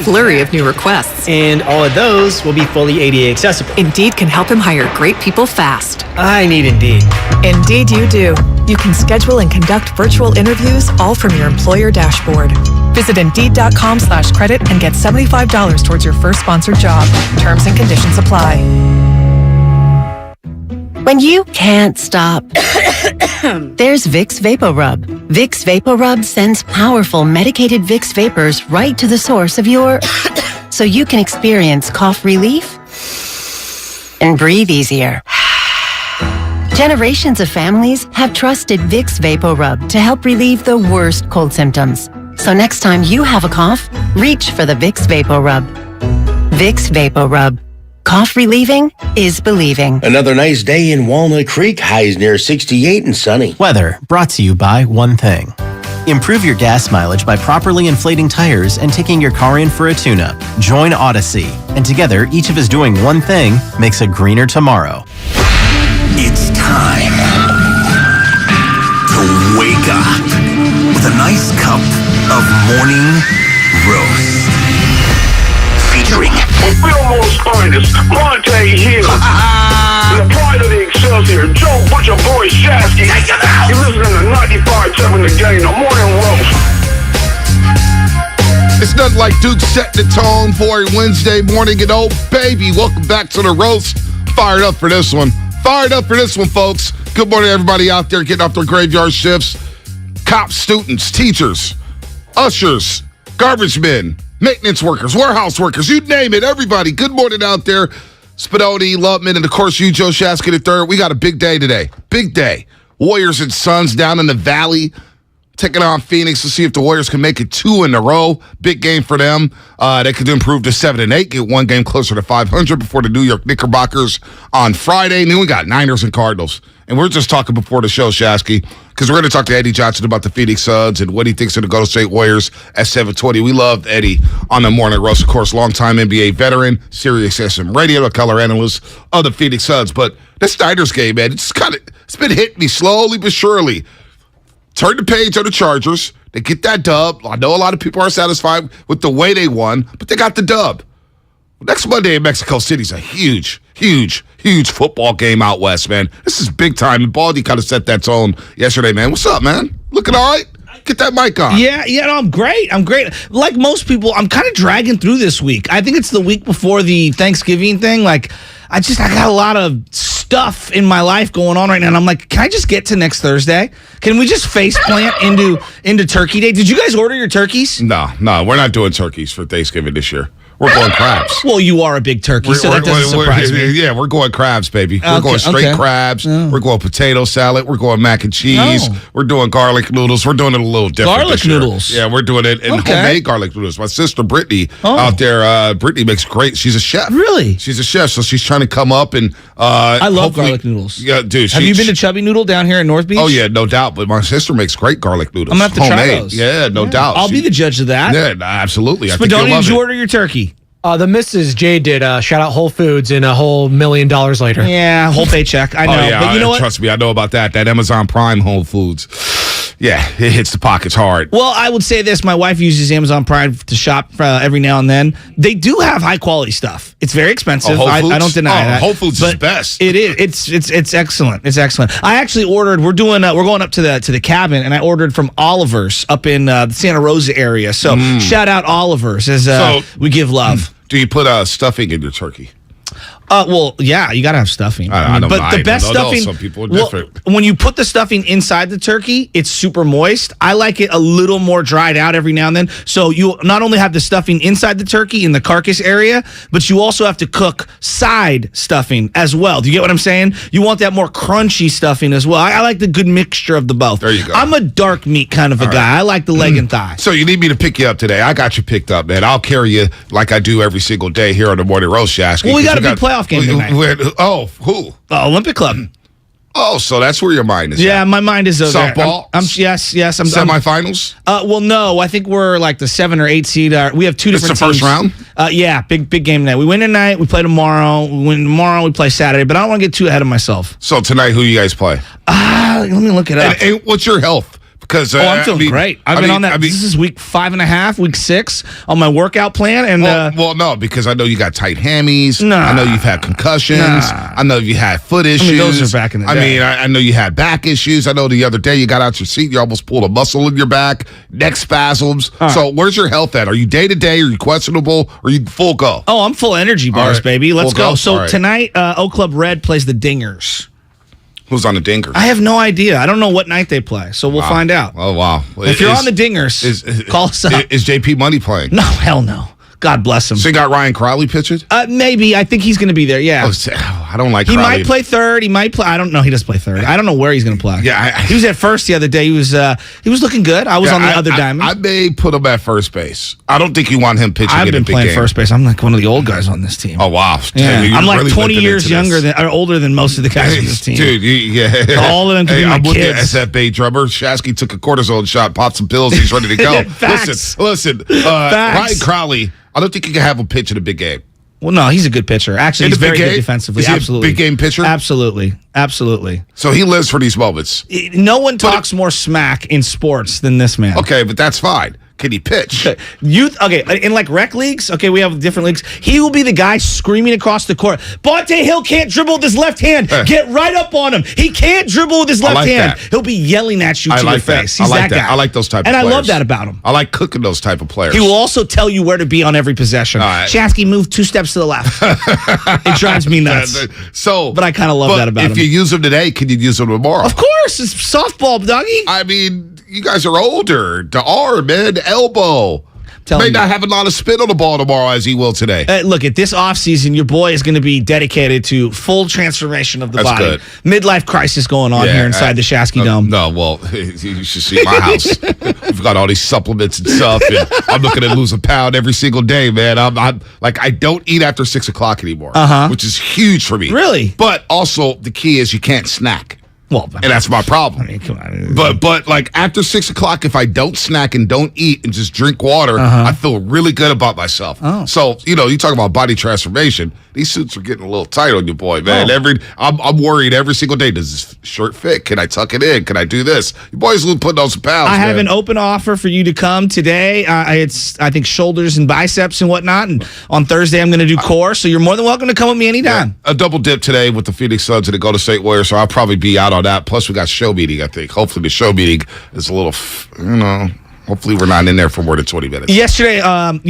flurry of new requests. And all of those will be fully ADA accessible. Indeed can help him hire great people fast. I need Indeed. Indeed you do. You can schedule and conduct virtual interviews all from your employer dashboard. Visit Indeed.com/credit and get $75 towards your first sponsored job. Terms and conditions apply. When you can't stop, there's Vicks VapoRub. Vicks VapoRub sends powerful medicated Vicks vapors right to the source of your... so you can experience cough relief and breathe easier. Generations of families have trusted Vicks VapoRub to help relieve the worst cold symptoms. So next time you have a cough, reach for the Vicks VapoRub. Vicks VapoRub. Cough relieving is believing. Another nice day in Walnut Creek. Highs near 68 and sunny. Weather brought to you by one thing. Improve your gas mileage by properly inflating tires and taking your car in for a tune-up. Join Odyssey. And together, each of us doing one thing makes a greener tomorrow. It's time to wake up with a nice cup of morning roast. Featuring Fillmore's finest, Monte Hill. The pride of the Excelsior, Joe Butcher Boy Shasky. You're listening to 95.7 The Game, the morning roast. It's nothing like Duke setting the tone for a Wednesday morning. And oh, baby, welcome back to the roast. Fired up for this one. Fired up for this one, folks. Good morning, everybody out there getting off their graveyard shifts. Cops, students, teachers, ushers, garbage men, maintenance workers, warehouse workers, you name it, everybody. Good morning out there. Spadoni, Lubman, and of course you, Joe Shasky III. We got a big day today. Big day. Warriors and Suns down in the Valley, taking on Phoenix to see if the Warriors can make it 2 in a row. Big game for them. They could improve to 7-8, get one game closer to 500 before the New York Knickerbockers on Friday. And then we got Niners and Cardinals. And we're just talking before the show, Shasky, because we're going to talk to Eddie Johnson about the Phoenix Suns and what he thinks of the Golden State Warriors at 7:20. We loved Eddie on the morning roast, of course, longtime NBA veteran, Sirius XM radio, the color analyst of the Phoenix Suns. But this Niners game, man, it's been hitting me slowly but surely. Turn the page on the Chargers. They get that dub. I know a lot of people are satisfied with the way they won, but they got the dub. Next Monday in Mexico City is a huge football game out west, man. This is big time. And Baldy kind of set that tone yesterday, man. What's up, man? Looking all right? Get that mic on. Yeah, no, I'm great. Like most people, I'm kind of dragging through this week. I think it's the week before the Thanksgiving thing. Like, I got a lot of stuff in my life going on right now, and I'm like, can I just get to next Thursday? Can we just face plant into Turkey Day? Did you guys order your turkeys? No, we're not doing turkeys for Thanksgiving this year. We're going crabs. Well, you are a big turkey, so that doesn't surprise me. Yeah, we're going crabs, baby. We're going straight crabs. Oh. We're going potato salad. We're going mac and cheese. Oh. We're doing garlic noodles. We're doing it a little different. Garlic noodles? Yeah, we're doing it in homemade garlic noodles. My sister, Brittany, out there, Brittany makes great. She's a chef. Really? She's a chef, so she's trying to come up and... I love garlic noodles. Yeah, dude. Have you been to Chubby Noodle down here in North Beach? Oh, yeah, no doubt. But my sister makes great garlic noodles. I'm going to have to try those. Yeah, no doubt. I'll be the judge of that. Yeah, absolutely. Spadoni, did you order your turkey? The Mrs. J did shout out Whole Foods and a whole $1 million later. Yeah, whole paycheck. I know. Oh, yeah, but you know what? Trust me, I know about that. That Amazon Prime Whole Foods. Yeah, it hits the pockets hard. Well, I would say this. My wife uses Amazon Prime to shop every now and then. They do have high-quality stuff. It's very expensive. Whole Foods? I don't deny that. Whole Foods is best. It is. It's excellent. It's excellent. I actually ordered. We're going up to the cabin, and I ordered from Oliver's up in the Santa Rosa area. So shout out Oliver's as we give love. Do you put stuffing in your turkey? Well, yeah, you got to have stuffing. I don't but the best stuffing. Some people are different. When you put the stuffing inside the turkey, it's super moist. I like it a little more dried out every now and then. So you not only have the stuffing inside the turkey in the carcass area, but you also have to cook side stuffing as well. Do you get what I'm saying? You want that more crunchy stuffing as well. I like the good mixture of the both. There you go. I'm a dark meat kind of a guy. I like the leg and thigh. So you need me to pick you up today. I got you picked up, man. I'll carry you like I do every single day here on the Morning Roast, Shasky. Well, we got a big playoff game tonight. Who? Olympic Club. Oh, so that's where your mind is. Yeah, at. my mind is softball. Yes. I'm semifinals. Well, no, I think we're like the 7 or 8 seed. We have two different. It's the first round. Yeah, big game tonight. We win tonight. We play tomorrow. We win tomorrow. We play Saturday. But I don't want to get too ahead of myself. So tonight, who you guys play? Let me look it up. And what's your health? Because I'm feeling great. I've been on that. This is week 5.5, week 6 on my workout plan. And no, because I know you got tight hammies. Nah. I know you've had concussions. Nah. I know you had foot issues. Those are back in the day. I know you had back issues. I know the other day you got out your seat, you almost pulled a muscle in your back, neck spasms. So where's your health at? Are you day to day? Are you questionable? Or are you full go? Oh, I'm full energy bars, baby. Let's Full go. go? So tonight, Oak Club Red plays the Dingers. Who's on the Dingers? I have no idea. I don't know what night they play, so we'll find out. Oh, wow. If you're on the Dingers, call us up. Is JP Money playing? No, hell no. God bless him. So you got Ryan Crowley pitching? Maybe. I think he's going to be there, yeah. I don't like He Crowley. might play third. He might play. I don't know. He doesn't play third. I don't know where he's going to play. Yeah, he was at first the other day. He was looking good. I was on the other diamond. I may put him at first base. I don't think you want him pitching. I've in been a big playing game. first base. I'm like one of the old guys on this team. Oh wow! Yeah. Dude, I'm like really 20 limping years into this. older than most of the guys on this team. Dude, all of them could be my I'm with kids. you, SFA drummer. Shasky took a cortisone shot, popped some pills. He's ready to go. Facts. Listen. Ryan Crowley. I don't think you can have him pitch in a big game. Well, no, he's a good pitcher. Actually, he's very good defensively. Is he Absolutely. a big game pitcher? Absolutely. So he lives for these moments. No one talks more smack in sports than this man. Okay, but that's fine. Can he pitch? In like rec leagues, we have different leagues. He will be the guy screaming across the court. Bonte Hill can't dribble with his left hand. Get right up on him. He can't dribble with his left hand. That. He'll be yelling at you to your face. He's that guy. I like those type of players. players. And I love that about him. I like cooking those type of players. He will also tell you where to be on every possession. Shasky, move 2 steps to the left. It drives me nuts. But I kind of love that about him. If you use him today, can you use him tomorrow? Of course. It's softball, doggy. I mean, you guys are older. The arm, man, the elbow. May not have a lot of spin on the ball tomorrow as he will today. Look, at this offseason, your boy is going to be dedicated to full transformation of the body. Good. Midlife crisis going on here inside the Shasky Dome. No, well, you should see my house. We've got all these supplements and stuff, and I'm looking to lose a pound every single day, man. I'm like, I don't eat after 6 o'clock anymore, which is huge for me. Really? But also, the key is you can't snack. Well, and that's my problem. I mean, come on. But like after 6 o'clock, if I don't snack and don't eat and just drink water, I feel really good about myself. So you talk about body transformation. These suits are getting a little tight on you, boy, man. I'm worried every single day. Does this shirt fit? Can I tuck it in? Can I do this? Your boy's putting on some pounds. I have an open offer for you to come today. It's I think shoulders and biceps and whatnot. And on Thursday I'm going to do core. So you're more than welcome to come with me anytime. Yeah, a double dip today with the Phoenix Suns and the Golden State Warriors. So I'll probably be out on that. Plus we got show meeting. I think hopefully the show meeting is a little, hopefully we're not in there for more than 20 minutes. Yesterday, I'm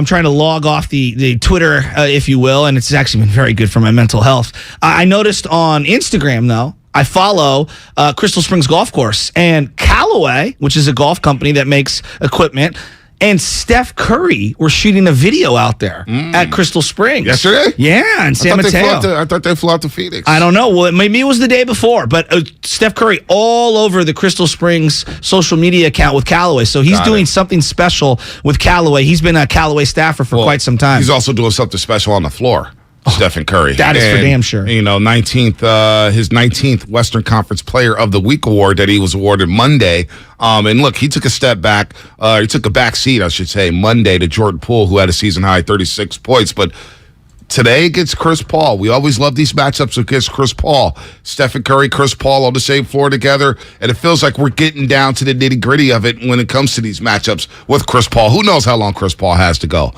trying to log off the Twitter, if you will, and it's actually been very good for my mental health. I noticed on Instagram, though, I follow Crystal Springs Golf Course, and Callaway, which is a golf company that makes equipment, and Steph Curry were shooting a video out there at Crystal Springs. Yesterday? Yeah, in San Mateo. I thought they flew out to Phoenix. I don't know. Well, maybe it was the day before, but Steph Curry all over the Crystal Springs social media account with Callaway. So he's doing something special with Callaway. He's been a Callaway staffer for quite some time. He's also doing something special on the floor. Stephen Curry. That is for damn sure. 19th, his 19th Western Conference Player of the Week award that he was awarded Monday. And look, he took a step back. He took a back seat, I should say, Monday to Jordan Poole, who had a season high 36 points. But today against Chris Paul, we always love these matchups against Chris Paul. Stephen Curry, Chris Paul on the same floor together, and it feels like we're getting down to the nitty-gritty of it when it comes to these matchups with Chris Paul. Who knows how long Chris Paul has to go?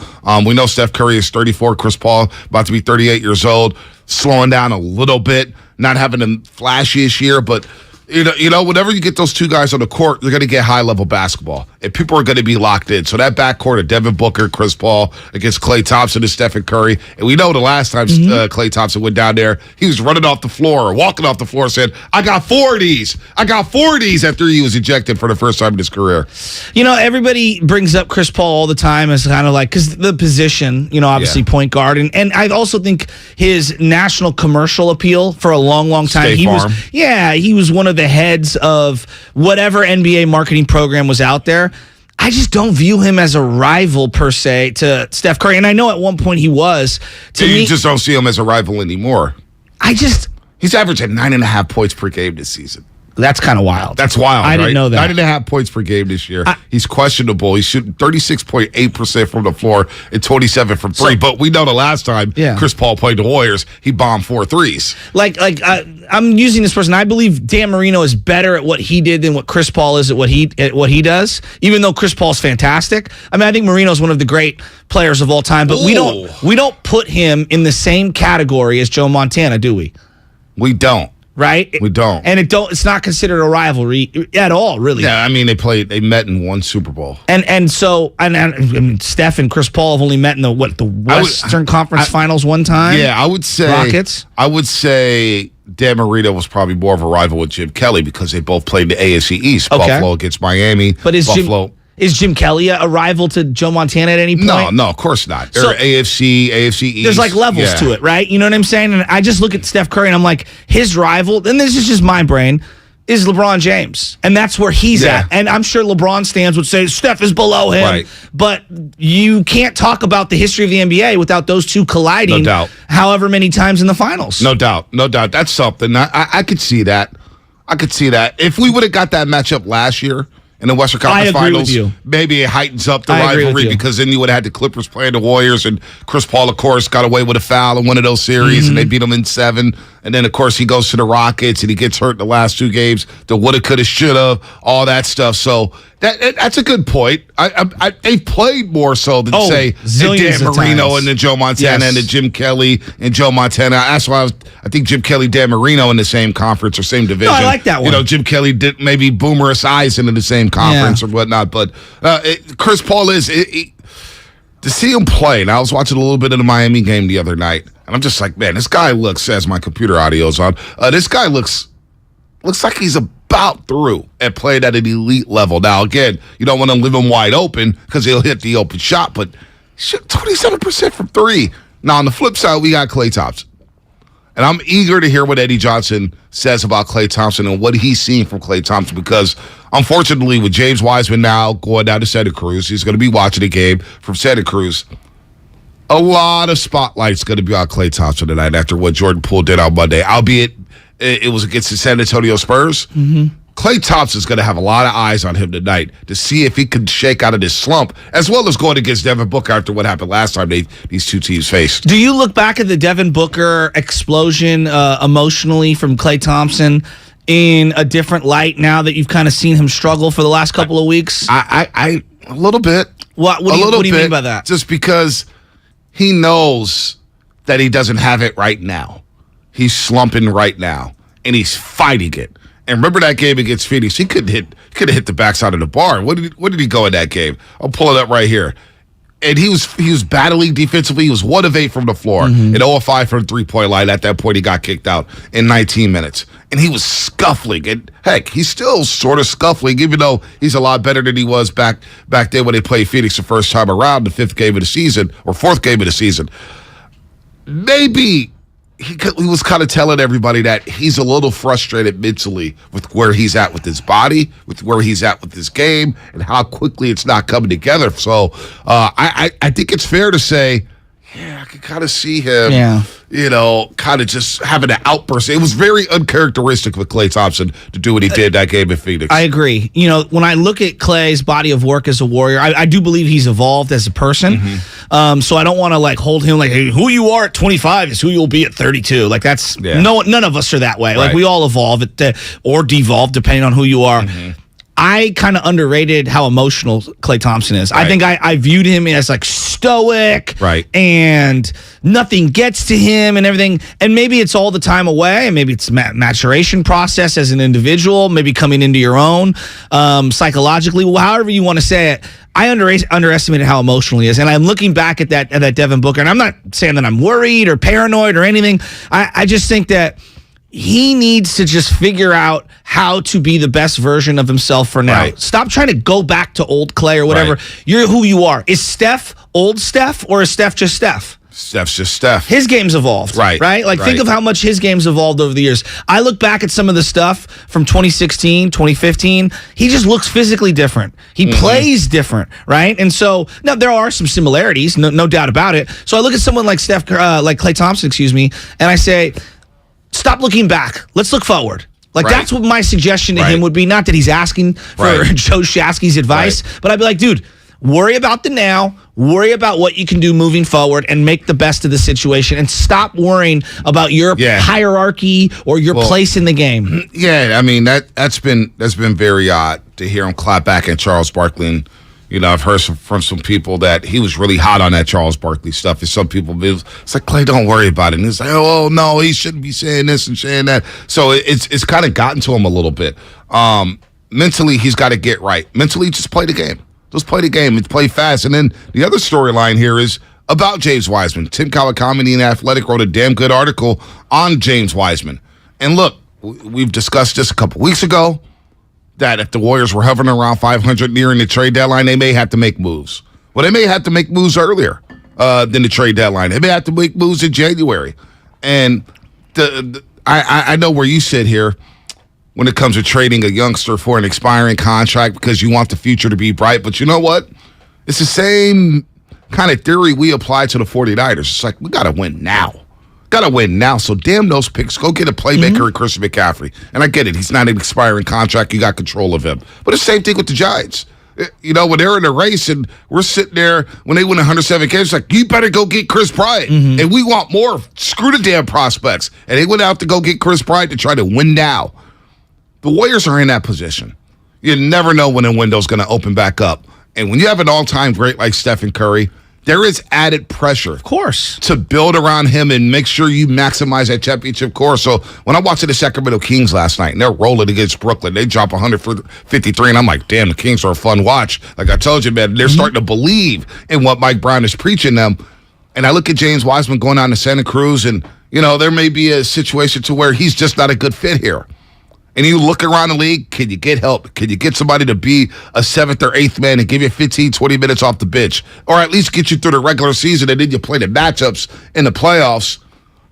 We know Steph Curry is 34, Chris Paul about to be 38 years old, slowing down a little bit, not having the flashiest year, but whenever you get those two guys on the court, you're going to get high-level basketball, and people are going to be locked in. So that backcourt of Devin Booker, Chris Paul against Klay Thompson and Stephen Curry, and we know the last time Klay Thompson went down there, he was running off the floor or walking off the floor and said, I got 4 of these. I got 4 of these after he was ejected for the first time in his career. Everybody brings up Chris Paul all the time as kind of like, because the position, obviously point guard. And I also think his national commercial appeal for a long, long time. He was one of the heads of whatever NBA marketing program was out there. I just don't view him as a rival per se to Steph Curry. And I know at one point he was. You just don't see him as a rival anymore. He's averaging 9.5 points per game this season. That's kind of wild. That's wild. I didn't know that. 9.5 points per game this year. He's questionable. He's shooting 36.8% from the floor and 27 from three. But we know the last time Chris Paul played the Warriors, he bombed 4 threes. I'm using this person. I believe Dan Marino is better at what he did than what Chris Paul is at what he does. Even though Chris Paul's fantastic, I mean, I think Marino's one of the great players of all time. But we don't put him in the same category as Joe Montana, do we? We don't. Right? We don't. And it's not considered a rivalry at all, really. Yeah, I mean, they met in one Super Bowl. And so Steph and Chris Paul have only met in the Western Conference Finals one time? Yeah, I would say Rockets. I would say Dan Marino was probably more of a rival with Jim Kelly because they both played the AFC East. Okay. Buffalo against Miami. But is Jim Kelly a rival to Joe Montana at any point? No, of course not. They're So, AFC East. There's like levels to it, right? You know what I'm saying? And I just look at Steph Curry and I'm like, his rival, and this is just my brain, is LeBron James. And that's where he's at. And I'm sure LeBron stands would say Steph is below him. Right. But you can't talk about the history of the NBA without those two colliding No doubt. however many times in the finals. No doubt. That's something. I could see that. If we would have got that matchup last year in the Western Conference Finals, maybe it heightens up the rivalry because then you would have had the Clippers playing the Warriors, and Chris Paul, of course, got away with a foul in one of those series, and they beat him in 7. And then, of course, he goes to the Rockets, and he gets hurt in the last 2 games. The woulda, coulda, shoulda, all that stuff. So that's a good point. They've played more so than, say, Dan Marino and then Joe Montana and then Jim Kelly and Joe Montana. That's why I think Jim Kelly, Dan Marino in the same conference or same division. No, I like that one. You know, Jim Kelly did maybe Boomer Esiason in the same conference or whatnot. But Chris Paul is... to see him play, and I was watching a little bit of the Miami game the other night, and I'm just like, man, this guy looks, as my computer audio's on, this guy looks like he's about through and played at an elite level. Now, again, you don't want to leave him wide open because he'll hit the open shot, but shoot 27% from 3. Now, on the flip side, we got Klay Thompson. And I'm eager to hear what Eddie Johnson says about Klay Thompson and what he's seen from Klay Thompson because, unfortunately, with James Wiseman now going down to Santa Cruz, he's going to be watching the game from Santa Cruz. A lot of spotlight's going to be on Klay Thompson tonight after what Jordan Poole did on Monday, albeit it was against the San Antonio Spurs. Klay Thompson's going to have a lot of eyes on him tonight to see if he can shake out of this slump, as well as going against Devin Booker after what happened last time these two teams faced. Do you look back at the Devin Booker explosion emotionally from Klay Thompson in a different light now that you've kind of seen him struggle for the last couple of weeks? A little bit. What do you mean by that? Just because he knows that he doesn't have it right now. He's slumping right now, and he's fighting it. And remember that game against Phoenix? He could have hit the backside of the bar. What did he go in that game? I'll pull it up right here. And he was battling defensively. He was 1 of 8 from the floor and 0 of 5 from the 3-point line. At that point, he got kicked out in 19 minutes. And he was scuffling. And heck, he's still sort of scuffling, even though he's a lot better than he was back then when they played Phoenix the first time around, the 5th game of the season or 4th game of the season. Maybe he was kind of telling everybody that he's a little frustrated mentally with where he's at with his body, with where he's at with his game, and how quickly it's not coming together. So I think it's fair to say, I can kind of see him, kind of just having an outburst. It was very uncharacteristic with Klay Thompson to do what he did that game in Phoenix. I agree. You know, when I look at Klay's body of work as a Warrior, I do believe he's evolved as a person. So I don't want to hold him hey, who you are at 25 is who you'll be at 32. That's none of us are that way. Right. We all evolve or devolve depending on who you are. I kind of underrated how emotional Klay Thompson is. Right. I think I viewed him as stoic, right, and nothing gets to him and everything. And maybe it's all the time away, and maybe it's maturation process as an individual, maybe coming into your own psychologically, however you want to say it. I underestimated how emotional he is, and I'm looking back at that Devin Booker, and I'm not saying that I'm worried or paranoid or anything. I just think that he needs to just figure out how to be the best version of himself for now. Right. Stop trying to go back to old Klay or whatever. Right. You're who you are. Is Steph old Steph or is Steph just Steph? Steph's just Steph. His game's evolved. Right. Think of how much his game's evolved over the years. I look back at some of the stuff from 2016, 2015. He just looks physically different. He plays different, right? And so, now there are some similarities, no doubt about it. So I look at someone like Klay Thompson, and I say, stop looking back. Let's look forward. Like, that's what my suggestion to him would be. Not that he's asking for Joe Shasky's advice, but I'd be like, dude, worry about the now, worry about what you can do moving forward, and make the best of the situation, and stop worrying about your hierarchy or your place in the game. Yeah, I mean, that's been very odd to hear him clap back at Charles Barkley. And, you know, I've heard from some people that he was really hot on that Charles Barkley stuff. And some people, it's like, Klay, don't worry about it. And it's like, oh, no, he shouldn't be saying this and saying that. So it's kind of gotten to him a little bit. Mentally, he's got to get right. Mentally, just play the game. Just play the game and play fast. And then the other storyline here is about James Wiseman. Tim Kawakami in The Athletic wrote a damn good article on James Wiseman. And look, we've discussed this a couple weeks ago, that if the Warriors were hovering around 500 nearing the trade deadline, they may have to make moves. Well, they may have to make moves earlier than the trade deadline. They may have to make moves in January. And I know where you sit here when it comes to trading a youngster for an expiring contract because you want the future to be bright. But you know what? It's the same kind of theory we apply to the 49ers. It's like, we got to win now. Got to win now. So damn those picks. Go get a playmaker in Christian McCaffrey. And I get it. He's not an expiring contract. You got control of him. But the same thing with the Giants. You know, when they're in a race and we're sitting there when they win 107 games, it's like, you better go get Chris Bryant. And we want more. Screw the damn prospects. And they went out to go get Chris Bryant to try to win now. The Warriors are in that position. You never know when the window's going to open back up. And when you have an all-time great like Stephen Curry, there is added pressure, of course, to build around him and make sure you maximize that championship core. So when I watched the Sacramento Kings last night and they're rolling against Brooklyn, they drop 153, and I'm like, damn, the Kings are a fun watch. Like I told you, man, they're starting to believe in what Mike Brown is preaching them. And I look at James Wiseman going down to Santa Cruz, and, you know, there may be a situation to where he's just not a good fit here. And you look around the league, can you get help? Can you get somebody to be a 7th or 8th man and give you 15, 20 minutes off the bench? Or at least get you through the regular season and then you play the matchups in the playoffs?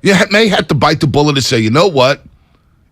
You may have to bite the bullet and say, you know what?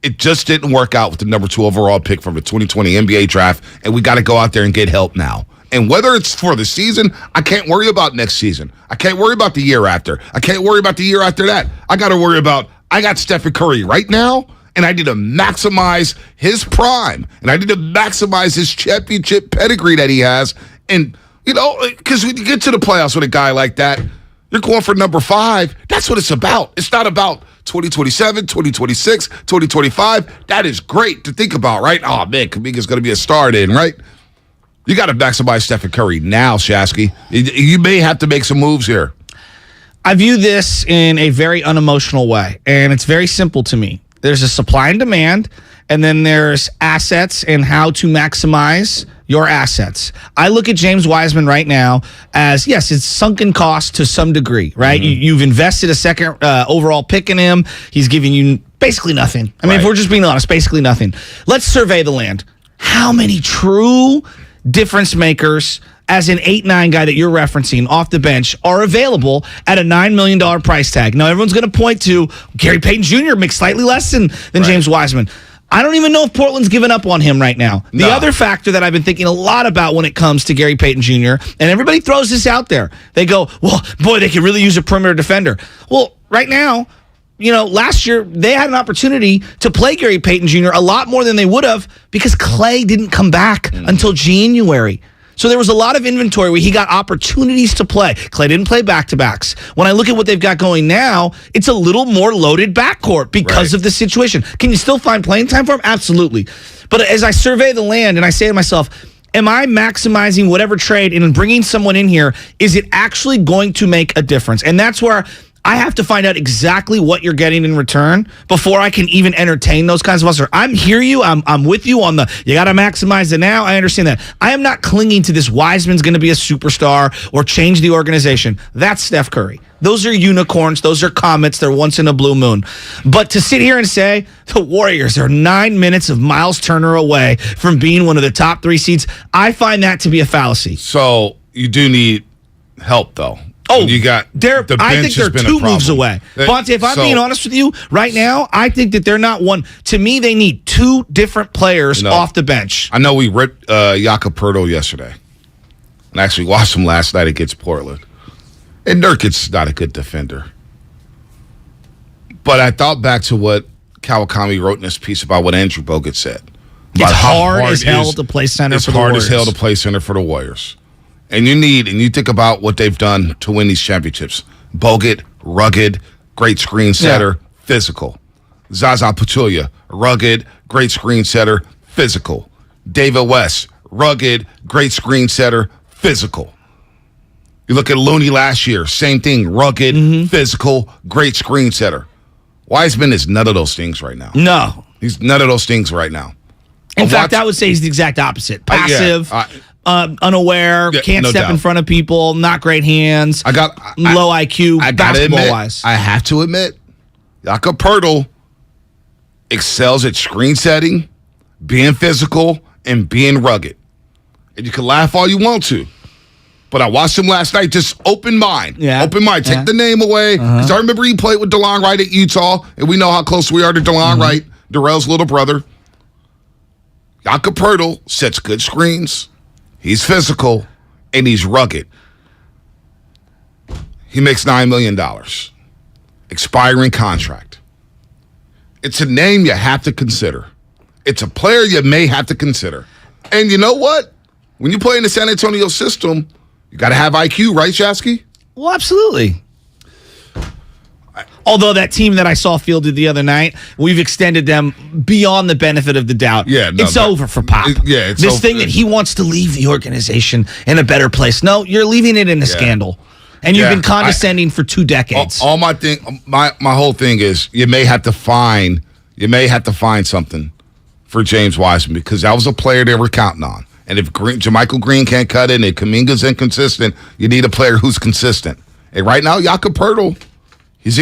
It just didn't work out with the number 2 overall pick from the 2020 NBA draft, and we got to go out there and get help now. And whether it's for the season, I can't worry about next season. I can't worry about the year after. I can't worry about the year after that. I got to worry about, I got Stephen Curry right now, and I need to maximize his prime. And I need to maximize his championship pedigree that he has. And, you know, because when you get to the playoffs with a guy like that, you're going for number 5. That's what it's about. It's not about 2027, 2026, 2025. That is great to think about, right? Oh, man, Kuminga's going to be a star then, right? You got to maximize Stephen Curry now, Shasky. You may have to make some moves here. I view this in a very unemotional way, and it's very simple to me. There's a supply and demand, and then there's assets and how to maximize your assets. I look at James Wiseman right now as, yes, it's sunken cost to some degree, right? You've invested a 2nd overall pick in him. He's giving you basically nothing. I mean, if we're just being honest, basically nothing. Let's survey the land. How many true difference makers as an 8-9 guy that you're referencing off the bench are available at a $9 million price tag? Now, everyone's going to point to Gary Payton Jr. makes slightly less than James Wiseman. I don't even know if Portland's given up on him right now. The other factor that I've been thinking a lot about when it comes to Gary Payton Jr., and everybody throws this out there. They go, well, boy, they could really use a perimeter defender. Well, right now, you know, last year they had an opportunity to play Gary Payton Jr. a lot more than they would have because Klay didn't come back until January. So there was a lot of inventory where he got opportunities to play. Klay didn't play back-to-backs. When I look at what they've got going now, it's a little more loaded backcourt because of the situation. Can you still find playing time for him? Absolutely. But as I survey the land and I say to myself, am I maximizing whatever trade and bringing someone in here? Is it actually going to make a difference? And that's where I have to find out exactly what you're getting in return before I can even entertain those kinds of offers. I'm with you on you got to maximize it now. I understand that. I am not clinging to this Wiseman's going to be a superstar or change the organization. That's Steph Curry. Those are unicorns. Those are comets. They're once in a blue moon. But to sit here and say the Warriors are 9 minutes of Miles Turner away from being one of the top 3 seeds, I find that to be a fallacy. So you do need help, though. Oh, you got the bench. I think they're 2 moves away. Bonte, if I'm being honest with you, right now, I think that they're not one. To me, they need 2 different players off the bench. I know we ripped Jakob Poeltl yesterday. And I actually watched him last night against Portland. And Nurkic's not a good defender. But I thought back to what Kawakami wrote in this piece about what Andrew Bogut said. It's hard as hell to play center for the Warriors. It's hard as hell to play center for the Warriors. And you think about what they've done to win these championships. Bogut, rugged, great screen setter, physical. Zaza Pachulia, rugged, great screen setter, physical. David West, rugged, great screen setter, physical. You look at Looney last year, same thing, rugged, physical, great screen setter. Wiseman is none of those things right now. No. He's none of those things right now. In fact, I would say he's the exact opposite. Passive, unaware, can't step in front of people, not great hands, low IQ, basketball-wise. I have to admit, Jakob Poeltl excels at screen setting, being physical, and being rugged. And you can laugh all you want to. But I watched him last night, just open mind. Yeah. Open mind. Take the name away. Because I remember he played with DeLon Wright at Utah, and we know how close we are to DeLon Wright, Darrell's little brother. Jakob Poeltl sets good screens. He's physical, and he's rugged. He makes $9 million. Expiring contract. It's a name you have to consider. It's a player you may have to consider. And you know what? When you play in the San Antonio system, you got to have IQ, right, Shasky? Well, absolutely. Although that team that I saw fielded the other night, we've extended them beyond the benefit of the doubt. Yeah, no, it's over for Pop. It's this thing that he wants to leave the organization in a better place. No, you're leaving it in a scandal. And you've been condescending for 2 decades. All my whole thing is you may have to find something for James Wiseman, because that was a player they were counting on. And if Jermichael Green can't cut it and Kuminga's inconsistent, you need a player who's consistent. And right now, Jakob Poeltl, he's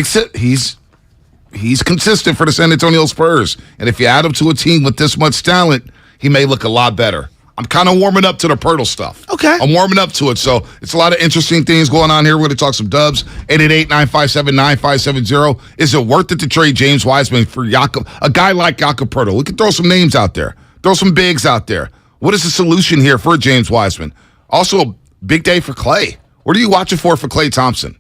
consistent for the San Antonio Spurs. And if you add him to a team with this much talent, he may look a lot better. I'm kind of warming up to the Poeltl stuff. Okay. I'm warming up to it. So it's a lot of interesting things going on here. We're going to talk some dubs. 888-957-9570. Is it worth it to trade James Wiseman for a guy like Jakob Poeltl? We can throw some names out there. Throw some bigs out there. What is the solution here for James Wiseman? Also, big day for Klay. What are you watching for Klay Thompson?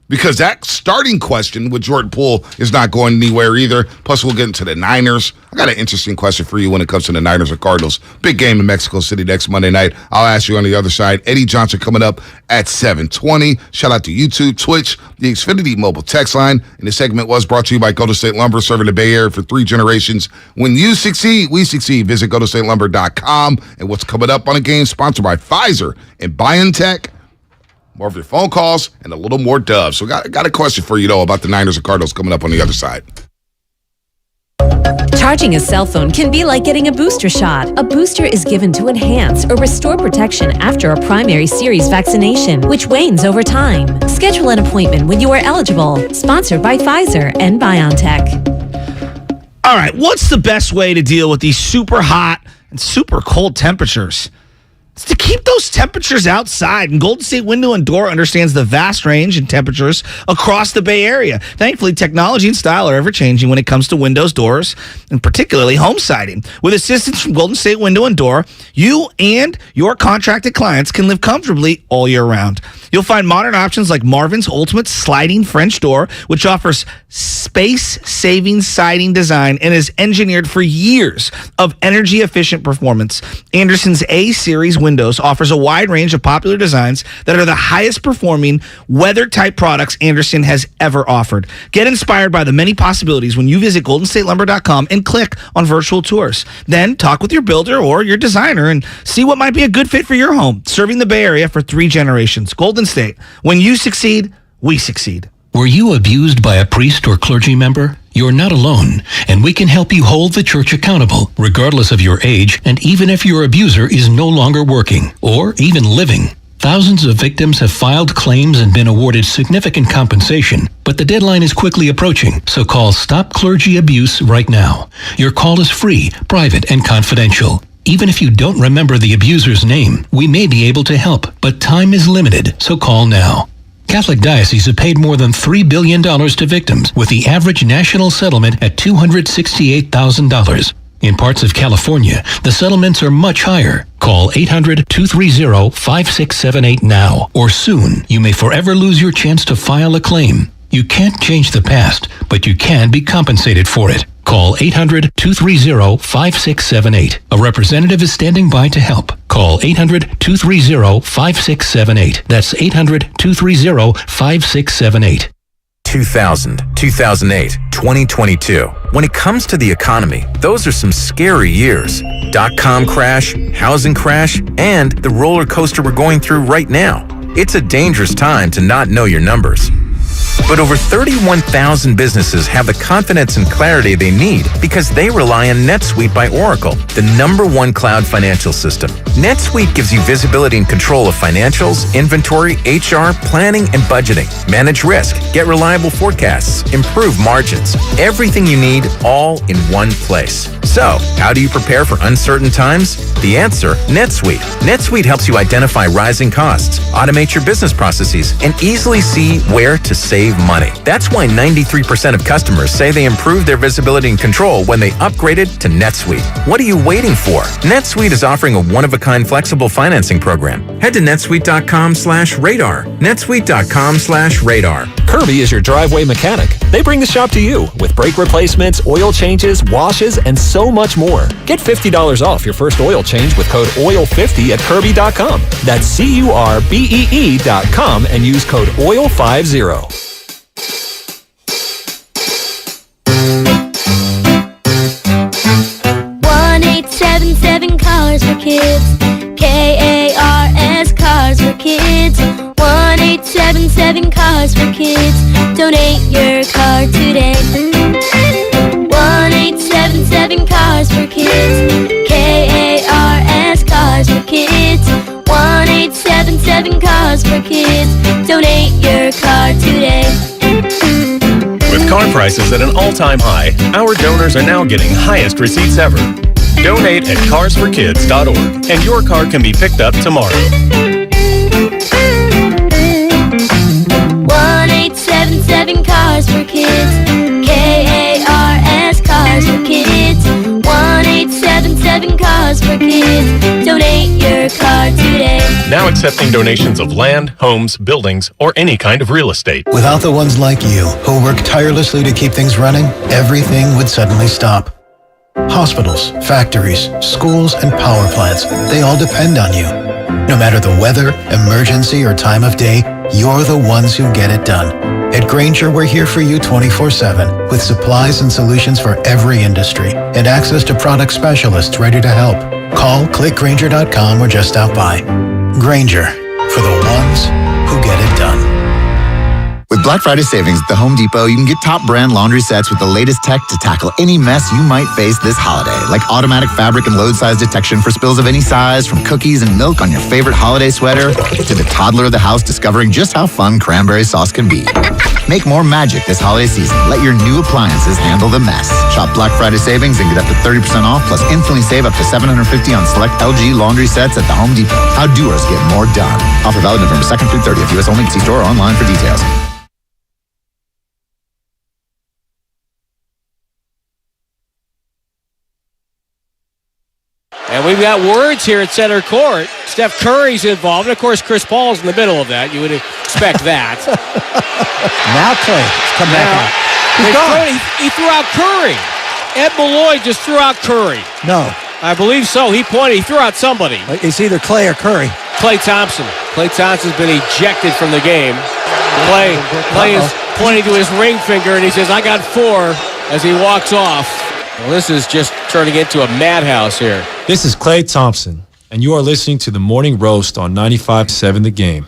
Because that starting question with Jordan Poole is not going anywhere either. Plus, we'll get into the Niners. I got an interesting question for you when it comes to the Niners or Cardinals. Big game in Mexico City next Monday night. I'll ask you on the other side. Eddie Johnson coming up at 7:20. Shout out to YouTube, Twitch, the Xfinity mobile text line. And this segment was brought to you by Golden State Lumber, serving the Bay Area for 3 generations. When you succeed, we succeed. Visit GoldenStateLumber.com. And what's coming up on the game, sponsored by Pfizer and BioNTech. More of your phone calls and a little more dubs. So got a question for you, though, about the Niners and Cardinals coming up on the other side. Charging a cell phone can be like getting a booster shot. A booster is given to enhance or restore protection after a primary series vaccination, which wanes over time. Schedule an appointment when you are eligible. Sponsored by Pfizer and BioNTech. All right, what's the best way to deal with these super hot and super cold temperatures? It's to keep those temperatures outside, and Golden State Window and Door understands the vast range in temperatures across the Bay Area. Thankfully, technology and style are ever-changing when it comes to windows, doors, and particularly home siding. With assistance from Golden State Window and Door, you and your contracted clients can live comfortably all year round. You'll find modern options like Marvin's Ultimate Sliding French Door, which offers space-saving siding design and is engineered for years of energy-efficient performance. Anderson's A-Series Windows offers a wide range of popular designs that are the highest performing weather-type products Anderson has ever offered. Get inspired by the many possibilities when you visit GoldenStateLumber.com and click on virtual tours. Then talk with your builder or your designer and see what might be a good fit for your home. Serving the Bay Area for 3 generations. Golden State. When you succeed, we succeed. Were you abused by a priest or clergy member? You're not alone, and we can help you hold the church accountable, regardless of your age, and even if your abuser is no longer working or even living. Thousands of victims have filed claims and been awarded significant compensation, but the deadline is quickly approaching, so call Stop Clergy Abuse right now. Your call is free, private, and confidential. Even if you don't remember the abuser's name, we may be able to help, but time is limited, so call now. Catholic dioceses have paid more than $3 billion to victims, with the average national settlement at $268,000. In parts of California, the settlements are much higher. Call 800-230-5678 now, or soon you may forever lose your chance to file a claim. You can't change the past, but you can be compensated for it. Call 800-230-5678. A representative is standing by to help. Call 800-230-5678. That's 800-230-5678. 2000, 2008, 2022. When it comes to the economy, those are some scary years. .com crash, housing crash, and the roller coaster we're going through right now. It's a dangerous time to not know your numbers. But over 31,000 businesses have the confidence and clarity they need because they rely on NetSuite by Oracle, the #1 cloud financial system. NetSuite gives you visibility and control of financials, inventory, HR, planning, and budgeting. Manage risk, get reliable forecasts, improve margins. Everything you need all in one place. So, how do you prepare for uncertain times? The answer, NetSuite. NetSuite helps you identify rising costs, automate your business processes, and easily see where to save money. That's why 93% of customers say they improved their visibility and control when they upgraded to NetSuite. What are you waiting for? NetSuite is offering a one-of-a-kind flexible financing program. Head to netsuite.com/radar. netsuite.com/radar. Kirby is your driveway mechanic. They bring the shop to you with brake replacements, oil changes, washes, and so much more. Get $50 off your first oil change with code OIL50 at Kirby.com. That's CURBEE.com and use code OIL50. 1-877 Cars for Kids. KARS Cars for Kids. 1-877 Cars for Kids. Donate your car today. 1-877 Cars for Kids. KARS Cars for Kids. 1-877 Cars for Kids. Donate your car today. With car prices at an all-time high, our donors are now getting highest receipts ever. Donate at carsforkids.org, and your car can be picked up tomorrow. 1-877 Cars for Kids. KARS Cars for Kids. 1-877 Cars for Kids. Donate your car today. Now accepting donations of land, homes, buildings, or any kind of real estate. Without the ones like you, who work tirelessly to keep things running, everything would suddenly stop. Hospitals, factories, schools, and power plants, they all depend on you. No matter the weather, emergency, or time of day, you're the ones who get it done. At Grainger, we're here for you 24/7 with supplies and solutions for every industry and access to product specialists ready to help. Call, click Grainger.com, or just stop by. Grainger, for the ones who get it done. With Black Friday savings at the Home Depot, you can get top brand laundry sets with the latest tech to tackle any mess you might face this holiday, like automatic fabric and load size detection for spills of any size, from cookies and milk on your favorite holiday sweater to the toddler of the house discovering just how fun cranberry sauce can be. Make more magic this holiday season. Let your new appliances handle the mess. Shop Black Friday savings and get up to 30% off, plus instantly save up to $750 on select LG laundry sets at the Home Depot. How doers get more done. Offer valid November 2nd through 30th. U.S. only. See store or online for details. And we've got words here at center court. Steph Curry's involved. And, of course, Chris Paul's in the middle of that. You would expect that. Now Klay, come back out. He threw out Curry. Ed Malloy just threw out Curry. No. I believe so. He pointed. He threw out somebody. It's either Klay or Curry. Klay Thompson. Klay Thompson's been ejected from the game. Klay is pointing to his ring finger, and he says, "I got 4," as he walks off. Well, this is just turning into a madhouse here. This is Klay Thompson, and you are listening to the Morning Roast on 95.7 The Game.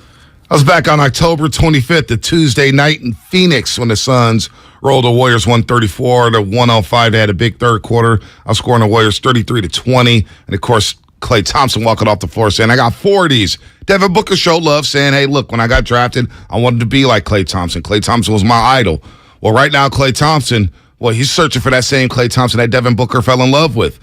I was back on October 25th, a Tuesday night in Phoenix, when the Suns rolled the Warriors 134-105. They had a big third quarter. I was scoring the Warriors 33-20. And, of course, Klay Thompson walking off the floor saying, "I got 4 of these." Devin Booker showed love, saying, "Hey, look, when I got drafted, I wanted to be like Klay Thompson. Klay Thompson was my idol." Well, right now, Klay Thompson, he's searching for that same Klay Thompson that Devin Booker fell in love with.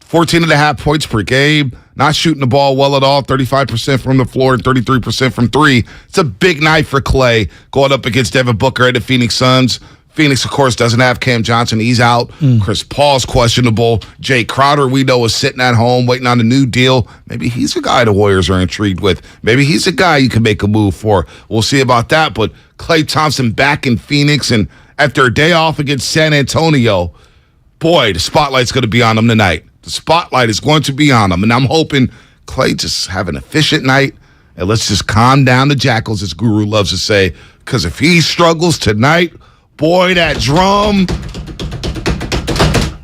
14.5 points per game, not shooting the ball well at all, 35% from the floor and 33% from three. It's a big night for Klay going up against Devin Booker and the Phoenix Suns. Phoenix, of course, doesn't have Cam Johnson. He's out. Chris Paul's questionable. Jay Crowder, we know, is sitting at home waiting on a new deal. Maybe he's a guy the Warriors are intrigued with. Maybe he's a guy you can make a move for. We'll see about that. But Klay Thompson back in Phoenix, and after a day off against San Antonio, boy, the spotlight's going to be on him tonight. The spotlight is going to be on him. And I'm hoping Klay just have an efficient night. And let's just calm down the jackals, as Guru loves to say. Because if he struggles tonight, boy, that drum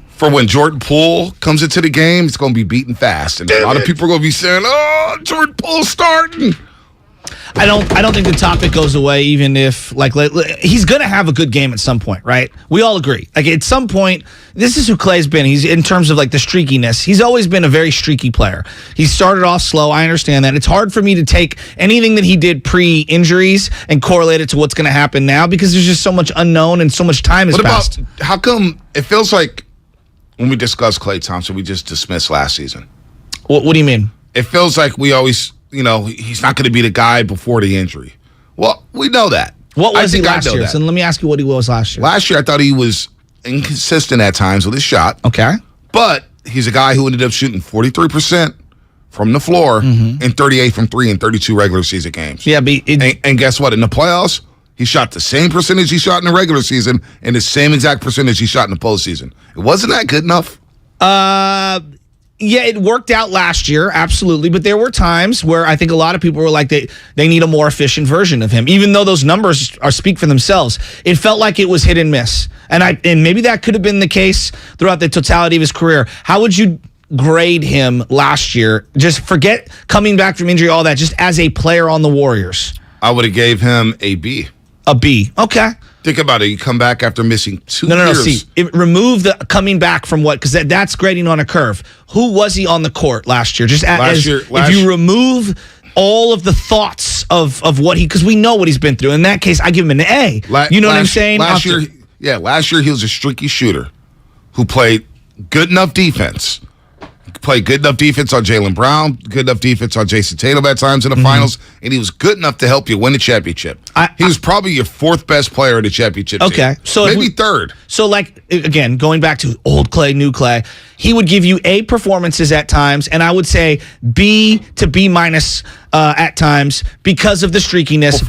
for when Jordan Poole comes into the game, it's going to be beating fast. And a lot of people are going to be saying, oh, Jordan Poole's starting. I don't think the topic goes away, even if like he's gonna have a good game at some point, right? We all agree. Like at some point, this is who Klay's been. He's in terms of like the streakiness. He's always been a very streaky player. He started off slow. I understand that. It's hard for me to take anything that he did pre-injuries and correlate it to what's going to happen now because there's just so much unknown and so much time has passed. How come it feels like when we discuss Klay Thompson, we just dismissed last season? What do you mean? It feels like we always. He's not going to be the guy before the injury. Well, we know that. What was he last year? So let me ask you what he was last year. Last year, I thought he was inconsistent at times with his shot. Okay. But he's a guy who ended up shooting 43% from the floor and 38 from three in 32 regular season games. Yeah, but and guess what? In the playoffs, he shot the same percentage he shot in the regular season and the same exact percentage he shot in the postseason. Wasn't that good enough? Yeah, it worked out last year, absolutely. But there were times where I think a lot of people were like, they need a more efficient version of him. Even though those numbers speak for themselves, it felt like it was hit and miss. And maybe that could have been the case throughout the totality of his career. How would you grade him last year? Just forget coming back from injury, all that, just as a player on the Warriors. I would have gave him a B. A B. Okay. Think about it. You come back after missing 2 No. years. See, remove the coming back from what? Because that's grading on a curve. Who was he on the court last year? Just if you remove all of the thoughts of what he, because we know what he's been through. In that case, I give him an A. You know what I'm saying? Last year he was a streaky shooter who played good enough defense. Played good enough defense on Jaylen Brown, good enough defense on Jason Tatum at times in the finals, and he was good enough to help you win the championship. He was probably your 4th best player in the championship team. So maybe 3rd. So, like, again, going back to old Klay, new Klay, he would give you A performances at times, and I would say B to B minus at times because of the streakiness.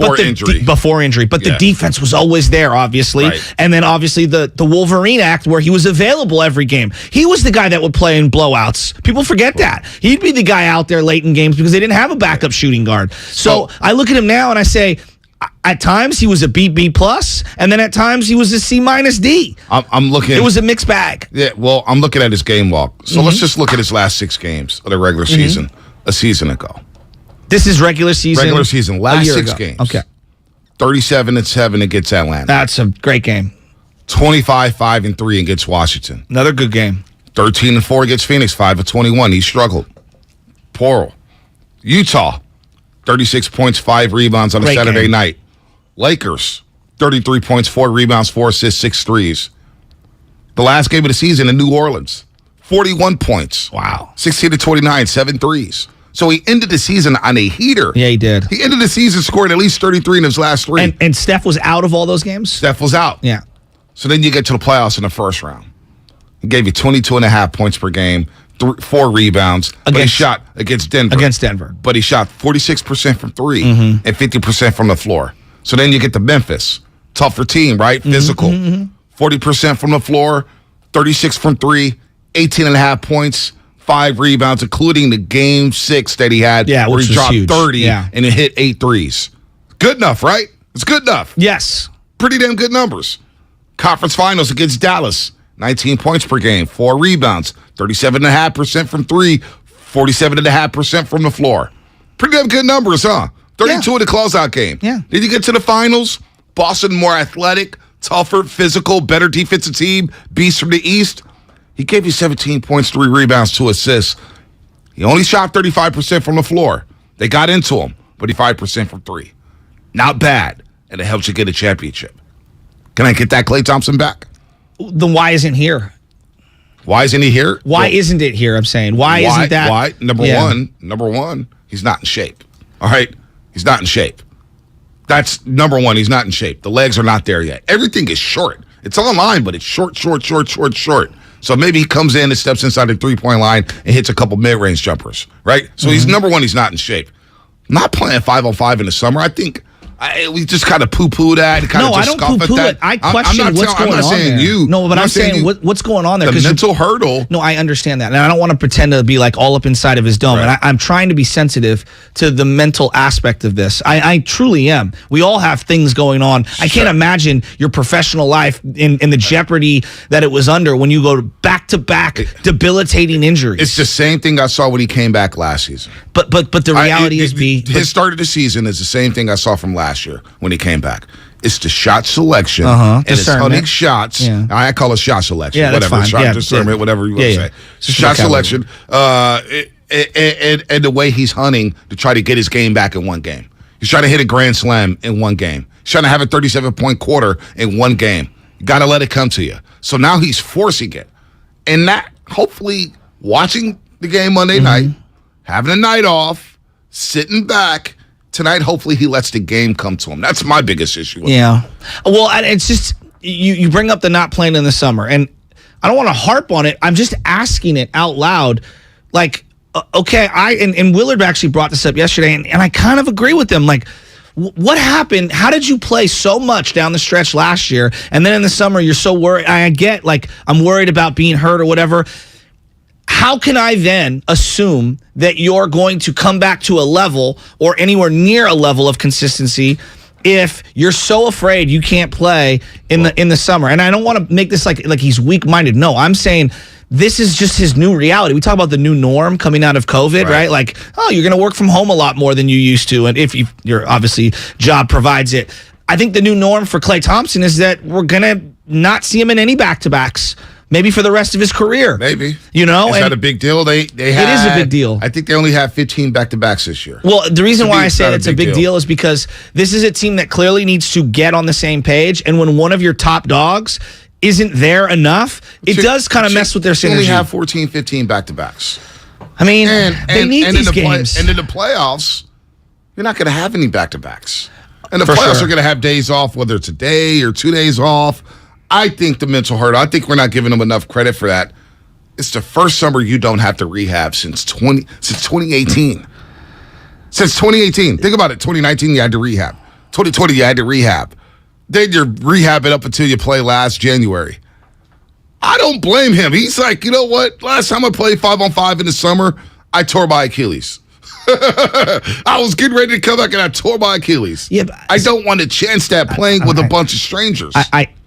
Before injury. But the defense was always there, obviously. Right. And then, obviously, the Wolverine act where he was available every game. He was the guy that would play in blowouts. People forget that. He'd be the guy out there late in games because they didn't have a backup shooting guard. So I look at him now and I say, at times he was a B plus, and then at times he was a C minus D. I'm looking. It was a mixed bag. Yeah, well, I'm looking at his game log. So let's just look at his last 6 games of the regular season a season ago. This is regular season. Regular season, last 6 games. Okay. 37-7 against Atlanta. That's a great game. 25-5-3 against Washington. Another good game. 13-4 against Phoenix. 5-21. He struggled. Poral. Utah. 36 points, 5 rebounds on a Saturday night. Lakers, 33 points, 4 rebounds, 4 assists, 6 threes. The last game of the season in New Orleans, 41 points. Wow. 16-29, 7 threes. So he ended the season on a heater. Yeah, he did. He ended the season scoring at least 33 in his last 3. And Steph was out of all those games? Steph was out. Yeah. So then you get to the playoffs in the first round. He gave you 22.5 points per game. 4 rebounds. But he shot against Denver. But he shot 46% from 3 and 50% from the floor. So then you get to Memphis. Tougher team, right? Physical. 40% from the floor, 36 from 3, 18.5 points, 5 rebounds, including the game 6 that he had where he dropped huge. 30 and it hit 8 threes. Good enough, right? It's good enough. Yes. Pretty damn good numbers. Conference finals against Dallas. 19 points per game, 4 rebounds, 37.5% from 3, 47.5% from the floor. Pretty damn good numbers, huh? 32 in the closeout game. Yeah. Did you get to the finals? Boston, more athletic, tougher, physical, better defensive team, beast from the East. He gave you 17 points, 3 rebounds, 2 assists. He only shot 35% from the floor. They got into him, but he 5% from 3. Not bad, and it helps you get a championship. Can I get that Klay Thompson back? Then why isn't here? Why isn't he here? Why isn't it here? I'm saying why isn't that? Why? Number one, he's not in shape. All right, he's not in shape. That's number one. He's not in shape. The legs are not there yet. Everything is short. It's online, but it's short. So maybe he comes in and steps inside the 3-point line and hits a couple mid-range jumpers. Right. So he's number one. He's not in shape. Not playing 5-on-5 in the summer. I think We just kind of poo-poo that. No, I don't poo-poo it. I question what's going on. I'm not saying there. you. No, but I'm saying what's going on there. The mental hurdle. No, I understand that. And I don't want to pretend to be like all up inside of his dome. Right. And I'm trying to be sensitive to the mental aspect of this. I truly am. We all have things going on. I can't imagine your professional life in the jeopardy that it was under when you go back-to-back debilitating injuries. It's the same thing I saw when he came back last season. But the reality is his start of the season is the same thing I saw from last year when he came back. It's the shot selection and it's hunting shots. Yeah. I call it shot selection. Yeah, whatever. That's fine. Shot discernment, whatever you want to say. Shot selection and the way he's hunting to try to get his game back in one game. He's trying to hit a grand slam in one game. He's trying to have a 37-point quarter in one game. You got to let it come to you. So now he's forcing it. And that, hopefully, watching the game Monday night, having a night off, sitting back, tonight, hopefully he lets the game come to him. That's my biggest issue. Yeah. Well, it's just, you bring up the not playing in the summer, and I don't want to harp on it. I'm just asking it out loud. Like, okay, and Willard actually brought this up yesterday, and I kind of agree with him. Like, what happened? How did you play so much down the stretch last year, and then in the summer you're so worried? I get, like, I'm worried about being hurt or whatever. How can I then assume that you're going to come back to a level or anywhere near a level of consistency if you're so afraid you can't play in the summer? And I don't want to make this like he's weak-minded. No, I'm saying this is just his new reality. We talk about the new norm coming out of COVID, right? Like, oh, you're going to work from home a lot more than you used to. And if your obviously job provides it. I think the new norm for Klay Thompson is that we're going to not see him in any back-to-backs. Maybe for the rest of his career. Maybe. You know? Is that a big deal? It is a big deal. I think they only have 15 back-to-backs this year. Well, the reason why I say it's a big deal is because this is a team that clearly needs to get on the same page, and when one of your top dogs isn't there enough, it does kind of mess with their synergy. They only have 14, 15 back-to-backs. I mean, they need these games. And in the playoffs, you're not going to have any back-to-backs. And the playoffs are going to have days off, whether it's a day or 2 days off. I think the mental hurt, I think we're not giving them enough credit for that. It's the first summer you don't have to rehab since 2018. Since 2018. Think about it. 2019, you had to rehab. 2020, you had to rehab. Then you're rehabbing up until you play last January. I don't blame him. He's like, you know what? Last time I played 5-on-5 in the summer, I tore my Achilles. I was getting ready to come back and I tore my Achilles. Yeah, but I don't want to chance that playing with a bunch of strangers.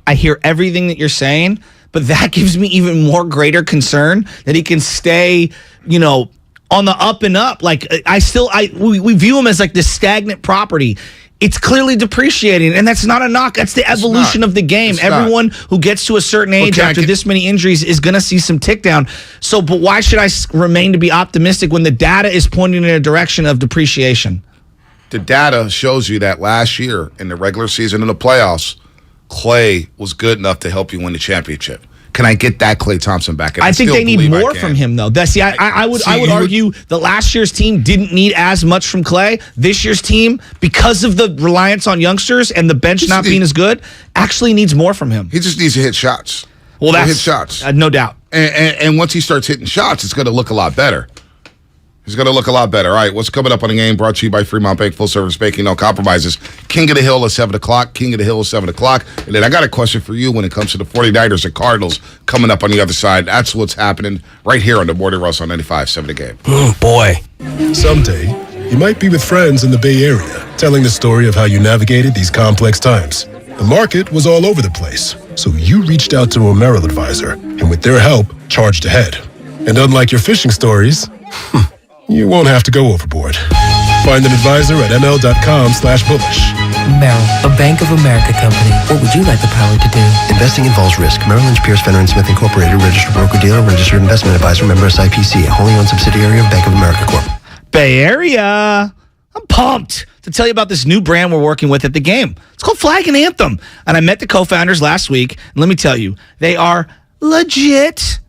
I hear everything that you're saying, but that gives me even more greater concern that he can stay, on the up and up. Like we view him as like this stagnant property. It's clearly depreciating, and that's not a knock. That's the evolution of the game. Everyone who gets to a certain age after this many injuries is going to see some tick down. So, but why should I remain to be optimistic when the data is pointing in a direction of depreciation? The data shows you that last year in the regular season and the playoffs, Klay was good enough to help you win the championship. Can I get that Klay Thompson back? I think they need more from him, though. I would argue the last year's team didn't need as much from Klay. This year's team, because of the reliance on youngsters and the bench not being as good, actually needs more from him. He just needs to hit shots. Well, that's hit shots, no doubt. And once he starts hitting shots, it's going to look a lot better. He's going to look a lot better. All right, what's coming up on the game? Brought to you by Fremont Bank, full service banking, no compromises. King of the Hill at 7 o'clock. King of the Hill at 7 o'clock. And then I got a question for you when it comes to the 49ers and Cardinals coming up on the other side. That's what's happening right here on the Morning Roast on 95.7 The Game. Boy. Someday, you might be with friends in the Bay Area, telling the story of how you navigated these complex times. The market was all over the place, so you reached out to a Merrill advisor, and with their help, charged ahead. And unlike your fishing stories, you won't have to go overboard. Find an advisor at ml.com/bullish. Merrill, a Bank of America company. What would you like the power to do? Investing involves risk. Merrill Lynch, Pierce, Fenner & Smith Incorporated, registered broker-dealer, registered investment advisor, member SIPC, a wholly owned subsidiary of Bank of America Corp. Bay Area. I'm pumped to tell you about this new brand we're working with at the game. It's called Flag and Anthem. And I met the co-founders last week. And let me tell you, they are legit.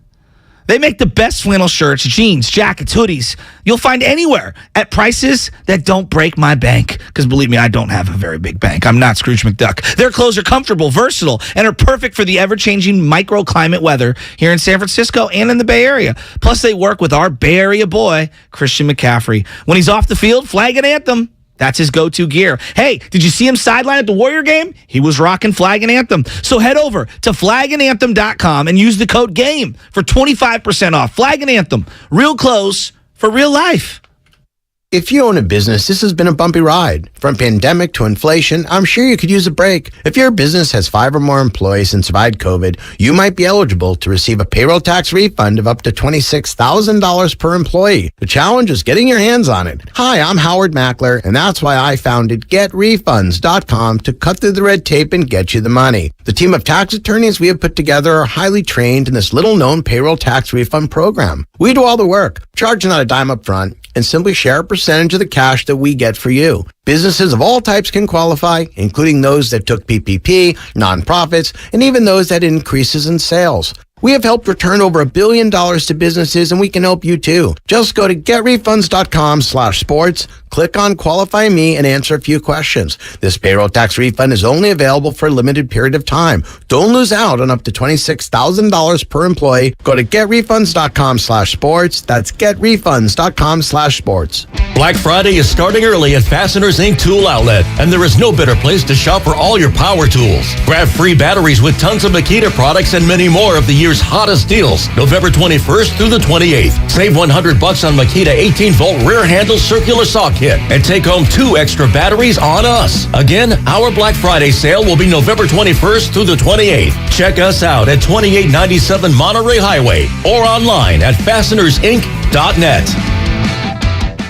They make the best flannel shirts, jeans, jackets, hoodies you'll find anywhere at prices that don't break my bank. Because believe me, I don't have a very big bank. I'm not Scrooge McDuck. Their clothes are comfortable, versatile, and are perfect for the ever-changing microclimate weather here in San Francisco and in the Bay Area. Plus, they work with our Bay Area boy, Christian McCaffrey. When he's off the field, Flag and Anthem. That's his go-to gear. Hey, did you see him sideline at the Warrior game? He was rocking Flag and Anthem. So head over to flagandanthem.com and use the code GAME for 25% off. Flag and Anthem, real clothes for real life. If you own a business, this has been a bumpy ride. From pandemic to inflation, I'm sure you could use a break. If your business has 5 or more employees and survived COVID, you might be eligible to receive a payroll tax refund of up to $26,000 per employee. The challenge is getting your hands on it. Hi, I'm Howard Mackler, and that's why I founded GetRefunds.com to cut through the red tape and get you the money. The team of tax attorneys we have put together are highly trained in this little-known payroll tax refund program. We do all the work, charge not a dime up front, and simply share a percentage of the cash that we get for you. Businesses of all types can qualify, including those that took PPP, nonprofits, and even those that had increases in sales. We have helped return over $1 billion to businesses, and we can help you too. Just go to getrefunds.com/sports, click on Qualify Me, and answer a few questions. This payroll tax refund is only available for a limited period of time. Don't lose out on up to $26,000 per employee. Go to getrefunds.com/sports. That's getrefunds.com/sports. Black Friday is starting early at Fasteners Inc. Tool Outlet, and there is no better place to shop for all your power tools. Grab free batteries with tons of Makita products and many more of the year's hottest deals, November 21st through the 28th. Save $100 on Makita 18-volt rear handle circular saw kit and take home 2 extra batteries on us. Again, our Black Friday sale will be November 21st through the 28th. Check us out at 2897 Monterey Highway or online at fastenersinc.net.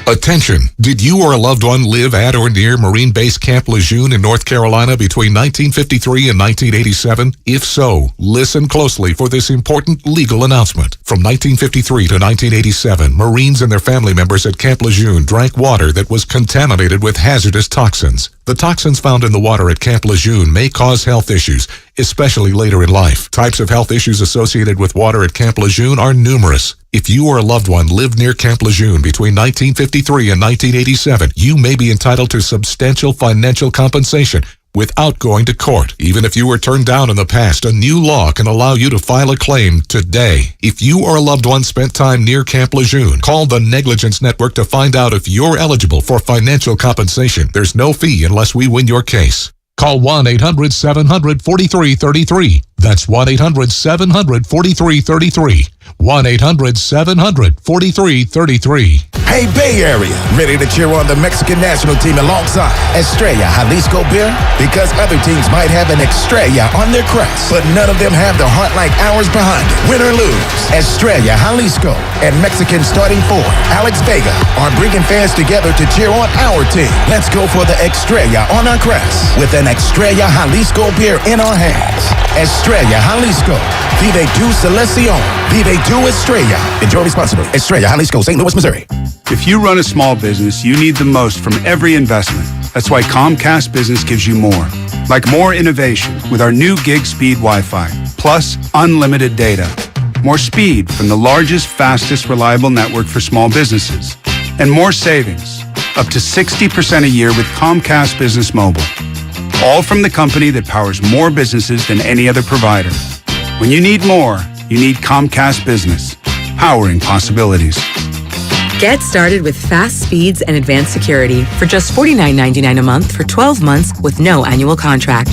Attention! Did you or a loved one live at or near Marine Base Camp Lejeune in North Carolina between 1953 and 1987? If so, listen closely for this important legal announcement. From 1953 to 1987, Marines and their family members at Camp Lejeune drank water that was contaminated with hazardous toxins. The toxins found in the water at Camp Lejeune may cause health issues, especially later in life. Types of health issues associated with water at Camp Lejeune are numerous. If you or a loved one lived near Camp Lejeune between 1953 and 1987, you may be entitled to substantial financial compensation without going to court. Even if you were turned down in the past, a new law can allow you to file a claim today. If you or a loved one spent time near Camp Lejeune, call the Negligence Network to find out if you're eligible for financial compensation. There's no fee unless we win your case. Call 1-800-700-4333. That's 1-800-700-4333. 1-800-700-4333. Hey, Bay Area, ready to cheer on the Mexican national team alongside Estrella Jalisco Beer? Because other teams might have an Estrella on their crest, but none of them have the heart like ours behind it. Win or lose, Estrella Jalisco and Mexican starting forward Alex Vega are bringing fans together to cheer on our team. Let's go for the Estrella on our crest with an Estrella Jalisco beer in our hands. Estrella Jalisco. Vive tu selección. Vive tu Estrella. Enjoy responsibly. Estrella Jalisco, St. Louis, Missouri. If you run a small business, you need the most from every investment. That's why Comcast Business gives you more. Like more innovation with our new gig speed Wi-Fi, plus unlimited data. More speed from the largest, fastest, reliable network for small businesses. And more savings, up to 60% a year with Comcast Business Mobile. All from the company that powers more businesses than any other provider. When you need more, you need Comcast Business, powering possibilities. Get started with fast speeds and advanced security for just $49.99 a month for 12 months with no annual contract.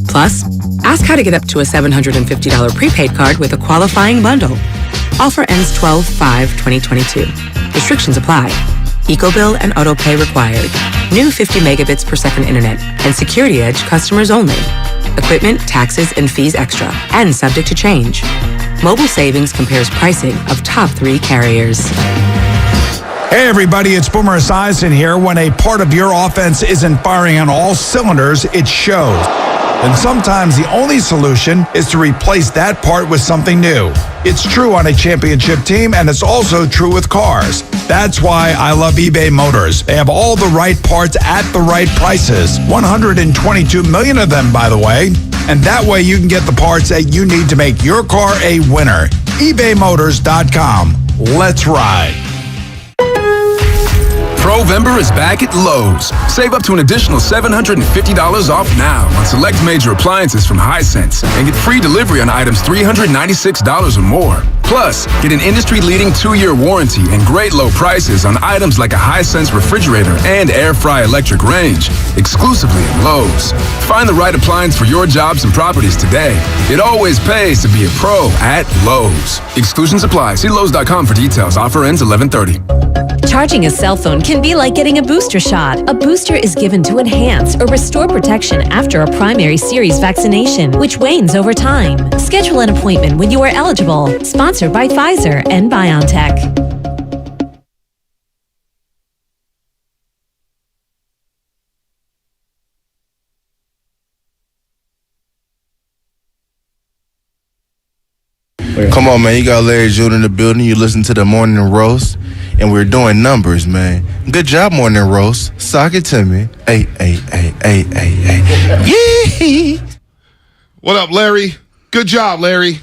Plus, ask how to get up to a $750 prepaid card with a qualifying bundle. Offer ends 12/5/2022. Restrictions apply. EcoBill and AutoPay required. New 50 megabits per second internet and Security Edge customers only. Equipment, taxes, and fees extra and subject to change. Mobile Savings compares pricing of top 3 carriers. Hey everybody, it's Boomer Esiason here. When a part of your offense isn't firing on all cylinders, it shows. And sometimes the only solution is to replace that part with something new. It's true on a championship team, and it's also true with cars. That's why I love eBay Motors. They have all the right parts at the right prices. 122 million of them, by the way. And that way you can get the parts that you need to make your car a winner. ebaymotors.com. Let's ride. Provember is back at Lowe's. Save up to an additional $750 off now on select major appliances from Hisense and get free delivery on items $396 or more. Plus, get an industry-leading 2-year warranty and great low prices on items like a Hisense refrigerator and air fry electric range, exclusively at Lowe's. Find the right appliance for your jobs and properties today. It always pays to be a pro at Lowe's. Exclusions apply. See Lowe's.com for details. Offer ends 11/30. Charging a cell phone can be like getting a booster shot. A booster is given to enhance or restore protection after a primary series vaccination, which wanes over time. Schedule an appointment when you are eligible. Sponsored by Pfizer and BioNTech. Come on, man. You got Larry June in the building. You listen to the Morning Roast, and we're doing numbers, man. Good job, Morning Roast. Sock it to me. Hey. Yee! What up, Larry? Good job, Larry.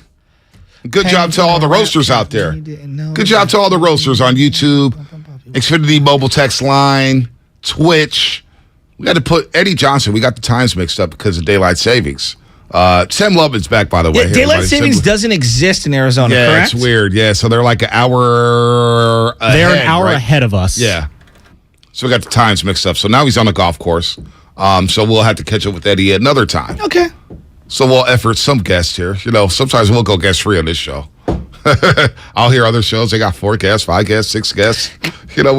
Good job to all the roasters out there. Good job to all the roasters on YouTube, Xfinity mobile text line, Twitch. We got to put Eddie Johnson. We got the times mixed up because of daylight savings. Sam Lovin's back, by the way. Yeah, daylight savings doesn't exist in Arizona, correct? It's weird. Yeah, so they're like an hour ahead. They're an hour ahead of us. Yeah. So we got the times mixed up. So now he's on the golf course. So we'll have to catch up with Eddie another time. Okay. So we'll effort some guests here. You know, sometimes we'll go guest free on this show. I'll hear other shows. They got 4 guests, 5 guests, 6 guests. You know,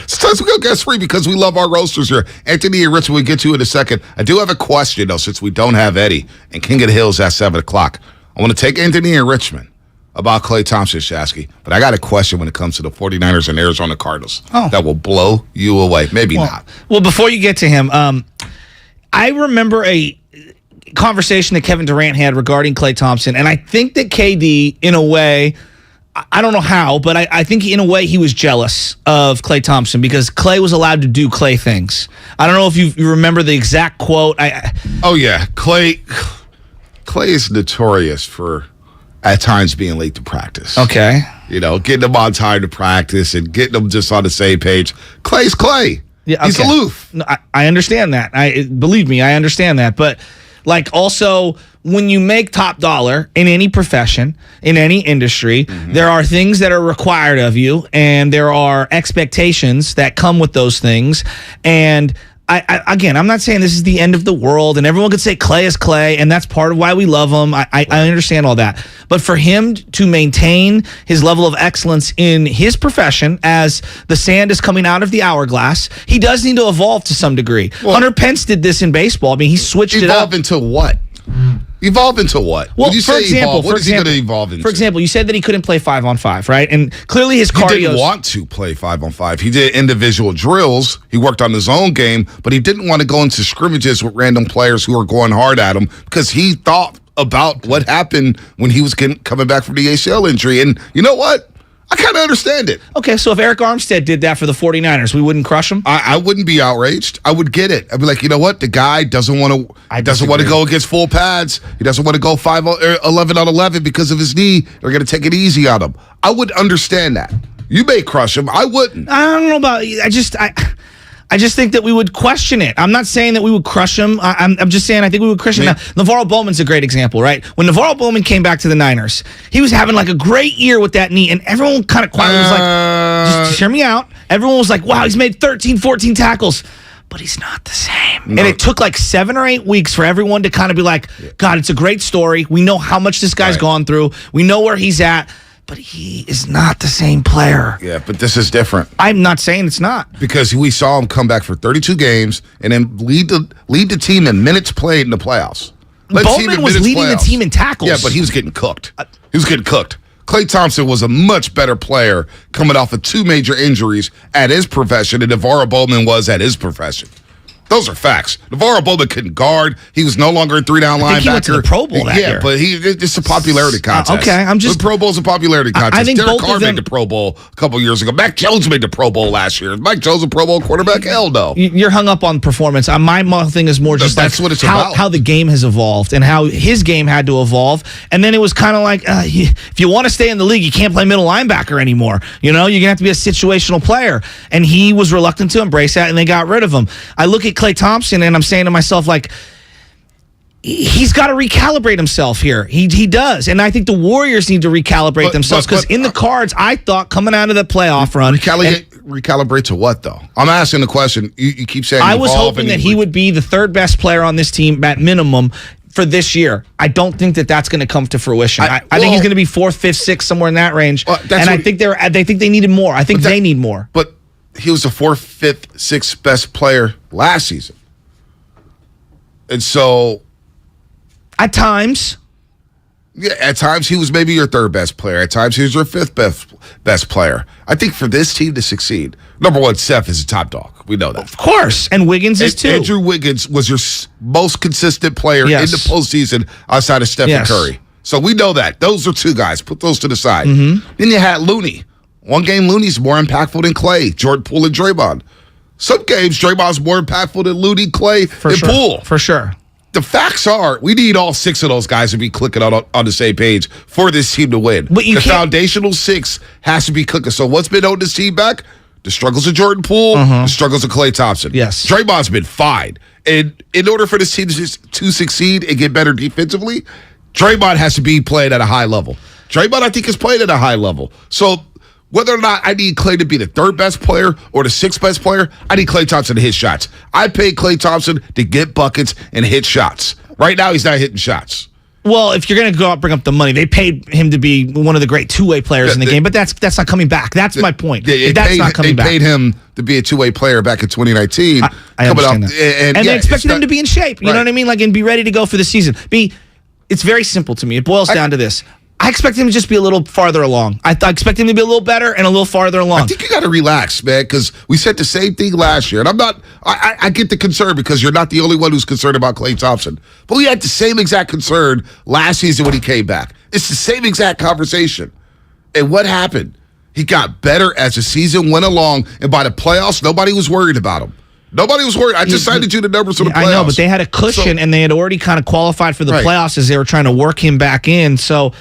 sometimes we go guest free because we love our roasters here. Anthony and Richard, we'll get to in a second. I do have a question, though, since we don't have Eddie and King of the Hills at 7 o'clock. I want to take Anthony and Richmond about Klay Thompson, Shasky, but I got a question when it comes to the 49ers and Arizona Cardinals that will blow you away. Maybe not. Well, before you get to him, I remember a conversation that Kevin Durant had regarding Klay Thompson, and I think that KD, in a way, I don't know how, but I think in a way he was jealous of Klay Thompson because Klay was allowed to do Klay things. I don't know if you remember the exact quote. Oh, yeah. Klay is notorious for, at times, being late to practice. Okay. You know, getting them on time to practice and getting them just on the same page. Klay's Klay. Yeah, okay. He's aloof. No, I understand that. Believe me, I understand that. But like also, when you make top dollar in any profession, in any industry, there are things that are required of you, and there are expectations that come with those things. And again, I'm not saying this is the end of the world, and everyone could say Klay is Klay, and that's part of why we love him. I understand all that. But for him to maintain his level of excellence in his profession as the sand is coming out of the hourglass, he does need to evolve to some degree. Well, Hunter Pence did this in baseball. I mean, he switched it up. Evolve into what? Evolve into what? Well, when you for say example, evolve, what is he going to evolve into? For example, you said that he couldn't play 5-on-5, right? And clearly his cardio. He didn't want to play 5-on-5. He did individual drills. He worked on his own game, but he didn't want to go into scrimmages with random players who were going hard at him because he thought about what happened when he was coming back from the ACL injury. And you know what? I kind of understand it. Okay, so if Eric Armstead did that for the 49ers, we wouldn't crush him? I wouldn't be outraged. I would get it. I'd be like, you know what? The guy doesn't want to go against full pads. He doesn't want to go 11 on 11 because of his knee. They're going to take it easy on him. I would understand that. You may crush him. I wouldn't. I don't know about I just think that we would question it. I'm not saying that we would crush him. I'm just saying I think we would crush him. Now, Navarro Bowman's a great example, right? When Navarro Bowman came back to the Niners, he was having like a great year with that knee, and everyone kind of quietly was like, just hear me out. Everyone was like, wow, he's made 13, 14 tackles. But he's not the same. No. And it took like 7 or 8 weeks for everyone to kind of be like, God, it's a great story. We know how much this guy's gone through. We know where he's at. But he is not the same player. Yeah, but this is different. I'm not saying it's not. Because we saw him come back for 32 games and then lead the team in minutes played in the playoffs. Bowman was leading the team in tackles. Yeah, but he was getting cooked. Klay Thompson was a much better player coming off of 2 major injuries at his profession than Navarro Bowman was at his profession. Those are facts. Navarro Bowman couldn't guard. He was no longer a 3-down linebacker. I think he went to the Pro Bowl that year. Yeah, but it's a popularity contest. Okay, the Pro Bowl's a popularity contest. I think Derek Carr made the Pro Bowl a couple years ago. Mac Jones made the Pro Bowl last year. Is Mike Jones a Pro Bowl quarterback? Hell no. You're hung up on performance. My thing is more just that's what it's about. How the game has evolved and how his game had to evolve. And then it was kind of like, if you want to stay in the league, you can't play middle linebacker anymore. You know, you're going to have to be a situational player. And he was reluctant to embrace that, and they got rid of him. I look at Klay Thompson, and I'm saying to myself, like, he's got to recalibrate himself here. He does. And I think the Warriors need to recalibrate themselves because in the cards, I thought coming out of the playoff run. Recalibrate to what, though? I'm asking the question. You keep saying I was hoping that he would be the third best player on this team at minimum for this year. I don't think that that's going to come to fruition. I think he's going to be 4th, 5th, 6th, somewhere in that range. And I think they think they needed more. I think they need more. But he was the 4th, 5th, 6th best player last season. And so at times. Yeah, at times he was maybe your 3rd best player. At times he was your 5th best player. I think for this team to succeed, number one, Steph is a top dog. We know that. Of course. And Wiggins is too. Andrew Wiggins was your most consistent player in the postseason outside of Stephen Curry. So we know that. Those are two guys. Put those to the side. Then you had Looney. One game, Looney's more impactful than Klay, Jordan Poole, and Draymond. Some games, Draymond's more impactful than Looney, Klay, and Poole. For sure. The facts are, we need all 6 of those guys to be clicking on the same page for this team to win. But the foundational 6 has to be clicking. So what's been holding this team back? The struggles of Jordan Poole, the struggles of Klay Thompson. Yes. Draymond's been fine. And in order for this team to succeed and get better defensively, Draymond has to be playing at a high level. Draymond, I think, is playing at a high level. So whether or not I need Klay to be the 3rd best player or the 6th best player, I need Klay Thompson to hit shots. I paid Klay Thompson to get buckets and hit shots. Right now, he's not hitting shots. Well, if you're going to go out and bring up the money, they paid him to be one of the great two-way players in the game, but that's not coming back. That's my point. That's not coming back. They paid him to be a two-way player back in 2019. I understand that. And they expected him to be in shape. You know what I mean? Like, and be ready to go for the season. It's very simple to me. It boils down to this. I expect him to just be a little farther along. I expect him to be a little better and a little farther along. I think you got to relax, man, because we said the same thing last year. And I get the concern because you're not the only one who's concerned about Klay Thompson. But we had the same exact concern last season when he came back. It's the same exact conversation. And what happened? He got better as the season went along, and by the playoffs, nobody was worried about him. Nobody was worried. I just cited you the numbers for the playoffs. I know, but they had a cushion, and they had already kind of qualified for the playoffs as they were trying to work him back in. So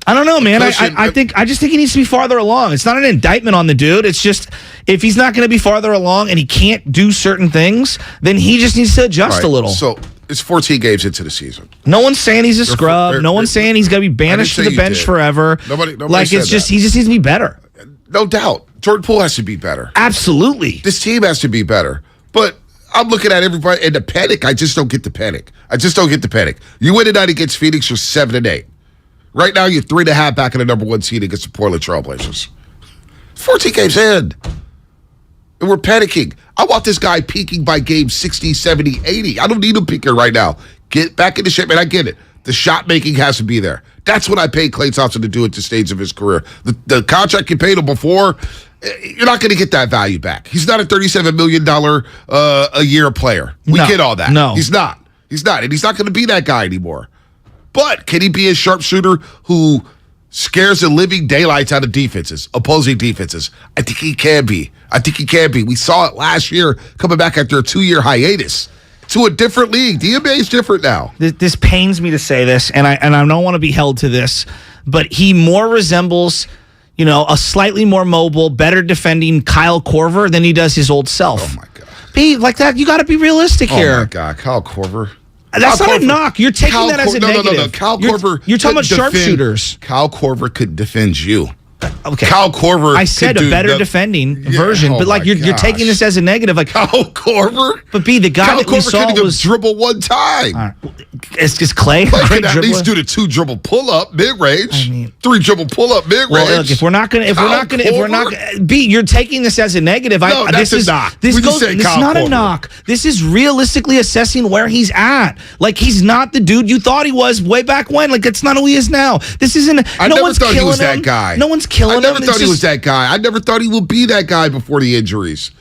I don't know, man. I just think he needs to be farther along. It's not an indictment on the dude. It's just if he's not going to be farther along and he can't do certain things, then he just needs to adjust a little. So it's 14 games into the season. No one's saying he's a scrub. No one's saying he's going to be banished to the bench forever. Nobody like it's just he just needs to be better. No doubt. Jordan Poole has to be better. Absolutely. This team has to be better. But I'm looking at everybody and the panic. I just don't get the panic. You win tonight against Phoenix, you're 7-8. Right now, you're 3.5 back in the number 1 seed against the Portland Trailblazers. 14 games in. And we're panicking. I want this guy peaking by game 60, 70, 80. I don't need him peaking right now. Get back into shape, and I get it. The shot making has to be there. That's what I paid Klay Thompson to do at this stage of his career. The contract you paid him before, you're not going to get that value back. He's not a $37 million a year player. We get all that. No. He's not. And he's not going to be that guy anymore. But can he be a sharpshooter who scares the living daylights out of opposing defenses? I think he can be. We saw it last year coming back after a 2-year hiatus to a different league. The NBA is different now. This pains me to say this, and I don't want to be held to this, but he more resembles, a slightly more mobile, better defending Kyle Korver than he does his old self. Oh, my God. Be like that. You got to be realistic here. Oh, my God. Kyle Korver. That's not a knock. You're taking that as a negative. No. Kyle Korver. You're talking about sharpshooters. Kyle Korver could defend you. Okay. Kyle Korver. I said a better defending version, but you're taking this as a negative. Like Kyle Korver. But the guy Kyle that we Korver saw couldn't was dribble one time. It's just Klay. Klay could at least do the 2 dribble pull up mid range. 3 dribble pull up mid range. Well, look, if we're not you're taking this as a negative. No, that's a knock. This is not a knock. This is realistically assessing where he's at. Like he's not the dude you thought he was way back when. Like that's not who he is now. This isn't. I never thought he was that guy. No one's killing him. I never thought he was that guy. I never thought he would be that guy before the injuries.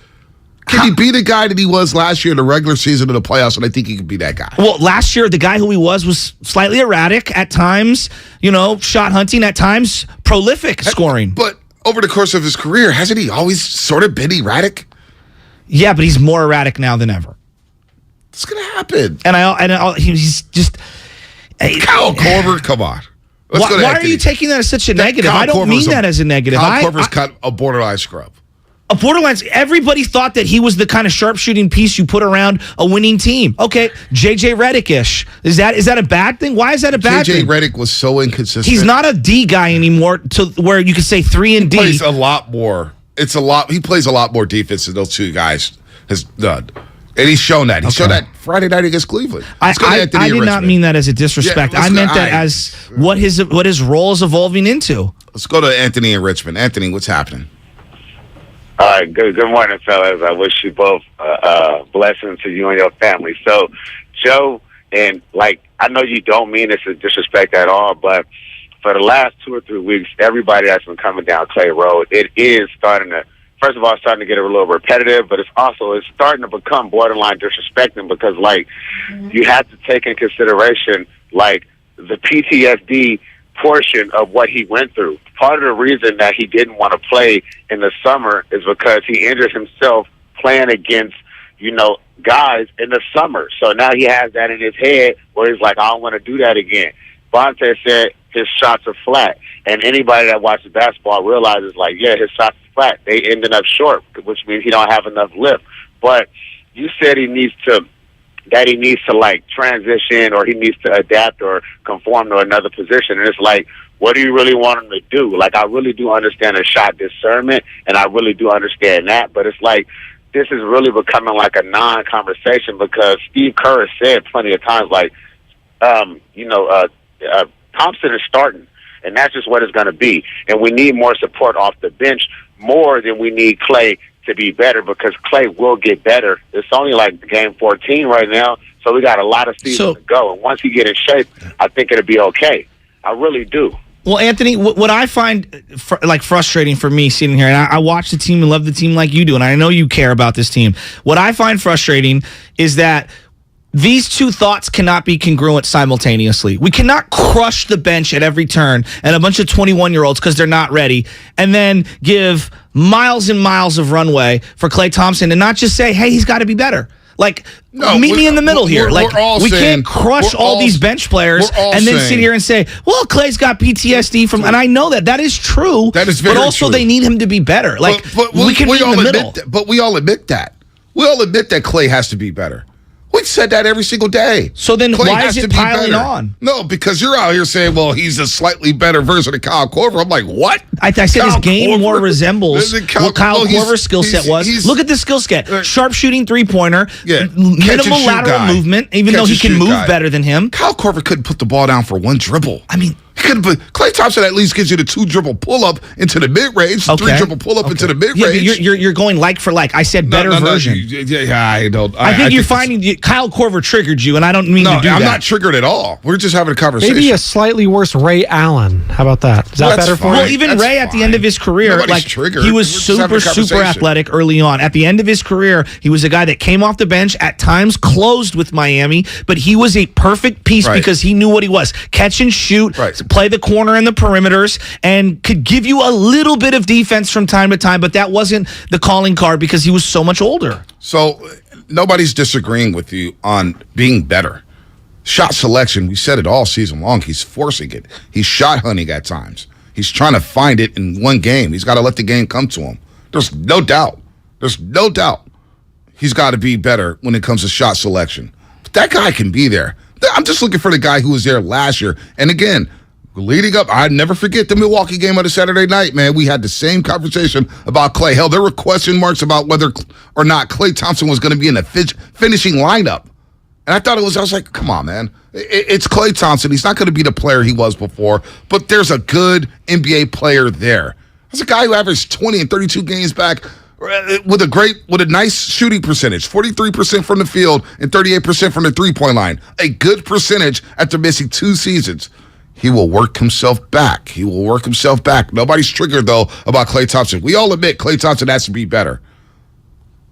Can he be the guy that he was last year in the regular season of the playoffs? And I think he could be that guy. Well, last year, the guy who he was slightly erratic at times, shot hunting at times, prolific scoring. But over the course of his career, hasn't he always sort of been erratic? Yeah, but he's more erratic now than ever. It's going to happen. And he's just... Kyle Korver, come on. Why are you taking that as such a negative? I don't mean that as a negative. Kyle Korver's got a borderline scrub. A borderline. Everybody thought that he was the kind of sharpshooting piece you put around a winning team. Okay, JJ Redick-ish. Is that a bad thing? Why is that a bad thing? JJ Redick was so inconsistent. He's not a D guy anymore to where you could say 3 and D. He plays a lot more. He plays a lot more defense than those two guys has done. And he's shown that. He showed that Friday night against Cleveland. I did not mean that as a disrespect. I meant that as what his role is evolving into. Let's go to Anthony in Richmond. Anthony, what's happening? All right, good morning, fellas. I wish you both blessings to you and your family. So, Joe, and I know you don't mean this as disrespect at all, but for the last 2 or 3 weeks, everybody that's been coming down Clay Road, it is starting to, first of all, it's starting to get a little repetitive, but it's starting to become borderline disrespecting because, you have to take in consideration, the PTSD portion of what he went through. Part of the reason that he didn't want to play in the summer is because he injured himself playing against, guys in the summer. So now he has that in his head where he's like, I don't want to do that again. Bonte said his shots are flat. And anybody that watches basketball realizes, his shots are flat. They ended up short, which means he don't have enough lift. But you said he needs to transition or he needs to adapt or conform to another position. And it's what do you really want him to do? I really do understand the shot discernment, and I really do understand that. But it's this is really becoming a non-conversation because Steve Kerr has said plenty of times, Thompson is starting, and that's just what it's going to be. And we need more support off the bench more than we need Klay to be better because Klay will get better. It's only game 14 right now, so we got a lot of season to go. And once he get in shape, I think it'll be okay. I really do. Well, Anthony, what I find frustrating for me sitting here, and I watch the team and love the team like you do, and I know you care about this team. What I find frustrating is that these two thoughts cannot be congruent simultaneously. We cannot crush the bench at every turn and a bunch of 21-year-olds because they're not ready, and then give miles and miles of runway for Klay Thompson and not just say, hey, he's got to be better. Meet me in the middle here. We can't crush all these bench players and then sit here and say, well, Klay's got PTSD from, and I know that is true. That is very true. But also they need him to be better. We can meet in the middle. But we all admit that. We all admit that Klay has to be better. We said that every single day. So then why is it piling on? No, because you're out here saying, well, he's a slightly better version of Kyle Korver. I'm like, what? I said his game more resembles what Kyle Korver's skill set was. Look at the skill set. Sharpshooting three-pointer, minimal lateral movement, even though he can move better than him. Kyle Korver couldn't put the ball down for one dribble. I mean, Klay Thompson at least gives you the 2-dribble pull-up into the mid-range, 3-dribble pull-up into the mid-range. Yeah, but you're going for like. I said better version. I don't. I think you're finding Kyle Korver triggered you, and I don't mean to do that. I'm not triggered at all. We're just having a conversation. Maybe a slightly worse Ray Allen. How about that? Is that better for you? Well, even Ray at the end of his career, he was super athletic early on. At the end of his career, he was a guy that came off the bench, at times closed with Miami, but he was a perfect piece because he knew what he was. Catch and shoot, play the corner and the perimeters, and could give you a little bit of defense from time to time, but that wasn't the calling card because he was so much older. So nobody's disagreeing with you on being better. Shot selection, we said it all season long. He's forcing it. He's shot hunting at times. He's trying to find it in one game. He's got to let the game come to him. There's no doubt. He's got to be better when it comes to shot selection. But that guy can be there. I'm just looking for the guy who was there last year. And again, leading up, I never forget the Milwaukee game on a Saturday night, man. We had the same conversation about Klay. Hell, there were question marks about whether or not Klay Thompson was going to be in the finishing lineup. And I was like, come on, man. It's Klay Thompson. He's not going to be the player he was before, but there's a good NBA player there. There's a guy who averaged 20 and 32 games back with a nice shooting percentage, 43% from the field and 38% from the three-point line. A good percentage after missing 2 seasons. He will work himself back. Nobody's triggered, though, about Klay Thompson. We all admit Klay Thompson has to be better.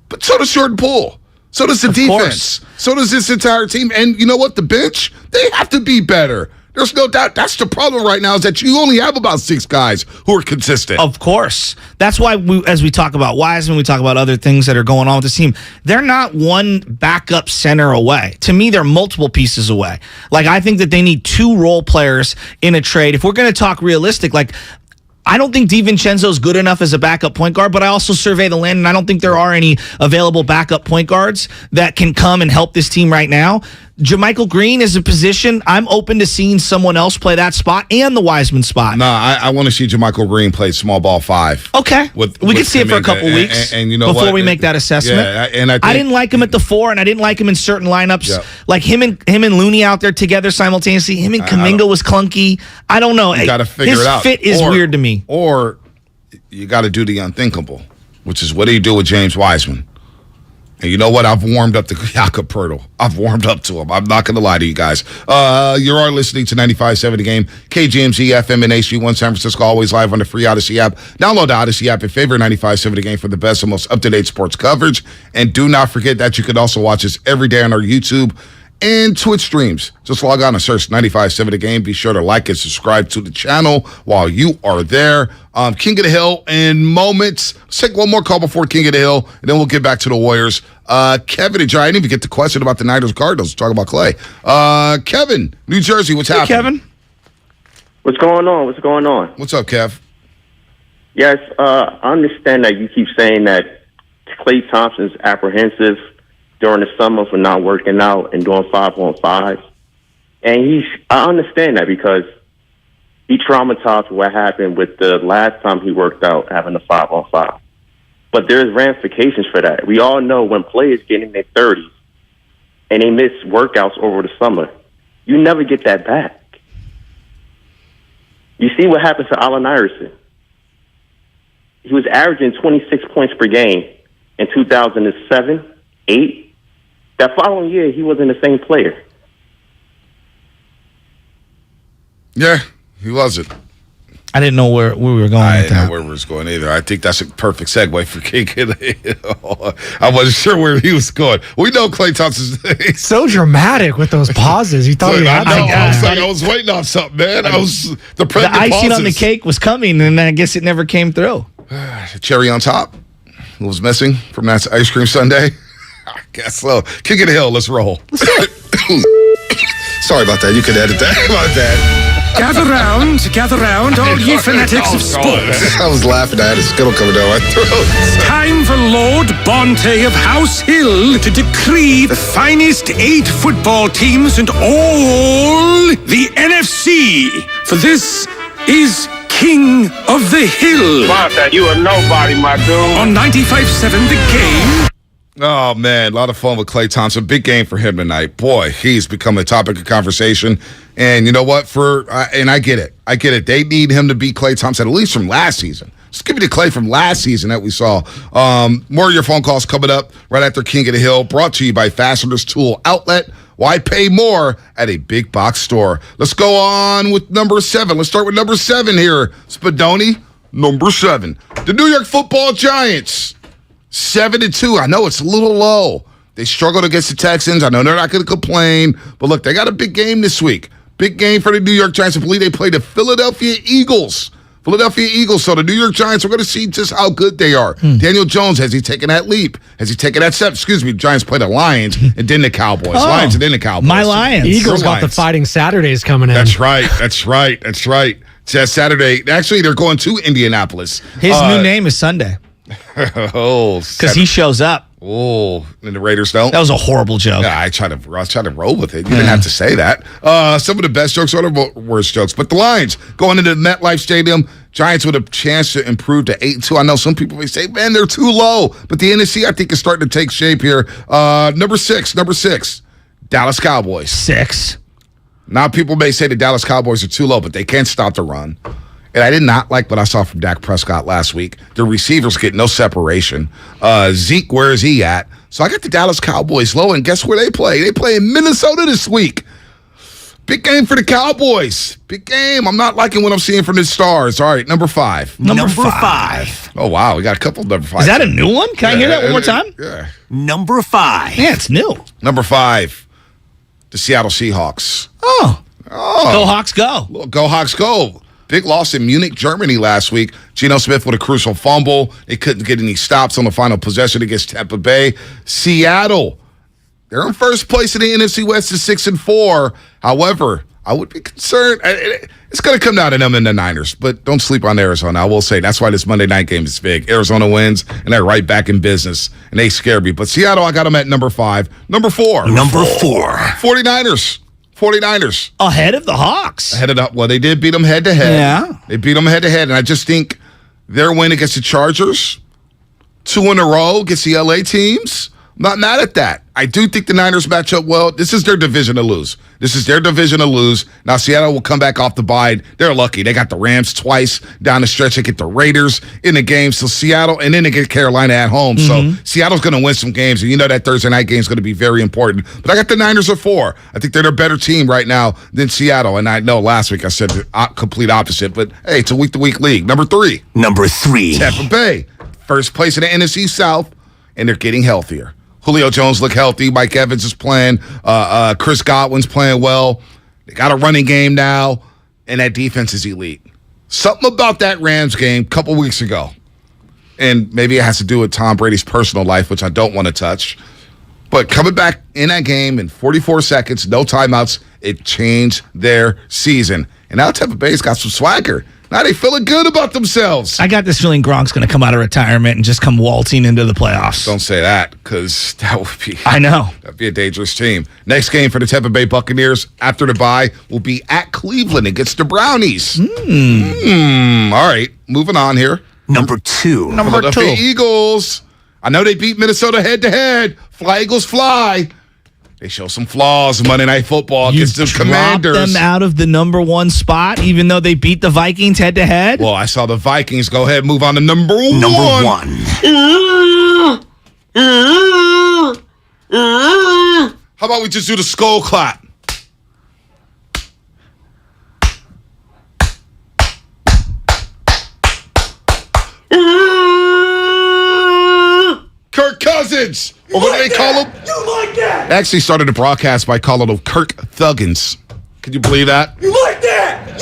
But so does Jordan Poole. So does the defense. So does this entire team. And you know what? The bench, they have to be better. There's no doubt. That's the problem right now is that you only have about 6 guys who are consistent. Of course. That's why as we talk about Wiseman, we talk about other things that are going on with this team. They're not one backup center away. To me, they're multiple pieces away. I think that they need 2 role players in a trade. If we're going to talk realistic, I don't think DiVincenzo's good enough as a backup point guard, but I also survey the land, and I don't think there are any available backup point guards that can come and help this team right now. JaMychal Green is a position I'm open to seeing someone else play that spot and the Wiseman spot. No, I want to see JaMychal Green play small ball 5. Okay. We can see it for a couple weeks and you know before what? we make that assessment. Yeah, and I didn't like him at the 4, and I didn't like him in certain lineups. Yeah. Like him and Looney out there together simultaneously. Him and Kuminga was clunky. I don't know. You got to figure His it out. fit is weird to me. Or you got to do the unthinkable, which is what do you do with James Wiseman? And you know what? I've warmed up to Jakob Poeltl. I've warmed up to him. I'm not going to lie to you guys. You are listening to 95.7 The Game, KGMZ, FM, and HD1 San Francisco, always live on the free Odyssey app. Download the Odyssey app and favorite 95.7 The Game for the best and most up-to-date sports coverage. And do not forget that you can also watch us every day on our YouTube and Twitch streams. Just log on and search 95.7 The Game. Be sure to like and subscribe to the channel while you are there. King of the Hill in moments. Let's take one more call before King of the Hill, and then we'll get back to the Warriors. Kevin and Jai, I didn't even get the question about the Niners Cardinals. Talk about Klay. Kevin, New Jersey, what's happening? Kevin. What's going on? What's up, Kev? Yes, I understand that you keep saying that Klay Thompson's apprehensive during the summer for not working out and doing 5-on-5s. And I understand that because he traumatized what happened with the last time he worked out having a 5-on-5. But there's ramifications for that. We all know when players get in their 30s and they miss workouts over the summer, you never get that back. You see what happened to Allen Iverson. He was averaging 26 points per game in 2007, 8. That following year, he wasn't the same player. Yeah, he wasn't. I didn't know where we were going I with didn't know that. where we was going either. I think that's a perfect segue for King of the Hill. I wasn't sure where he was going. We know Klay Thompson's So dramatic with those pauses. You thought you had I was waiting on something, man. The icing on the cake was coming, and I guess it never came through. Cherry on top. What was missing from that ice cream sundae? I guess so. King of the Hill, let's roll. Sorry about that. You could edit that. About that. Gather round, all ye fanatics of sports. I was laughing. I had a skittle coming down my throat. Time for Lord Bonte of House Hill to decree the finest 8 football teams and all the NFC. For this is King of the Hill. Bonte, you a nobody, my dude. On 95.7 The Game. Oh, man, a lot of fun with Klay Thompson. Big game for him tonight. Boy, he's become a topic of conversation. And you know what? And I get it. They need him to beat Klay Thompson, at least from last season. Just give me the Klay from last season that we saw. More of your phone calls coming up right after King of the Hill, brought to you by Fasteners Tool Outlet. Why pay more at a big box store? Let's go on with number 7. Let's start with number 7 here. Spadoni, number 7. The New York Football Giants. 7-2. I know it's a little low. They struggled against the Texans. I know they're not going to complain. But look, they got a big game this week. Big game for the New York Giants. I believe they play the Philadelphia Eagles. So the New York Giants, we're going to see just how good they are. Daniel Jones, has he taken that leap? Has he taken that step? Excuse me, Giants play the Lions and then the Cowboys. Lions and then the Cowboys. My Lions. Eagles got the Fighting Saturdays coming in. That's right. It's Saturday. Actually, they're going to Indianapolis. His new name is Sunday. Because he shows up. Oh, and the Raiders don't? That was a horrible joke. Yeah, I tried to roll with it. You didn't have to say that. Some of the best jokes are the worst jokes. But the Lions going into MetLife Stadium, Giants with a chance to improve to 8-2. I know some people may say, man, they're too low. But the NFC, I think, is starting to take shape here. Number six, Dallas Cowboys. 6. Now, people may say the Dallas Cowboys are too low, but they can't stop the run. And I did not like what I saw from Dak Prescott last week. The receivers get no separation. Zeke, where is he at? So I got the Dallas Cowboys low, and guess where they play? They play in Minnesota this week. Big game for the Cowboys. Big game. I'm not liking what I'm seeing from the Stars. All right, number 5. Number 5. Oh, wow. We got a couple of number 5s. Is that a new one? Can I hear that one more time? Yeah. Number 5. Yeah, it's new. Number 5, the Seattle Seahawks. Oh. Go Hawks, go. Go Hawks, go. Big loss in Munich, Germany last week. Geno Smith with a crucial fumble. They couldn't get any stops on the final possession against Tampa Bay. Seattle, they're in first place in the NFC West at 6-4. However, I would be concerned. It's going to come down to them and the Niners, but don't sleep on Arizona. I will say that's why this Monday night game is big. Arizona wins, and they're right back in business, and they scare me. But Seattle, I got them at number 5. Number 4. 49ers. 49ers. Ahead of the Hawks. Well, they did beat them head-to-head. Yeah. They beat them head-to-head, and I just think their win against the Chargers, 2 in a row against the LA teams, I'm not mad at that. I do think the Niners match up well. This is their division to lose. Now, Seattle will come back off the bye. They're lucky. They got the Rams twice down the stretch. They get the Raiders in the game. So Seattle, and then they get Carolina at home. So Seattle's going to win some games, and you know that Thursday night game is going to be very important. But I got the Niners at 4. I think they're a better team right now than Seattle. And I know last week I said the complete opposite, but hey, it's a week-to-week league. Number 3. Tampa Bay. First place in the NFC South, and they're getting healthier. Julio Jones look healthy. Mike Evans is playing. Chris Godwin's playing well. They got a running game now, and that defense is elite. Something about that Rams game a couple weeks ago, and maybe it has to do with Tom Brady's personal life, which I don't want to touch, but coming back in that game in 44 seconds, no timeouts, it changed their season. And now Tampa Bay's got some swagger. Now they feeling good about themselves. I got this feeling Gronk's going to come out of retirement and just come waltzing into the playoffs. Don't say that, because that would be... I know. That'd be a dangerous team. Next game for the Tampa Bay Buccaneers after the bye will be at Cleveland against the Brownies. All right, moving on here. Number 2. Philadelphia Eagles. I know they beat Minnesota head-to-head. Fly, Eagles, fly. They show some flaws Monday Night Football against the Commanders. Dropped them out of the number 1 spot, even though they beat the Vikings head-to-head? Well, I saw the Vikings go ahead and move on to number 1. How about we just do the skull clap? Kirk Cousins. Or what do they call him? You like that? They actually started the broadcast by calling him Kirk Thuggins. Can you believe that? You like that?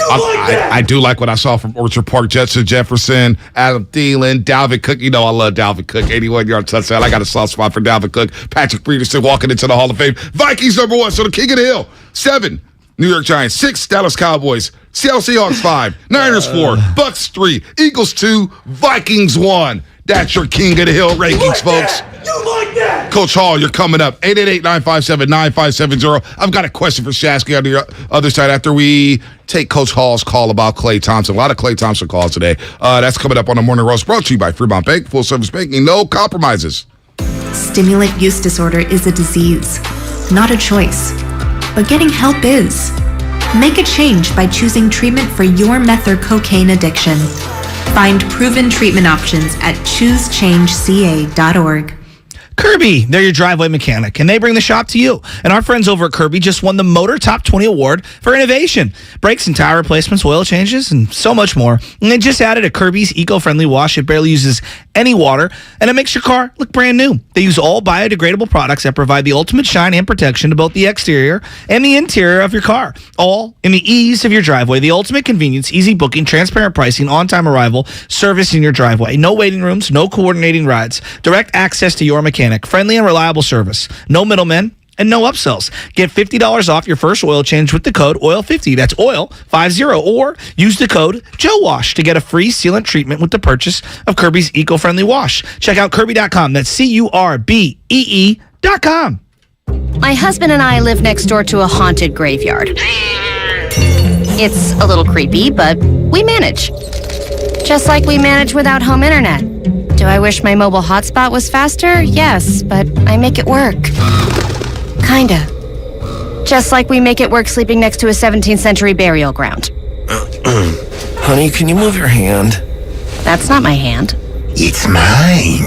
I do like what I saw from Orchard Park, Justin Jefferson, Adam Thielen, Dalvin Cook. You know I love Dalvin Cook. 81-yard touchdown. I got a soft spot for Dalvin Cook. Patrick Peterson walking into the Hall of Fame. Vikings number 1, so the king of the hill. 7, New York Giants. 6, Dallas Cowboys. Seattle Seahawks 5, Niners 4, Bucks 3, Eagles 2, Vikings 1. That's your king of the hill rankings, folks. You like that? Coach Hall, you're coming up. 888-957-9570. I've got a question for Shasky on the other side after we take Coach Hall's call about Klay Thompson. A lot of Klay Thompson calls today. That's coming up on the Morning Roast, brought to you by Fremont Bank. Full service banking, no compromises. Stimulant use disorder is a disease, not a choice. But getting help is. Make a change by choosing treatment for your meth or cocaine addiction. Find proven treatment options at choosechangeca.org. Kirby, they're your driveway mechanic, and they bring the shop to you. And our friends over at Kirby just won the Motor Top 20 Award for innovation. Brakes and tire replacements, oil changes, and so much more. And they just added a Kirby's eco-friendly wash. It barely uses any water, and it makes your car look brand new. They use all biodegradable products that provide the ultimate shine and protection to both the exterior and the interior of your car, all in the ease of your driveway. The ultimate convenience, easy booking, transparent pricing, on-time arrival, service in your driveway. No waiting rooms, no coordinating rides. Direct access to your mechanic. Friendly and reliable service. No middlemen and no upsells. Get $50 off your first oil change with the code OIL50. That's OIL50. Or use the code JOEWASH to get a free sealant treatment with the purchase of Kirby's eco-friendly wash. Check out Kirby.com. That's CURBEE.com. My husband and I live next door to a haunted graveyard. It's a little creepy, but we manage. Just like we manage without home internet. Do I wish my mobile hotspot was faster? Yes, but I make it work. Kinda. Just like we make it work sleeping next to a 17th century burial ground. Honey, can you move your hand? That's not my hand. It's mine.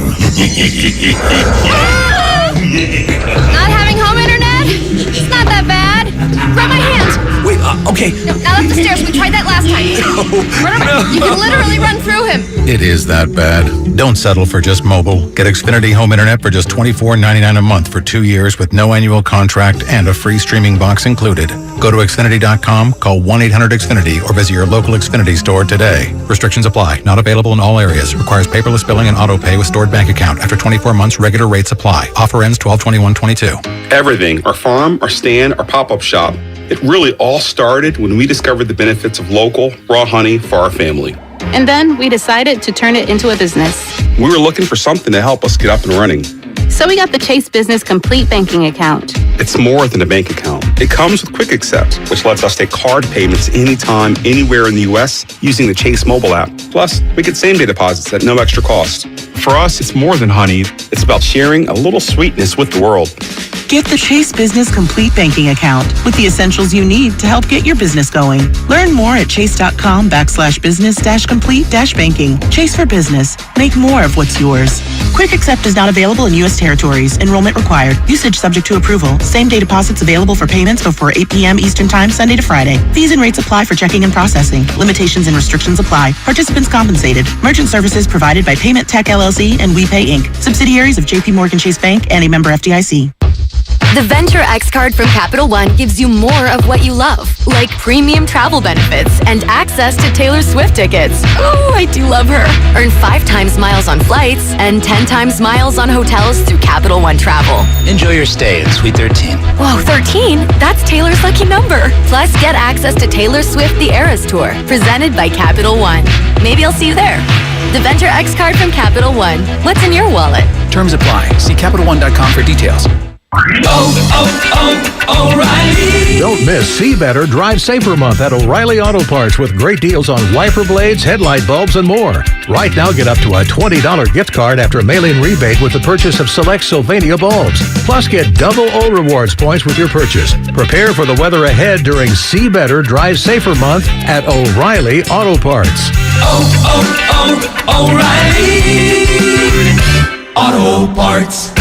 Not having home internet? It's not that bad. Grab my hand. Wait, okay. No, not up the stairs. We tried that last time. Run around. You can literally run through him. It is that bad. Don't settle for just mobile. Get Xfinity Home Internet for just $24.99 a month for 2 years with no annual contract and a free streaming box included. Go to Xfinity.com, call 1-800-XFINITY, or visit your local Xfinity store today. Restrictions apply. Not available in all areas. Requires paperless billing and auto pay with stored bank account. After 24 months, regular rates apply. Offer ends 12/21/22. Everything, our farm, our stand, our pop-up shop. It really all started when we discovered the benefits of local, raw honey for our family. And then we decided to turn it into a business. We were looking for something to help us get up and running. So we got the Chase Business Complete Banking Account. It's more than a bank account. It comes with Quick Accept, which lets us take card payments anytime, anywhere in the U.S. using the Chase mobile app. Plus, we get same-day deposits at no extra cost. For us, it's more than honey. It's about sharing a little sweetness with the world. Get the Chase Business Complete Banking Account with the essentials you need to help get your business going. Learn more at chase.com/business-complete-banking. Chase for business. Make more of what's yours. Quick Accept is not available in U.S. territories. Enrollment required. Usage subject to approval. Same-day deposits available for payments before 8 p.m. Eastern Time, Sunday to Friday. Fees and rates apply for checking and processing. Limitations and restrictions apply. Participants compensated. Merchant services provided by Payment Tech LLC and WePay Inc. Subsidiaries of J.P. Morgan Chase Bank and a member FDIC. The Venture X card from Capital One gives you more of what you love, like premium travel benefits and access to Taylor Swift tickets. Oh, I do love her. Earn 5 times miles on flights and 10 times miles on hotels through Capital One Travel. Enjoy your stay in Suite 13. Whoa, 13? That's Taylor's lucky number. Plus, get access to Taylor Swift The Eras Tour, presented by Capital One. Maybe I'll see you there. The Venture X card from Capital One. What's in your wallet? Terms apply. See CapitalOne.com for details. O'Reilly. Don't miss See Better, Drive Safer month at O'Reilly Auto Parts with great deals on wiper blades, headlight bulbs, and more. Right now, get up to a $20 gift card after mail-in rebate with the purchase of select Sylvania bulbs. Plus, get double O Rewards points with your purchase. Prepare for the weather ahead during See Better, Drive Safer month at O'Reilly Auto Parts. O'Reilly Auto Parts.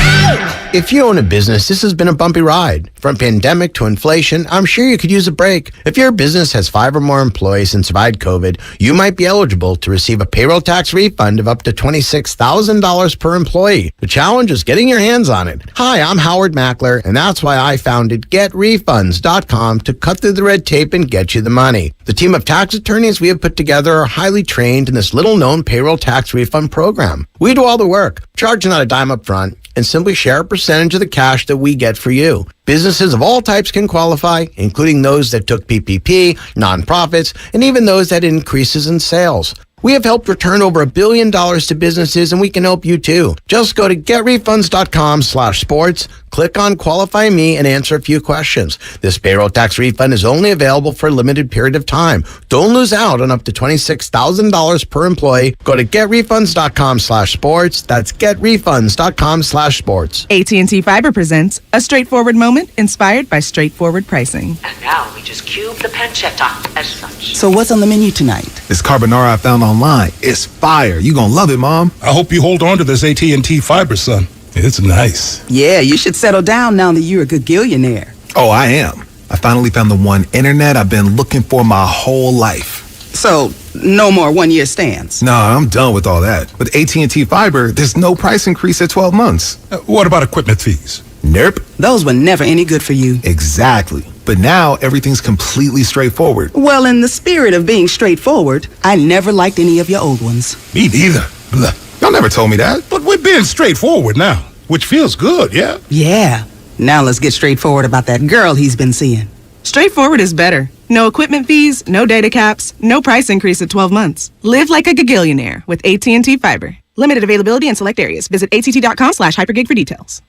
If you own a business, this has been a bumpy ride. From pandemic to inflation, I'm sure you could use a break. If your business has 5 or more employees and survived COVID, you might be eligible to receive a payroll tax refund of up to $26,000 per employee. The challenge is getting your hands on it. Hi, I'm Howard Mackler, and that's why I founded GetRefunds.com to cut through the red tape and get you the money. The team of tax attorneys we have put together are highly trained in this little-known payroll tax refund program. We do all the work, charge not a dime up front, and simply share a percentage of the cash that we get for you. Businesses of all types can qualify, including those that took PPP, nonprofits, and even those that had increases in sales. We have helped return over $1 billion to businesses, and we can help you too. Just go to getrefunds.com/sports, click on Qualify Me, and answer a few questions. This payroll tax refund is only available for a limited period of time. Don't lose out on up to $26,000 per employee. Go to getrefunds.com/sports. That's getrefunds.com/sports. AT&T Fiber presents a straightforward moment inspired by straightforward pricing. And now we just cube the pancetta as such. So what's on the menu tonight? This carbonara I found online. It's fire. You gonna love it, Mom. I hope you hold on to this AT&T Fiber, son. It's nice. Yeah, you should settle down now that you're a gagillionaire. Oh, I am. I finally found the one internet I've been looking for my whole life. So, no more one-year stands? No, I'm done with all that. With AT&T Fiber, there's no price increase at 12 months. What about equipment fees? Nope. Those were never any good for you. Exactly. But now everything's completely straightforward. Well, in the spirit of being straightforward, I never liked any of your old ones. Me neither. Blah. Y'all never told me that. But we're being straightforward now, which feels good, yeah? Yeah. Now let's get straightforward about that girl he's been seeing. Straightforward is better. No equipment fees, no data caps, no price increase at 12 months. Live like a gagillionaire with AT&T Fiber. Limited availability in select areas. Visit att.com/hypergig for details.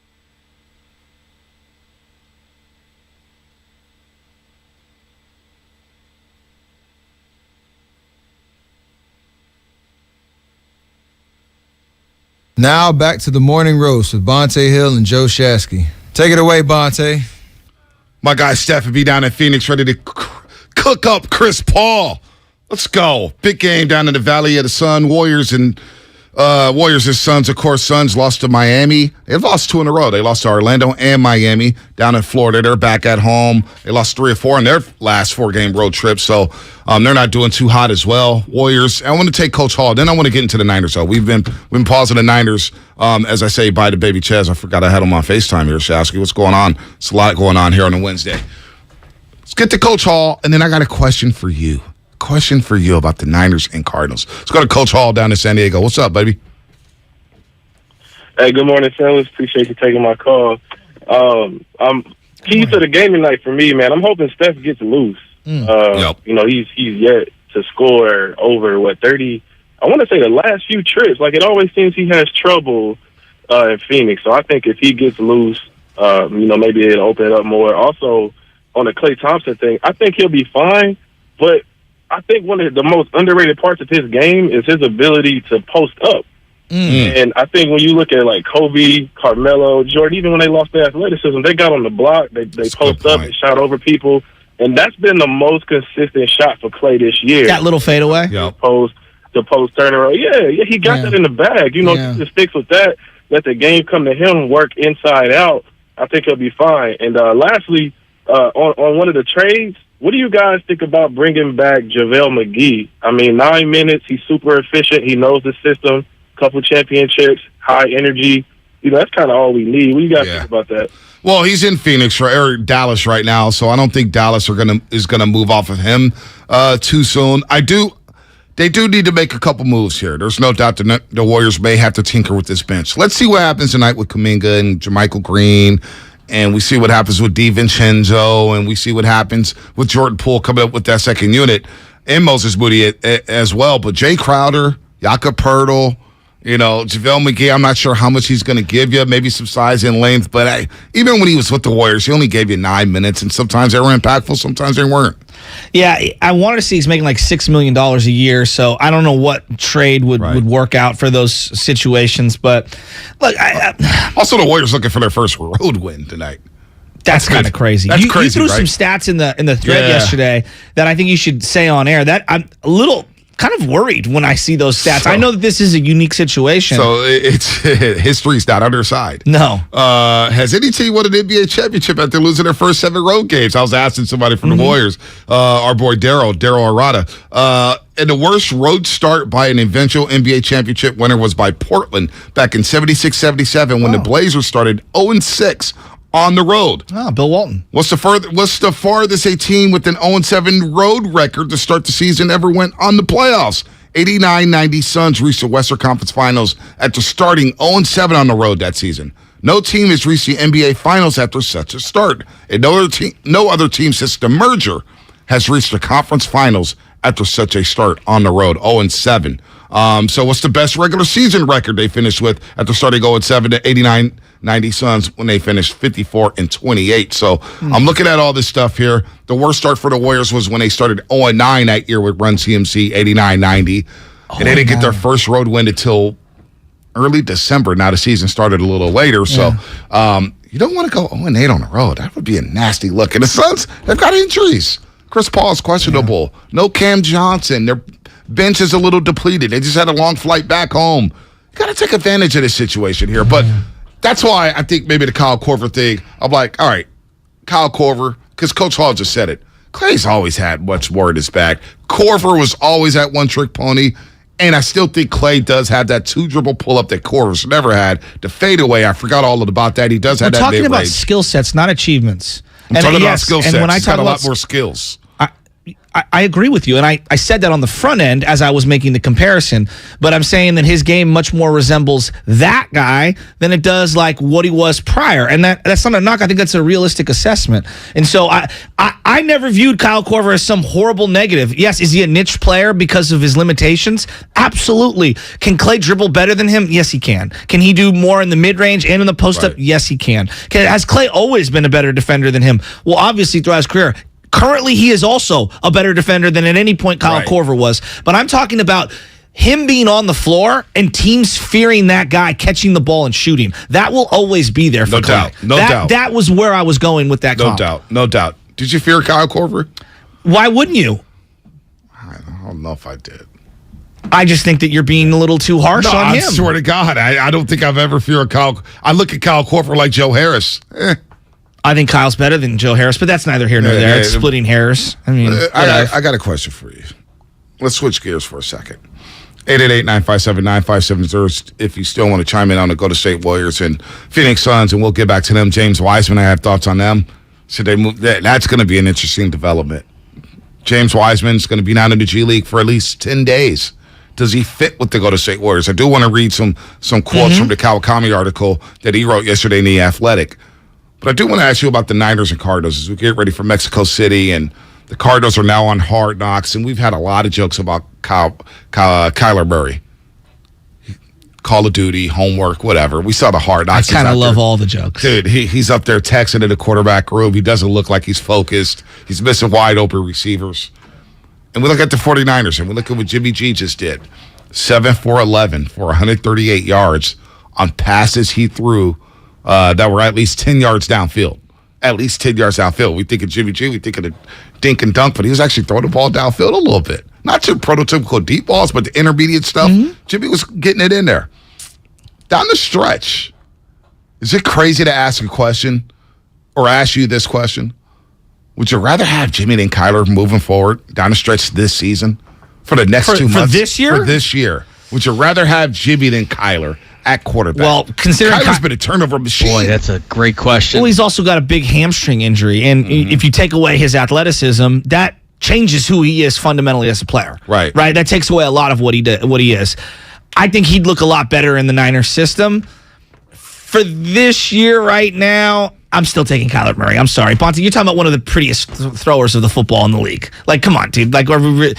Now back to the Morning Roast with Bonte Hill and Joe Shasky. Take it away, Bonte. My guy Stephen B down in Phoenix ready to cook up Chris Paul. Let's go. Big game down in the Valley of the Sun. Warriors and Suns, of course. Suns lost to Miami. They've lost 2 in a row. They lost to Orlando and Miami down in Florida. They're back at home. They lost 3 or 4 in their last 4-game road trip, so they're not doing too hot as well. Warriors. I want to take Coach Hall. Then I want to get into the Niners. So we've been pausing the Niners. As I say, bye to Baby Chaz. I forgot I had him on FaceTime here, Shasky. What's going on? It's a lot going on here on a Wednesday. Let's get to Coach Hall, and then I got a question for you. Question for you about the Niners and Cardinals. Let's go to Coach Hall down in San Diego. What's up, baby? Hey, good morning, fellas. Appreciate you taking my call. I'm key to the game tonight for me, man. I'm hoping Steph gets loose. You know, he's yet to score over 30. I want to say the last few trips. Like, it always seems he has trouble in Phoenix. So I think if he gets loose, you know, maybe it'll open it up more. Also, on the Klay Thompson thing, I think he'll be fine. But I think one of the most underrated parts of his game is his ability to post up. And I think when you look at, like, Kobe, Carmelo, Jordan, even when they lost their athleticism, they got on the block, they post up, they shot over people. And that's been the most consistent shot for Klay this year. That little fadeaway? The post turnaround. Yeah, he got that in the bag. You know, just sticks with that, let the game come to him, work inside out. I think he'll be fine. And lastly, on one of the trades, what do you guys think about bringing back JaVale McGee? I mean, 9 minutes, he's super efficient, he knows the system, couple championships, high energy. You know, that's kind of all we need. What do you guys think about that? Well, he's in Phoenix or Dallas right now, so I don't think Dallas is gonna move off of him too soon. They do need to make a couple moves here. There's no doubt the Warriors may have to tinker with this bench. Let's see what happens tonight with Kuminga and JaMychal Green, and we see what happens with DiVincenzo, and we see what happens with Jordan Poole coming up with that second unit, and Moses Moody as well. But Jay Crowder, Jakob Poeltl, you know, JaVale McGee, I'm not sure how much he's going to give you, maybe some size and length, but even when he was with the Warriors, he only gave you 9 minutes, and sometimes they were impactful, sometimes they weren't. Yeah, I wanted to see he's making like $6 million a year, so I don't know what trade would work out for those situations, but look. Also, the Warriors looking for their first road win tonight. That's kind of crazy. That's crazy, you threw some stats in the thread yesterday that I think you should say on air. That I'm a little kind of worried when I see those stats. I know that this is a unique situation. So history's not on their side. No. Has any team won an NBA championship after losing their first 7 road games? I was asking somebody from the Warriors, our boy Daryl Arata. And the worst road start by an eventual NBA championship winner was by Portland back in 76-77 when the Blazers started 0-6 on the road. Bill Walton. What's the farthest a team with an 0-7 road record to start the season ever went on the playoffs? 89-90 Suns reached the Western Conference Finals after starting 0-7 on the road that season. No team has reached the NBA Finals after such a start. And no other team since the merger has reached the conference finals after such a start on the road, 0-7. So what's the best regular season record they finished with after starting 0-7 to 89-90 Suns when they finished 54-28? So I'm looking at all this stuff here. The worst start for the Warriors was when they started 0-9 that year with Run CMC, 89-90. And they didn't get their first road win until early December. Now the season started a little later. So you don't want to go 0-8 on the road. That would be a nasty look. And the Suns, they've got injuries. Chris Paul is questionable. No Cam Johnson. Their bench is a little depleted. They just had a long flight back home. You got to take advantage of this situation here. But that's why I think maybe the Kyle Korver thing, I'm like, all right, Kyle Korver, because Coach Hall just said it. Clay's always had much more in his bag. Korver was always that one-trick pony. And I still think Klay does have that 2-dribble pull-up that Korver's never had. The fadeaway, I forgot all about that. He does have that mid-range. We're talking about skill sets, not achievements. I'm talking about skill sets. He's got a lot more skills. I agree with you, and I said that on the front end as I was making the comparison, but I'm saying that his game much more resembles that guy than it does like what he was prior, and that's not a knock. I think that's a realistic assessment, and so I never viewed Kyle Korver as some horrible negative. Yes, is he a niche player because of his limitations? Absolutely. Can Klay dribble better than him? Yes, he can. Can he do more in the mid-range and in the post-up? Yes, he can. Has Klay always been a better defender than him? Well, obviously throughout his career. Currently, he is also a better defender than at any point Kyle Korver was. But I'm talking about him being on the floor and teams fearing that guy catching the ball and shooting. That will always be there for Klay. No doubt. That was where I was going with that comp. No doubt. Did you fear Kyle Korver? Why wouldn't you? I don't know if I did. I just think that you're being a little too harsh on him. I swear to God, I don't think I've ever feared Kyle. I look at Kyle Korver like Joe Harris. I think Kyle's better than Joe Harris, but that's neither here nor there. It's splitting hairs. I mean, I got a question for you. Let's switch gears for a second. 888-957-9570 if you still want to chime in on the Golden State Warriors and Phoenix Suns, and we'll get back to them. James Wiseman, I have thoughts on them. Should they move? That's going to be an interesting development. James Wiseman's going to be down in the G League for at least 10 days. Does he fit with the Golden State Warriors? I do want to read some quotes from the Kawakami article that he wrote yesterday in The Athletic. But I do want to ask you about the Niners and Cardinals as we get ready for Mexico City, and the Cardinals are now on Hard Knocks, and we've had a lot of jokes about Kyler Murray. Call of Duty, homework, whatever. We saw the Hard Knocks. I kind of love all the jokes. Dude, he's up there texting in the quarterback room. He doesn't look like he's focused. He's missing wide open receivers. And we look at the 49ers, and we look at what Jimmy G just did. 7 for 11 for 138 yards on passes he threw that were at least 10 yards downfield. At least 10 yards downfield. We think of Jimmy G, we think of the dink and dunk, but he was actually throwing the ball downfield a little bit. Not too prototypical deep balls, but the intermediate stuff. Jimmy was getting it in there. Down the stretch, is it crazy to ask a question or ask you this question? Would you rather have Jimmy than Kyler moving forward down the stretch this season? For the next 2 months? For this year? For this year. Would you rather have Jimmy than Kyler at quarterback? Well, considering Kyler's been a turnover machine. Boy, that's a great question. Well, he's also got a big hamstring injury, and if you take away his athleticism, that changes who he is fundamentally as a player. Right. Right? That takes away a lot of what he is. I think he'd look a lot better in the Niners system. For this year right now, I'm still taking Kyler Murray. I'm sorry. Bonte, you're talking about one of the prettiest throwers of the football in the league. Like, come on, dude. And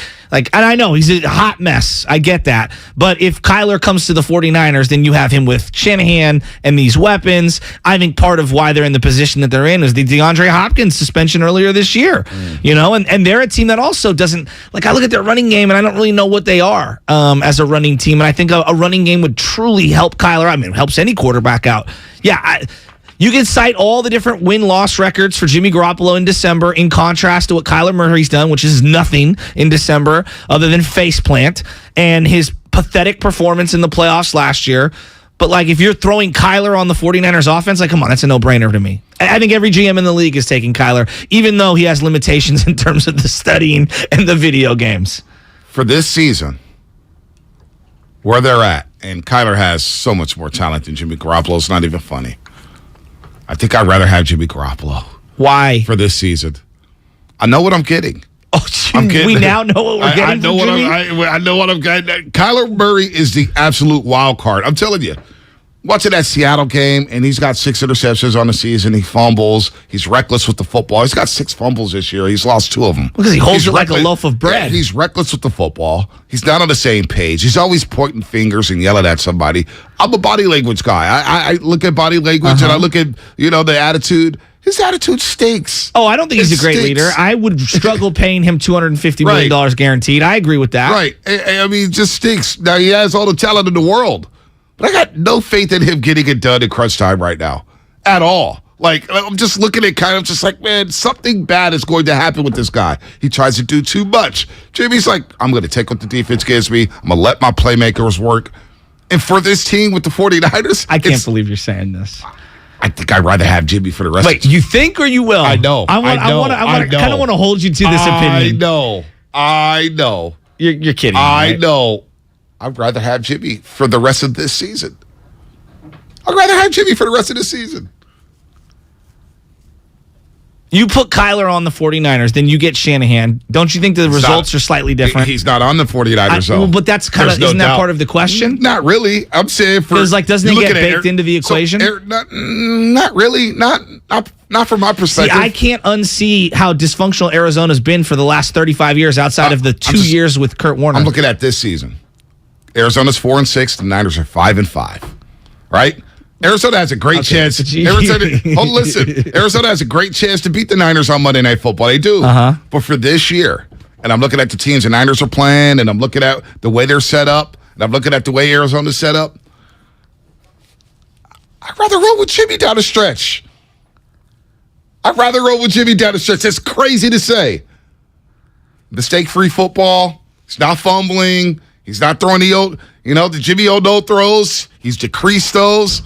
I know he's a hot mess. I get that. But if Kyler comes to the 49ers, then you have him with Shanahan and these weapons. I think part of why they're in the position that they're in is the DeAndre Hopkins suspension earlier this year. And they're a team that also doesn't, I look at their running game and I don't really know what they are as a running team. And I think a running game would truly help Kyler. I mean, it helps any quarterback out. Yeah, you can cite all the different win-loss records for Jimmy Garoppolo in December in contrast to what Kyler Murray's done, which is nothing in December other than faceplant and his pathetic performance in the playoffs last year. But, if you're throwing Kyler on the 49ers offense, come on, that's a no-brainer to me. I think every GM in the league is taking Kyler, even though he has limitations in terms of the studying and the video games. For this season, where they're at, and Kyler has so much more talent than Jimmy Garoppolo, it's not even funny. I think I'd rather have Jimmy Garoppolo. Why? For this season. I know what I'm getting. Oh, we now know what we're getting from Jimmy? I know what I'm getting. Kyler Murray is the absolute wild card. I'm telling you. Watching that Seattle game, and he's got 6 interceptions on the season. He fumbles. He's reckless with the football. He's got 6 fumbles this year. He's lost 2 of them. Because he holds it like a loaf of bread. Yeah, he's reckless with the football. He's not on the same page. He's always pointing fingers and yelling at somebody. I'm a body language guy. I look at body language, and I look at, the attitude. His attitude stinks. Oh, I don't think he's a great leader. I would struggle paying him $250 million guaranteed. I agree with that. Right. I mean, it just stinks. Now, he has all the talent in the world. But I got no faith in him getting it done in crunch time right now. At all. I'm just looking at kind of just man, something bad is going to happen with this guy. He tries to do too much. Jimmy's I'm going to take what the defense gives me. I'm going to let my playmakers work. And for this team with the 49ers... I can't believe you're saying this. I think I'd rather have Jimmy for the rest Wait, you think or you will? I know. I kind of want to hold you to this opinion. I know. You're kidding. I know. I'd rather have Jimmy for the rest of this season. You put Kyler on the 49ers, then you get Shanahan. Don't you think the results are slightly different? He's not on the 49ers, though. But that's isn't that part of the question? Not really. I'm saying for... Because, doesn't it get baked into the equation? Not really. Not from my perspective. See, I can't unsee how dysfunctional Arizona's been for the last 35 years outside of the 2 years with Kurt Warner. I'm looking at this season. Arizona's 4-6. The Niners are 5-5. Right? Arizona has a great chance. Arizona has a great chance to beat the Niners on Monday Night Football. They do. But for this year, and I'm looking at the teams the Niners are playing, and I'm looking at the way they're set up, and I'm looking at the way Arizona's set up, I'd rather roll with Jimmy down the stretch. That's crazy to say. Mistake-free football. He's not fumbling. He's not throwing the Jimmy Odo throws. He's decreased those.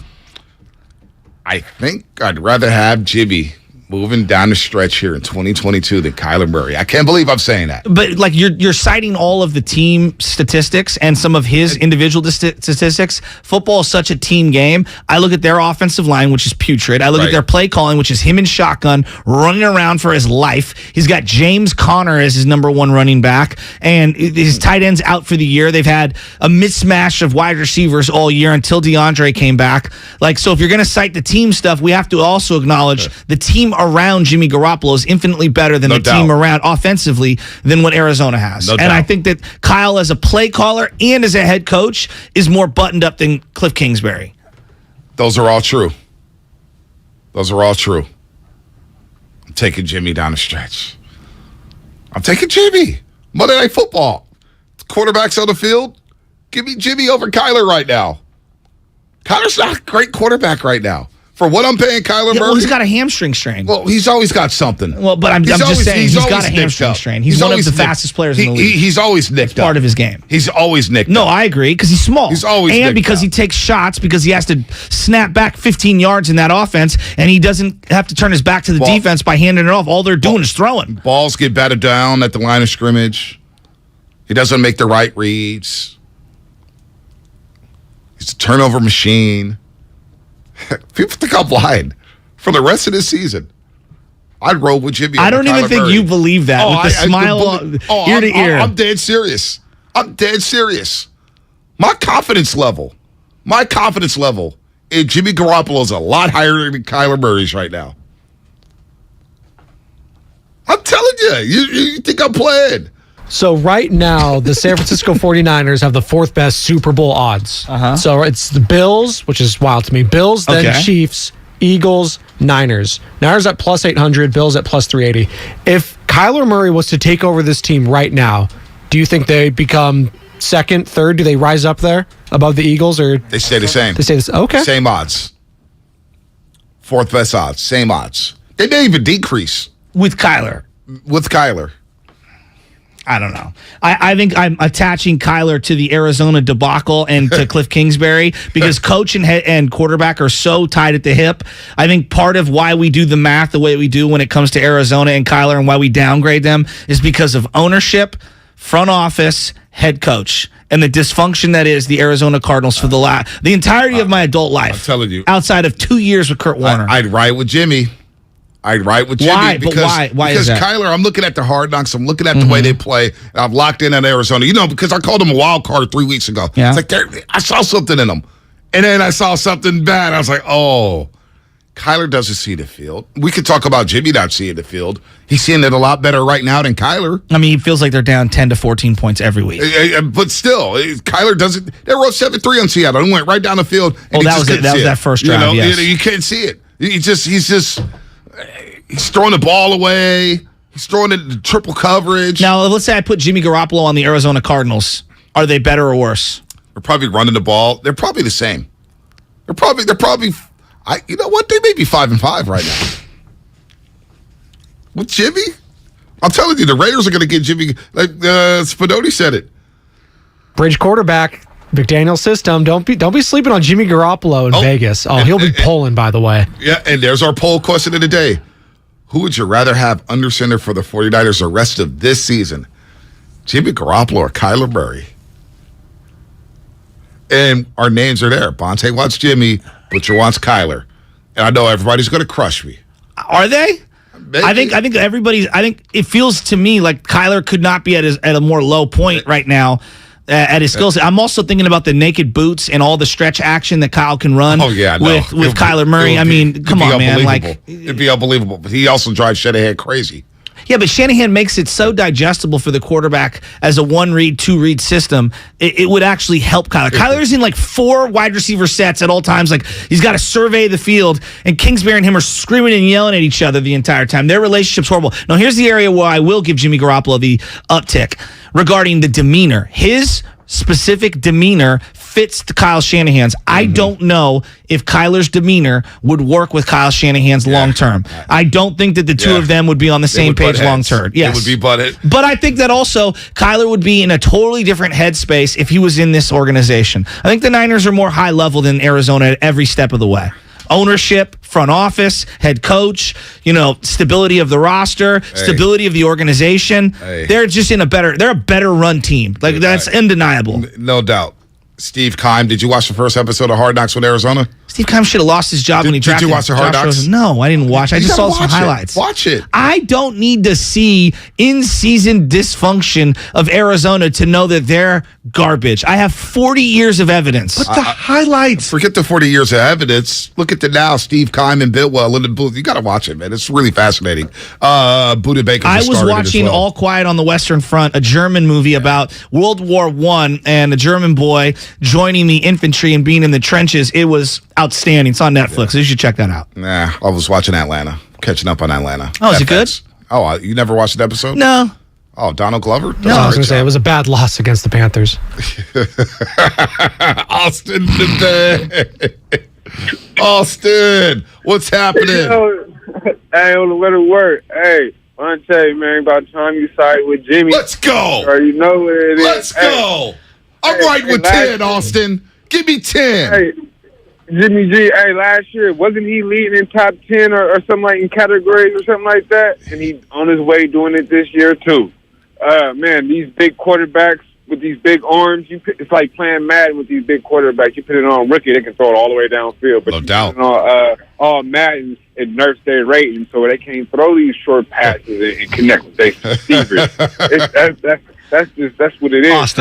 I think I'd rather have Jimmy moving down the stretch here in 2022 than Kyler Murray. I can't believe I'm saying that. But like you're citing all of the team statistics and some of his individual statistics. Football is such a team game. I look at their offensive line, which is putrid. I look at their play calling, which is him in shotgun running around for his life. He's got James Conner as his number one running back, and his tight end's out for the year. They've had a mismatch of wide receivers all year until DeAndre came back. Like, so if you're going to cite the team stuff, we have to also acknowledge the team around Jimmy Garoppolo is infinitely better than team around offensively than what Arizona has. And I think that Kyle, as a play caller and as a head coach, is more buttoned up than Cliff Kingsbury. Those are all true. Those are all true. I'm taking Jimmy down the stretch. I'm taking Jimmy. Monday Night Football. Quarterbacks on the field. Give me Jimmy over Kyler right now. Kyler's not a great quarterback right now. For what I'm paying Kyler Murray. Well, he's got a hamstring strain. Well, he's always got something. Well, but I'm just saying he's got a hamstring strain. He's one of the fastest players in the league. He's always nicked up. Part of his game. He's always nicked No, up. I agree, because he's small. He's always nicked And because he takes shots, because he has to snap back 15 yards in that offense, and he doesn't have to turn his back to the defense by handing it off. All they're doing is throwing. Balls get batted down at the line of scrimmage. He doesn't make the right reads. He's a turnover machine. People think I'm lying. For the rest of this season, I'd roll with Jimmy. I don't even think you believe that with the smile ear to ear. I'm dead serious. I'm dead serious. My confidence level in Jimmy Garoppolo is a lot higher than Kyler Murray's right now. I'm telling you. You think I'm playing? So right now, the San Francisco 49ers have the fourth best Super Bowl odds. So it's the Bills, which is wild to me. Bills, then Chiefs, Eagles, Niners. Niners at plus 800, Bills at plus 380. If Kyler Murray was to take over this team right now, do you think they become second, third? Do they rise up there above the Eagles? Or they stay the same. They stay the same. Okay. Same odds. Fourth best odds. Same odds. They may even decrease. With Kyler. I don't know. I think I'm attaching Kyler to the Arizona debacle and to Cliff Kingsbury because coach and quarterback are so tied at the hip. I think part of why we do the math the way we do when it comes to Arizona and Kyler and why we downgrade them is because of ownership, front office, head coach, and the dysfunction that is the Arizona Cardinals for the entirety of my adult life. I'm telling you. Outside of 2 years with Kurt Warner. I'd ride with Jimmy. Why? Because, why is that? Kyler, I'm looking at the Hard Knocks. I'm looking at the way they play. And I'm locked in at Arizona. Because I called them a wild card 3 weeks ago. Yeah. It's like I saw something in them. And then I saw something bad. I was like, oh, Kyler doesn't see the field. We could talk about Jimmy not seeing the field. He's seeing it a lot better right now than Kyler. I mean, he feels like they're down 10 to 14 points every week. But still, Kyler doesn't. They wrote 7-3 on Seattle and went right down the field. And that was that first drive, yes. You can't see it. He's throwing the ball away. He's throwing it in triple coverage. Now, let's say I put Jimmy Garoppolo on the Arizona Cardinals. Are they better or worse? They're probably running the ball. They're probably the same. They're probably. You know what? They may be 5-5 right now. With Jimmy, I'm telling you, the Raiders are going to get Jimmy. Like Spadoni said it. Bridge quarterback, McDaniel's system. Don't be sleeping on Jimmy Garoppolo in Vegas. Oh, he'll be pulling, by the way. Yeah, and there's our poll question of the day. Who would you rather have under center for the 49ers the rest of this season? Jimmy Garoppolo or Kyler Murray? And our names are there. Bonte wants Jimmy, Butcher wants Kyler. And I know everybody's going to crush me. Are they? Maybe. I think everybody's. I think it feels to me like Kyler could not be at a more low point right now at his skill set. I'm also thinking about the naked boots and all the stretch action that Kyle can run. Oh yeah, with Kyler Murray. I mean, come on, man! Like it'd be unbelievable. But he also drives Shanahan crazy. Yeah, but Shanahan makes it so digestible for the quarterback as a 1-read, 2-read system. It would actually help Kyler. Kyler's in like 4 wide receiver sets at all times. Like he's got to survey the field, and Kingsbury and him are screaming and yelling at each other the entire time. Their relationship's horrible. Now, here's the area where I will give Jimmy Garoppolo the uptick regarding the demeanor. His specific demeanor fits to Kyle Shanahan's. I don't know if Kyler's demeanor would work with Kyle Shanahan's long term. I don't think that the two of them would be on the same page long term. Yes. It would be butthead. But I think that also Kyler would be in a totally different headspace if he was in this organization. I think the Niners are more high level than Arizona at every step of the way. ownership, front office, head coach, stability of the roster, stability of the organization. They're just they're a better run team. Like, that's undeniable. No doubt. Steve Keim, did you watch the first episode of Hard Knocks with Arizona? Steve Keim should have lost his job when he drafted. Did you watch the Hard Knocks? No, I didn't watch. I just saw some highlights. Watch it. I don't need to see in-season dysfunction of Arizona to know that they're garbage. I have 40 years of evidence. But the highlights. Forget the 40 years of evidence. Look at the now. Steve Keim and Bidwell in the booth. You got to watch it, man. It's really fascinating. Buda Baker. I was watching All Quiet on the Western Front, a German movie about World War I and a German boy joining the infantry and being in the trenches. It was outstanding. It's on Netflix. So you should check that out. Nah, I was watching Atlanta. Catching up on Atlanta. Oh, is it good? Oh, you never watched an episode? No. Oh, Donald Glover? No, I was going to say, it was a bad loss against the Panthers. Austin today. Austin, what's happening? Hey, on the way to work. Hey, Monte, man, about time you side with Jimmy. Let's go. Or you know what it is. Let's go. I'm right with 10, Austin. Give me 10. Hey, Jimmy G, hey, last year, wasn't he leading in top 10 or something like in categories or something like that? And he on his way doing it this year, too. Man, these big quarterbacks with these big arms, it's like playing Madden with these big quarterbacks. You put it on rookie, they can throw it all the way downfield. But no doubt. All Madden, it nerfs their rating, so they can't throw these short passes and connect with their receivers. That's what it is.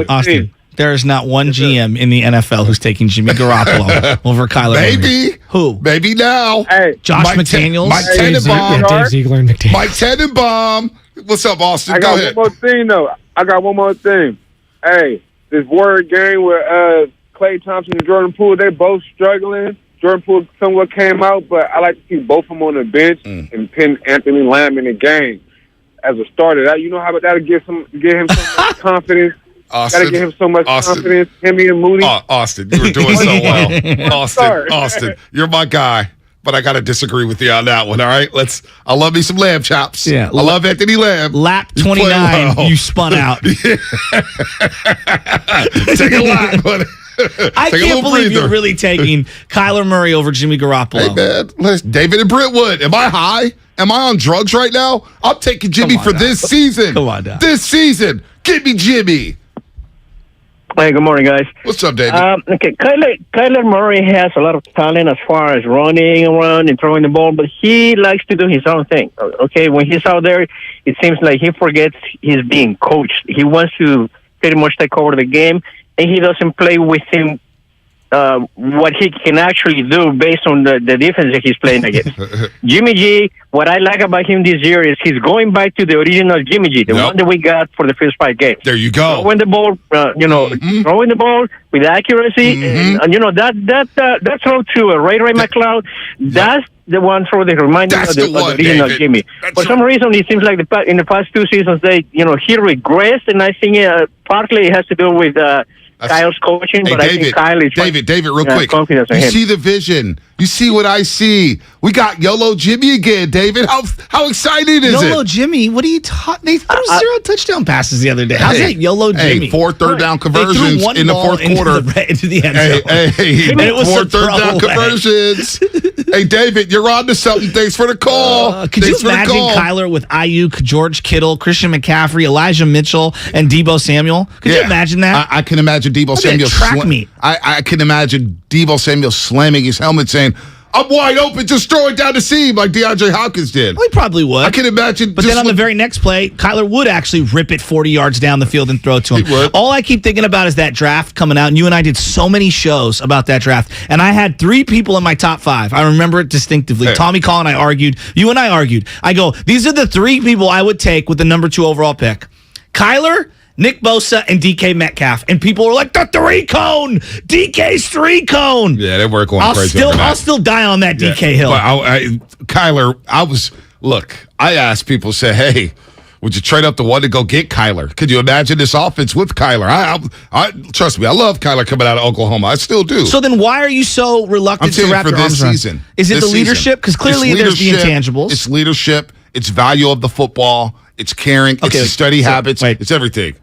Austin. There is not one GM in the NFL who's taking Jimmy Garoppolo over Kyler Murray. Maybe. Who? Maybe now. Hey, Josh McDaniels. Mike Tannenbaum. Dave Ziegler and McDaniels. Mike Tannenbaum. What's up, Austin? I got Go ahead. one more thing, though. I got one more thing. Hey, this Warrior game with Klay Thompson and Jordan Poole, they both struggling. Jordan Poole somewhat came out, but I like to see both of them on the bench and pin Anthony Lamb in the game as a starter. That, you know how that'll give him so much confidence. Austin, gotta give him so much confidence. Him and Moody. Austin, you were doing so well. Austin, you're my guy, but I got to disagree with you on that one. All right, I love me some lamb chops. Yeah, I love Anthony Lamb. Lap 29, well. You spun out. Take a lap, buddy. I can't believe you're really taking Kyler Murray over Jimmy Garoppolo. Hey, man. Listen, David and Brentwood, am I high? Am I on drugs right now? I'm taking Jimmy for this season. Come on now. This season. Give me Jimmy. Hey, good morning, guys. What's up, David? Okay, Kyler Murray has a lot of talent as far as running around and throwing the ball, but he likes to do his own thing. Okay, when he's out there, it seems like he forgets he's being coached. He wants to pretty much take over the game, and he doesn't play within what he can actually do based on the defense that he's playing against. Jimmy G, what I like about him this year is he's going back to the original Jimmy G, the one that we got for the first 5 games. There you go. Throwing the ball, throwing the ball with accuracy, and that throw to Ray McLeod, that's the one throw that reminded me of the original Jimmy. For some reason, it seems like in the past 2 seasons, he regressed, and I think partly it has to do with Kyle's coaching, but I think Kyle is David, real quick. You see the vision. You see what I see. We got YOLO Jimmy again, David. How exciting is it? YOLO Jimmy? What are you talking? They threw 0 touchdown passes the other day. How's that YOLO Jimmy? 4 third-down conversions in the fourth quarter. Into the end zone. Hey, and it was 4 third-down conversions. Hey, David, you're on to something. Thanks for the call. Could you imagine Kyler with Ayuk, George Kittle, Christian McCaffrey, Elijah Mitchell, and Deebo Samuel? Could you imagine that? I can imagine Deebo Samuel. I can imagine Deebo Samuel slamming his helmet saying, I'm wide open, just throw it down the seam like DeAndre Hopkins did. Well, he probably would. I can imagine. But then on the very next play, Kyler would actually rip it 40 yards down the field and throw it to him. He would. All I keep thinking about is that draft coming out, and you and I did so many shows about that draft, and I had 3 people in my top 5. I remember it distinctively. Tommy Call and I argued. You and I argued. I go, these are the 3 people I would take with the number 2 overall pick. Kyler, Nick Bosa, and DK Metcalf. And people were like, the 3-cone! DK's 3-cone! Yeah, they were going crazy. I'll still die on that DK Hill. But Kyler, I asked people, say, hey, would you trade up the one to go get Kyler? Could you imagine this offense with Kyler? I trust me, I love Kyler coming out of Oklahoma. I still do. So then why are you so reluctant to wrap your arms around? Season. Is it the leadership? Because clearly there's the intangibles. It's leadership. It's value of the football. It's caring. It's the study habits. It's everything.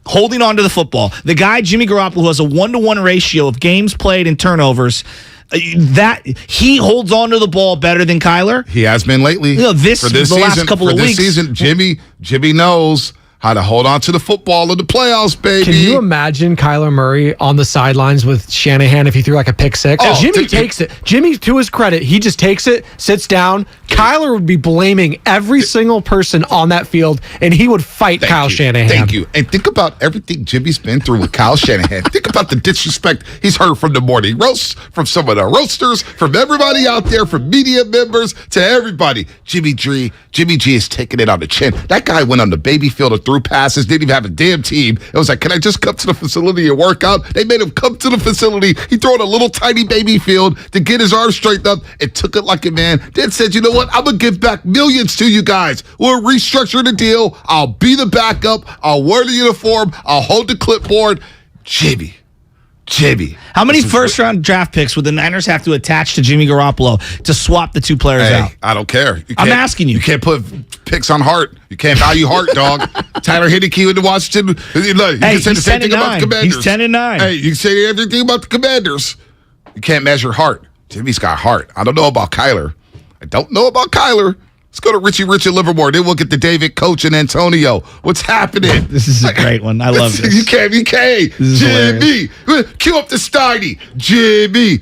Holding on to the football. The guy, Jimmy Garoppolo, who has a 1-to-1 ratio of games played and turnovers, that he holds on to the ball better than Kyler. He has been lately. The last couple of weeks. This season, Jimmy knows how to hold on to the football in the playoffs, baby. Can you imagine Kyler Murray on the sidelines with Shanahan if he threw like a pick six? Jimmy takes it. Jimmy, to his credit, he just takes it, sits down. Kyler would be blaming every single person on that field, and he would fight Kyle Shanahan. Thank you. And think about everything Jimmy's been through with Kyle Shanahan. Think about the disrespect he's heard from the morning roasts, from some of the roasters, from everybody out there, from media members to everybody. Jimmy G is taking it on the chin. That guy went on the baby field and threw passes, didn't even have a damn team. It was like, can I just come to the facility and work out? They made him come to the facility. He threw on a little tiny baby field to get his arms straightened up and took it like a man. Then said, you know what? I'm going to give back millions to you guys. We'll restructure the deal. I'll be the backup. I'll wear the uniform. I'll hold the clipboard. Jimmy. How many first-round draft picks would the Niners have to attach to Jimmy Garoppolo to swap the two players out? I don't care. I'm asking you. You can't put picks on Hart. You can't value Hart, dog. Tyler Heineke into Washington. You can say the same thing about the Commanders. He's 10-9. Hey, you can say everything about the Commanders. You can't measure Hart. Jimmy's got Hart. I don't know about Kyler. Let's go to Richie Rich in Livermore. Then we'll get to David, Coach, and Antonio. What's happening? This is a great one. I love this. You can't. Jimmy. Cue up the Steiny. Jimmy.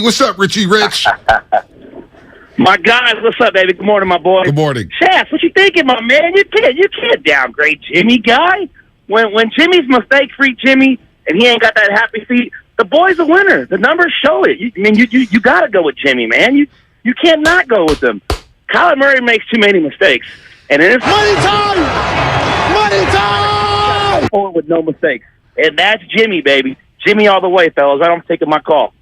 What's up, Richie Rich? My guys, what's up, baby? Good morning, my boy. Good morning. Chaz, what you thinking, my man? You can't downgrade Jimmy, guy. When Jimmy's mistake-free Jimmy, and he ain't got that happy feet, the boy's a winner. The numbers show it. You got to go with Jimmy, man. You can't not go with him. Kyler Murray makes too many mistakes. And it's money time! Forward with no mistakes. And that's Jimmy, baby. Jimmy all the way, fellas. I'm taking my call.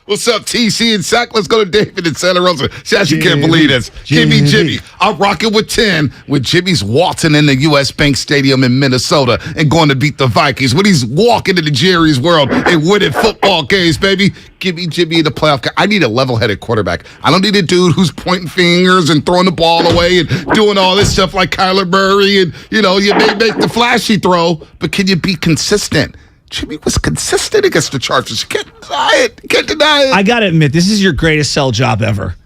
What's up, TC and Sack? Let's go to David in Santa Rosa. Shaz, you can't believe this. Give me Jimmy. I'm rocking with 10 with Jimmy's waltzing in the U.S. Bank Stadium in Minnesota and going to beat the Vikings. When he's walking into Jerry's world and winning football games, baby. Give me Jimmy in the playoff. I need a level-headed quarterback. I don't need a dude who's pointing fingers and throwing the ball away and doing all this stuff like Kyler Murray. And, you may make the flashy throw, but can you be consistent? Jimmy was consistent against the Chargers. You can't deny it. I got to admit, this is your greatest sell job ever.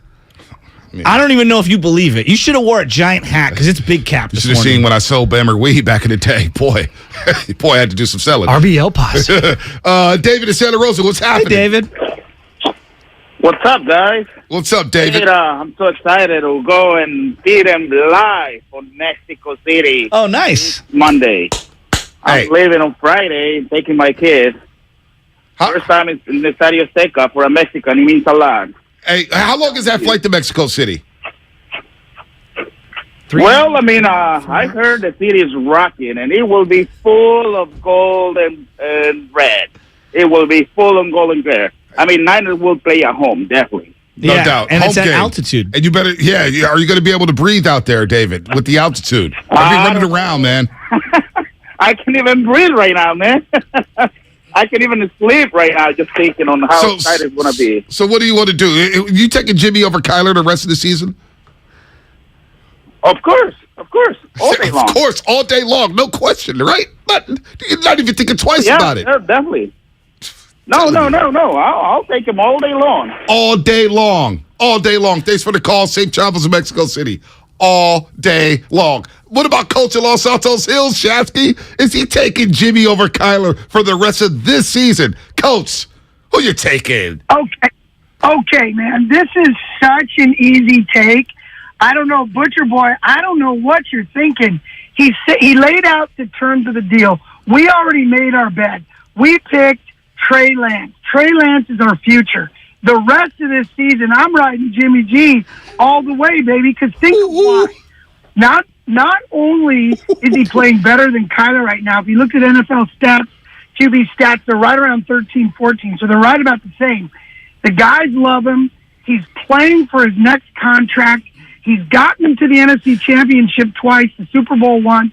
I don't even know if you believe it. You should have wore a giant hat because it's big cap this morning. You should have seen when I sold Bammer Weed back in the day. Boy, I had to do some selling. RBL pause. David in Santa Rosa, what's happening? Hey, David. What's up, guys? What's up, David? Hey, I'm so excited to go and see them live on Mexico City. Oh, nice. Monday. I'm leaving on Friday, taking my kids. First time in the Estadio Azteca for a Mexican. It means a lot. Hey, how long is that flight to Mexico City? I heard the city is rocking, and it will be full of gold and red. It will be full of gold and red. Niners will play at home, definitely. No doubt. And home it's at game. altitude. And you better, are you going to be able to breathe out there, David, with the altitude? I'll be running around, man. I can't even breathe right now, man. I can't even sleep right now just thinking on how excited it's going to be. So what do you want to do? You taking Jimmy over Kyler the rest of the season? Of course. All day long. Of course, all day long. No question, right? You're not even thinking twice about it. Yeah, definitely. No. I'll take him all day long. All day long. Thanks for the call. Safe travels in Mexico City. All day long. What about Coach in Los Santos Hills, Shafty? Is he taking Jimmy over Kyler for the rest of this season? Coach, who you taking? Okay, man. This is such an easy take. I don't know, Butcher Boy, I don't know what you're thinking. He laid out the terms of the deal. We already made our bet. We picked Trey Lance. Trey Lance is our future. The rest of this season, I'm riding Jimmy G all the way, baby, because think of why. Not only is he playing better than Kyler right now, if you look at NFL stats, QB stats, they're right around 13, 14, so they're right about the same. The guys love him. He's playing for his next contract. He's gotten him to the NFC Championship twice, the Super Bowl once.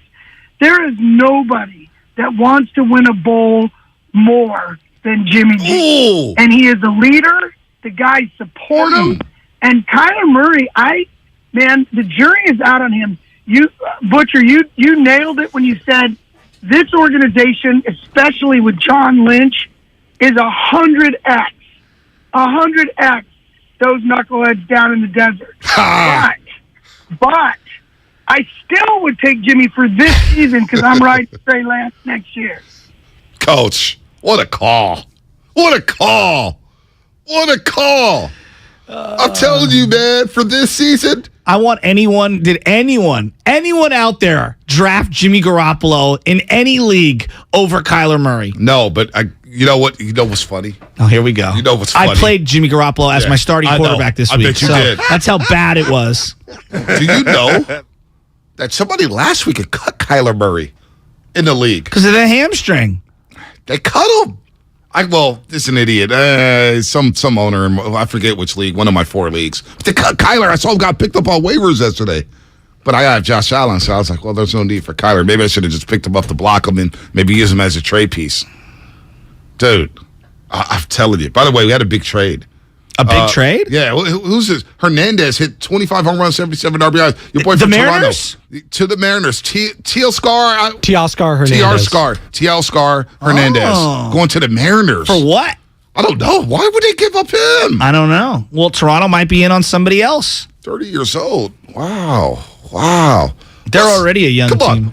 There is nobody that wants to win a bowl more than Jimmy G. And he is a leader. The guys support him. And Kyler Murray, the jury is out on him. You, Butcher, you nailed it when you said this organization, especially with John Lynch, is 100x. 100x those knuckleheads down in the desert. But I still would take Jimmy for this season because I'm riding Trey Lance next year. Coach, what a call. What a call. What a call. I'm telling you, man, for this season. I want anyone out there draft Jimmy Garoppolo in any league over Kyler Murray? No, but you know what? You know what's funny? Oh, here we go. You know what's funny? I played Jimmy Garoppolo as my starting quarterback this week. I bet you did. That's how bad it was. Do you know that somebody last week had cut Kyler Murray in the league? Because of the hamstring. They cut him. This is an idiot. Some owner, I forget which league, one of my 4 leagues. But they cut Kyler. I saw him got picked up on waivers yesterday. But I have Josh Allen, so I was like, well, there's no need for Kyler. Maybe I should have just picked him up to block him and maybe use him as a trade piece. Dude, I'm telling you. By the way, we had a big trade. A big trade? Yeah. Who's this? Hernandez hit 25 home runs, 77 RBIs. Your boy the from Mariners? Toronto. To the Mariners. Teoscar Hernandez. Going to the Mariners. For what? I don't know. Why would they give up him? I don't know. Well, Toronto might be in on somebody else. 30 years old. Wow. They're already a young team. Come on.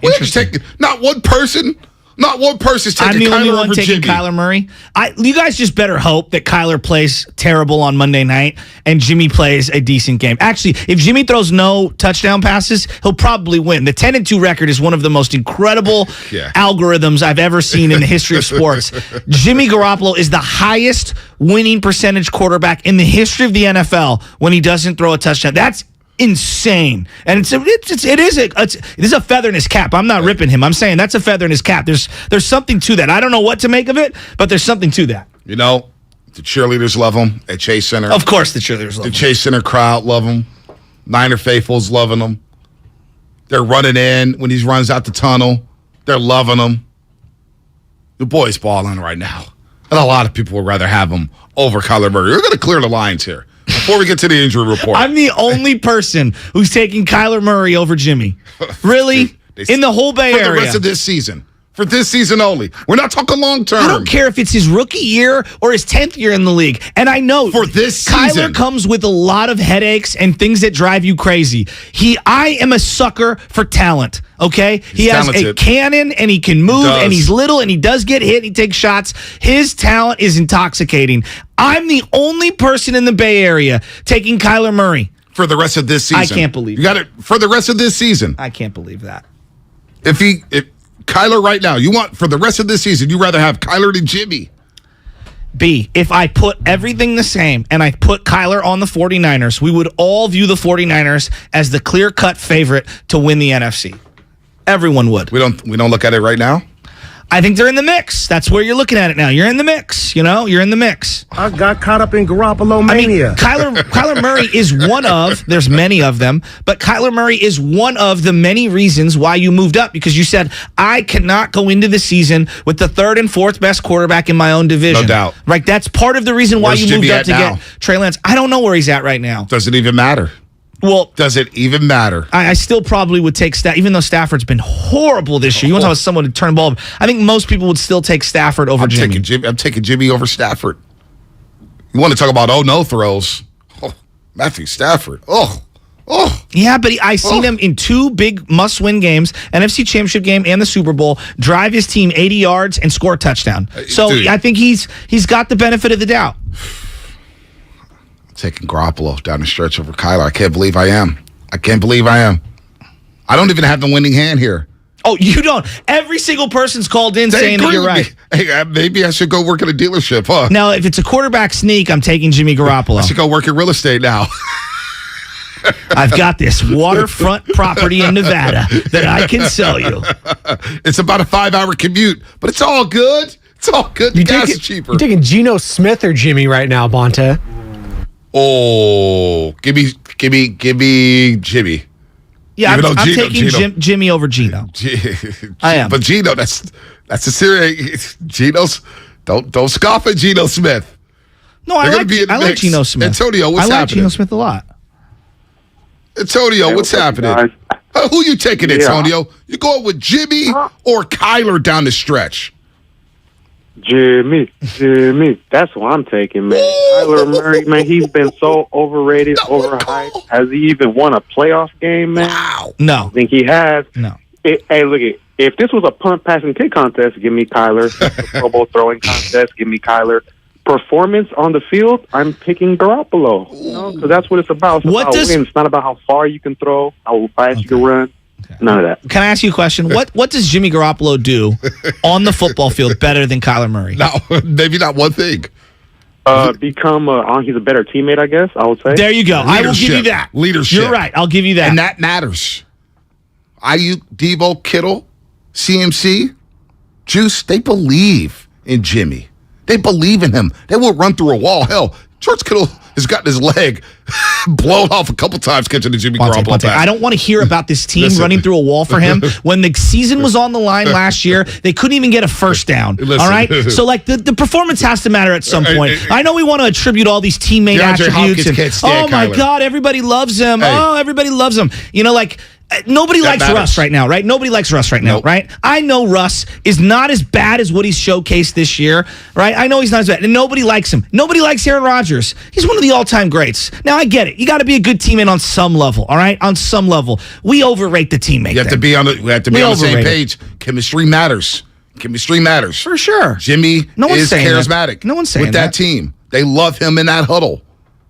Not one person. Not one person's taking I'm the only Kyler one over taking Jimmy. Kyler Murray. You guys just better hope that Kyler plays terrible on Monday night and Jimmy plays a decent game. Actually, if Jimmy throws no touchdown passes, he'll probably win. The 10-2 record is one of the most incredible algorithms I've ever seen in the history of sports. Jimmy Garoppolo is the highest winning percentage quarterback in the history of the NFL when he doesn't throw a touchdown. That's insane, and it is a feather in his cap. I'm not ripping him. I'm saying that's a feather in his cap. There's something to that. I don't know what to make of it, but there's something to that. You know, the cheerleaders love him at Chase Center. Of course, the cheerleaders love him. The Chase Center crowd love him. Niner faithfuls loving him. They're running in when he runs out the tunnel. They're loving him. The boy's balling right now, and a lot of people would rather have him over Kyler Murray. We're going to clear the lines here. Before we get to the injury report. I'm the only person who's taking Kyler Murray over Jimmy. Really? In the whole Bay Area. For the rest of this season. For this season only. We're not talking long term. I don't care if it's his rookie year or his 10th year in the league. And I know for this Kyler season comes with a lot of headaches and things that drive you crazy. I am a sucker for talent. Okay? He has a cannon and he can move and he's little and he does get hit and he takes shots. His talent is intoxicating. I'm the only person in the Bay Area taking Kyler Murray. For the rest of this season. I can't believe you got it for the rest of this season. I can't believe that. If Kyler right now, you want for the rest of this season, you'd rather have Kyler than Jimmy. B, if I put everything the same and I put Kyler on the 49ers, we would all view the 49ers as the clear-cut favorite to win the NFC. Everyone would. We don't look at it right now? I think they're in the mix. That's where you're looking at it now. You're in the mix. You're in the mix. I got caught up in Garoppolo mania. Kyler Murray is one of, there's many of them, but Kyler Murray is one of the many reasons why you moved up, because you said, I cannot go into the season with the 3rd and 4th best quarterback in my own division. No doubt. Right? That's part of the reason why you moved up to now? get Trey Lance. I don't know where he's at right now. Does it even matter? Well, does it even matter? I still probably would take Stafford, even though Stafford's been horrible this year. You want to talk about someone to turn the ball over. I think most people would still take Stafford over Jimmy. I'm taking Jimmy over Stafford. You want to talk about no throws? Oh, Matthew Stafford. Yeah, but I seen him in 2 big must-win games, NFC Championship game and the Super Bowl, drive his team 80 yards and score a touchdown. So dude, I think he's got the benefit of the doubt. Taking Garoppolo down the stretch over Kyler. I can't believe I am. I don't even have the winning hand here. Oh, you don't? Every single person's called in saying that you're right. Hey, maybe I should go work at a dealership, huh? Now, if it's a quarterback sneak, I'm taking Jimmy Garoppolo. I should go work in real estate now. I've got this waterfront property in Nevada that I can sell you. It's about a 5-hour commute, but it's all good. It's all good. The gas is cheaper. You're taking Geno Smith or Jimmy right now, Bonta? Oh, give me Jimmy. Yeah, I'm taking Jimmy over Geno. I am. But Geno, that's a serious. Geno's don't scoff at Geno Smith. No, I like Geno Smith. Antonio, what's happening? I like Geno Smith a lot. Antonio, what's happening? Guys? Who you taking, Antonio? You going with Jimmy or Kyler down the stretch? Jimmy. That's what I'm taking, man. Kyler Murray, man, he's been so overrated, overhyped. Has he even won a playoff game, man? Wow. No. I think he has. No. Hey, look it. If this was a punt, pass, and kick contest, give me Kyler. If it's a Pro Bowl throwing contest, give me Kyler. Performance on the field, I'm picking Garoppolo. Because that's what it's about. It's about wins. It's not about how far you can throw, how fast you can run. None of that. Can I ask you a question? What does Jimmy Garoppolo do on the football field better than Kyler Murray? No, maybe not one thing. He's a better teammate, I guess, I would say. There you go. I will give you that. Leadership. You're right. I'll give you that. And that matters. Ayuk, Debo, Kittle, CMC, Juice, they believe in Jimmy. They believe in him. They will run through a wall. Hell, George Kittle has gotten his leg blown off a couple times catching the Jimmy Garoppolo pass. I don't want to hear about this team running through a wall for him. When the season was on the line last year, they couldn't even get a first down. All right? So, the performance has to matter at some point. I know we want to attribute all these teammate attributes. And, my God, everybody loves him. Oh, everybody loves him. Nobody likes Russ right now, right? Nobody likes Russ right now, right? I know Russ is not as bad as what he's showcased this year, right? I know he's not as bad, and nobody likes him. Nobody likes Aaron Rodgers. He's one of the all-time greats. Now, I get it. You got to be a good teammate on some level, all right? On some level. We overrate the teammate. We have to be on the same page. Chemistry matters. Chemistry matters. For sure. Jimmy is charismatic. No one's saying with that team. They love him in that huddle.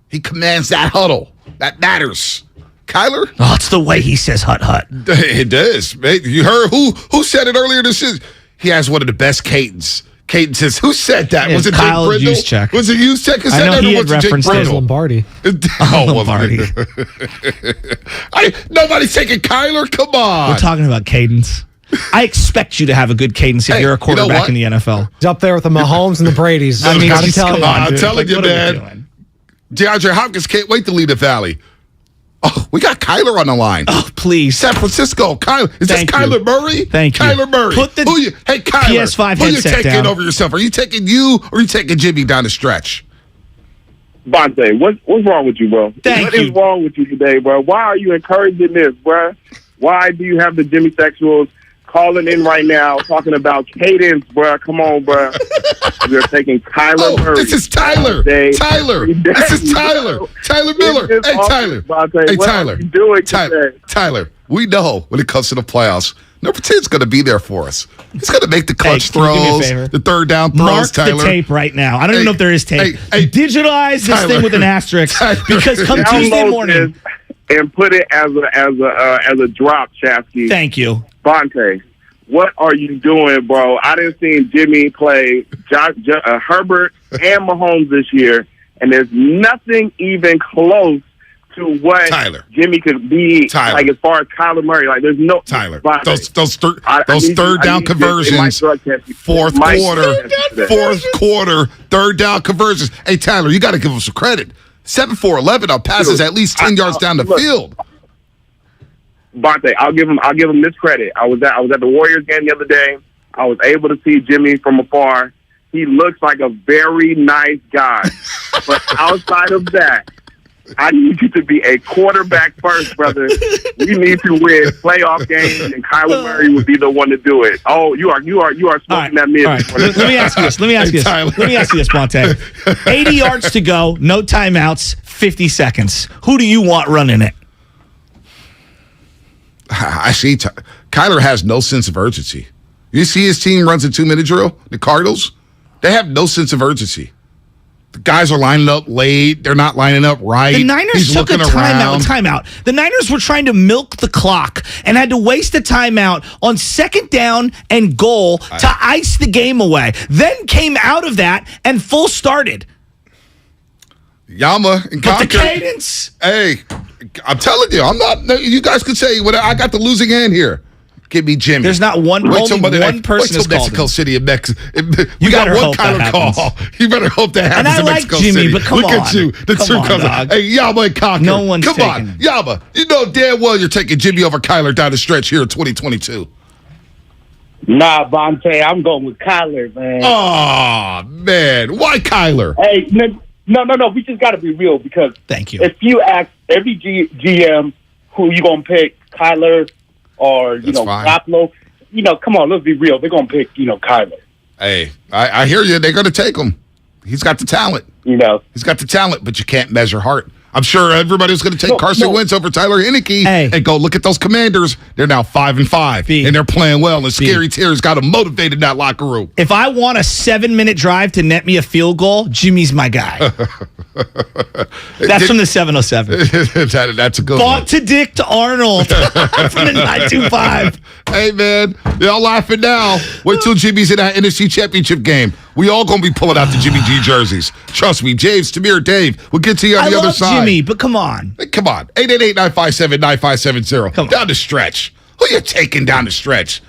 He commands that huddle. That matters. Kyler? Oh, it's the way he says hut. It does. You heard who said it earlier this year? He has one of the best cadence. Cadence says, who said that? Yeah, was it Kyle Jake Brindle? Juszczyk. Was it Juszczyk? I know he had referenced Jake Lombardi. Lombardi. Nobody's taking Kyler. Come on. We're talking about cadence. I expect you to have a good cadence if you're a quarterback in the NFL. He's up there with the Mahomes and the Brady's. I mean, gotta tell you. I'm telling you, man. DeAndre Hopkins can't wait to lead the Valley. Oh, we got Kyler on the line. Oh, please. San Francisco. Kyler. Is this Kyler Murray? Thank you. Kyler Murray. Hey, Kyler. PS5 who you headset taking down. over yourself? Are you taking you or are you taking Jimmy down the stretch? Bonte, what's wrong with you, bro? What is wrong with you today, bro? Why are you encouraging this, bro? Why do you have the Jimmy sexuals calling in right now talking about cadence, bro? Come on, bro. You're taking Kyler Murray. This is Tyler. Tyler. This is Tyler. Tyler Miller. Hey, Tyler. Hey, Tyler. Tyler. We know when it comes to the playoffs, number 10 is going to be there for us. He's going to make the clutch throws, the third down throws, Mark Tyler. the tape right now. I don't even know if there is tape. Digitalize this thing with an asterisk because come Tuesday morning. And put it as a drop, Shafty. Thank you. Bonte, what are you doing, bro? I didn't see Jimmy play Herbert and Mahomes this year, and there's nothing even close to what Jimmy could be like as far as Kyler Murray. Like there's no Bonte, those third down conversions, fourth quarter, third down conversions. Hey, Tyler, you got to give him some credit. 7 for 11 on passes at least 10 yards down the field. Bonte, I'll give him this credit. I was at the Warriors game the other day. I was able to see Jimmy from afar. He looks like a very nice guy. But outside of that, I need you to be a quarterback first, brother. We need to win playoff games, and Kyler Murray would be the one to do it. Oh, you are smoking that mid. Right. Let me ask you this, Bonte. 80 yards to go, no timeouts, 50 seconds. Who do you want running it? I see. Kyler has no sense of urgency. You see his team runs a 2-minute drill, the Cardinals? They have no sense of urgency. The guys are lining up late. They're not lining up right. The Niners took a timeout. The Niners were trying to milk the clock and had to waste a timeout on second down and goal to ice the game away. Then came out of that and full started. Yama and Conker. But the cadence. Hey, I'm telling you, I'm not. You guys could say I got the losing hand here. Give me Jimmy. There's not one person is Mexico City and Mexico. You got one Kyler call. You better hope that happens. And I in like Mexico Jimmy, City. but come Look on. at you. The truth comes out. Hey, Yama and Conker. No one's come taking on, Yama. You know damn well you're taking Jimmy over Kyler down the stretch here in 2022. Nah, Bonte, I'm going with Kyler, man. Oh man, why Kyler? Hey, no. We just got to be real because thank you. If you ask every GM who you gonna pick, Kyler, or, Garoppolo, come on, let's be real. They're going to pick, Kyler. Hey, I hear you. They're going to take him. He's got the talent. He's got the talent, but you can't measure heart. I'm sure everybody's going to take Carson Wentz over Tyler Heineke and go look at those Commanders. They're now 5-5, and they're playing well. And Scary Terry's got them motivated in that locker room. If I want a 7-minute drive to net me a field goal, Jimmy's my guy. That's from the 707. That's a good Bought one. to Dick to Arnold from the 925. Hey, man, y'all laughing now. Wait till Jimmy's in that NFC Championship game. We all going to be pulling out the Jimmy G jerseys. Trust me, James, Tamir, Dave, we'll get to you on the other side. Jimmy, but come on. Hey, come on. 888-957-9570. Come down the stretch. Who you taking down the stretch?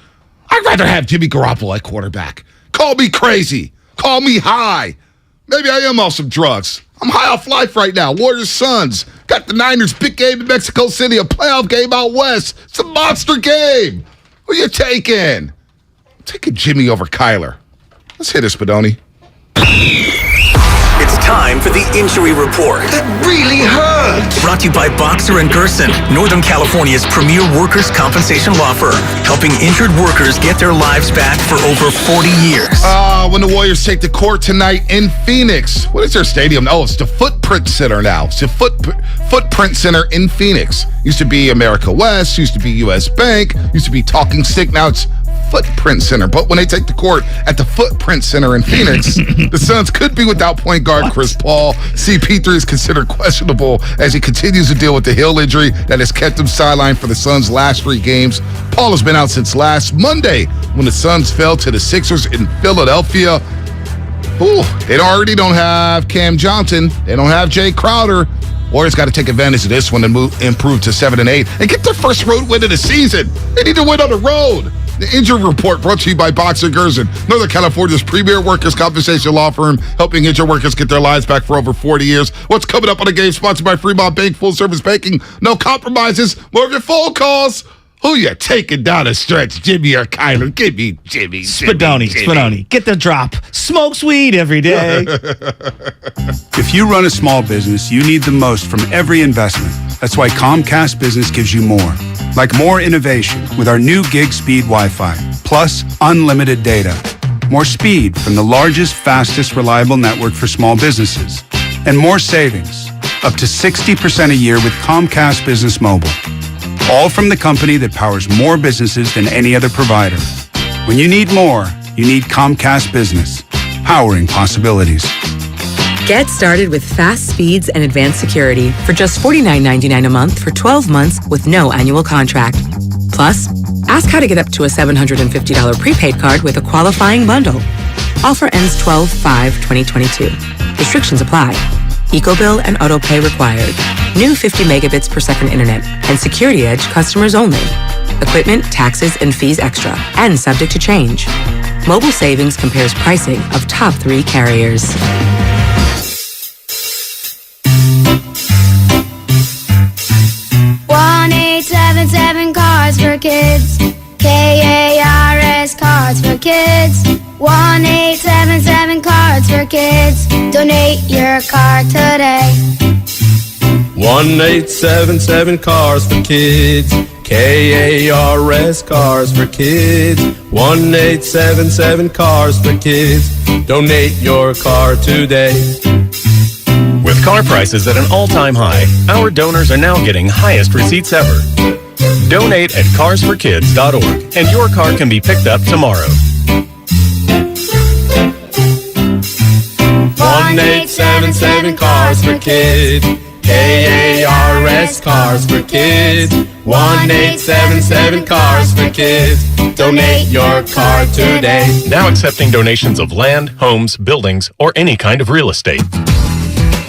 I'd rather have Jimmy Garoppolo at quarterback. Call me crazy. Call me high. Maybe I am off some drugs. I'm high off life right now. Warriors Suns. Got the Niners. Big game in Mexico City. A playoff game out west. It's a monster game. Who you taking? I'm taking Jimmy over Kyler. Let's hit it, Spadoni. It's time for the injury report. That really hurt. Brought to you by Boxer & Gerson, Northern California's premier workers' compensation law firm, helping injured workers get their lives back for over 40 years. When the Warriors take the court tonight in Phoenix. What is their stadium? Oh, it's the Footprint Center now. It's the Footprint Center in Phoenix. Used to be America West, used to be U.S. Bank, used to be Talking Stick. Now it's Footprint Center. But when they take the court at the Footprint Center in Phoenix, the Suns could be without point guard Chris Paul. CP3 is considered questionable as he continues to deal with the heel injury that has kept him sidelined for the Suns' last 3 games. Paul has been out since last Monday when the Suns fell to the Sixers in Philadelphia. They already don't have Cam Johnson. They don't have Jay Crowder. Warriors got to take advantage of this one and improve to 7-8 and get their first road win of the season. They need to win on the road. The injury report brought to you by Boxer Gerson, Northern California's premier workers' compensation law firm, helping injured workers get their lives back for over 40 years. What's coming up on the game? Sponsored by Fremont Bank, full service banking, no compromises, more of your phone calls. Who you taking down the stretch, Jimmy or Kyler? Give me Jimmy. Spadoni. Get the drop. Smokes weed every day. If you run a small business, you need the most from every investment. That's why Comcast Business gives you more. Like more innovation with our new gig speed Wi-Fi, plus unlimited data. More speed from the largest, fastest, reliable network for small businesses. And more savings, up to 60% a year with Comcast Business Mobile. All from the company that powers more businesses than any other provider. When you need more, you need Comcast Business, powering possibilities. Get started with fast speeds and advanced security for just $49.99 a month for 12 months with no annual contract. Plus, ask how to get up to a $750 prepaid card with a qualifying bundle. Offer ends 12/5/2022. Restrictions apply. EcoBill and AutoPay required. New 50 megabits per second internet and Security Edge customers only. Equipment, taxes, and fees extra and subject to change. Mobile Savings compares pricing of top 3 carriers. 1-877 Cards for Kids. KARS Cards for Kids. 1-877 Cards for Kids. Donate your card today. 1-877 Cars for Kids. KARS Cars for Kids. 1-877 Cars for Kids. Donate your car today. With car prices at an all-time high, our donors are now getting highest receipts ever. Donate at carsforkids.org and your car can be picked up tomorrow. 1-877 Cars for Kids. KARS Cars for Kids. 1-877 Cars for Kids. Donate your car today. Now accepting donations of land, homes, buildings, or any kind of real estate.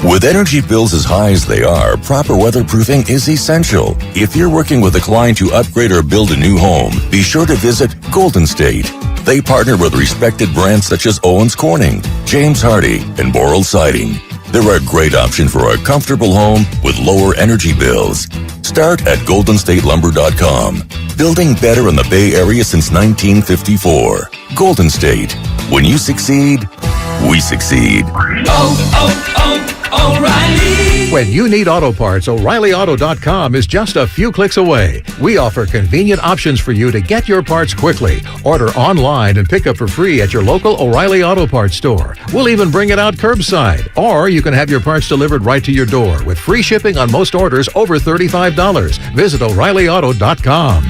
With energy bills as high as they are, proper weatherproofing is essential. If you're working with a client to upgrade or build a new home, be sure to visit Golden State. They partner with respected brands such as Owens Corning, James Hardy, and Boral Siding. They're a great option for a comfortable home with lower energy bills. Start at goldenstatelumber.com. Building better in the Bay Area since 1954. Golden State. When you succeed, we succeed. O'Reilly. When you need auto parts, O'ReillyAuto.com is just a few clicks away. We offer convenient options for you to get your parts quickly. Order online and pick up for free at your local O'Reilly Auto Parts store. We'll even bring it out curbside. Or you can have your parts delivered right to your door with free shipping on most orders over $35. Visit O'ReillyAuto.com.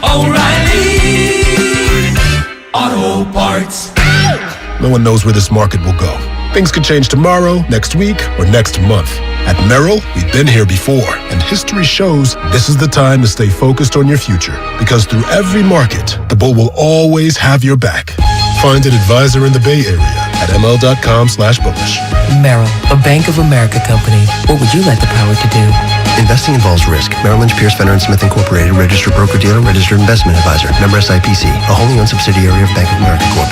O'Reilly Auto Parts. No one knows where this market will go. Things could change tomorrow, next week, or next month. At Merrill, we've been here before, and history shows this is the time to stay focused on your future. Because through every market, the bull will always have your back. Find an advisor in the Bay Area at ml.com/bullish. Merrill, a Bank of America company. What would you like the power to do? Investing involves risk. Merrill Lynch, Pierce, Fenner & Smith Incorporated, registered broker-dealer, registered investment advisor. Member SIPC, a wholly owned subsidiary of Bank of America Corp.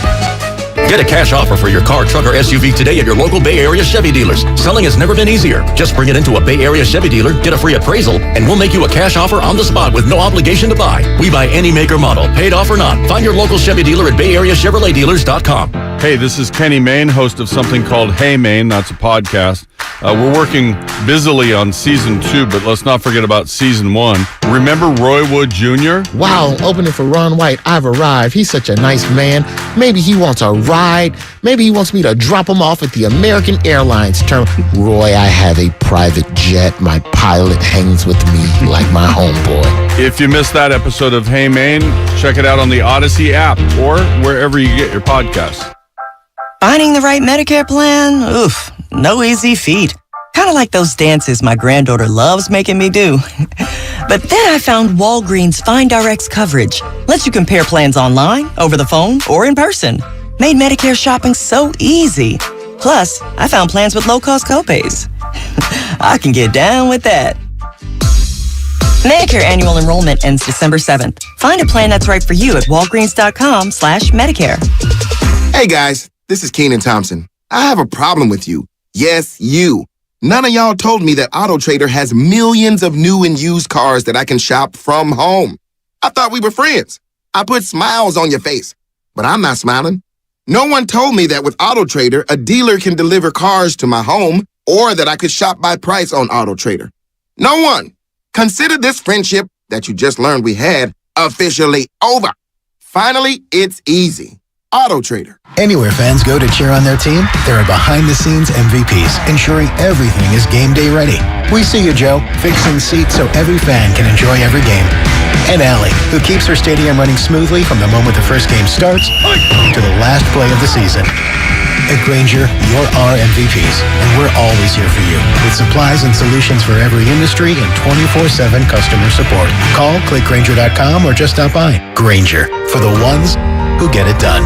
Get a cash offer for your car, truck, or SUV today at your local Bay Area Chevy dealers. Selling has never been easier. Just bring it into a Bay Area Chevy dealer, get a free appraisal, and we'll make you a cash offer on the spot with no obligation to buy. We buy any make or model, paid off or not. Find your local Chevy dealer at BayAreaChevroletDealers.com. Hey, this is Kenny Mayne, host of something called Hey Mayne. That's a podcast. We're working busily on season 2, but let's not forget about season 1. Remember Roy Wood Jr.? Wow, opening for Ron White. I've arrived. He's such a nice man. Maybe he wants a ride. Maybe he wants me to drop him off at the American Airlines terminal. Roy, I have a private jet. My pilot hangs with me like my homeboy. If you missed that episode of Hey Mayne, check it out on the Odyssey app or wherever you get your podcasts. Finding the right Medicare plan? Oof, no easy feat. Kind of like those dances my granddaughter loves making me do. But then I found Walgreens FindRx coverage. Lets you compare plans online, over the phone, or in person. Made Medicare shopping so easy. Plus, I found plans with low-cost copays. I can get down with that. Medicare annual enrollment ends December 7th. Find a plan that's right for you at walgreens.com/Medicare. Hey guys, this is Kenan Thompson. I have a problem with you. Yes, you. None of y'all told me that AutoTrader has millions of new and used cars that I can shop from home. I thought we were friends. I put smiles on your face, but I'm not smiling. No one told me that with AutoTrader, a dealer can deliver cars to my home or that I could shop by price on AutoTrader. No one. Consider this friendship that you just learned we had officially over. Finally, it's easy. AutoTrader. Anywhere fans go to cheer on their team, there are behind-the-scenes MVPs, ensuring everything is game day ready. We see you, Joe, fixing seats so every fan can enjoy every game. And Allie, who keeps her stadium running smoothly from the moment the first game starts to the last play of the season. At Grainger, you're our MVPs, and we're always here for you with supplies and solutions for every industry and 24/7 customer support. Call, click Grainger.com, or just stop by. Grainger, for the ones who get it done.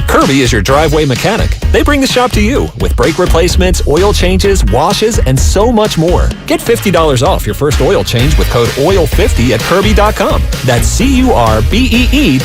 Kirby is your driveway mechanic. They bring the shop to you with brake replacements, oil changes, washes, and so much more. Get $50 off your first oil change with code OIL50 at Kirby.com. That's CURBEE.com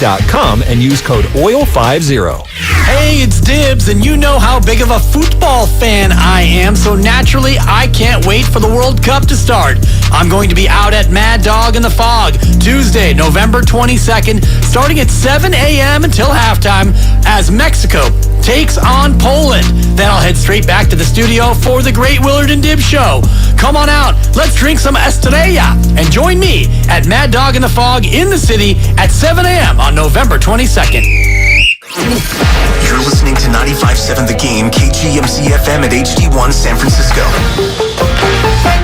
and use code OIL50. Hey, it's Dibs, and you know how big of a football fan I am, so naturally I can't wait for the World Cup to start. I'm going to be out at Mad Dog in the Fog, Tuesday, November 22nd, starting at 7 a.m. until halftime, as Mexico takes on Poland. Then I'll head straight back to the studio for the great Willard and Dibs show. Come on out, let's drink some Estrella, and join me at Mad Dog in the Fog in the city at 7 a.m. on November 22nd. You're listening to 95.7 The Game, KGMC-FM at HD1 San Francisco.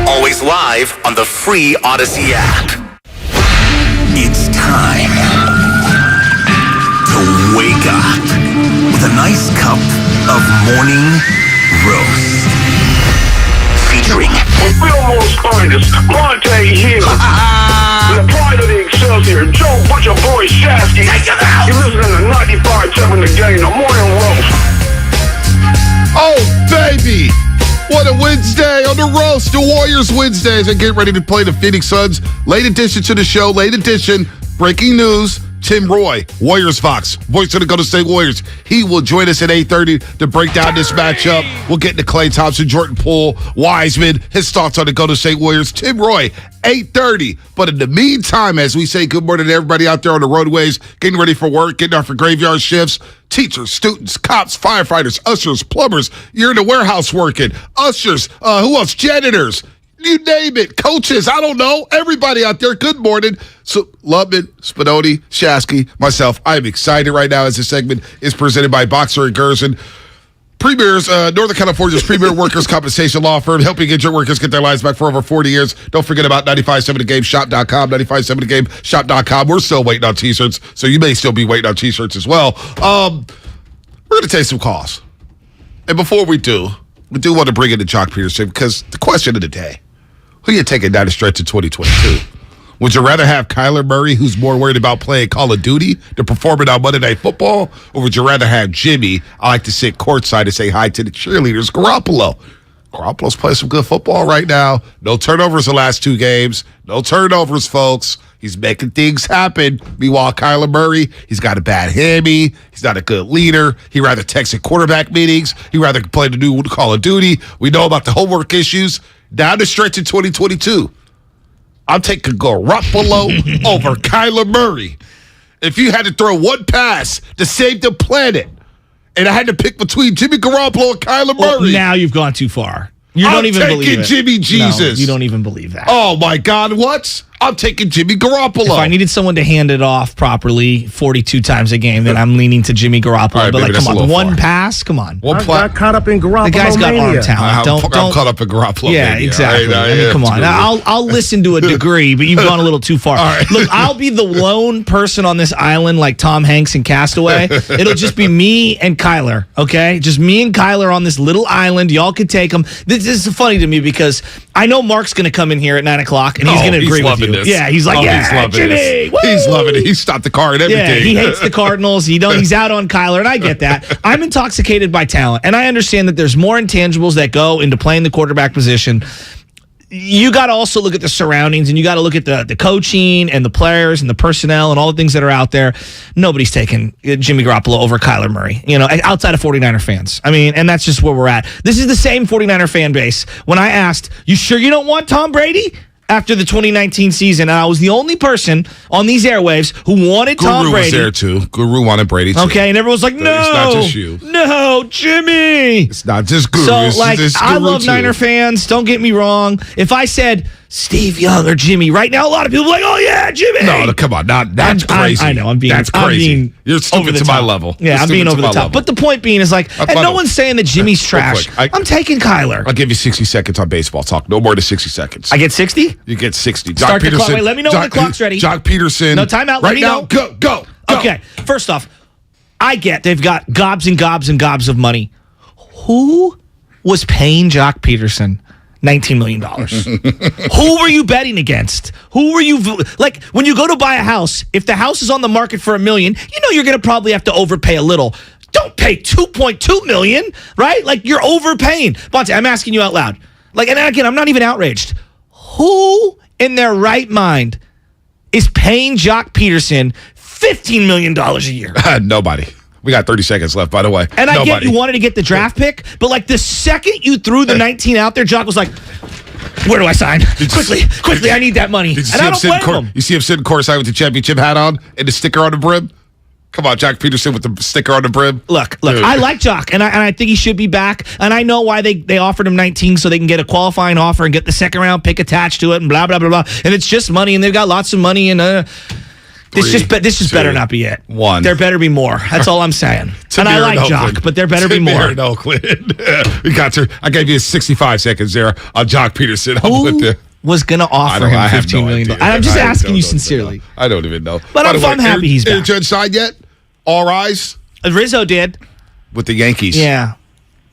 Always live on the free Odyssey app. It's time to wake up with a nice cup of morning roast. Featuring Fillmore's finest, Monte Hill. The pride of the Excelsior, Joe Butcher Boy Shasky. You're listening to 95.7 The Game, the morning roast. Oh, baby! What a Wednesday on the roast. The Warriors Wednesday as they get ready to play the Phoenix Suns. Late edition to the show, late edition. Breaking news. Tim Roy, Warriors Fox, voice of the Golden State Warriors. He will join us at 8:30 to break down this matchup. We'll get into Klay Thompson, Jordan Poole, Wiseman, his thoughts on the Golden State Warriors. Tim Roy, 8:30. But in the meantime, as we say good morning to everybody out there on the roadways, getting ready for work, getting out for graveyard shifts, teachers, students, cops, firefighters, ushers, plumbers, you're in the warehouse working, ushers, who else? Janitors. You name it. Coaches, I don't know. Everybody out there, good morning. So, Lubman, Spinoni, Shasky, myself, I'm excited right now as this segment is presented by Boxer and Gerson. Premier's, Northern California's premier workers' compensation law firm, helping injured workers get their lives back for over 40 years. Don't forget about 957thegameshop.com, 957thegameshop.com. We're still waiting on T-shirts, so you may still be waiting on T-shirts as well. We're going to take some calls. And before we do want to bring in the Jock Peterson because the question of the day, who are you taking down the stretch in 2022? Would you rather have Kyler Murray, who's more worried about playing Call of Duty than performing on Monday Night Football? Or would you rather have Jimmy, I like to sit courtside and say hi to the cheerleaders, Garoppolo? Garoppolo's playing some good football right now. No turnovers the last 2 games. No turnovers, folks. He's making things happen. Meanwhile, Kyler Murray, he's got a bad hammy. He's not a good leader. He'd rather text at quarterback meetings. He'd rather play the new Call of Duty. We know about the homework issues. Down the stretch in 2022, I'm taking Garoppolo over Kyler Murray. If you had to throw one pass to save the planet, and I had to pick between Jimmy Garoppolo and Kyler Murray. Now you've gone too far. You don't even believe it. I'm taking Jimmy Jesus. No, you don't even believe that. Oh, my God. What? I'm taking Jimmy Garoppolo. If I needed someone to hand it off properly 42 times a game, then I'm leaning to Jimmy Garoppolo. Right, but, come on. One pass? Come on. I got caught up in Garoppolo. The guy's got arm talent. I'm caught up in Garoppolo. Yeah, mania. exactly. Right? Come on. I'll listen to a degree, but you've gone a little too far. Right. Look, I'll be the lone person on this island like Tom Hanks in Castaway. It'll just be me and Kyler, okay? Just me and Kyler on this little island. Y'all can take him. This is funny to me because I know Mark's going to come in here at 9 o'clock, and he's going to agree with you. This. Yeah, he's like, he's loving Jimmy, this. He's loving it. He stopped the car and everything. Yeah, he hates the Cardinals. He's out on Kyler, and I get that. I'm intoxicated by talent, and I understand that there's more intangibles that go into playing the quarterback position. You got to also look at the surroundings, and you got to look at the coaching and the players and the personnel and all the things that are out there. Nobody's taking Jimmy Garoppolo over Kyler Murray, outside of 49er fans. I mean, and that's just where we're at. This is the same 49er fan base. When I asked, you sure you don't want Tom Brady? After the 2019 season, and I was the only person on these airwaves who wanted Tom Brady. Guru was there, too. Guru wanted Brady, too. Okay, and everyone's like, no. It's not just you. No, Jimmy. It's not just Guru. So, it's I Guru love too. Niner fans. Don't get me wrong. If I said Steve Young or Jimmy, right now, a lot of people are like, oh, yeah, Jimmy. No, come on. That's crazy. I know. That's crazy. You're stupid to my level. Yeah, I'm being over the top. But the point being is and no one's saying that Jimmy's trash. I'm taking Kyler. I'll give you 60 seconds on baseball talk. No more than 60 seconds. I get 60? You get 60. Start the clock. Wait, let me know when the clock's ready. Jock Peterson. No, timeout. Right now, go. Okay, first off, I get they've got gobs and gobs and gobs of money. Who was paying Jock Peterson $19 million? Who were you betting against? Who were you when you go to buy a house? If the house is on the market for $1 million, you're going to probably have to overpay a little. Don't pay $2.2 million, right? You're overpaying. Bonte, I'm asking you out loud. And again, I'm not even outraged. Who in their right mind is paying Jock Peterson $15 million a year? Nobody. We got 30 seconds left, by the way. And I get you wanted to get the draft pick, but the second you threw the 19 out there, Jock was like, where do I sign? Quickly, I need that money. And I don't blame him. You see him sitting courtside with the championship hat on and the sticker on the brim? Come on, Jock Peterson with the sticker on the brim. Look, I like Jock, and I think he should be back. And I know why they offered him 19 so they can get a qualifying offer and get the second round pick attached to it and blah, blah, blah, blah. And it's just money, and they've got lots of money. And this just better not be it. One. There better be more. That's all I'm saying. And I like Jock, but there better be more. In Oakland. We got to. I gave you 65 seconds there on Jock Peterson. Who was going to offer him $15 million? I'm just asking you sincerely. I don't even know. But I'm happy he's back. Aaron Judge signed yet? All rise? Rizzo did. With the Yankees. Yeah.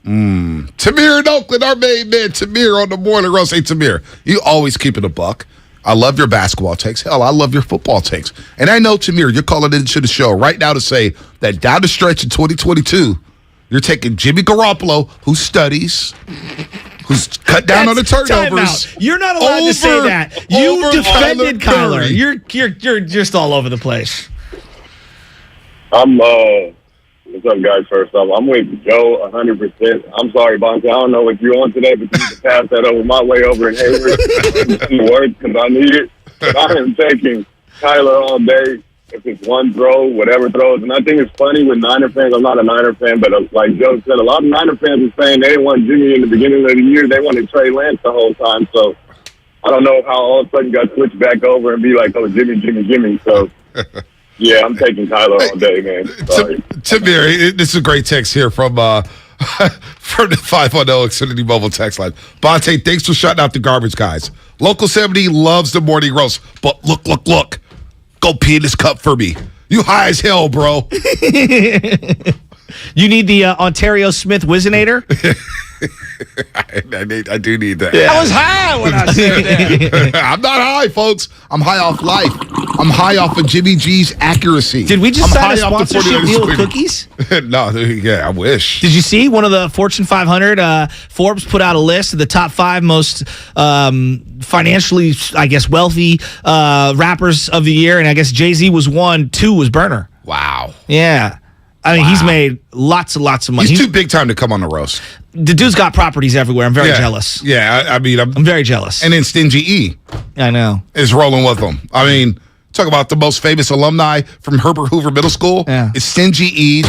Tamir in Oakland, our main man, Tamir on the morning roast. Hey, Tamir, you always keep it a buck. I love your basketball takes. Hell, I love your football takes. And I know, Tamir, you're calling into the show right now to say that down the stretch in 2022, you're taking Jimmy Garoppolo, who studies, who's cut down on the turnovers. You're not allowed to say that. You defended Kyler. You're just all over the place. What's up, guys? First off, I'm with Joe 100%. I'm sorry, Bonte. I don't know what you're on today, but you need to pass that over my way over in Hayward. In words, because I need it. But I am taking Kyler all day. If it's one throw, whatever throws. And I think it's funny with Niner fans. I'm not a Niner fan, but like Joe said, a lot of Niner fans are saying they didn't want Jimmy in the beginning of the year. They wanted Trey Lance the whole time. So I don't know how all of a sudden got switched back over and be like, oh, Jimmy. So, yeah, I'm taking Kyler all day, man. Sorry. Tamir, this is a great text here from the 510 Xfinity Mobile text line. Bonte, thanks for shutting out the garbage guys. Local 70 loves the morning roast, but look. Go pee in this cup for me. You high as hell, bro. You need the Ontario Smith Wizinator? I do need that. Yeah. I was high when I said that. I'm not high, folks. I'm high off life. I'm high off of Jimmy G's accuracy. Did we just sign a sponsorship deal with cookies? No, yeah, I wish. Did you see one of the Fortune 500? Forbes put out a list of the top 5 most financially, I guess, wealthy rappers of the year, and I guess Jay-Z was 1, 2 was Burner. Wow. Yeah. I mean, he's made lots and lots of money. He's too big time to come on the roast. The dude's got properties everywhere. I'm very jealous. Yeah, I mean, I'm very jealous. And then Stingy E. I know. Is rolling with them. I mean, talk about the most famous alumni from Herbert Hoover Middle School. Yeah. It's Stingy E.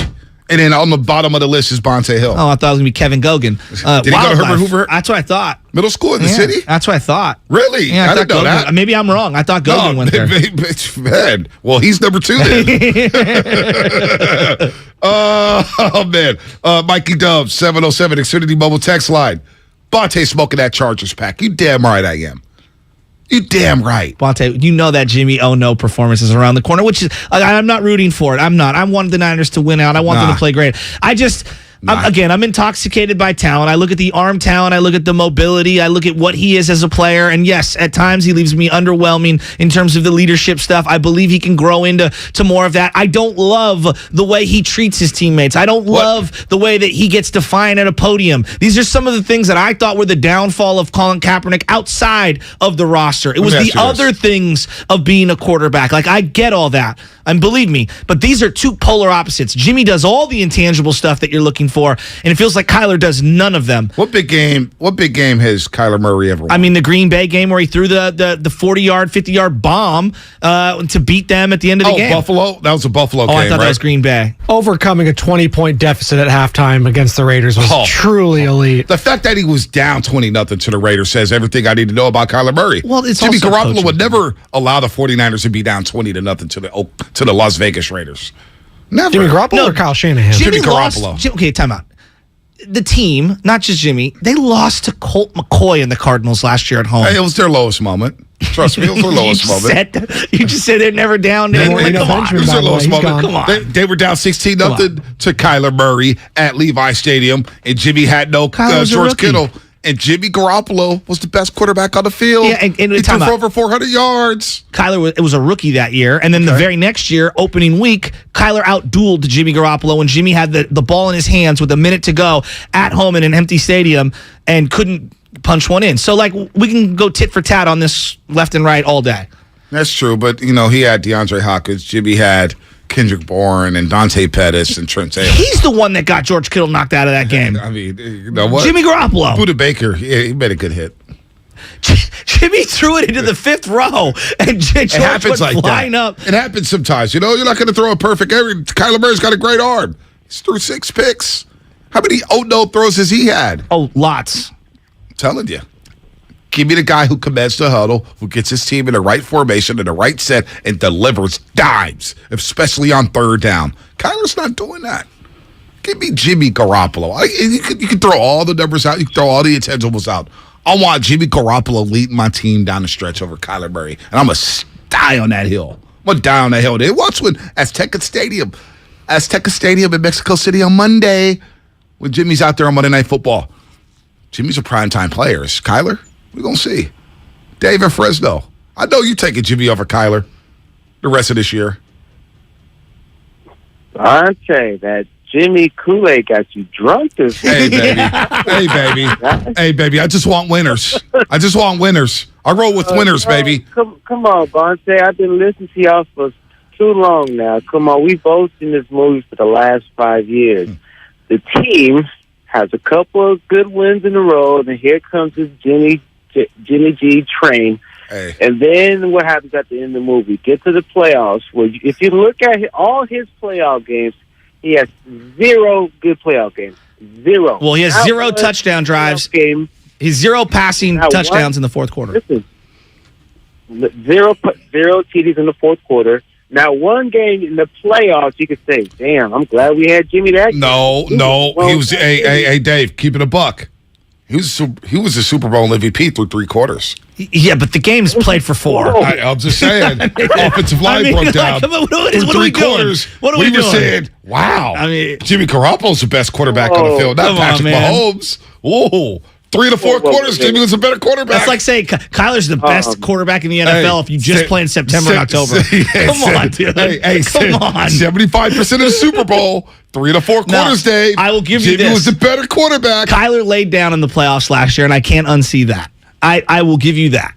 And then on the bottom of the list is Bonte Hill. Oh, I thought it was going to be Kevin Gogan. Did he go to Herbert Hoover? That's what I thought. Middle school in the city? That's what I thought. Really? Yeah, I didn't know that. Maybe I'm wrong. I thought Gogan went there. Man. Well, he's number 2 then. Oh, man. Mikey Dubs, 707 Xfinity Mobile text line. Bonte smoking that Chargers pack. You damn right I am. You damn right. Bonte, you know that Jimmy no performance is around the corner, which is, I'm not rooting for it. I'm not. I wanted the Niners to win out. I want them to play great. I'm intoxicated by talent. I look at the arm talent. I look at the mobility. I look at what he is as a player. And yes, at times he leaves me underwhelming in terms of the leadership stuff. I believe he can grow into more of that. I don't love the way he treats his teammates. I don't love the way that he gets defiant at a podium. These are some of the things that I thought were the downfall of Colin Kaepernick outside of the roster. It was the other things of being a quarterback. Like, I get all that. And believe me, but these are two polar opposites. Jimmy does all the intangible stuff that you're looking for, and it feels like Kyler does none of them. What big game has Kyler Murray ever won? I mean, the Green Bay game where he threw the 40-yard, 50-yard bomb to beat them at the end of the game. Buffalo? That was a Buffalo game, I thought that was Green Bay. Overcoming a 20-point deficit at halftime against the Raiders was truly elite. The fact that he was down 20-0 to the Raiders says everything I need to know about Kyler Murray. Well, it's Jimmy also Garoppolo coaching. would never allow the 49ers to be down 20-0 to the Las Vegas Raiders. Never. Jimmy Garoppolo or Kyle Shanahan? Jimmy Garoppolo. Okay, time out. The team, not just Jimmy, they lost to Colt McCoy and the Cardinals last year at home. Hey, it was their lowest moment. Trust me, it was their lowest moment. You just said they're never down. It was their lowest moment. Come on. They were down 16-0 to Kyler Murray at Levi Stadium, and Jimmy had no George Kittle. And Jimmy Garoppolo was the best quarterback on the field. Yeah, and he threw for over 400 yards. Kyler was a rookie that year. And then the very next year, opening week, Kyler outdueled Jimmy Garoppolo when Jimmy had the ball in his hands with a minute to go at home in an empty stadium and couldn't punch one in. So, like, we can go tit for tat on this left and right all day. That's true. But, you know, he had DeAndre Hopkins. Jimmy had Kendrick Bourne and Dante Pettis and Trent Taylor. He's the one that got George Kittle knocked out of that game. I mean, you know what? Jimmy Garoppolo. Buda Baker, he made a good hit. Jimmy threw it into the fifth row, and George went flying up. It happens sometimes. You know, you're not going to throw a perfect. Kyler Murray's got a great arm. He's threw 6 picks. How many no throws has he had? Oh, lots. I'm telling you. Give me the guy who commands the huddle, who gets his team in the right formation, in the right set, and delivers dimes, especially on third down. Kyler's not doing that. Give me Jimmy Garoppolo. You can throw all the numbers out. You can throw all the intangibles out. I want Jimmy Garoppolo leading my team down the stretch over Kyler Murray, and I'm going to die on that hill. I'm going to die on that hill. They watch when Azteca Stadium in Mexico City on Monday when Jimmy's out there on Monday Night Football. Jimmy's a primetime player. Is Kyler? We're going to see. David Fresno. I know you're taking Jimmy over Kyler the rest of this year. I'd say that Jimmy Kool-Aid got you drunk this week. Hey, baby. I just want winners. I roll with winners, baby. Come on, Bonte. I've been listening to y'all for too long now. Come on, we've both seen this movie for the last 5 years. The team has a couple of good wins in a row, and here comes this Jimmy G train. Hey. And then what happens at the end of the movie? Get to the playoffs. Where if you look at all his playoff games, he has 0 good playoff games. 0. Well, he has 0 touchdown drives. He's 0 passing touchdowns in the fourth quarter. Listen, 0 TDs in the fourth quarter. Now, one game in the playoffs, you could say, "Damn, I'm glad we had Jimmy that." No. He was. Hey, Dave, keep it a buck. He was a Super Bowl MVP through 3 quarters. Yeah, but the game's played for 4. I'm just saying. Offensive line broke down. What are we doing? Quarters, What are we were doing? saying, wow. I mean, Jimmy Garoppolo's the best quarterback on the field, not Patrick Mahomes. Whoa. 3 to 4 quarters, Jimmy was a better quarterback. That's like saying Kyler's the best quarterback in the NFL if you just play in September and October. Come on, dude. Come on. 75% of the Super Bowl, 3 to 4 quarters, Dave. I will give you Jimmy this. was the better quarterback. Kyler laid down in the playoffs last year, and I can't unsee that. I will give you that.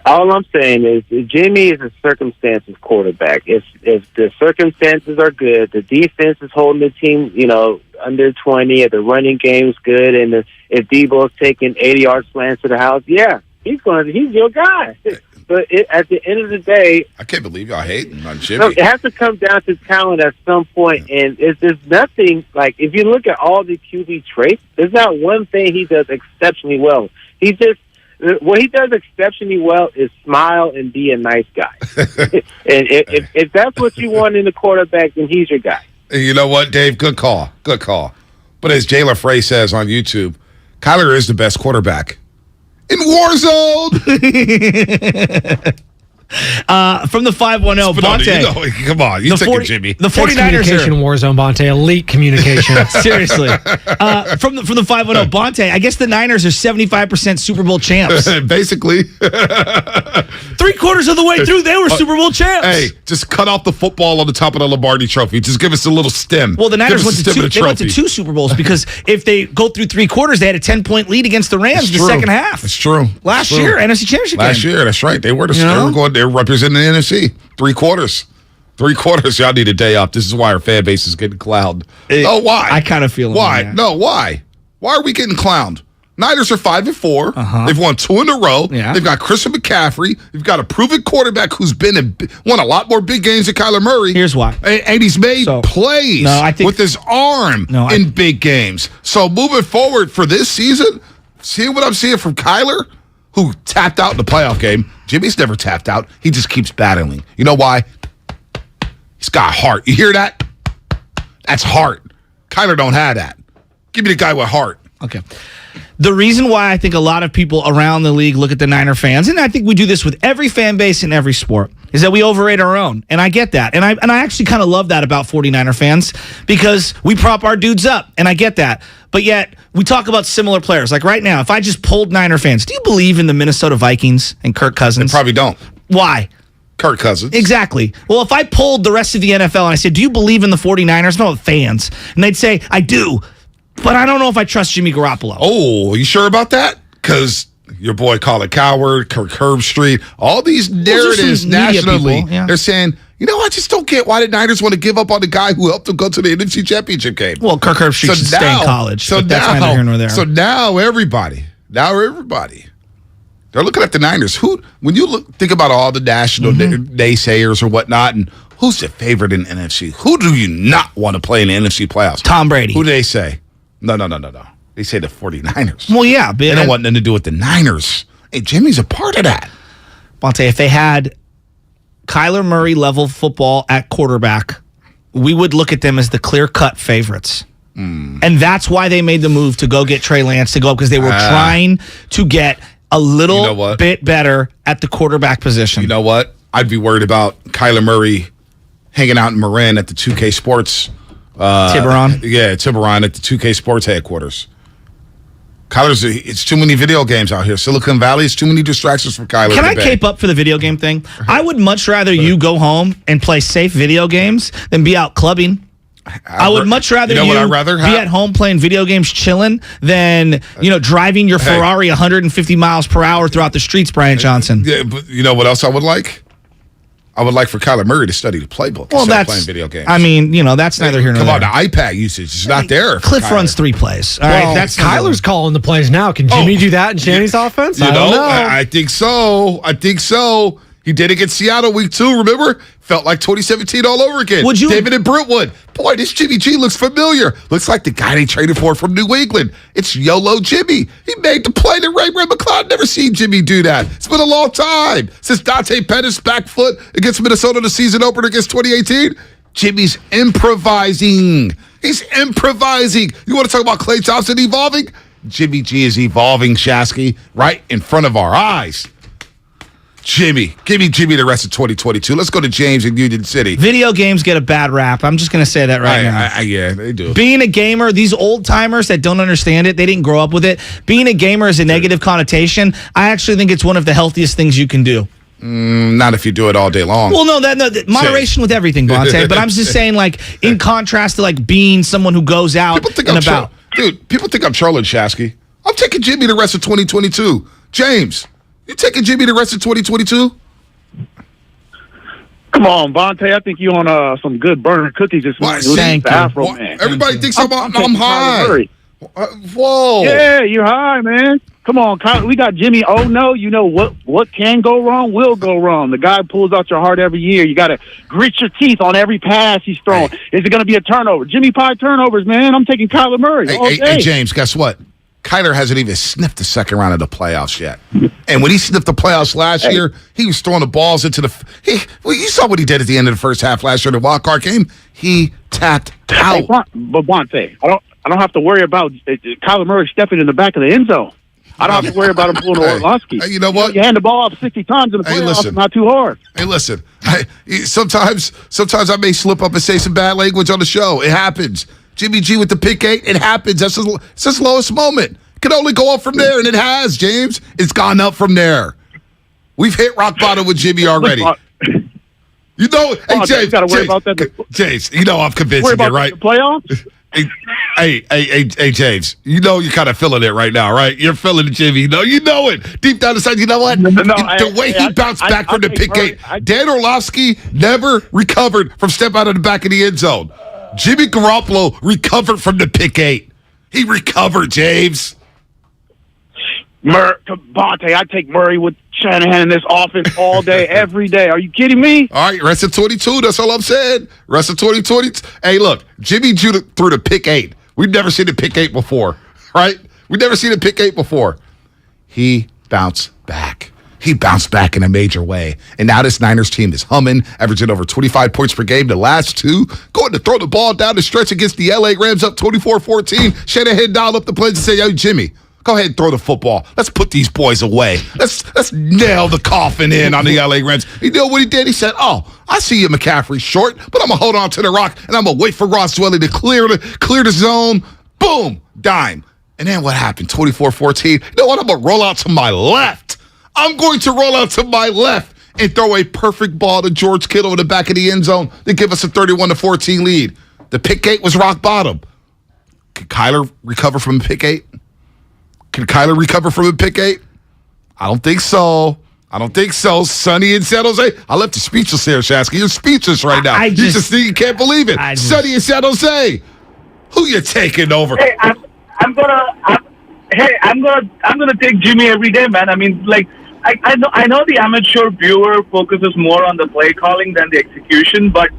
All I'm saying is Jimmy is a circumstances quarterback. If the circumstances are good, the defense is holding the team, under 20, if the running game's good, and if Debo's taking 80-yard slants to the house, yeah, he's your guy. But at the end of the day, I can't believe y'all hating on Jimmy. No, it has to come down to talent at some point, and there's nothing like if you look at all the QB traits, there's not one thing he does exceptionally well. What he does exceptionally well is smile and be a nice guy. And if that's what you want in a quarterback, then he's your guy. You know what, Dave? Good call. But as Jayla Frey says on YouTube, Kyler is the best quarterback in Warzone. From the 510, Bonte. Come on, you take it, Jimmy. The 49ers communication Warzone, Bonte. Elite communication. Seriously. From the 510, Bonte, I guess the Niners are 75% Super Bowl champs. Basically. 3/4 of the way through, they were Super Bowl champs. Hey, just cut off the football on the top of the Lombardi trophy. Just give us a little stem. Well, the Niners went to 2 Super Bowls because if they go through 3/4, they had a 10-point lead against the Rams in the second half. That's true. Last year, NFC Championship game. Last year, that's right. They were they're representing the NFC. 3/4. 3/4. Y'all need a day off. This is why our fan base is getting clowned. Why? I kind of feel it. Why? No, why? Why are we getting clowned? Niners are 5-4. They've won 2 in a row. Yeah. They've got Christian McCaffrey. They've got a proven quarterback who's won a lot more big games than Kyler Murray. Here's why. And he's made plays with his arm in big games. So moving forward for this season, see what I'm seeing from Kyler, who tapped out in the playoff game. Jimmy's never tapped out. He just keeps battling. You know why? He's got heart. You hear that? That's heart. Kyler don't have that. Give me the guy with heart. Okay. The reason why I think a lot of people around the league look at the Niner fans, and I think we do this with every fan base in every sport, is that we overrate our own. And I get that. And I actually kind of love that about 49er fans because we prop our dudes up, and I get that. But yet, we talk about similar players. Like right now, if I just polled Niner fans, do you believe in the Minnesota Vikings and Kirk Cousins? They probably don't. Why? Kirk Cousins. Exactly. Well, if I polled the rest of the NFL and I said, do you believe in the 49ers? No, fans. And they'd say, I do. But I don't know if I trust Jimmy Garoppolo. Oh, you sure about that? Because your boy Colin Cowherd, Kirk Herbstreit, all these narratives nationally, they're saying, I just don't get why the Niners want to give up on the guy who helped them go to the NFC Championship game. Well, Kirk Herbstreit should stay in college. So that's neither here nor there. So now everybody, they're looking at the Niners. When you think about all the national naysayers or whatnot, and who's the favorite in the NFC? Who do you not want to play in the NFC playoffs? Tom Brady. Who do they say? No. They say the 49ers. Well, yeah. They don't want nothing to do with the Niners. Hey, Jimmy's a part of that. Bonte, if they had Kyler Murray level football at quarterback, we would look at them as the clear-cut favorites. And that's why they made the move to go get Trey Lance to go up, because they were trying to get a little bit better at the quarterback position. You know what? I'd be worried about Kyler Murray hanging out in Marin at the 2K Sports. Tiburon? Yeah, Tiburon at the 2K Sports headquarters. It's too many video games out here. Silicon Valley is too many distractions for Kyler. Can I cape up for the video game thing? I would much rather you go home and play safe video games than be out clubbing. I would much rather you be at home playing video games chilling than driving your Ferrari 150 miles per hour throughout the streets, Brian Johnson. Yeah, but you know what else I would like? I would like for Kyler Murray to study the playbook instead of playing video games. I mean, that's neither here nor there. Come on, the iPad usage is not there. Cliff runs 3 plays. All right, that's Kyler's calling the plays now. Can Jimmy do that in Shanny's offense? I don't know. I think so. He did against Seattle week 2, remember? Felt like 2017 all over again. David and Brentwood. Boy, this Jimmy G looks familiar. Looks like the guy they traded for from New England. It's YOLO Jimmy. He made the play that Ray McCloud. Never seen Jimmy do that. It's been a long time since Dante Pettis' back foot against Minnesota the season opener against 2018. Jimmy's improvising. He's improvising. You want to talk about Klay Thompson evolving? Jimmy G is evolving, Shasky, right in front of our eyes. Jimmy. Give me Jimmy the rest of 2022. Let's go to James in Union City. Video games get a bad rap. I'm just going to say that right now. Yeah, they do. Being a gamer, these old timers that don't understand it, they didn't grow up with it. Being a gamer is a negative connotation. I actually think it's one of the healthiest things you can do. Not if you do it all day long. Well, no, moderation with everything, Bonte. But I'm just saying, like, in contrast to like being someone who goes out and about. Dude, people think I'm trolling, Shasky. I'm taking Jimmy the rest of 2022. James, you taking Jimmy the rest of 2022? Come on, Bonte. I think you on some good burner cookies this morning. Thank you. Afro, man. Everybody thinks I'm high. Whoa. Yeah, you're high, man. Come on, Kyle. We got Jimmy. Oh, no. You know what can go wrong will go wrong. The guy pulls out your heart every year. You got to grit your teeth on every pass he's throwing. Is it going to be a turnover? Jimmy Pie turnovers, man. I'm taking Kyler Murray. Hey, James, guess what? Kyler hasn't even sniffed the second round of the playoffs yet. And when he sniffed the playoffs last year, he was throwing the balls into you saw what he did at the end of the first half last year in the wild card game. He tapped out. But Bonte, I don't have to worry about Kyler Murray stepping in the back of the end zone. I don't have to worry about him pulling Orlowski. You know what? You hand the ball off 60 times in the playoffs, it's not too hard. Hey, listen. Sometimes I may slip up and say some bad language on the show. It happens. Jimmy G with the pick 8. It happens. That's his lowest moment. It can only go up from there, and it has, James. It's gone up from there. We've hit rock bottom with Jimmy already. You know, hey, James, got to worry about that. James, you know I'm convincing you, right? The playoffs? Hey, James, you know you're kind of feeling it right now, right? You're feeling it, Jimmy. You know it. Deep down inside, you know what? The way he bounced back from the pick 8. Dan Orlovsky never recovered from step out of the back of the end zone. Jimmy Garoppolo recovered from the pick 8. He recovered, James. Bonte, I take Murray with Shanahan in this offense all day, every day. Are you kidding me? All right, rest of 22. That's all I'm saying. Rest of 2020. Hey, look, Jimmy G threw the pick 8. We've never seen a pick 8 before, right? We've never seen a pick 8 before. He bounced back. He bounced back in a major way. And now this Niners team is humming, averaging over 25 points per game the last 2. Going to throw the ball down the stretch against the LA Rams up 24-14. Shanahan dialed up the plays and said, yo, Jimmy, go ahead and throw the football. Let's put these boys away. Let's nail the coffin in on the LA Rams. You know what he did? He said, I see you, McCaffrey, short, but I'm going to hold on to the rock, and I'm going to wait for Ross Dwelly to clear the zone. Boom, dime. And then what happened? 24-14. You know what? I'm going to roll out to my left. I'm going to roll out to my left and throw a perfect ball to George Kittle in the back of the end zone to give us a 31-14 lead. The pick 8 was rock bottom. Can Kyler recover from the pick 8? Can Kyler recover from a pick 8? I don't think so. Sonny in San Jose. I left you speechless here, Shasky. You're speechless right now. You just think you can't believe it. Sonny in San Jose. Who you taking over? Hey, I'm gonna take Jimmy every day, man. I mean, like, I know the amateur viewer focuses more on the play calling than the execution, but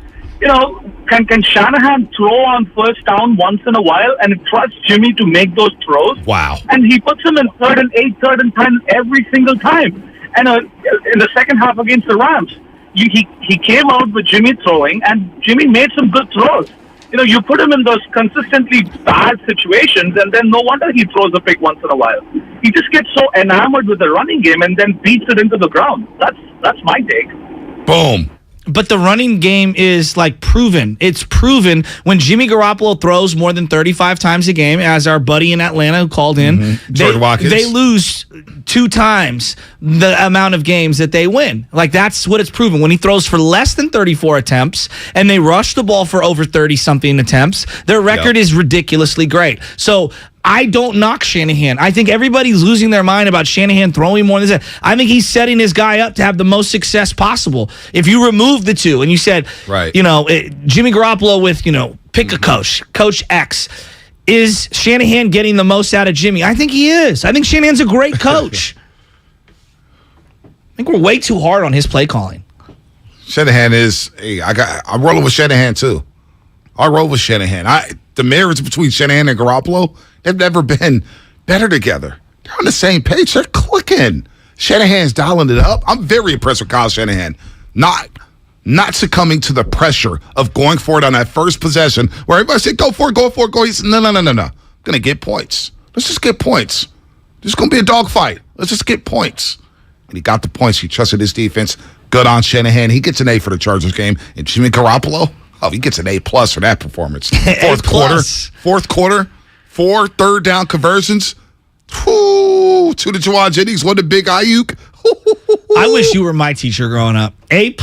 you know, can Shanahan throw on first down once in a while and trust Jimmy to make those throws? Wow. And he puts him in 3rd and 8, 3rd and 10 every single time. And in the second half against the Rams, he came out with Jimmy throwing, and Jimmy made some good throws. You know, you put him in those consistently bad situations, and then no wonder he throws a pick once in a while. He just gets so enamored with the running game and then beats it into the ground. That's my take. Boom. But the running game is like proven. It's proven when Jimmy Garoppolo throws more than 35 times a game, as our buddy in Atlanta who called in, Jordan Watkins. They lose 2 times the amount of games that they win. Like, that's what it's proven. When he throws for less than 34 attempts and they rush the ball for over 30-something attempts, their record is ridiculously great. So I don't knock Shanahan. I think everybody's losing their mind about Shanahan throwing more than this. I think he's setting his guy up to have the most success possible. If you remove the two and you said, Jimmy Garoppolo with, pick a coach, Coach X, is Shanahan getting the most out of Jimmy? I think he is. I think Shanahan's a great coach. I think we're way too hard on his play calling. Shanahan is. Hey, I'm rolling with Shanahan too. I roll with Shanahan. The marriage between Shanahan and Garoppolo, they've never been better together. They're on the same page. They're clicking. Shanahan's dialing it up. I'm very impressed with Kyle Shanahan. Not succumbing to the pressure of going for it on that first possession where everybody said, go for it. He said, no. I'm going to get points. Let's just get points. There's going to be a dogfight. Let's just get points. And he got the points. He trusted his defense. Good on Shanahan. He gets an A for the Chargers game. And Jimmy Garoppolo, he gets an A+ for that performance. Fourth quarter, 4 third-down conversions. 2 to Jawan Jennings, 1 to Big Ayuk. I wish you were my teacher growing up. A+.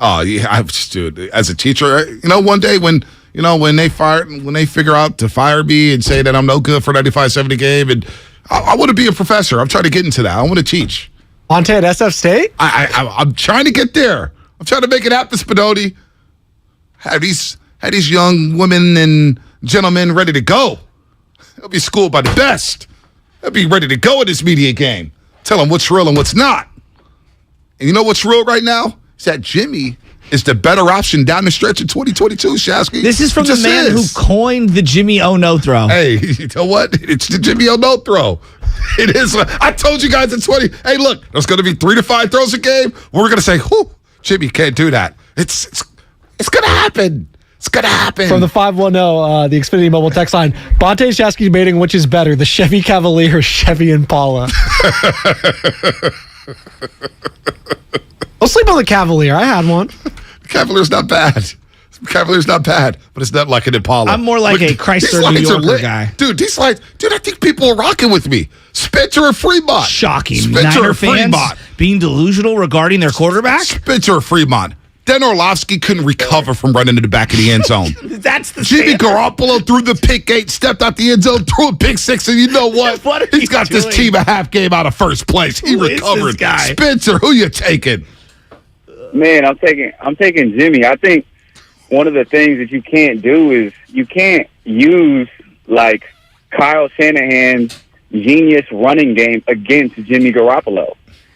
Oh yeah, dude. As a teacher, one day when they figure out to fire me and say that I'm no good for 95-70 game, and I want to be a professor. I'm trying to get into that. I want to teach. Monte at SF State? I'm trying to get there. I'm trying to make it happen, Spinoni. Had these young women and gentlemen ready to go. They'll be schooled by the best. They'll be ready to go in this media game. Tell them what's real and what's not. And you know what's real right now? It's that Jimmy is the better option down the stretch in 2022, Shasky. This is from the man who coined the Jimmy O-No throw. Hey, you know what? It's the Jimmy O-No throw. It is. I told you guys at 20. Hey, look, there's going to be 3 to 5 throws a game. We're going to say, Jimmy can't do that. It's going to happen. It's going to happen. From the 510, the Xfinity Mobile text line, Bonte Shasky debating which is better, the Chevy Cavalier or Chevy Impala. I'll sleep on the Cavalier. I had one. The Cavalier's not bad. But it's not like an Impala. I'm more like a Chrysler New Yorker guy. Dude, I think people are rocking with me. Spencer or Fremont. Shocking. Niner fans being delusional regarding their quarterback? Spencer or Fremont. Dan Orlovsky couldn't recover from running to the back of the end zone. That's the Jimmy Garoppolo threw the pick 8, stepped out the end zone, threw a pick 6, and you know what? He's got this team a half game out of first place. He recovered. Spencer, who you taking? Man, I'm taking Jimmy. I think one of the things that you can't do is you can't use like Kyle Shanahan's genius running game against Jimmy Garoppolo.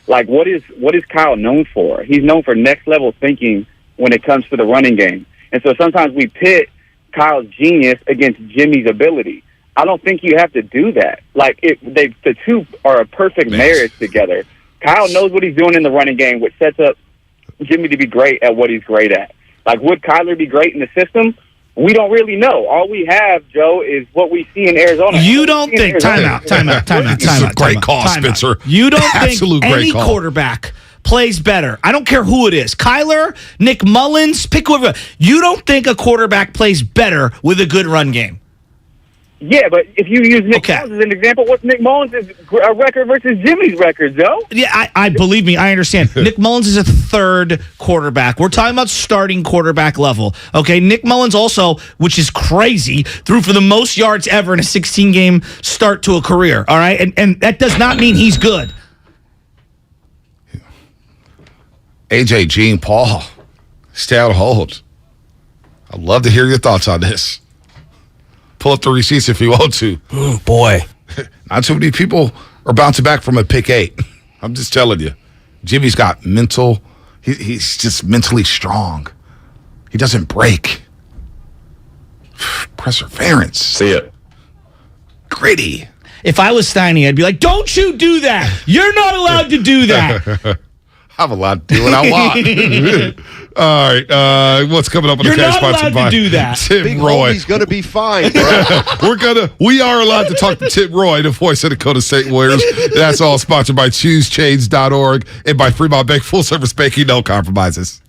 Like, what is Kyle known for? He's known for next level thinking when it comes to the running game. And so sometimes we pit Kyle's genius against Jimmy's ability. I don't think you have to do that. Like, the two are a perfect marriage together. Kyle knows what he's doing in the running game, which sets up Jimmy to be great at what he's great at. Like, would Kyler be great in the system? We don't really know. All we have, Joe, is what we see in Arizona. You don't think... Time out. This is a great call, Spencer. You don't think any quarterback plays better? I don't care who it is. Kyler, Nick Mullins, pick whoever. You don't think a quarterback plays better with a good run game? Yeah, but if you use Nick Mullins as an example, what's Nick Mullins' record versus Jimmy's record, Joe? Yeah, I believe me, I understand. Nick Mullins is a third quarterback. We're talking about starting quarterback level. Okay, Nick Mullins also, which is crazy, threw for the most yards ever in a 16-game start to a career. All right, and that does not mean he's good. AJ, Gene, Paul, stay on hold. I'd love to hear your thoughts on this. Pull up the receipts if you want to. Oh, boy. Not too many people are bouncing back from a pick 8. I'm just telling you. Jimmy's got mental. He's just mentally strong. He doesn't break. Perseverance. See it. Gritty. If I was Steiny, I'd be like, don't you do that. You're not allowed to do that. I'm allowed to do what I want. All right, what's coming up on the Cash Sponsored by? You're not allowed to do that. Tim Big Roy. Homie's going to be fine, bro. We are allowed to talk to Tim Roy, the voice of the Dakota State Warriors. That's all sponsored by ChooseChains.org and by Fremont Bank, full service banking, no compromises.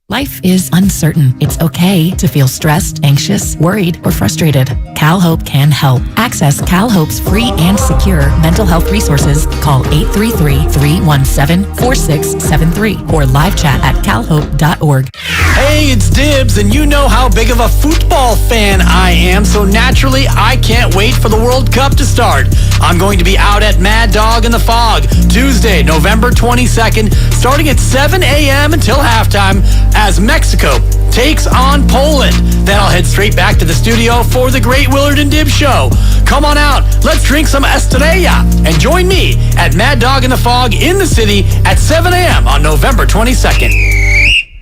Life is uncertain. It's okay to feel stressed, anxious, worried, or frustrated. CalHope can help. Access CalHope's free and secure mental health resources. Call 833-317-4673 or live chat at calhope.org. Hey, Hey, it's Dibs, and you know how big of a football fan I am, so naturally, I can't wait for the World Cup to start. I'm going to be out at Mad Dog in the Fog, Tuesday, November 22nd, starting at 7 a.m. until halftime, as Mexico takes on Poland. Then I'll head straight back to the studio for the great Willard and Dibs show. Come on out, let's drink some Estrella, and join me at Mad Dog in the Fog in the city at 7 a.m. on November 22nd.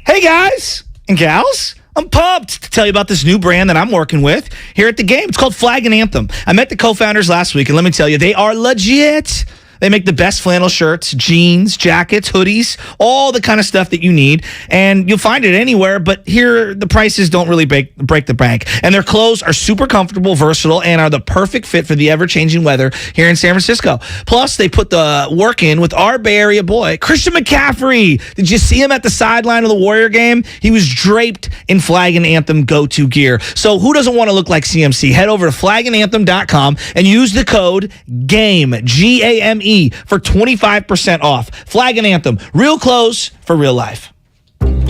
Hey guys and gals, I'm pumped to tell you about this new brand that I'm working with here at the game. It's called Flag and Anthem. I met the co-founders last week, and let me tell you, they are legit. They make the best flannel shirts, jeans, jackets, hoodies, all the kind of stuff that you need. And you'll find it anywhere, but here the prices don't really break the bank. And their clothes are super comfortable, versatile, and are the perfect fit for the ever-changing weather here in San Francisco. Plus, they put the work in with our Bay Area boy, Christian McCaffrey. Did you see him at the sideline of the Warrior game? He was draped in Flag and Anthem go-to gear. So who doesn't want to look like CMC? Head over to flagandanthem.com and use the code GAME, G-A-M-E, for 25% off. Flag and Anthem, real clothes for real life.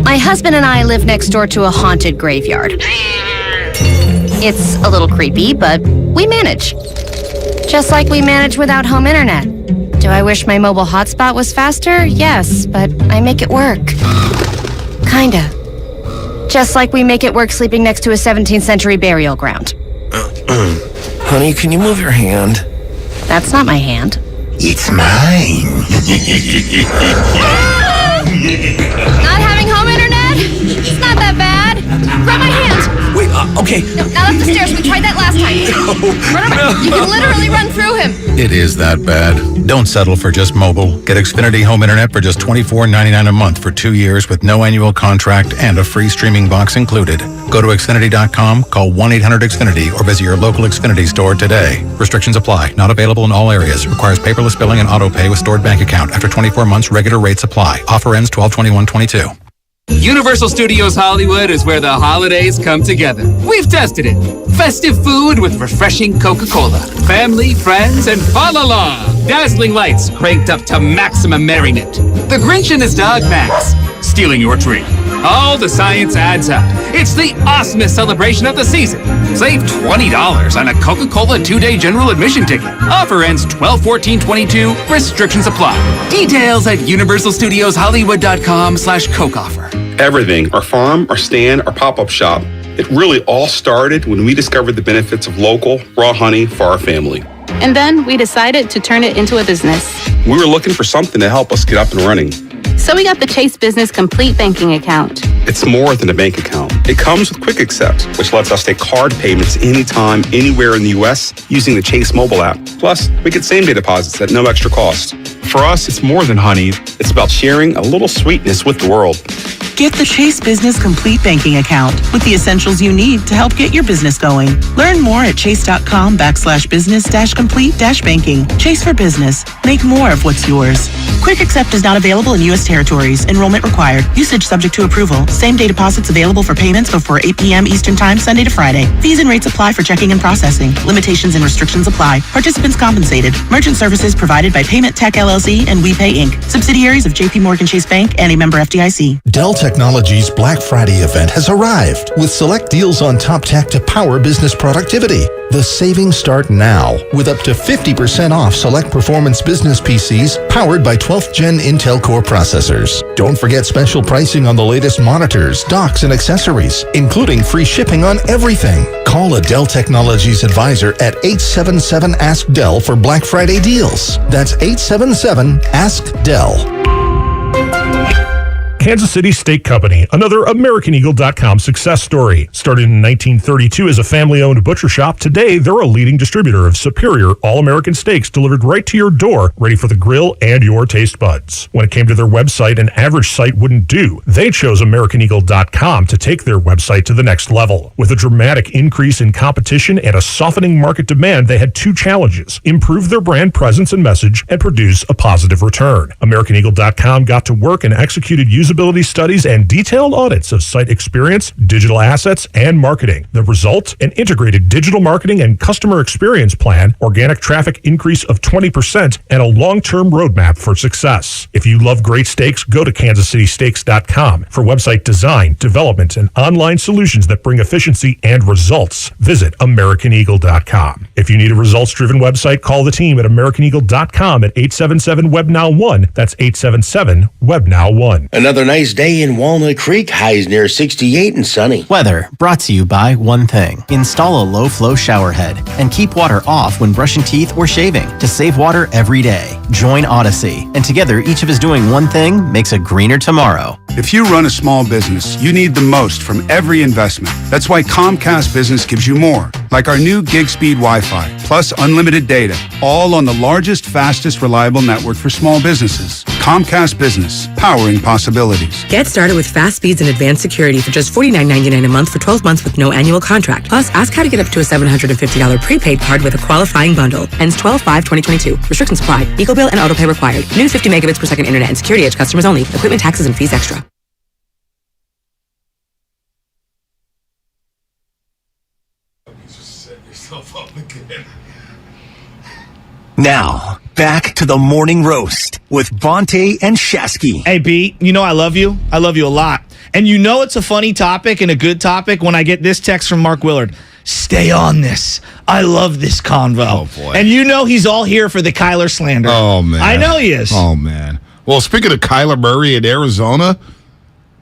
My husband and I live next door to a haunted graveyard. It's a little creepy, but we manage. Just like we manage without home internet. Do I wish my mobile hotspot was faster? Yes, but I make it work. Kinda. Just like we make it work sleeping next to a 17th century burial ground. Honey, can you move your hand? That's not my hand. It's mine. Not having home internet? It's not that bad. Grab my hand. Wait, okay. No, not up the stairs. We tried that last time. Run over. You can literally run through him. It is that bad. Don't settle for just mobile. Get Xfinity Home Internet for just $24.99 a month for 2 years with no annual contract and a free streaming box included. Go to Xfinity.com, call 1-800-XFINITY, or visit your local Xfinity store today. Restrictions apply. Not available in all areas. Requires paperless billing and auto pay with stored bank account. After 24 months, regular rates apply. Offer ends 12/21/22. Universal Studios Hollywood is where the holidays come together. We've tested it. Festive food with refreshing Coca-Cola. Family, friends, and fa-la-la. Dazzling lights cranked up to maximum merriment. The Grinch and his dog Max stealing your tree. All the science adds up. It's the awesomest celebration of the season. Save $20 on a Coca-Cola 2-day general admission ticket. Offer ends 12/14/22. Restrictions apply. Details at universalstudioshollywood.com/Coke offer. Everything, our farm, our stand, our pop-up shop, it really all started when we discovered the benefits of local, raw honey for our family. And then we decided to turn it into a business. We were looking for something to help us get up and running. So we got the Chase Business Complete Banking Account. It's more than a bank account. It comes with Quick Accept, which lets us take card payments anytime, anywhere in the U.S. using the Chase mobile app. Plus, we get same-day deposits at no extra cost. For us, it's more than honey. It's about sharing a little sweetness with the world. Get the Chase Business Complete Banking Account with the essentials you need to help get your business going. Learn more at chase.com/business-complete-banking. Chase for business. Make more of what's yours. Quick Accept is not available in U.S. territories. Enrollment required. Usage subject to approval. Same-day deposits available for payments before 8 p.m. Eastern Time, Sunday to Friday. Fees and rates apply for checking and processing. Limitations and restrictions apply. Participants compensated. Merchant services provided by Payment Tech LLC and WePay Inc. Subsidiaries of J.P. Morgan Chase Bank and a member FDIC. Dell Technologies Black Friday event has arrived with select deals on top tech to power business productivity. The savings start now with up to 50% off select performance business PCs powered by 12th Gen Intel Core processors. Don't forget special pricing on the latest monitors, docks, and accessories, including free shipping on everything. Call a Dell Technologies advisor at 877-ASK-DELL for Black Friday deals. That's 877-ASK-DELL. Kansas City Steak Company, another AmericanEagle.com success story. Started in 1932 as a family-owned butcher shop, today they're a leading distributor of superior all-American steaks delivered right to your door, ready for the grill and your taste buds. When it came to their website, an average site wouldn't do. They chose AmericanEagle.com to take their website to the next level. With a dramatic increase in competition and a softening market demand, they had two challenges: improve their brand presence and message, and produce a positive return. AmericanEagle.com got to work and executed using usability studies, and detailed audits of site experience, digital assets, and marketing. The result? An integrated digital marketing and customer experience plan, organic traffic increase of 20%, and a long-term roadmap for success. If you love great steaks, go to kansascitysteaks.com for website design, development, and online solutions that bring efficiency and results. Visit AmericanEagle.com. If you need a results-driven website, call the team at AmericanEagle.com at 877-WEB-NOW-1. That's 877-WEB-NOW-1. Another nice day in Walnut Creek. Highs near 68 and sunny. Weather brought to you by one thing. Install a low-flow shower head and keep water off when brushing teeth or shaving to save water every day. Join Odyssey, and together each of us doing one thing makes a greener tomorrow. If you run a small business, you need the most from every investment. That's why Comcast Business gives you more, like our new gig speed Wi-Fi, plus unlimited data, all on the largest, fastest, reliable network for small businesses. Comcast Business, powering possibilities. Get started with fast speeds and advanced security for just $49.99 a month for 12 months with no annual contract. Plus, ask how to get up to a $750 prepaid card with a qualifying bundle. Ends 12/5/2022. Restrictions apply. EcoBill and autopay required. New 50 megabits per second internet and security edge customers only. Equipment, taxes, and fees extra. Now, back to the morning roast with Bonte and Shasky. Hey, B, you know I love you. I love you a lot. And you know it's a funny topic and a good topic when I get this text from Mark Willard. Stay on this. I love this convo. Oh, boy. And you know he's all here for the Kyler slander. Oh, man. I know he is. Oh, man. Well, speaking of Kyler Murray in Arizona,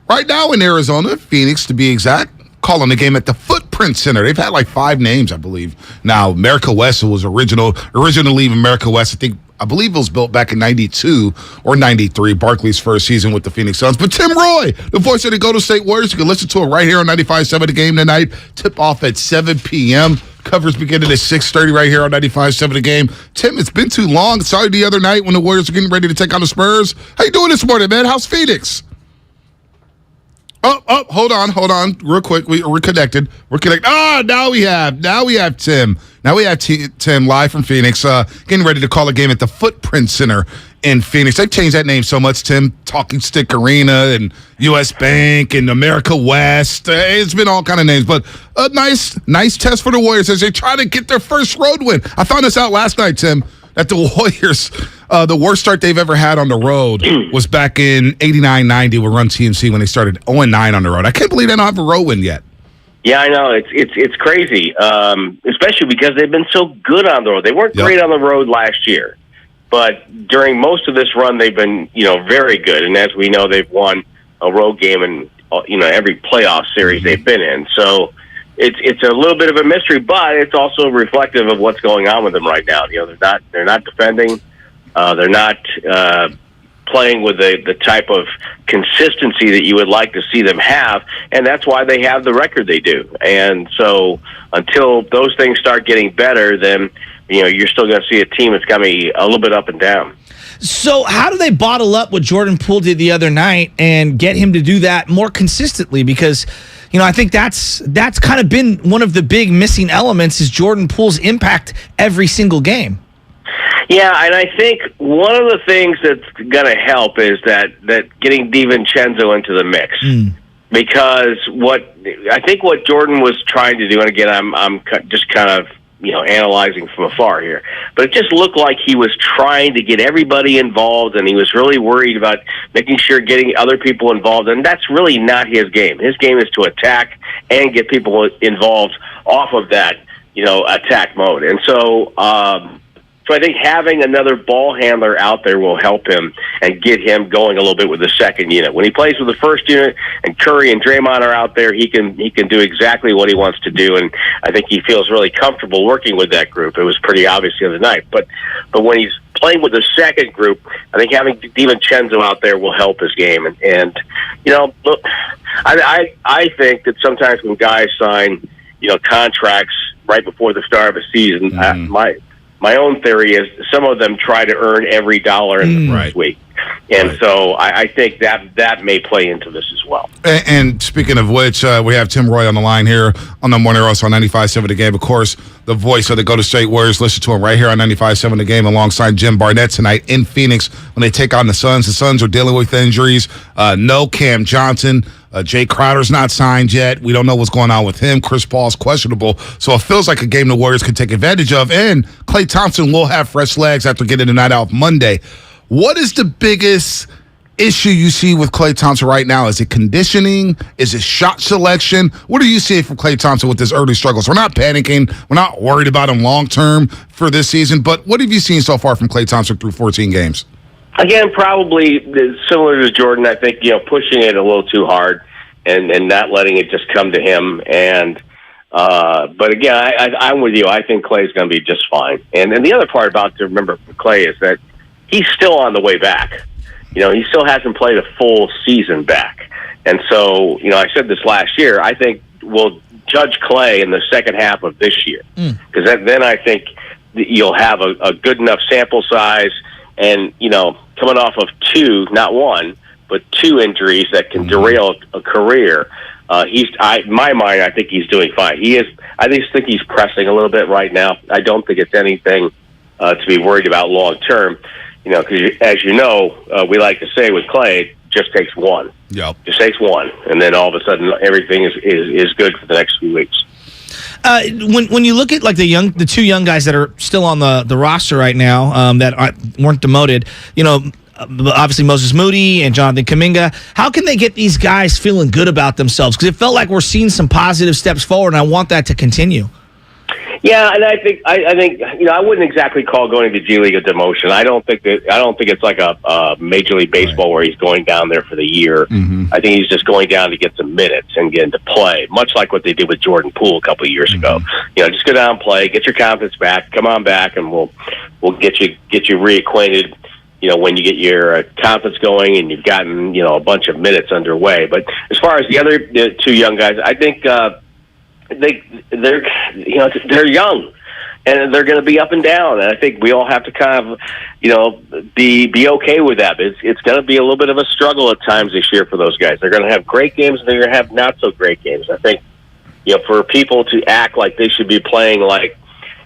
right now in Arizona, Phoenix to be exact, calling the game at the Footprint Center. They've had like 5 names, I believe. Now, America West was originally America West. I believe it was built back in 92 or 93, Barkley's first season with the Phoenix Suns. But Tim Roy, the voice of the Golden State Warriors, you can listen to it right here on 95.7 The Game tonight. Tip off at 7 p.m. Covers beginning at 6:30 right here on 95.7 The Game. Tim, it's been too long. Sorry the other night when the Warriors were getting ready to take on the Spurs. How you doing this morning, man? How's Phoenix? Oh, hold on, real quick. We're connected. Now we have Tim. Now we have Tim live from Phoenix, getting ready to call a game at the Footprint Center in Phoenix. They've changed that name so much, Tim. Talking Stick Arena and U.S. Bank and America West. It's been all kind of names, but a nice test for the Warriors as they try to get their first road win. I found this out last night, Tim, that the Warriors, the worst start they've ever had on the road was back in 89-90 with Run TMC when they started 0-9 on the road. I can't believe they don't have a road win yet. Yeah, I know. It's crazy, especially because they've been so good on the road. They weren't great on the road last year, but during most of this run, they've been very good. And as we know, they've won a road game in every playoff series they've been in. So it's a little bit of a mystery, but it's also reflective of what's going on with them right now. They're not defending. They're not playing with the type of consistency that you would like to see them have, and that's why they have the record they do. And so until those things start getting better, then you're still going to see a team that's going to be a little bit up and down. So how do they bottle up what Jordan Poole did the other night and get him to do that more consistently? Because I think that's kind of been one of the big missing elements is Jordan Poole's impact every single game. Yeah, and I think one of the things that's going to help is that getting DiVincenzo into the mix. Because what Jordan was trying to do, and again, I'm just kind of analyzing from afar here, but it just looked like he was trying to get everybody involved, and he was really worried about making sure getting other people involved, and that's really not his game. His game is to attack and get people involved off of that attack mode, and so. So I think having another ball handler out there will help him and get him going a little bit with the second unit. When he plays with the first unit and Curry and Draymond are out there, he can do exactly what he wants to do, and I think he feels really comfortable working with that group. It was pretty obvious the other night. But when he's playing with the second group, I think having DiVincenzo out there will help his game. And look, I think that sometimes when guys sign contracts right before the start of a season, my own theory is some of them try to earn every dollar in the first week. And so I think that may play into this as well. And speaking of which, we have Tim Roy on the line here on the Morning Roast on 95.7 The Game. Of course, the voice of the Golden State Warriors. Listen to him right here on 95.7 The Game alongside Jim Barnett tonight in Phoenix when they take on the Suns. The Suns are dealing with injuries. No Cam Johnson. Jay Crowder's not signed yet. We don't know what's going on with him. Chris Paul's questionable. So it feels like a game the Warriors can take advantage of. And Klay Thompson will have fresh legs after getting the night off Monday. What is the biggest issue you see with Klay Thompson right now? Is it conditioning? Is it shot selection? What are you seeing from Klay Thompson with his early struggles? We're not panicking. We're not worried about him long-term for this season. But what have you seen so far from Klay Thompson through 14 games? Again, probably similar to Jordan. I think, pushing it a little too hard and not letting it just come to him. And but again, I'm with you. I think Klay's going to be just fine. And the other part about to remember for Klay is that he's still on the way back. He still hasn't played a full season back. And so, I said this last year, I think we'll judge Klay in the second half of this year. Because then I think you'll have a good enough sample size and, coming off of two, not one, but two injuries that can derail a career. In my mind, I think he's doing fine. He is. I just think he's pressing a little bit right now. I don't think it's anything to be worried about long term. Because as you know, we like to say with Klay, it just takes one. Yep. Just takes one, and then all of a sudden everything is good for the next few weeks. When you look at like the two young guys that are still on the roster right now that weren't demoted, obviously Moses Moody and Jonathan Kuminga, how can they get these guys feeling good about themselves? Because it felt like we're seeing some positive steps forward, and I want that to continue. Yeah, and I think I wouldn't exactly call going to G League a demotion. I don't think it's like a Major League Baseball where he's going down there for the year. I think he's just going down to get some minutes and get into play, much like what they did with Jordan Poole a couple of years ago. Just go down and play, get your confidence back, come on back, and we'll get you reacquainted. When you get your confidence going and you've gotten a bunch of minutes underway. But as far as the two young guys, I think. They're young, and they're going to be up and down. And I think we all have to kind of, be okay with that. It's going to be a little bit of a struggle at times this year for those guys. They're going to have great games, and they're going to have not so great games. I think, for people to act like they should be playing like,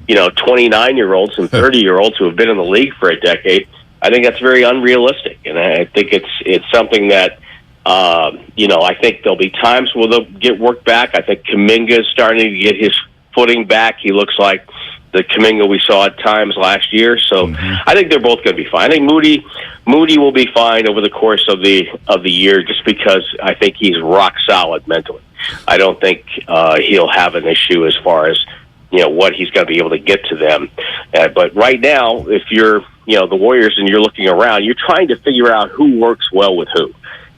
29-year-olds and 30-year-olds who have been in the league for a decade, I think that's very unrealistic. And I think it's something that. I think there'll be times where they'll get worked back. I think Kuminga is starting to get his footing back. He looks like the Kuminga we saw at times last year. So I think they're both going to be fine. I think Moody will be fine over the course of the year, just because I think he's rock solid mentally. I don't think he'll have an issue as far as what he's going to be able to get to them. But right now, if you're the Warriors and you're looking around, you're trying to figure out who works well with who.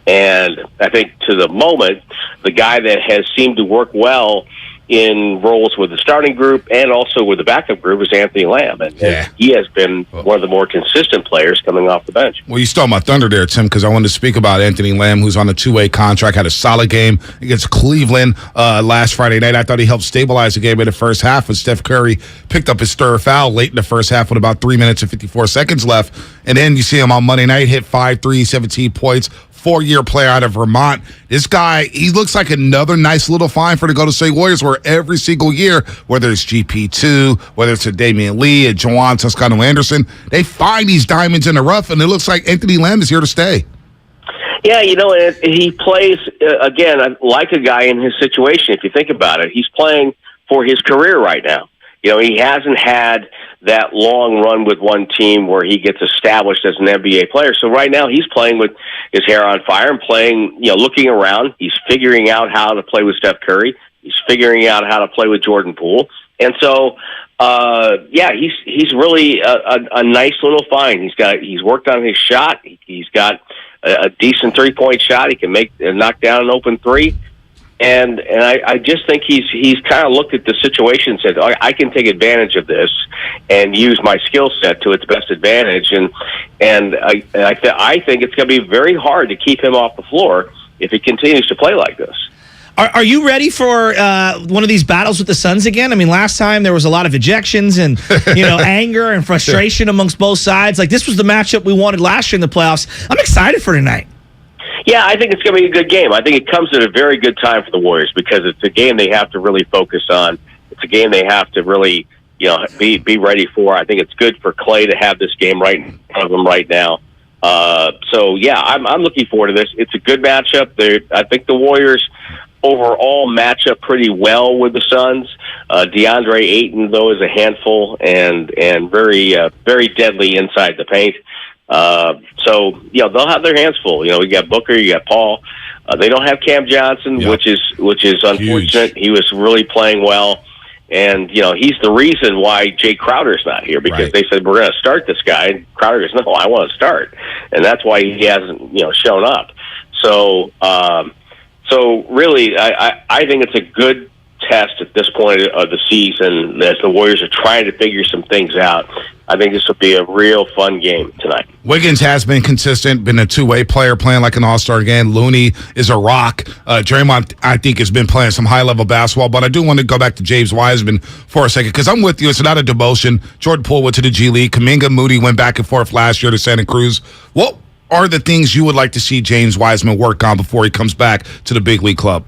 And I think to the moment, the guy that has seemed to work well in roles with the starting group and also with the backup group is Anthony Lamb. And he has been one of the more consistent players coming off the bench. Well, you stole my thunder there, Tim, because I wanted to speak about Anthony Lamb, who's on a two-way contract, had a solid game against Cleveland last Friday night. I thought he helped stabilize the game in the first half when Steph Curry picked up his third foul late in the first half with about 3 minutes and 54 seconds left. And then you see him on Monday night, hit 5 threes, 17 points, 4-year player out of Vermont. This guy, he looks like another nice little find for the Golden State Warriors, where every single year, whether it's GP2, whether it's a Damian Lee, a Juwan Toscano-Anderson, they find these diamonds in the rough, and it looks like Anthony Lamb is here to stay. Yeah, he plays, again, like a guy in his situation. If you think about it, he's playing for his career right now. He hasn't had that long run with one team where he gets established as an NBA player. So right now he's playing with his hair on fire and playing, looking around. He's figuring out how to play with Steph Curry. He's figuring out how to play with Jordan Poole. And so, he's really a nice little find. He's worked on his shot. He's got a decent 3-point shot. He can knock down an open three. And I just think he's kind of looked at the situation and said, I can take advantage of this and use my skill set to its best advantage. And I think it's going to be very hard to keep him off the floor if he continues to play like this. Are you ready for one of these battles with the Suns again? I mean, last time there was a lot of ejections and anger and frustration amongst both sides. Like, this was the matchup we wanted last year in the playoffs. I'm excited for tonight. Yeah, I think it's going to be a good game. I think it comes at a very good time for the Warriors because it's a game they have to really focus on. It's a game they have to really, be ready for. I think it's good for Klay to have this game right in front of him right now. So yeah, I'm looking forward to this. It's a good matchup. I think the Warriors overall match up pretty well with the Suns. DeAndre Ayton, though, is a handful and very very deadly inside the paint. So they'll have their hands full. You got Booker, you got Paul. They don't have Cam Johnson, which is unfortunate. Huge. He was really playing well. And, he's the reason why Jay Crowder's not here because they said, we're going to start this guy. And Crowder goes, no, I want to start. And that's why he hasn't, shown up. So really, I think it's a good test at this point of the season as the Warriors are trying to figure some things out. I think this will be a real fun game tonight. Wiggins has been consistent, been a two-way player, playing like an all-star again. Looney is a rock. Draymond, I think, has been playing some high-level basketball. But I do want to go back to James Wiseman for a second because I'm with you. It's not a demotion. Jordan Poole went to the G League. Kuminga Moody went back and forth last year to Santa Cruz. What are the things you would like to see James Wiseman work on before he comes back to the big league club?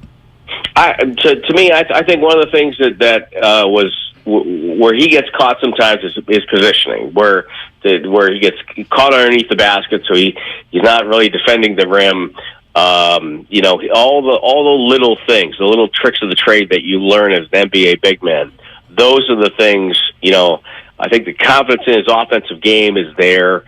To me, I think one of the things that was where he gets caught sometimes is positioning, where he gets caught underneath the basket, so he's not really defending the rim. All the little things, the little tricks of the trade that you learn as an NBA big man. Those are the things. I think the confidence in his offensive game is there.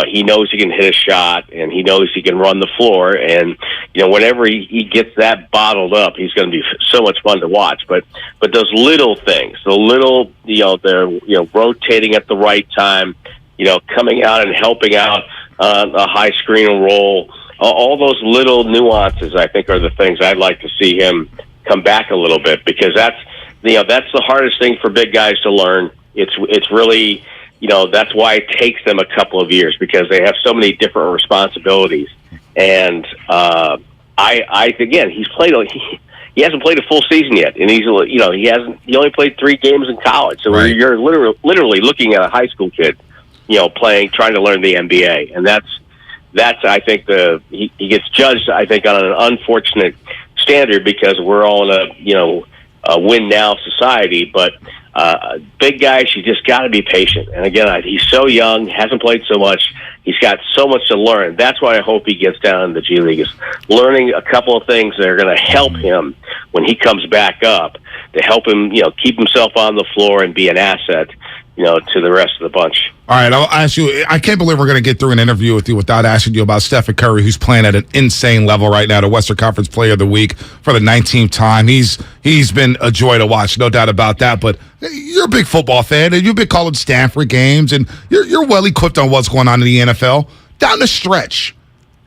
He knows he can hit a shot, and he knows he can run the floor. And whenever he gets that bottled up, he's going to be so much fun to watch. But those little things, the little they're rotating at the right time, coming out and helping out a high screen and roll. All those little nuances, I think, are the things I'd like to see him come back a little bit because that's the hardest thing for big guys to learn. It's really, that's why it takes them a couple of years because they have so many different responsibilities. And again, he hasn't played a full season yet, and he only played 3 games in college. So you're literally looking at a high school kid, trying to learn the NBA, and that's I think he gets judged, I think, on an unfortunate standard because we're all in a win now society, but. Big guys, you just got to be patient. And again, he's so young, hasn't played so much. He's got so much to learn. That's why I hope he gets down in the G League, is learning a couple of things that are going to help him when he comes back up, to help him, keep himself on the floor and be an asset, to the rest of the bunch. All right, I'll ask you. I can't believe we're going to get through an interview with you without asking you about Stephen Curry, who's playing at an insane level right now, the Western Conference Player of the Week for the 19th time. He's been a joy to watch, no doubt about that. But you're a big football fan, and you've been calling Stanford games, and you're well equipped on what's going on in the NFL. Down the stretch,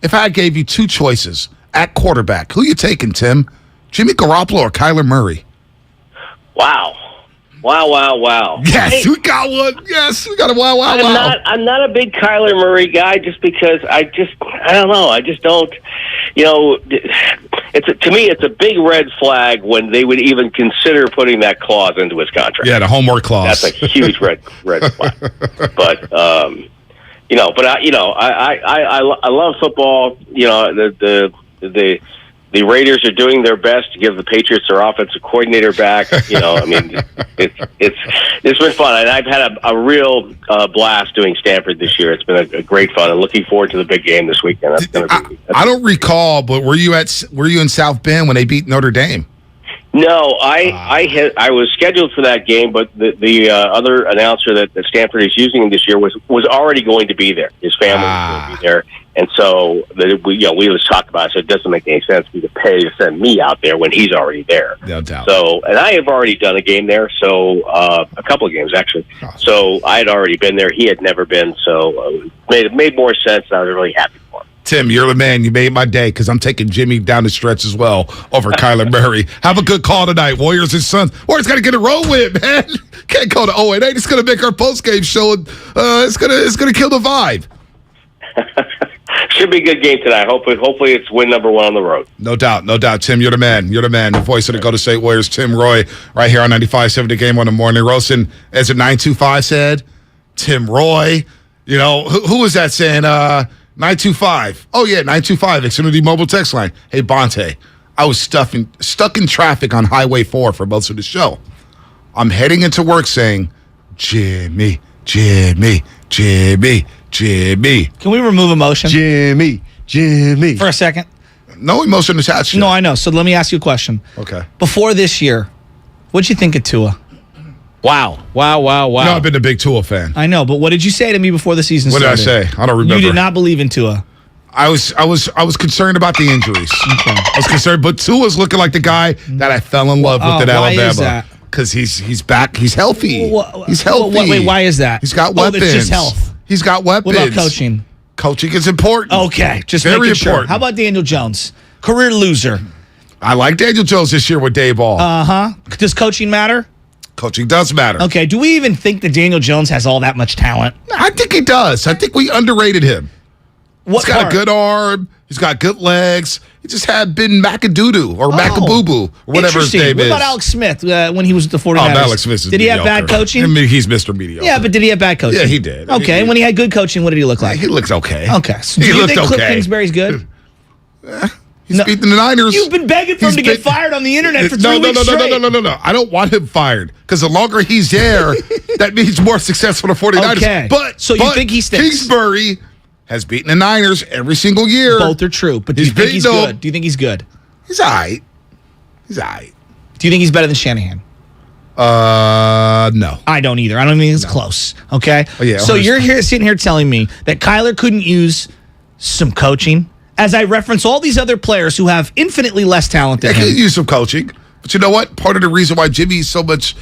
if I gave you 2 choices at quarterback, who you taking, Tim? Jimmy Garoppolo or Kyler Murray? Wow. Yes, we got one. Yes, we got a wow. I'm not a big Kyler Murray guy just because I don't know. I just don't, to me, it's a big red flag when they would even consider putting that clause into his contract. Yeah, the homework clause. That's a huge red flag. But, I love football. The Raiders are doing their best to give the Patriots their offensive coordinator back. It's been fun, and I've had a real blast doing Stanford this year. It's been a great fun, and looking forward to the big game this weekend. I don't recall, but were you in South Bend when they beat Notre Dame? No, I was scheduled for that game, but the other announcer that Stanford is using this year was already going to be there. His family was going to be there. And so we was talking about it, so it doesn't make any sense for me to pay to send me out there when he's already there. No doubt. So, and I have already done a game there, so a couple of games actually. So I had already been there. He had never been, so it made more sense, and I was really happy for him. Tim, you're the man. You made my day because I'm taking Jimmy down the stretch as well over Kyler Murray. Have a good call tonight, Warriors and Suns. Warriors got to get a roll with, man. Can't go to 0-8. It's going to make our post-game show. It's going to kill the vibe. Should be a good game tonight. Hopefully it's win number 1 on the road. No doubt. Tim, you're the man. The voice of the Golden State Warriors, Tim Roy, right here on 95.7 The Game on the Morning Roast. And as the 925 said, Tim Roy, who was that saying? 925. Oh, yeah, 925, Xfinity Mobile Text Line. Hey, Bonte, I was stuck in traffic on Highway 4 for most of the show. I'm heading into work saying, Jimmy. Can we remove emotion? Jimmy. For a second? No emotion attached. No, I know. So let me ask you a question. Okay. Before this year, what'd you think of Tua? Wow. I've been a big Tua fan. I know, but what did you say to me before the season started? What did I say? I don't remember. You did not believe in Tua. I was concerned about the injuries. Okay. I was concerned, but Tua's looking like the guy that I fell in love with at why Alabama. Is that? Because he's back. He's healthy. He's healthy. Wait, why is that? He's got weapons. It's just health. He's got weapons. What about coaching? Coaching is important. Okay, just very making important. Sure. How about Daniel Jones? Career loser. I like Daniel Jones this year with Day Ball. Does coaching matter? Coaching does matter. Okay, do we even think that Daniel Jones has all that much talent? I think he does. I think we underrated him. He's got a good arm. He's got good legs. He just had been Macadoo or Macaboo or whatever his name What is. about Alex Smith when he was with the 49ers? Alex Smith is Did he have bad coaching? I mean, he's Mr. Mediocre. Yeah, but did he have bad coaching? Yeah, he did. Okay, when he had good coaching, what did he look like? He looks okay. Okay. So He do you looked think Cliff okay. Kingsbury's good? He's beating the Niners. You've been begging for him to get fired on the internet for 3 weeks straight. No. I don't want him fired because the longer he's there, that means more success for the 49ers. Okay. So you think he stinks? Kingsbury has beaten the Niners every single year. Both are true, but do you think he's good? Do you think he's good? He's all right. Do you think he's better than Shanahan? No. I don't either. I don't think it's close. Okay? Oh, yeah, so you're sitting here telling me that Kyler couldn't use some coaching as I reference all these other players who have infinitely less talent than He him. could use some coaching. But you know what? Part of the reason why Jimmy's so much...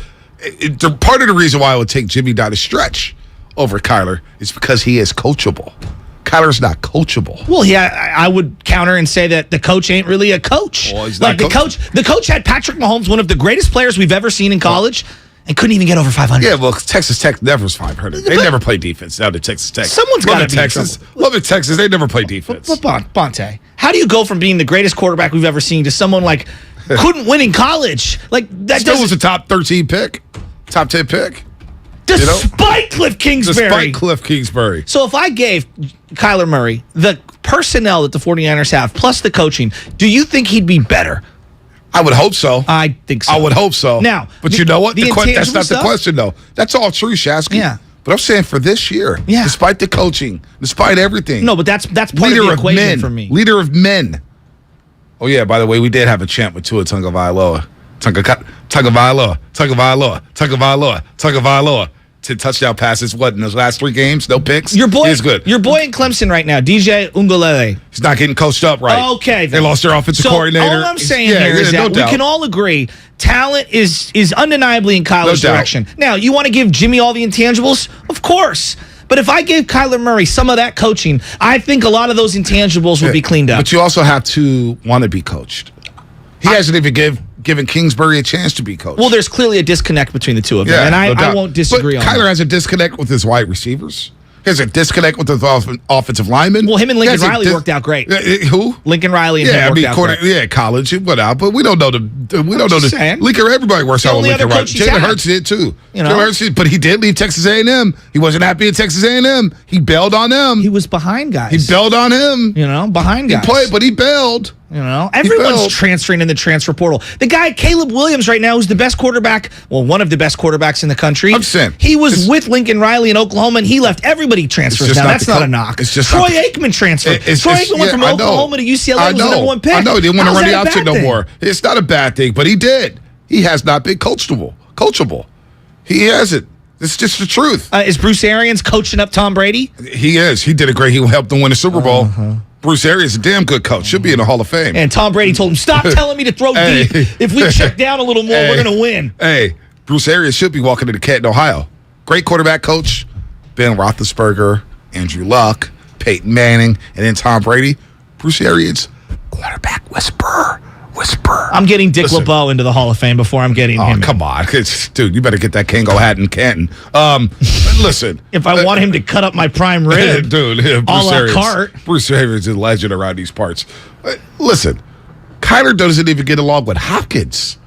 part of the reason why I would take Jimmy down a stretch over Kyler is because he is coachable. Kyler's not coachable. Well, yeah, I would counter and say that the coach ain't really a coach. Well, he's not the coach had Patrick Mahomes, one of the greatest players we've ever seen in college, and couldn't even get over 500. Yeah, well, Texas Tech never was 500. They never play defense down to Texas Tech. Someone's got to be Texas. Love it, Texas. They never play defense. But Bonte, how do you go from being the greatest quarterback we've ever seen to someone like couldn't win in college? Like that still was a top 13 pick, top 10 pick. Despite Cliff Kingsbury. So if I gave Kyler Murray the personnel that the 49ers have, plus the coaching, do you think he'd be better? I would hope so. I think so. I would hope so. Now, but you know what? That's not stuff? the question, though. That's all true, Shasky. Yeah. But I'm saying for this year, despite the coaching, despite everything. No, but that's part of the equation for me. Leader of men. Oh, yeah, by the way, we did have a chant with Tua Tagovailoa. Tagovailoa. 10 touchdown passes, in those last 3 games? No picks? He's good. Your boy in Clemson right now, DJ Ungulele. He's not getting coached up right. Okay. They lost their offensive coordinator. All I'm saying here is that we can all agree talent is undeniably in Kyler's direction. Now, you want to give Jimmy all the intangibles? Of course. But if I gave Kyler Murray some of that coaching, I think a lot of those intangibles would be cleaned up. But you also have to want to be coached. He hasn't even given Kingsbury a chance to be coached. Well, there's clearly a disconnect between the two of them, and I won't disagree on that. Kyler has a disconnect with his wide receivers. He has a disconnect with his offensive linemen. Well, him and Lincoln Riley worked out great. Who? Lincoln Riley and him worked out great. Yeah, college, it went out, but we don't know the Lincoln. Everybody works out with Lincoln Riley. Jalen Hurts did too. But he did leave Texas A&M. He wasn't happy at Texas A&M. He bailed on them. He was behind guys. He bailed on him. Behind guys. He played, but he bailed. Everyone's transferring in the transfer portal. The guy, Caleb Williams, right now, who's the best quarterback, one of the best quarterbacks in the country. I'm saying. He was with Lincoln Riley in Oklahoma, and he left. Everybody transfers now. That's not a knock. Troy Aikman transferred. Troy Aikman went from Oklahoma to UCLA. Was the number 1 pick. I know. He didn't want to run the option no more. It's not a bad thing, but he did. He has not been coachable. He hasn't. It's just the truth. Is Bruce Arians coaching up Tom Brady? He is. He did a great. He helped them win the Super Bowl. Bruce Arians is a damn good coach. Should be in the Hall of Fame. And Tom Brady told him, stop telling me to throw deep. If we check down a little more, we're going to win. Hey, Bruce Arians should be walking to the Canton, Ohio. Great quarterback coach. Ben Roethlisberger, Andrew Luck, Peyton Manning, and then Tom Brady. Bruce Arians, quarterback whisperer. I'm getting Dick LeBeau into the Hall of Fame before I'm getting him. Come on. Dude, you better get that Kango hat in Canton. Listen. If I want him to cut up my prime rib, dude, a la carte. Bruce Arians is a legend around these parts. Listen, Kyler doesn't even get along with Hopkins.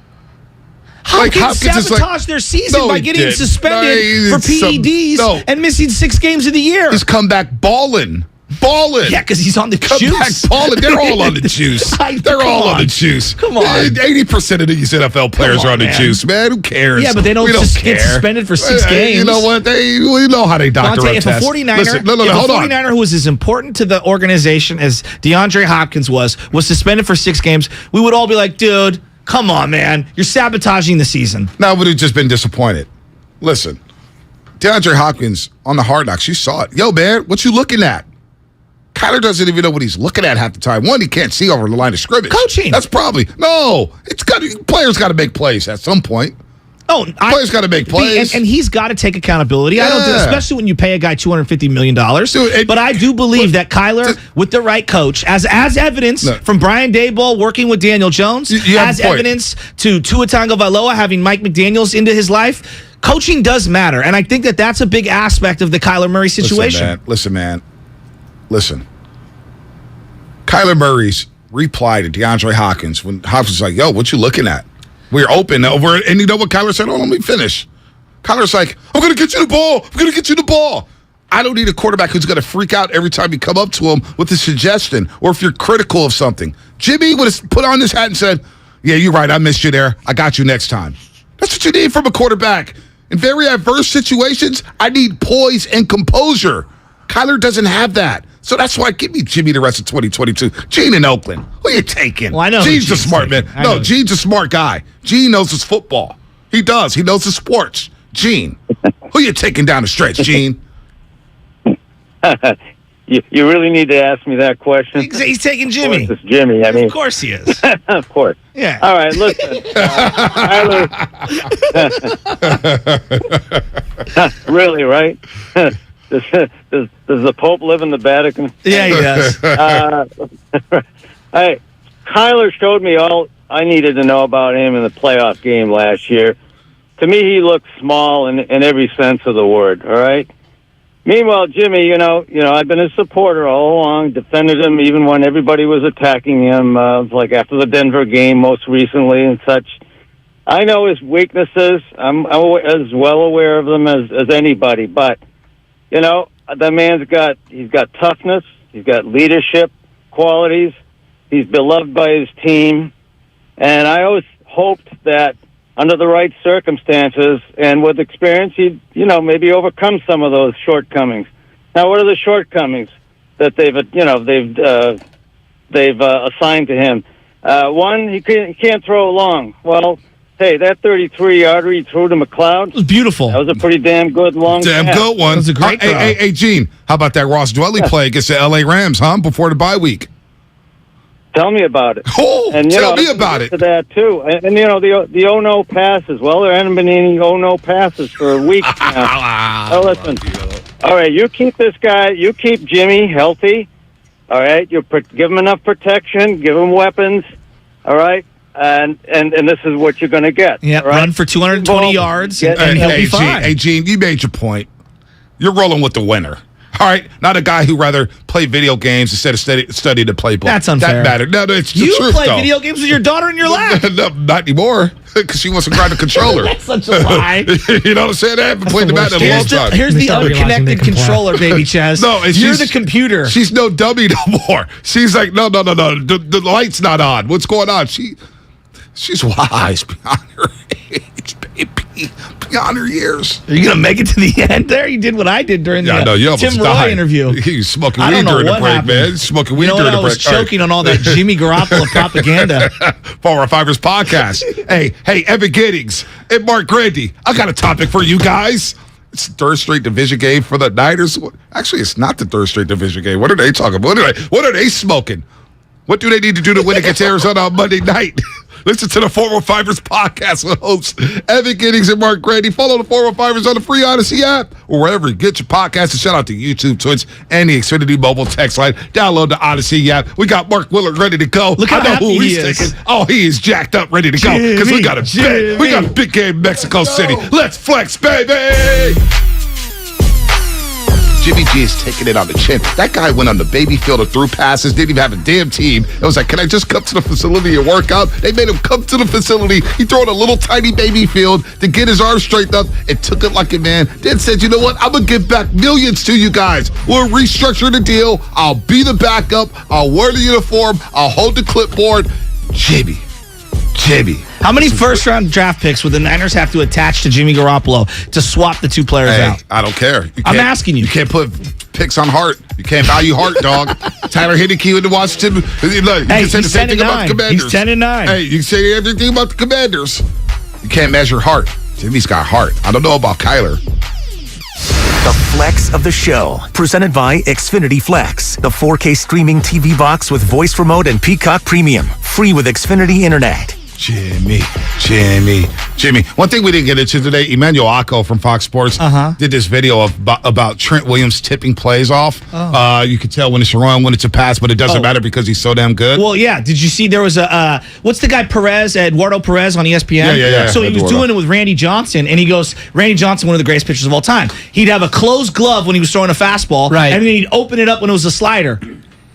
Hopkins sabotaged their season by getting suspended for PEDs and missing 6 games of the year. He's come back balling. Yeah, because he's on the juice. Come back balling. They're all on the juice. They're all on the juice. Come on. 80% of these NFL players are on the juice, man. Who cares? Yeah, but they don't just get suspended for 6 games. You know what? We know how they doctor up if tests. A 49er, Listen, if a 49er who was as important to the organization as DeAndre Hopkins was suspended for 6 games, we would all be like, dude, come on, man. You're sabotaging the season. Now, would have just been disappointed. Listen, DeAndre Hopkins on the Hard Knocks, you saw it. Yo, man, what you looking at? Kyler doesn't even know what he's looking at half the time. One, he can't see over the line of scrimmage. Coaching. That's probably players got to make plays at some point. Players got to make plays, and he's got to take accountability. I don't, especially when you pay a guy $250 million. Dude, but I do believe that Kyler, with the right coach, as evidence from Brian Daboll working with Daniel Jones, as evidence to Tua Tagovailoa having Mike McDaniels into his life, coaching does matter, and I think that that's a big aspect of the Kyler Murray situation. Listen, man. Kyler Murray's reply to DeAndre Hopkins when Hopkins was like, yo, what you looking at? We're open over it. And you know what Kyler said? Oh, let me finish. Kyler's like, I'm going to get you the ball. I'm going to get you the ball. I don't need a quarterback who's going to freak out every time you come up to him with a suggestion or if you're critical of something. Jimmy would have put on his hat and said, yeah, you're right. I missed you there. I got you next time. That's what you need from a quarterback. In very adverse situations, I need poise and composure. Kyler doesn't have that. So that's why give me Jimmy the rest of 2022. Gene in Oakland. Who are you taking? Well, I know Gene's a smart man. No, Gene's a smart guy. Gene knows his football. He does. He knows his sports. Gene. Who you taking down the stretch, Gene? You really need to ask me that question. He's taking Jimmy. It's Jimmy. I mean, of course he is. Of course. Yeah. All right. Listen, Tyler. Really, right? Does the Pope live in the Vatican? Yeah, he does. Kyler showed me all I needed to know about him in the playoff game last year. To me, he looked small in every sense of the word. All right. Meanwhile, Jimmy, you know, I've been a supporter all along, defended him even when everybody was attacking him, like after the Denver game most recently and such. I know his weaknesses. I'm as well aware of them as anybody, but. You know, that man's he's got toughness, he's got leadership qualities, he's beloved by his team, and I always hoped that under the right circumstances and with experience, he'd, maybe overcome some of those shortcomings. Now, what are the shortcomings that they've assigned to him? One, he can't throw long. Well, hey, that 33-yarder he threw to McLeod. It was beautiful. That was a pretty damn good long pass. Good one. That was a great throw. Hey, Gene, how about that Ross Dwelly play against the L.A. Rams, before the bye week? Tell me about it. Oh, tell me about it. To that, too. And the oh-no passes. Well, there haven't been any oh-no passes for a week now. Oh, listen. All right, you keep this guy, you keep Jimmy healthy. All right, you give him enough protection, give him weapons. All right. And this is what you're going to get. Yeah, right? run for 220 yards, and he'll be fine. Hey, Gene, you made your point. You're rolling with the winner. All right, not a guy who rather play video games instead of study the playbook. That's unfair. That mattered. No, it's the you truth, play though. video games with your daughter in your lap. No, not anymore, because she wants to grab the controller. That's such a lie. You know what I'm saying? I haven't played the bat in a long time. Here's the unconnected controller, baby Chaz. No, you're the computer. She's no dummy no more. She's like, no. The light's not on. What's going on? She's wise beyond her age, baby. Beyond her years. Are you going to make it to the end there? You did what I did during the Tim Roy interview. He was smoking weed during the break, man. He's smoking weed during the break. I was choking on all that Jimmy Garoppolo propaganda. 405ers podcast. Hey, Evan Giddings and Mark Grandy. I got a topic for you guys. It's the third straight division game for the Niners. Actually, it's not the third straight division game. What are they talking about? What are they smoking? What do they need to do to win against Arizona on Monday night? Listen to the 415ers podcast with hosts Evan Giddings and Mark Grady. Follow the 415ers on the free Odyssey app or wherever you get your podcasts. And shout out to YouTube, Twitch, and the Xfinity mobile text line. Download the Odyssey app. We got Mark Willard ready to go. Look how I know happy who he he's is. taking. Oh, he is jacked up, ready to go. Because we got a big game in Mexico City. Let's flex, baby! Jimmy G is taking it on the chin. That guy went on the baby field and threw passes, didn't even have a damn team. It was like, can I just come to the facility and work out? They made him come to the facility. He threw on a little tiny baby field to get his arms straightened up and took it like a man. Then said, you know what? I'm going to give back millions to you guys. We'll restructure the deal. I'll be the backup. I'll wear the uniform. I'll hold the clipboard. Jimmy. How many first-round draft picks would the Niners have to attach to Jimmy Garoppolo to swap the two players out? I don't care. I'm asking you. You can't put picks on Hart. You can't value Hart, dog. Tyler Heineke in Washington. Look, you can say the same thing about the Commanders. He's 10-9. Hey, you can say everything about the Commanders. You can't measure Hart. Jimmy's got heart. I don't know about Kyler. The Flex of the Show, presented by Xfinity Flex, the 4K streaming TV box with voice remote and Peacock Premium, free with Xfinity Internet. Jimmy. One thing we didn't get into today, Emmanuel Acco from Fox Sports did this video about Trent Williams tipping plays off. You can tell when it's a run, when it's a pass, but it doesn't matter because he's so damn good. Well, yeah. Did you see there was a, what's the guy Eduardo Perez on ESPN? Yeah. So he was doing it with Randy Johnson, and he goes, Randy Johnson, one of the greatest pitchers of all time. He'd have a closed glove when he was throwing a fastball, and then he'd open it up when it was a slider.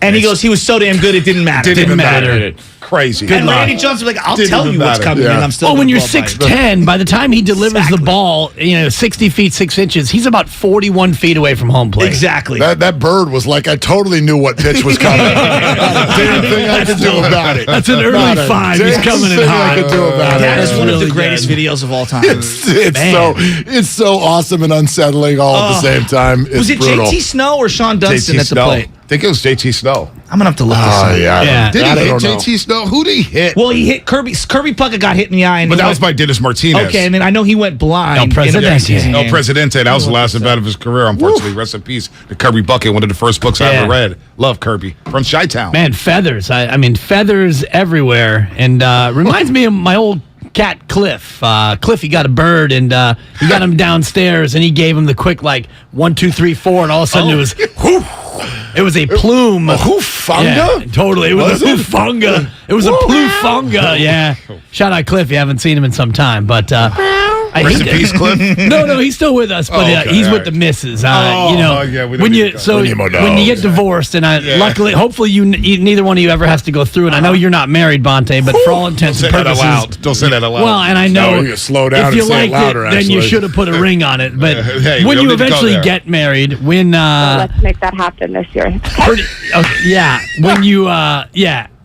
And he goes, he was so damn good, it didn't matter. Didn't matter. Crazy. And Randy Johnson was like, I'll tell you what's coming, and I'm still. Well, when you're 6'10", by the time he delivers the ball, 60 feet 6 inches, he's about 41 feet away from home plate. Exactly. That bird was like, I totally knew what pitch was coming. Not a damn thing I could do about it. That's an early 5. He's coming in hot. I could do about it. That is one of the greatest videos of all time. It's so awesome and unsettling all at the same time. It's was it brutal. JT Snow or Sean Dunston at the plate? I think it was JT Snow. I'm gonna have to look this up. Yeah. Did he hit JT Snow? Who did he hit? Well, he hit Kirby Puckett got hit in the eye, But that was by Dennis Martinez. Okay, and then I know he went blind. El Presidente. That was the last event of his career, unfortunately. Rest in peace to Kirby Bucket, one of the first books I ever read. Love Kirby from Chi-Town. Man, feathers. I mean, feathers everywhere. And reminds me of my old cat Cliff. Cliff, he got a bird, and he got him downstairs, and he gave him the quick, 1, 2, 3, 4, and all of a sudden it was It was a plume. A hoofunga? Yeah, totally. It was a hoofunga. It was a plufunga. Yeah. Shout out Cliff. You haven't seen him in some time, but Rest in peace, Cliff. No, he's still with us, but he's with the missus. When you get divorced, and luckily, hopefully, neither one of you ever has to go through it. I know you're not married, Bonte, but for all intents and purposes, don't say that out loud. Well, and I know you slow down if you and say liked it louder, it, then you should have put a ring on it. But Hey, when we you don't need to go eventually there. get married, when Let's make that happen this year. when you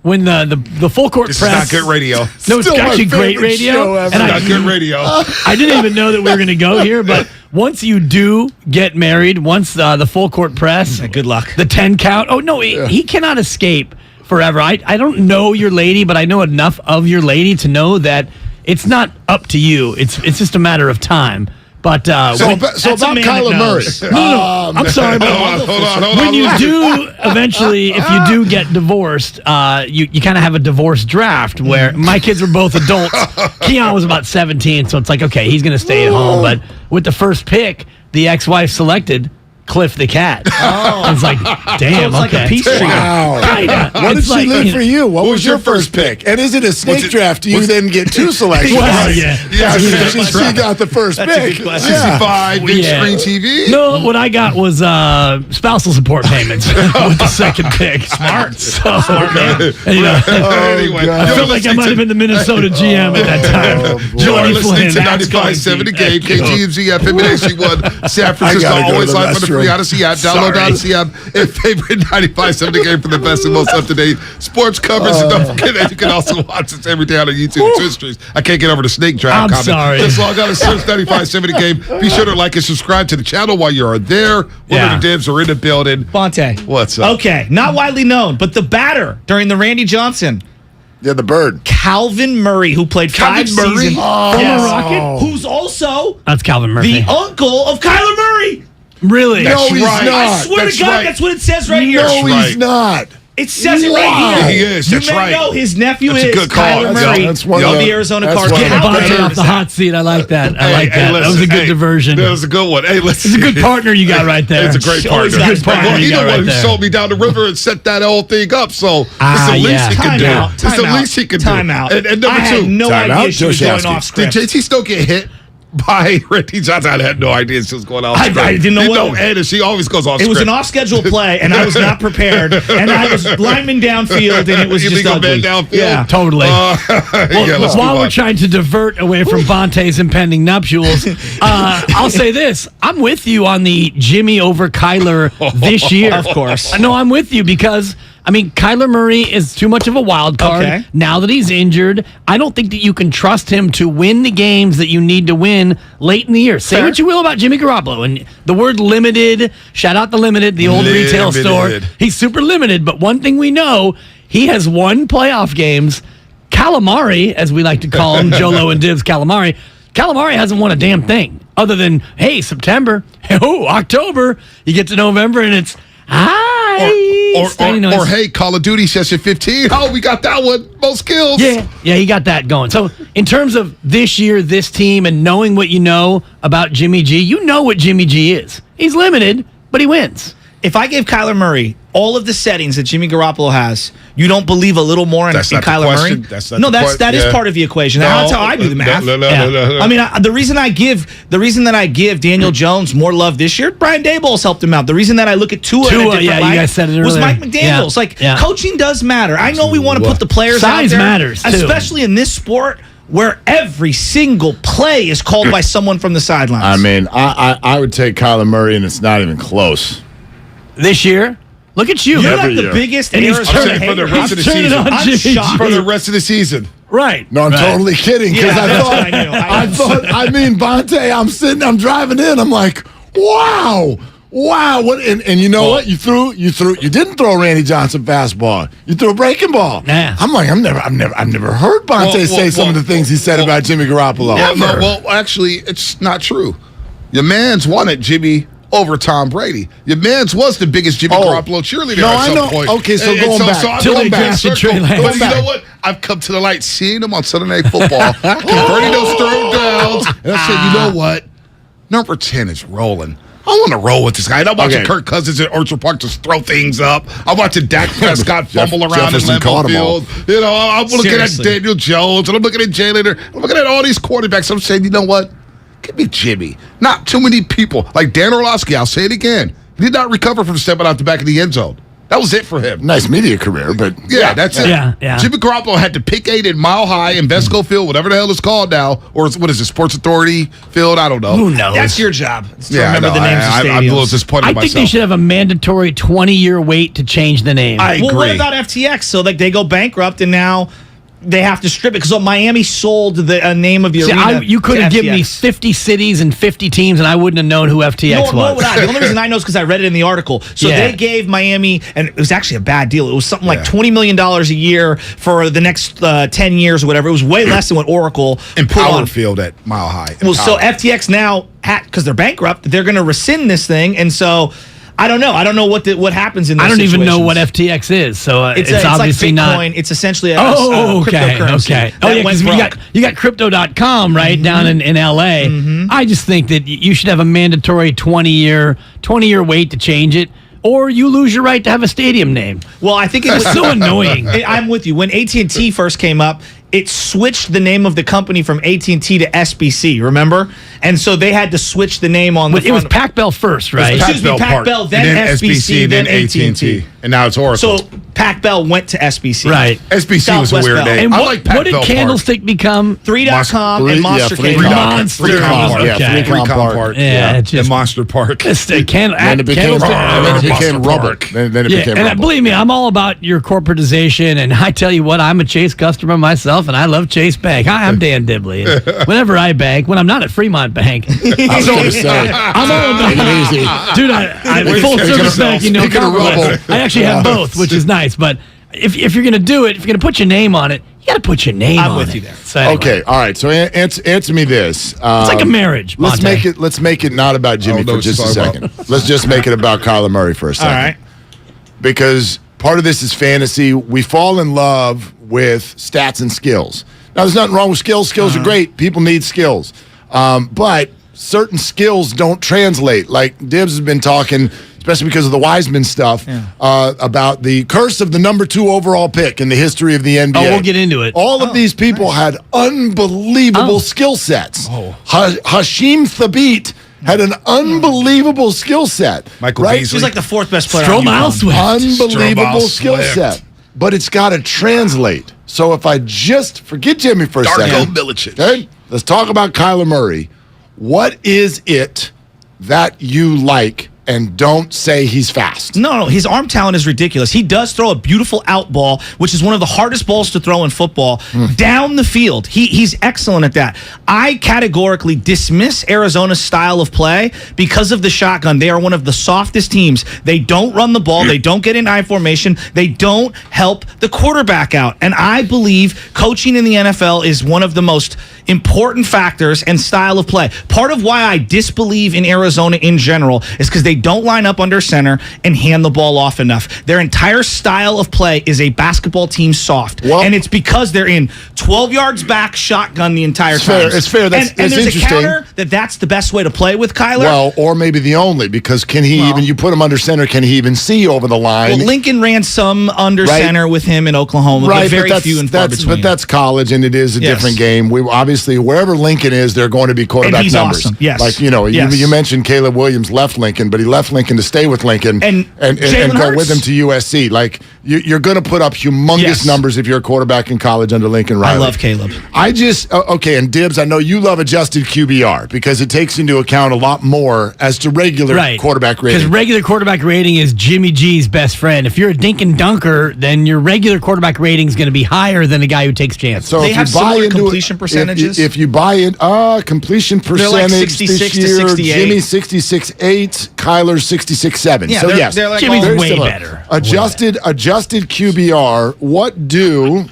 when the full court This press. is not good radio. No, it's Still my actually great favorite radio. show ever. And Not good radio. I didn't even know that we were going to go here, but once you do get married, once the full court press, good luck. The 10 count. Oh no, he cannot escape forever. I don't know your lady, but I know enough of your lady to know that it's not up to you. It's just a matter of time. But So about Kyler Murray. No, I'm sorry, but Hold on. when you do eventually, if you do get divorced, you kind of have a divorce draft where my kids were both adults. Keon was about 17, so it's like, okay, he's going to stay at home. But with the first pick, the ex-wife selected Cliff the cat. It's like, damn, So it's like a peace treaty. Wow. Kinda. What did It's she like, leave for you? What was your first pick? And is it a snake draft? Do you then get 2 selections? Well, yeah. She got the first That's a pick. good question. 65, big screen TV? No, what I got was spousal support payments with the second pick. Smart. So, man. Anyway, I feel like I might have been the Minnesota GM at that time. You are Johnny listening Flynn. to 95.7 The Game, KGMZ FM and AC1, San Francisco, I gotta go to always the live on the free restroom. Odyssey app. Download the Odyssey app and favorite 95.7 The Game for the best and most up-to-date sports coverage. And don't forget that you can also watch us every day on the YouTube and Twitch streams. I can't get over the snake draft I'm comment. sorry. Just log on to search 95.7 The Game. Be sure to like and subscribe to the channel while you are there. Willard Dibs are in the building. Bonte. What's up? Okay, not widely known, but the batter during the Randy Johnson, Yeah, the bird. Calvin Murray, who played 5 Calvin Murray? seasons Oh. Yes. Rocket? who's also That's Calvin Murphy. the uncle of Kyler Murray. Really? No, he's right. not. I swear That's to God, right. that's what it says right here. No, he's right. not. It says it right here. He is. You That's may right. know his nephew That's a is good call. Kyler Murray That's one of of the the- Arizona that's Cardinals. one Get of the Bonte off the hot seat. I like that. I like that. That was a good diversion. That was a good one. Hey, listen. It's a good partner you got right there. It's a great partner. Always got his partner Well, you he's got the right one who there. sold me down the river and set that whole thing up. So it's the least he can do. It's the least he can do. Time out. And number I two, had no idea she was going off Did script. JT still get hit by Randy Johnson? I had no idea she was going off I script. didn't know what- And she always goes off It script. was an off-schedule play, and I was not prepared. And I was lineman downfield, and it was You just think a ugly. man downfield? Yeah. Totally. Yeah, let's While move we're on. trying to divert away from Bonte's impending nuptials, I'll say this. I'm with you on the Jimmy over Kyler this year. Of course. No, I'm with you because, I mean, Kyler Murray is too much of a wild card. Okay. Now that he's injured, I don't think that you can trust him to win the games that you need to win late in the year. Say Fair. what you will about Jimmy Garoppolo. And the word limited, shout out the Limited, the old retail store. He's super limited, but one thing we know, he has won playoff games. Calamari, as we like to call him, Jolo and Dibs Calamari. Calamari hasn't won a damn thing other than, hey, September, oh, October. You get to November and it's, hi. Or hey, Call of Duty session 15. Oh, we got that one. Most kills. Yeah, he got that going. So in terms of this year, this team, and knowing what you know about Jimmy G, you know what Jimmy G is. He's limited, but he wins. If I gave Kyler Murray all of the settings that Jimmy Garoppolo has, you don't believe a little more in That's not the Kyler question. Murray? That's not no, the that is yeah. part of the equation. No, That's how I do the math. No. I mean, the reason that I give Daniel Jones more love this year, Brian Daboll's helped him out. The reason that I look at Tua in a different you light guys said it was earlier. Mike McDaniels. Yeah. Coaching does matter. I know we want to put the players Size out there, matters, too. especially in this sport where every single play is called by someone from the sidelines. I mean, I would take Kyler Murray, and it's not even close. This year, look at you. You're like the biggest And he's Arizona turning- for the hater. rest of the turning season. on I'm Jimmy shocked. For the rest of the season. Right. No, I'm totally kidding because Yeah, I that's thought, what I knew. Bonte, I'm driving in, I'm like, wow, what? And you know what? You didn't throw a Randy Johnson fastball. You threw a breaking ball. Yeah. I'm like, I've never heard Bonte say some of the things he said about Jimmy Garoppolo. Well, actually, it's not true. Your man's wanted Jimmy over Tom Brady. Your man's was the biggest Jimmy Garoppolo cheerleader No, at I some know. point. Okay, so going back. I'm Till going they back. drafted Trey Lance. But Going you back. know what? I've come to the light seeing him on Sunday Night Football, converting those third downs, and I said, you know what? Number 10 is rolling. I want to roll with this guy. I'm watching Kirk Cousins at Orchard Park just throw things up. I'm watching Dak Prescott fumble around Jefferson in caught 'em Lambeau all. Field. You know, I'm looking Seriously. at Daniel Jones, and I'm looking at Jalen. I'm looking at all these quarterbacks. I'm saying, you know what? Give me Jimmy. Not too many people. Like Dan Orlovsky, I'll say it again. He did not recover from stepping out the back of the end zone. That was it for him. Nice media career, but Yeah, that's it. Yeah. Jimmy Garoppolo had to pick 8 in Mile High in Vesco Field, whatever the hell it's called now, or what is it, Sports Authority Field? I don't know. Who knows? That's your job. It's to Yeah, remember I know. the names of I'm a little stadiums. disappointed I in think myself. they should have a mandatory 20-year wait to change the name. I agree. Well, what about FTX? So like they go bankrupt and now they have to strip it because Miami sold the name of the arena. You could have given me 50 cities and 50 teams, and I wouldn't have known who FTX was. Nor would I. The only reason I know is because I read it in the article. So Yeah. they gave Miami, and it was actually a bad deal. It was something like $20 million a year for the next 10 years or whatever. It was way less than what Oracle in put on. Power Field at Mile High. Well, so FTX now, because they're bankrupt, they're going to rescind this thing, and so I don't know. I don't know what happens in those I don't even know situations. what FTX is, so it's It's obviously like not. It's essentially a Okay. cryptocurrency. Oh, that yeah, went because you got Crypto.com right down in LA. I just think that you should have a mandatory 20-year wait to change it, or you lose your right to have a stadium name. Well, I think it was so annoying. I'm with you. When AT&T first came up, it switched the name of the company from AT&T to SBC, remember? And so they had to switch the name on the It was Pac Bell first, right? Excuse me, Pac Bell, then SBC, then AT&T. And now it's Oracle. So Pac Bell went to SBC. Right. SBC was a Southwest weird Bell. name. And I what, like Pac what did Bell Candlestick become? 3.com and Monster Three came out. Monster. Three Park. Park. Okay. Yeah, Three Park. Yeah, it's just and Monster Park. Then it became rubber. Then it became and rubber. believe me, I'm all about your corporatization. And I tell you what, I'm a Chase customer myself, and I love Chase Bank. Hi, I'm Dan Dibley. And whenever I bank, when I'm not at Fremont Bank, I was going to say, I'm all about take it easy. Dude, I We're full speaking service of- banking, no speaking of compromise. rubble. I actually have Yeah. both, which is nice. But if you're going to do it, if you're going to put your name on it, you got to put your name on it. I'm with you there. So anyway, Okay, all right. So answer me this. it's like a marriage. Let's Monte. make it not about Jimmy know for what you're just a talking second. Let's just make it about Kyler Murray for a All second. right. Because part of this is fantasy. We fall in love with stats and skills. Now, there's nothing wrong with skills. Skills are great. People need skills. But certain skills don't translate. Like Dibs has been talking, especially because of the Wiseman stuff, about the curse of the number 2 overall pick in the history of the NBA. Oh, we'll get into it. All of these people had unbelievable skill sets. Hashim Thabit had an unbelievable skill set. Michael Beasley. He's like the 4th best player. Unbelievable skill set. But it's got to translate. So if I just forget Jimmy for a second. Okay, let's talk about Kyler Murray. What is it that you like? And don't say he's fast. No, his arm talent is ridiculous. He does throw a beautiful out ball, which is one of the hardest balls to throw in football, down the field. He's excellent at that. I categorically dismiss Arizona's style of play because of the shotgun. They are one of the softest teams. They don't run the ball. They don't get in I formation. They don't help the quarterback out. And I believe coaching in the NFL is one of the most important factors and style of play. Part of why I disbelieve in Arizona in general is because they don't line up under center and hand the ball off enough. Their entire style of play is a basketball team soft. And it's because they're in 12 yards back shotgun the entire time. It's fair. That's and there's interesting. A counter that's the best way to play with Kyler. Well, or maybe the only, because can he even, you put him under center, can he even see over the line? Well, Lincoln ran some under center with him in Oklahoma, but very few and far between. But that's college, and it is a different game. We obviously, wherever Lincoln is, they're going to be quarterback and he's numbers. Awesome. Yes. Like, you mentioned Caleb Williams left Lincoln, but he left Lincoln to stay with Lincoln and go with him to USC. Like, you're going to put up humongous numbers if you're a quarterback in college under Lincoln Riley. I love Caleb. And Dibs, I know you love adjusted QBR because it takes into account a lot more as to regular quarterback rating. Because regular quarterback rating is Jimmy G's best friend. If you're a dink and dunker, then your regular quarterback rating is going to be higher than a guy who takes chances. So they have similar completion percentages. If you buy in, completion percentage like 66 this year, to 68. Jimmy 66.8, Kyler 66.7. Yeah, so yes, they're like Jimmy's way similar. better. Adjusted QBR.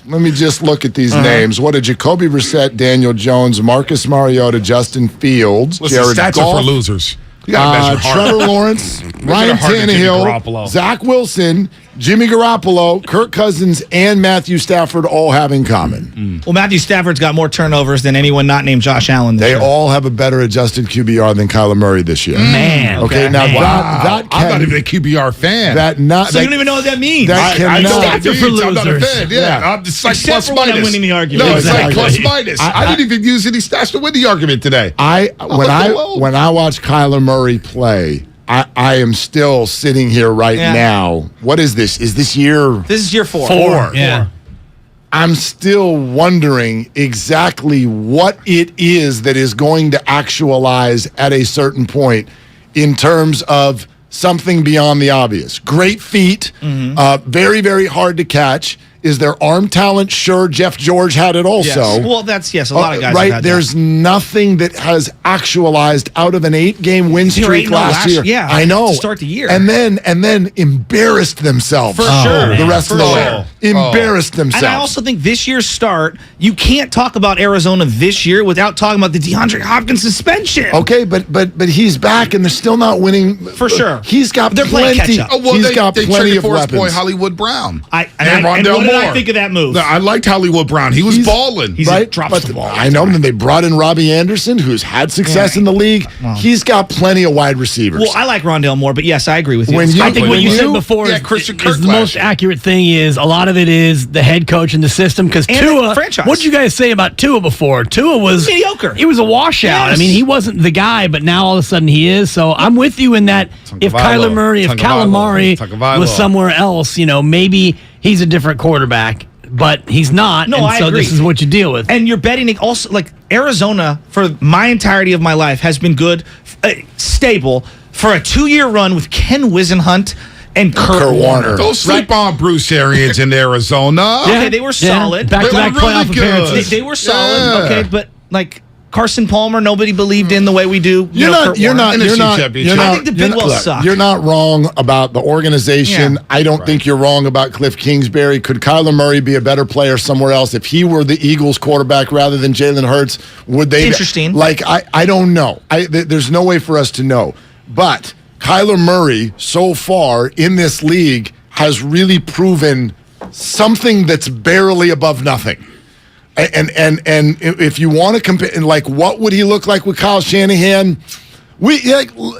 Let me just look at these names. What did Jacoby Brissett, Daniel Jones, Marcus Mariota, Justin Fields, Jared stats Goff, are for losers. You gotta measure hard. Trevor Lawrence, Ryan Tannehill, Zach Wilson, Jimmy Garoppolo, Kirk Cousins, and Matthew Stafford all have in common. Well, Matthew Stafford's got more turnovers than anyone not named Josh Allen this year. They all have a better adjusted QBR than Kyler Murray this year. Man. Okay, now that I'm not even a QBR fan. You don't even know what that means. That I know cannot. what it means. I'm not a fan. Yeah. I'm just like Except plus for when I'm minus. winning the argument. No, it's like Exactly. plus minus. I didn't even use any stats to win the argument today. When I watch Kyler Murray play, I am still sitting here right now. What is this? Is this year? This is year 4. 4. Yeah. I'm still wondering exactly what it is that is going to actualize at a certain point in terms of something beyond the obvious. Great feet, very, very hard to catch. Is their arm talent? Sure, Jeff George had it also. Yes. Well, a lot of guys have had There's nothing that has actualized out of an 8-game win streak last year. Yeah, I know. To start the year. And then embarrassed themselves For sure. the rest of the way. Embarrassed themselves. And I also think this year's start, you can't talk about Arizona this year without talking about the DeAndre Hopkins suspension. Okay, but he's back and they're still not winning. For sure. He's got They're playing plenty. catch-up. Oh, well, He's they got plenty traded of for his weapons. boy Hollywood Brown. And Rondell what did I Moore. think of that move? No, I liked Hollywood Brown. He was balling. He drops the ball. I know. And then they brought in Robbie Anderson, who's had success in the league. Well. He's got plenty of wide receivers. Well, I like Rondell Moore, but yes, I agree with you. I think what you said before is the most accurate thing is a lot of it is the head coach and the system. Because Tua, what did you guys say about Tua before? Tua was mediocre. He was a washout. Yes. I mean, he wasn't the guy, but now all of a sudden he is. So I'm with you in that if Kyler Murray, if Calamari was somewhere else, maybe he's a different quarterback. But he's not, No, and I so agree. this is what you deal with. And you're betting also, like, Arizona, for my entirety of my life, has been good, stable, for a 2-year run with Ken Wisenhunt and Kurt Warner. Don't sleep on Bruce Arians in Arizona. Okay, they were solid. Back-to-back playoff appearances. They were solid, okay, but, like, Carson Palmer, nobody believed in the way we do. You're not. I think the Bidwell look, suck. You're not wrong about the organization. Yeah. I don't think you're wrong about Cliff Kingsbury. Could Kyler Murray be a better player somewhere else if he were the Eagles quarterback rather than Jalen Hurts? Would they? Interesting. I don't know. There's no way for us to know. But Kyler Murray so far in this league has really proven something that's barely above nothing. And if you want to compare, like, what would he look like with Kyle Shanahan?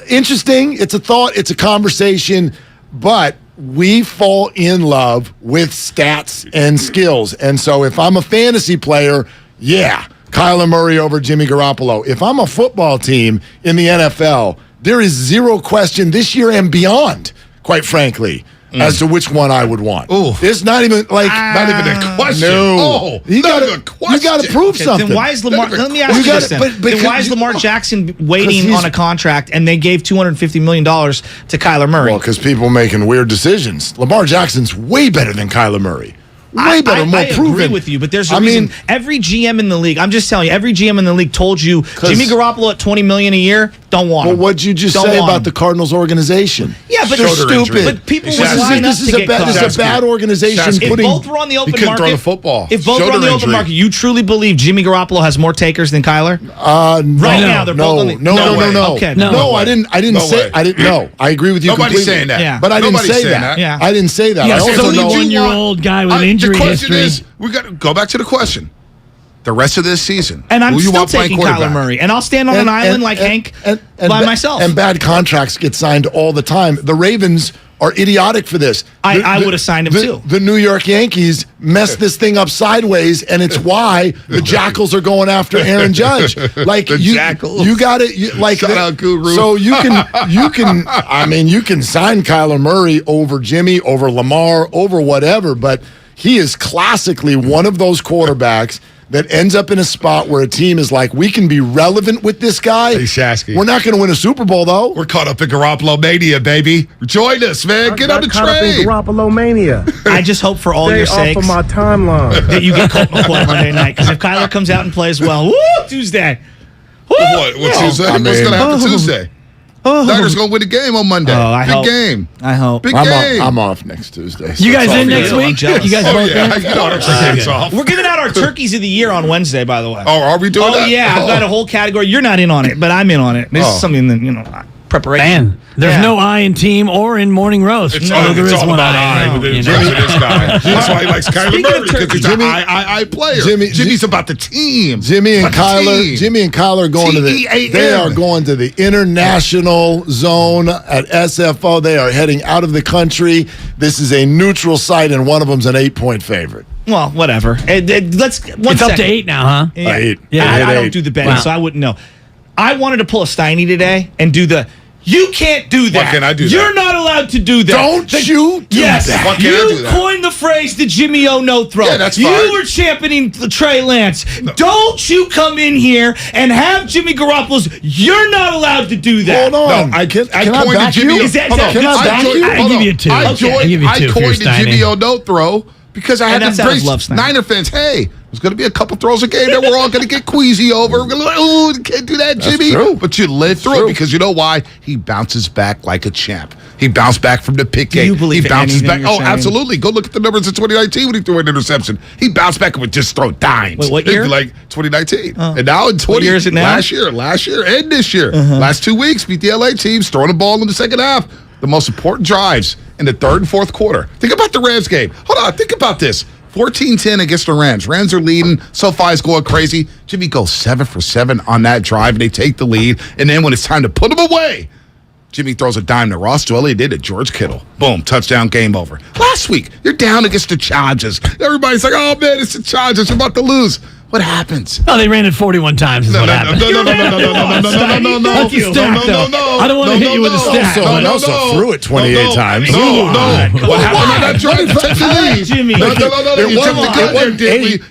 Interesting. It's a thought. It's a conversation. But we fall in love with stats and skills. And so if I'm a fantasy player, Kyler Murray over Jimmy Garoppolo. If I'm a football team in the NFL, there is zero question this year and beyond, quite frankly, as to which one I would want. Ooh. It's not even like not even a question. No. You got to prove something. Then why is Lamar? Let me ask you this. Then why is Lamar Jackson waiting on a contract, and they gave $250 million to Kyler Murray? Well, because people making weird decisions. Lamar Jackson's way better than Kyler Murray. Way better, more proven. I agree with you, but there's a reason. Every GM in the league, I'm just telling you, every GM in the league told you Jimmy Garoppolo at $20 million a year, don't want him. Well, what'd you just say about the Cardinals organization? Yeah, but they're stupid. But people would line up to get cut. This is a bad organization. If both were on the open market, throw the football. If both were on the open market, you truly believe Jimmy Garoppolo has more takers than Kyler? Right now, they're both on the No. Okay, no, I didn't say. I didn't. No, I agree with you. Nobody's completely. saying that. Yeah. But I didn't Nobody's say saying that. Yeah. I didn't say that. Yeah, I also so know. 71-year-old guy with injury The question history. is, we got to go back to the question. The rest of this season, and I'm who you still want playing taking quarterback? Kyler Murray, and I'll stand on an island like Hank by myself. And bad contracts get signed all the time. The Ravens are idiotic for this. I would have signed him too. The New York Yankees messed this thing up sideways, and it's why the Jackals are going after Aaron Judge. Like Jackals. You got it. Like Shout out, Guru. So you can. I mean, you can sign Kyler Murray over Jimmy, over Lamar, over whatever, but he is classically one of those quarterbacks that ends up in a spot where a team is like, we can be relevant with this guy. Hey, Shasky. We're not going to win a Super Bowl, though. We're caught up in Garoppolo mania, baby. Join us, man. Get on the train. Garoppolo mania. I just hope for all your sakes off of my timeline that you get Colt McCoy Monday night. Because if Kyler comes out and plays well, woo, Tuesday. Woo, What Tuesday? What's going to happen Tuesday? Niners going to win the game on Monday. I Big hope. game. I hope. Big game. I'm off next Tuesday. You guys in next week? jealous. You guys both in? You know our turkeys off. We're giving out our turkeys of the year on Wednesday, by the way. Oh, are we doing that? Oh, yeah. I've got a whole category. You're not in on it, but I'm in on it. This is something that, preparation. Man, there's no I in team or in morning roast. It's No, all, there it's is all one about I. I with this guy. That's why he likes Kyler Murray, because he's an I player. Jimmy's about the team. Jimmy and Kyler going to they are going to the international zone at SFO. They are heading out of the country. This is a neutral site, and one of them's an 8-point favorite. Well, whatever. It's up to 8 now, huh? Yeah. 8. Yeah, I don't do the betting, so I wouldn't know. I wanted to pull a Steiny today and do the. You can't do that. Why can't I do that? You're not allowed to do that. Don't you do yes, that? Why can't I do that? coined the phrase the Jimmy O no throw. Yeah, that's you fine. were championing Trey Lance. No. Don't you come in here and have Jimmy Garoppolo's. You're not allowed to do that. Hold on. No, I coined the Jimmy. Is that can I back you? I give you 2. I coined the Jimmy O no throw because I had to brace Niner fans. Hey, there's going to be a couple throws a game that we're all going to get queasy over. We're going to oh, can't do that, Jimmy. True. But you live through it because you know why? He bounces back like a champ. He bounced back from the pick game. Do you believe he bounces back. you're saying? Absolutely. Go look at the numbers in 2019 when he threw an interception. He bounced back and would just throw dimes. Wait, what year? Like 2019. And now in 20. What year is it now? Last year and this year. Last 2 weeks, beat the LA teams, throwing the ball in the second half. The most important drives in the third and fourth quarter. Think about the Rams game. Hold on. Think about this. 14-10 against the Rams. Rams are leading. SoFi's going crazy. Jimmy goes 7 for 7 on that drive, and they take the lead. And then when it's time to put them away, Jimmy throws a dime to Ross Dwelly. Did it. George Kittle. Boom. Touchdown. Game over. Last week, you're down against the Chargers. Everybody's like, oh, man, it's the Chargers. We're about to lose. What happens? Oh, they ran it 41 times is what happened. No. That's a stat, though. I don't want to hit you with a stat. Someone else threw it 28 times. No. What happened on that drive to take the lead? Jimmy. No.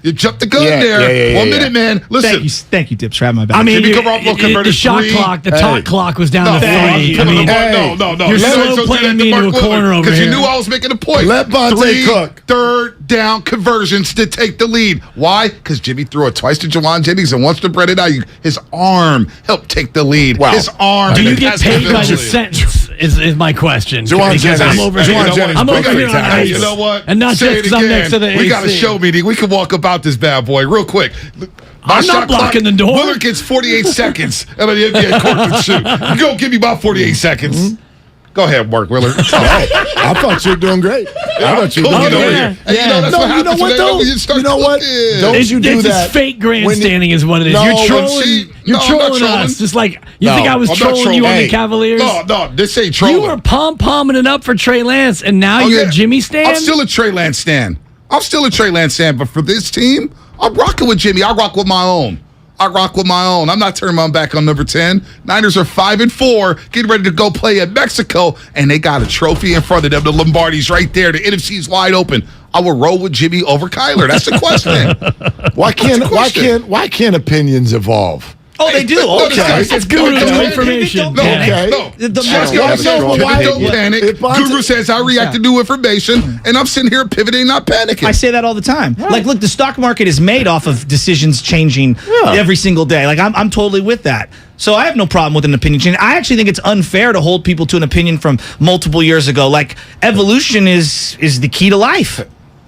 You jumped the gun there. 1 minute, man. Listen. Thank you, Dibs, for having my back. I mean, Jimmy Garoppolo converted the shot 3. clock, the talk clock was down to 3. I mean, No. You're slow playing me into a corner over here. Because you knew I was making a point. Let Vontae cook. Third down conversions to take the lead. Why? Because Jimmy threw it twice to Jawan Jennings and once to Brendan Ayuk. His arm helped take the lead. Wow. His arm. Do you get paid by the sentence? Is my question. Jawan Jennings. I'm over here. I'm over here on ice. You know what? And not just because I'm next to the AC. We got a show meeting. We can walk about this bad boy real quick. I'm not blocking the door. Willard gets 48 seconds. And then the NBA court can shoot. Go give me about 48 seconds. Go ahead, Mark Willard. I thought you were doing great. I thought you were doing over great. here. And you know, that's what you know happens what, when though? You know what? Don't you do It's that. just fake when grandstanding is what it is. No, You're when trolling. You're No, I'm not trolling trolling. us. Just like you No, think I was I'm not trolling you on trolling. the Cavaliers. No, this ain't trolling. You were pom-pomming it up for Trey Lance, and now Oh, you're yeah. a Jimmy stan? I'm still a Trey Lance stan. But for this team, I'm rocking with Jimmy. I rock with my own. I'm not turning my back on number 10. Niners are 5-4, getting ready to go play at Mexico, and they got a trophy in front of them. The Lombardi's right there. The NFC's wide open. I will roll with Jimmy over Kyler. That's the question. Why can't opinions evolve? Oh, they do. Okay. That's Guru information. No. Don't panic. Guru says I react to new information, and I'm sitting here pivoting, not panicking. I say that all the time. Like, look, the stock market is made off of decisions changing every single day. Like, I'm totally with that. So I have no problem with an opinion change. I actually think it's unfair to hold people to an opinion from multiple years ago. Like, evolution is the key to life.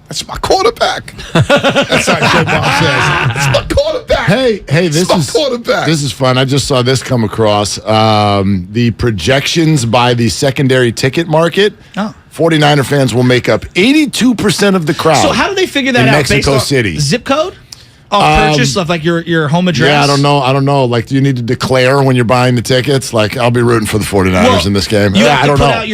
That's my quarterback. That's how Joe Bob says. It's my quarterback. Hey, this my is quarterback. This is fun. I just saw this come across. The projections by the secondary ticket market. 49er fans will make up 82% of the crowd. So how do they figure that in out? Mexico based City. On zip code? Purchase of like your home address? Yeah, I don't know. Like, do you need to declare when you're buying the tickets? Like, I'll be rooting for the 49ers in this game. You have I to don't put know. out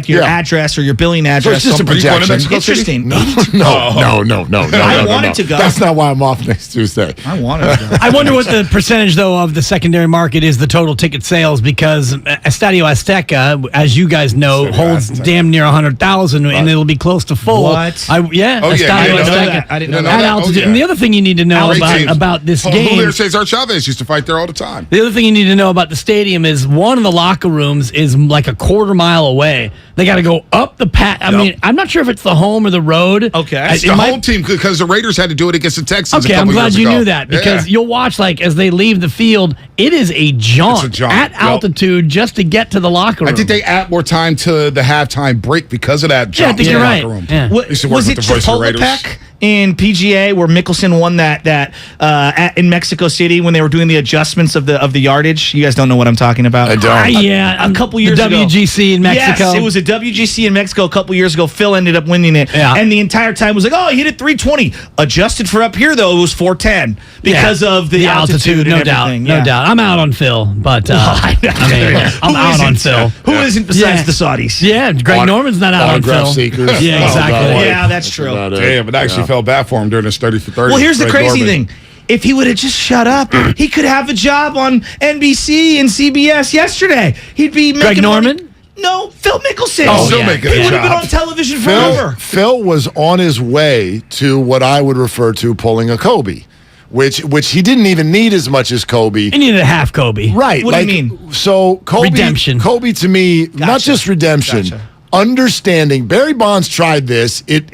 your address or your billing So address. it's just a projection. Interesting. No. I wanted to go. That's not why I'm off next Tuesday. I wanted to go. I wonder what the percentage, though, of the secondary market is the total ticket sales, because Estadio Azteca, as you guys know, holds damn near 100,000, and it'll be close to full. What? Estadio Azteca. I didn't know At that. altitude. And the other thing you need to know about this game. Julio Cesar Chavez used to fight there all the time. The other thing you need to know about the stadium is one of the locker rooms is like a quarter mile away. They got to go up the path. I mean, I'm not sure if it's the home or the road. Okay. It's the home team, because the Raiders had to do it against the Texans. Okay, a I'm couple glad years you ago. knew that, because you'll watch, like, as they leave the field, it is a jaunt, It's a jaunt. at altitude just to get to the locker room. I think they add more time to the halftime break because of that jump. I think you're right. Yeah. Was it Chipotle in PGA where Mickelson won that in Mexico City when they were doing the adjustments of the yardage? You guys don't know what I'm talking about. I don't. A couple years the ago. WGC in Mexico. Yes, it was a WGC in Mexico a couple years ago. Phil ended up winning it. Yeah. And the entire time was like, oh, he hit it 320. Adjusted for up here, though, it was 410 because of the altitude no and doubt. everything. No doubt. I'm out on Phil, but I'm out on Phil. Who isn't besides the Saudis? Yeah, Greg Norman's not out on Phil. Autograph seekers. Yeah, exactly. Yeah, that's true. Damn, it actually felt bad for him during his 30 for 30. Well, here's the Greg crazy Norman. thing. If he would have just shut up, he could have a job on NBC and CBS yesterday. He'd be making Greg Norman? money. No, Phil Mickelson. Oh, still making a He would have been job. on television forever. Phil was on his way to what I would refer to pulling a Kobe, which he didn't even need as much as Kobe. He needed a half Kobe. Right. What do you mean? So Kobe, Redemption. Kobe to me, not just redemption. Gotcha. Understanding. Barry Bonds tried this. It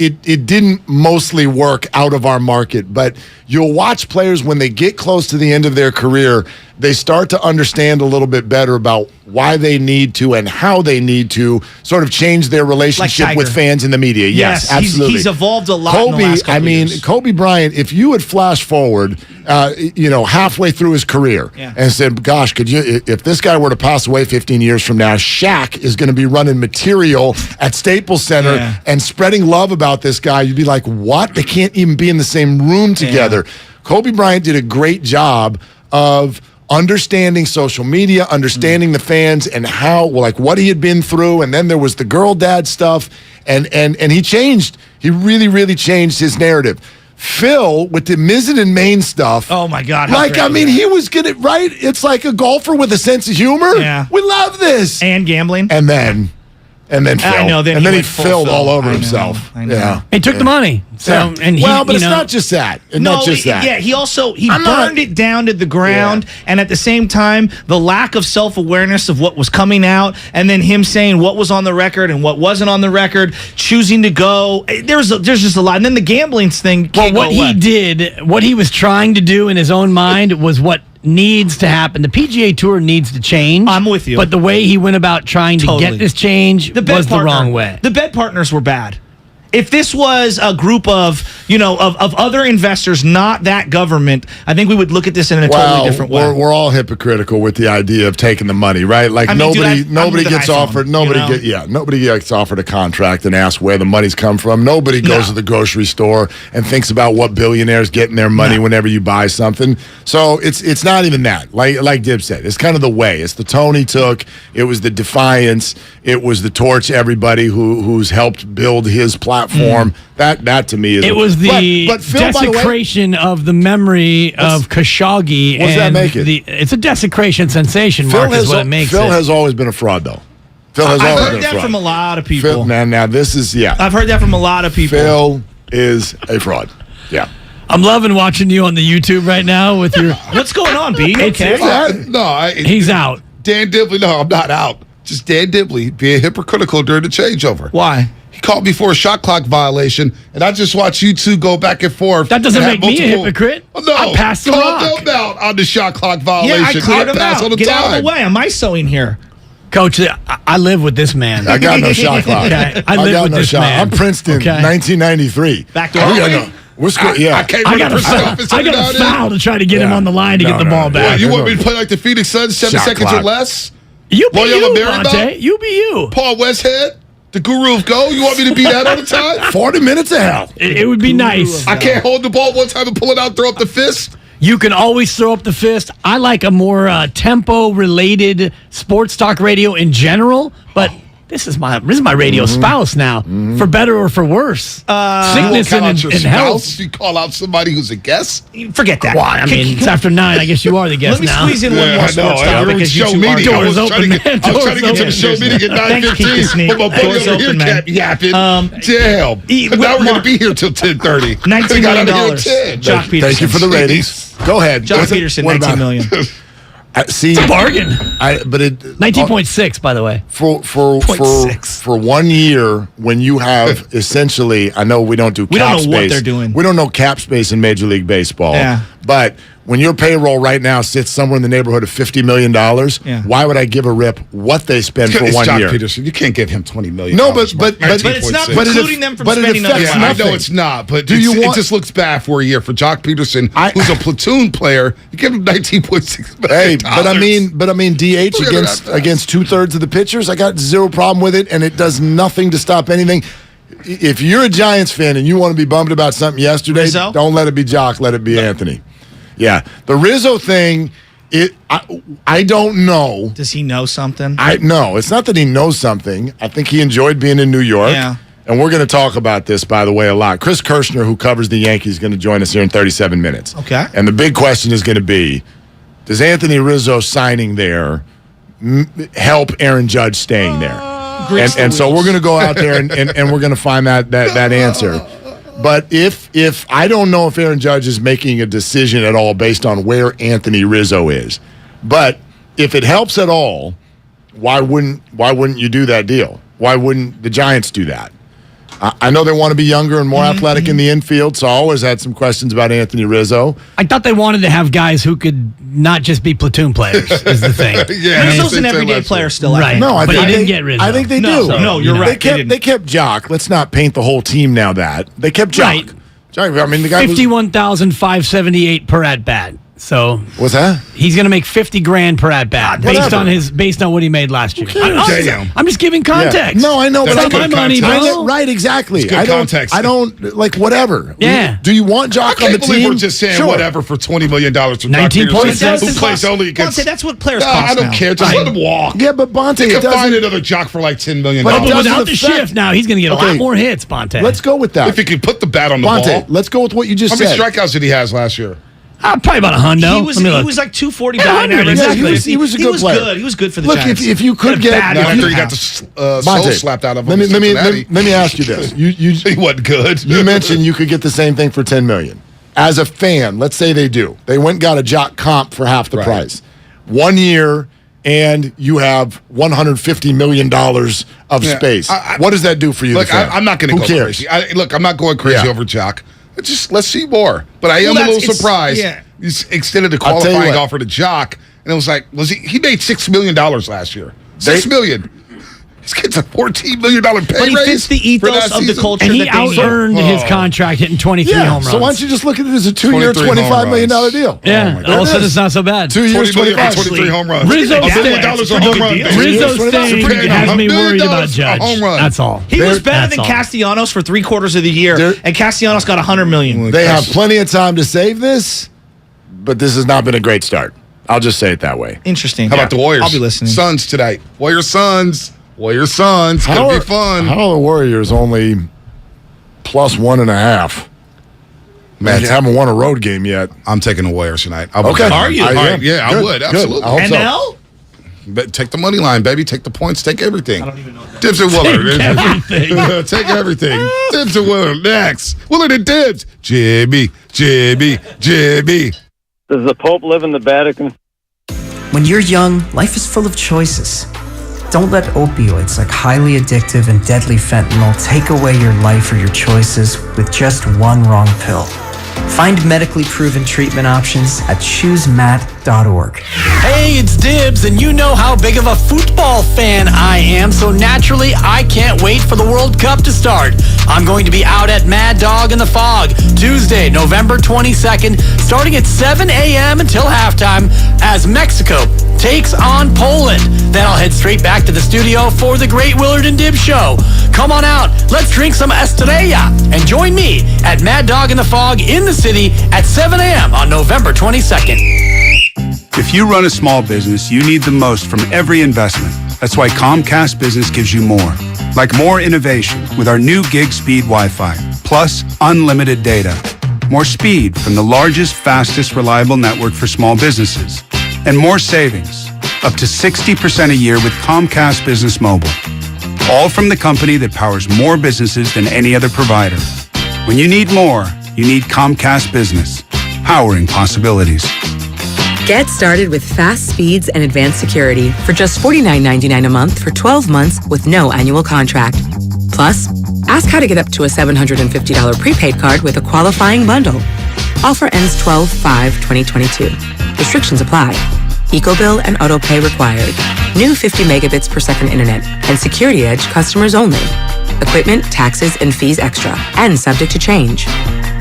didn't mostly work out of our market, but you'll watch players when they get close to the end of their career, they start to understand a little bit better about why they need to and how they need to sort of change their relationship Tiger. with fans in the media. Yes, absolutely. He's evolved a lot in Kobe, the last couple years. Kobe Bryant, if you had flashed forward, halfway through his career and said, gosh, if this guy were to pass away 15 years from now, Shaq is going to be running material at Staples Center and spreading love about this guy, you'd be like, what? They can't even be in the same room together. Kobe Bryant did a great job of understanding social media, understanding the fans and how, what he had been through. And then there was the girl dad stuff. And he changed. He really, really changed his narrative. Phil, with the Mizzen and Main stuff. Oh, my God. He was good at, right? It's like a golfer with a sense of humor. Yeah. We love this. And gambling. And then Phil. I know, then he he went full filled Phil. all over I know, himself. I know. Yeah. He took the money. So, and he, but it's not just that. Not just that. Yeah, he burned it down to the ground, and at the same time, the lack of self-awareness of what was coming out, and then him saying what was on the record and what wasn't on the record, choosing to go. There's just a lot. And then the gambling thing can't what go away. he did, what he was trying to do in his own mind was what needs to happen. The PGA Tour needs to change. I'm with you. But the way he went about trying to get this change was the wrong way. The bed partners were bad. If this was a group of, of other investors, not that government, I think we would look at this in a totally different way. We're all hypocritical with the idea of taking the money, right? Like nobody gets offered a contract and asked where the money's come from. Nobody goes to the grocery store and thinks about what billionaires getting their money whenever you buy something. So it's not even that. Like Dibs said, it's kind of the way. It's the tone he took. It was the defiance. It was the torch everybody who's helped build his platform. That to me is but Phil, desecration of the memory of Khashoggi. What does that make it? It's a desecration sensation, Mark, is what it makes Phil has always been a fraud, though. I've heard that from a lot of people. Phil, now this is, I've heard that from a lot of people. Phil is a fraud. Yeah. I'm loving watching you on the YouTube right now with your... What's going on, B? Okay. He's out. Dan Dibley, no, I'm not out. Just Dan Dibley being hypocritical during the changeover. Why? He called me for a shot clock violation, and I just watched you two go back and forth. That doesn't make me a hypocrite. Oh, no, I passed the rock. Call them out on the shot clock violation. Yeah, I cleared them out. All the Get time. out of the way. I'm ISOing here. Coach, I live with this man. I got no shot clock. Okay, I live with this man. I'm Princeton, 1993. Back to I got a foul to try to get him on the line to get the ball back. You want me to play like the Phoenix Suns, 7 seconds or less? You be you, Monte. You be you. Paul Westhead, the guru of go. You want me to be that all the time? 40 minutes of hell. It would be nice. I can't hold the ball one time and pull it out, throw up the fist. You can always throw up the fist. I like a more tempo-related sports talk radio in general, but this is my radio spouse now, for better or for worse. Sickness and health. You call out somebody who's a guest? Forget that. Well, I mean, it's after 9. I guess you are the guest now. Let me squeeze in one more sports talk because you two are doors open. I was trying to get to the show meeting at 9:15, but my buddy over here kept yapping. Damn. Now we're going to be here till 10:30. $19 million. Jock Peterson. Thank you for the ratings. Go ahead. Jock Peterson, $19 million. See, it's a bargain. But 19.6, by the way. For 1 year, when you have essentially, I know we don't do cap space. We don't know what they're doing. We don't know cap space in Major League Baseball. Yeah. But when your payroll right now sits somewhere in the neighborhood of $50 million, why would I give a rip what they spend for 1 year? Peterson. You can't give him $20 million. No, but it's not precluding them from spending another money. I know it's not, but it just looks bad for a year for Jock Peterson, who's a platoon player. You give him $19.6 million. Hey, but I mean, DH against 2/3 of the pitchers, I got zero problem with it, and it does nothing to stop anything. If you're a Giants fan and you want to be bummed about something yesterday, Rizzo? Don't let it be Jock, let it be Anthony. Yeah, the Rizzo thing, I don't know. Does he know something? No, it's not that he knows something. I think he enjoyed being in New York. Yeah. And we're going to talk about this, by the way, a lot. Chris Kirshner, who covers the Yankees, is going to join us here in 37 minutes. Okay. And the big question is going to be, does Anthony Rizzo signing there help Aaron Judge staying there? And so we're going to go out there and we're going to find that answer. But if I don't know if Aaron Judge is making a decision at all based on where Anthony Rizzo is. But if it helps at all, why wouldn't you do that deal? Why wouldn't the Giants do that? I know they want to be younger and more athletic in the infield, so I always had some questions about Anthony Rizzo. I thought they wanted to have guys who could not just be platoon players, is the thing. Rizzo's an everyday player still. Right. No, but he didn't get Rizzo. I think they do. No, you're right. They kept Jock. Let's not paint the whole team now that. They kept Jock. Right. Jock, I mean, the guy 51,578 per at bat. So what's that? He's going to make $50,000 per at bat based on what he made last year. I'm just giving context. No, I know, but that's not my money, bro. Right, exactly. It's good context. I don't like whatever. Yeah. Do you want Jock on the team? We're just saying whatever for $20 million for Jock Peterson, who plays only against. Bonte, that's what players cost I don't care. Just let him walk. Yeah, but Bonte, you can find another Jock for like $10 million. But without the shift now, he's going to get a lot more hits, Bonte. Let's go with that. If he can put the bat on the ball. Let's go with what you just said. How many strikeouts did he have last year? Probably about a hundo. He was like 240 batting average. average. He was a good player. He was good for the Look, Giants. if you could get after he got the soul slapped out of him. Let me ask you this. He wasn't good. You mentioned you could get the same thing for $10 million. As a fan, let's say they do. They went and got a Jock comp for half the price. 1 year, and you have $150 million of space. What does that do for you? Look, I'm not going to go crazy. I'm not going crazy over Jock. Let's see more. But I am a little surprised. Yeah. He's extended a qualifying offer to Jock, and it was like, he made $6 million last year. $6 million. This kid's a $14 million pay But he raise fits the ethos of the culture And he that they need. out-earned his contract hitting 23 home runs. So why don't you just look at it as a 2-year, 23 home $25 million runs. deal? Yeah, all of a sudden it's not so bad. 2 years, 20 million for 25. 23 home runs. Rizzo $1 Sting. billion a home run. baby. Rizzo $1 Sting million. has me $1 billion worried about a Judge. home run. That's all. He was better That's than all. Castellanos for 3/4 of the year, and Castellanos got $100 million. They have plenty of time to save this, but this has not been a great start. I'll just say it that way. Interesting. How about the Warriors? I'll be listening. Suns tonight. Warriors Suns. Warriors Suns. Gonna be fun. How are the Warriors only plus 1.5? Man, they haven't won a road game yet. I'm taking the Warriors tonight. Okay. Are you? Yeah, I would. Absolutely. I hope so. NL? But take the money line, baby. Take the points. Take everything. I don't even know that. Dibs and Willard. Take everything. Take everything. Dibs and Willard. Next. Willard and Dibs. Jimmy. Does the Pope live in the Vatican? When you're young, life is full of choices. Don't let opioids like highly addictive and deadly fentanyl take away your life or your choices with just one wrong pill. Find medically proven treatment options at choosemat.org. Hey, it's Dibs, and you know how big of a football fan I am, so naturally, I can't wait for the World Cup to start. I'm going to be out at Mad Dog in the Fog, Tuesday, November 22nd, starting at 7 a.m. until halftime, as Mexico takes on Poland. Then I'll head straight back to the studio for the Great Willard and Dibs Show. Come on out, let's drink some Estrella, and join me at Mad Dog in the Fog in the city at 7 a.m. on November 22nd. If you run a small business, you need the most from every investment. That's why Comcast Business gives you more. Like more innovation with our new gig speed Wi-Fi, plus unlimited data. More speed from the largest, fastest, reliable network for small businesses. And more savings, up to 60% a year with Comcast Business Mobile. All from the company that powers more businesses than any other provider. When you need more, you need Comcast Business, powering possibilities. Get started with fast speeds and advanced security for just $49.99 a month for 12 months with no annual contract. Plus, ask how to get up to a $750 prepaid card with a qualifying bundle. Offer ends 12/5/2022. Restrictions apply. EcoBill and AutoPay required. New 50 megabits per second internet and Security Edge customers only. Equipment, taxes, and fees extra and subject to change.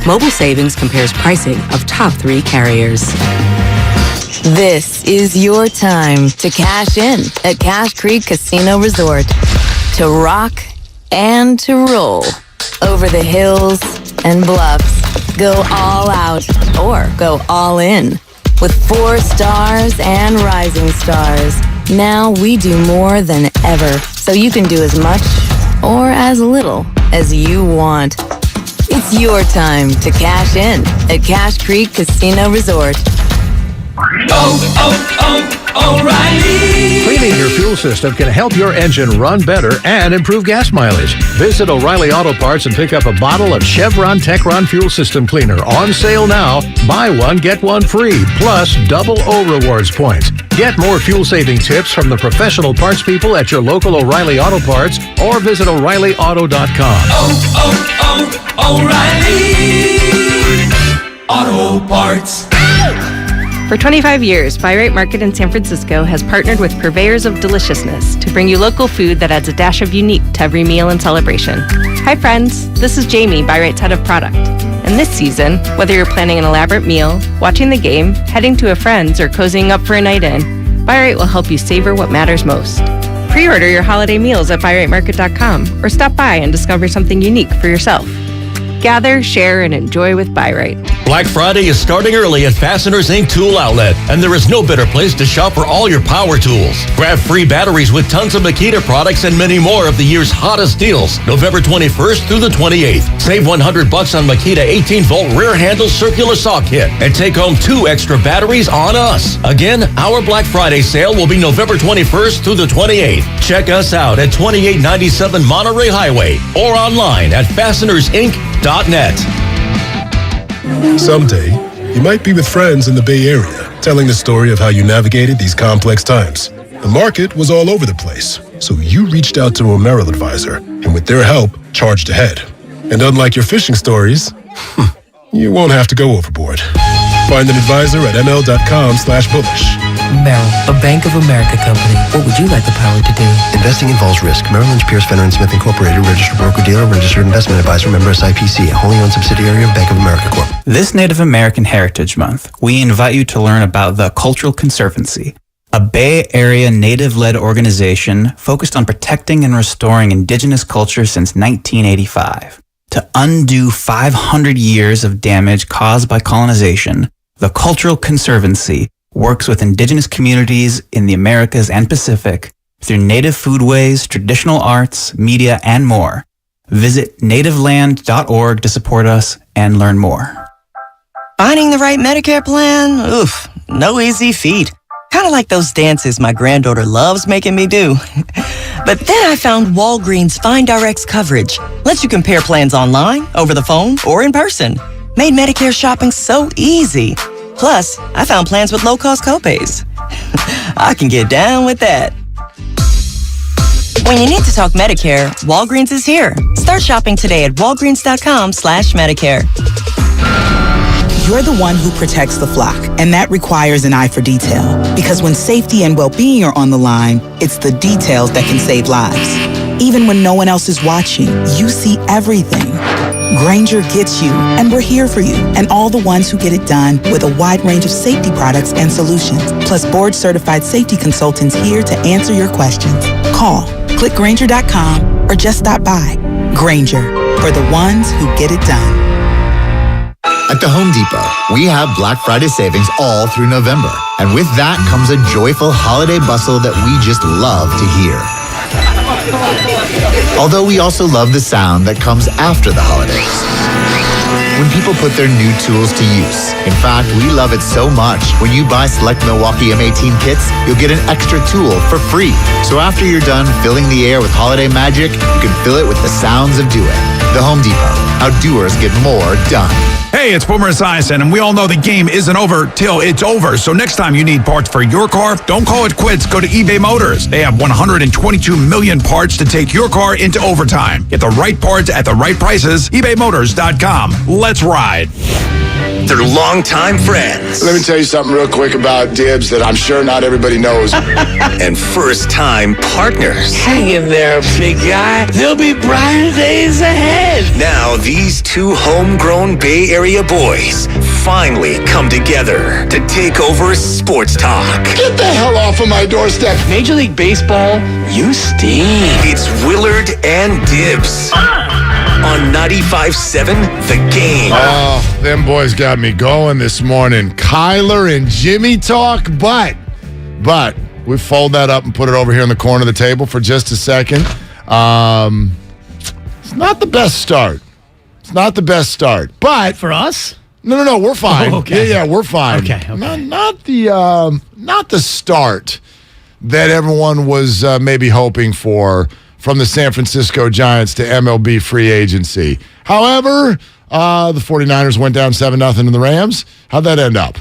Mobile Savings compares pricing of top 3 carriers. This is your time to cash in at Cash Creek Casino Resort. To rock and to roll. Over the hills and bluffs. Go all out or go all in. With 4 stars and rising stars. Now we do more than ever, so you can do as much or as little as you want. It's your time to cash in at Cash Creek Casino Resort. O'Reilly! Cleaning your fuel system can help your engine run better and improve gas mileage. Visit O'Reilly Auto Parts and pick up a bottle of Chevron Techron Fuel System Cleaner on sale now. Buy one, get one free, plus double O Rewards points. Get more fuel-saving tips from the professional parts people at your local O'Reilly Auto Parts or visit O'ReillyAuto.com. O'Reilly Auto Parts. For 25 years, Buy Right Market in San Francisco has partnered with purveyors of deliciousness to bring you local food that adds a dash of unique to every meal and celebration. Hi friends, this is Jamie, Buy Right's head of product. And this season, whether you're planning an elaborate meal, watching the game, heading to a friend's, or cozying up for a night in, Buy Right will help you savor what matters most. Pre-order your holiday meals at buyrightmarket.com or stop by and discover something unique for yourself. Gather, share, and enjoy with Buy Right. Black Friday is starting early at Fasteners Inc. Tool Outlet, and there is no better place to shop for all your power tools. Grab free batteries with tons of Makita products and many more of the year's hottest deals, November 21st through the 28th. Save $100 on Makita 18-volt rear handle circular saw kit and take home 2 extra batteries on us. Again, our Black Friday sale will be November 21st through the 28th. Check us out at 2897 Monterey Highway or online at fastenersinc.net. Someday, you might be with friends in the Bay Area, telling the story of how you navigated these complex times. The market was all over the place, so you reached out to a Merrill advisor, and with their help, charged ahead. And unlike your fishing stories, you won't have to go overboard. Find an advisor at ml.com/bullish. Merrill, a Bank of America company. What would you like the power to do? Investing involves risk. Merrill Lynch, Pierce, Fenner & Smith Incorporated, registered broker-dealer, registered investment advisor, member SIPC, a wholly owned subsidiary of Bank of America Corp. This Native American Heritage Month, we invite you to learn about the Cultural Conservancy, a Bay Area Native-led organization focused on protecting and restoring indigenous culture since 1985. To undo 500 years of damage caused by colonization, the Cultural Conservancy works with indigenous communities in the Americas and Pacific through native foodways, traditional arts, media, and more. Visit nativeland.org to support us and learn more. Finding the right Medicare plan? Oof, no easy feat. Kind of like those dances my granddaughter loves making me do. But then I found Walgreens FindRx coverage. Lets you compare plans online, over the phone, or in person. Made Medicare shopping so easy. Plus, I found plans with low-cost copays. I can get down with that. When you need to talk Medicare, Walgreens is here. Start shopping today at walgreens.com/Medicare. You're the one who protects the flock, and that requires an eye for detail. Because when safety and well-being are on the line, it's the details that can save lives. Even when no one else is watching, you see everything. Grainger gets you, and we're here for you, and all the ones who get it done with a wide range of safety products and solutions, plus board-certified safety consultants here to answer your questions. Call, click Grainger.com, or just stop by. Grainger, for the ones who get it done. At the Home Depot, we have Black Friday savings all through November. And with that comes a joyful holiday bustle that we just love to hear. Although we also love the sound that comes after the holidays, when people put their new tools to use. In fact, we love it so much. When you buy select Milwaukee M18 kits, you'll get an extra tool for free. So after you're done filling the air with holiday magic, you can fill it with the sounds of doing. The Home Depot. How doers get more done. Hey, it's Boomer Esiason, and we all know the game isn't over till it's over. So next time you need parts for your car, don't call it quits. Go to eBay Motors. They have 122 million parts to take your car into overtime. Get the right parts at the right prices. ebaymotors.com. Let's ride. They're longtime friends. Let me tell you something real quick about Dibs that I'm sure not everybody knows. And first-time partners. Hang in there, big guy. There'll be brighter days ahead. Now, these two homegrown Bay Area boys finally come together to take over sports talk. Get the hell off of my doorstep. Major League Baseball, you stink. It's Willard and Dibs. On 95.7 The Game. Oh, them boys got me going this morning. Kyler and Jimmy talk, but we fold that up and put it over here in the corner of the table for just a second. It's not the best start. It's not the best start, but for us. No, we're fine. Oh, okay. Yeah, we're fine. Okay. Not the start that everyone was maybe hoping for from the San Francisco Giants to MLB free agency. However, the 49ers went down 7-0 to the Rams. How'd that end up?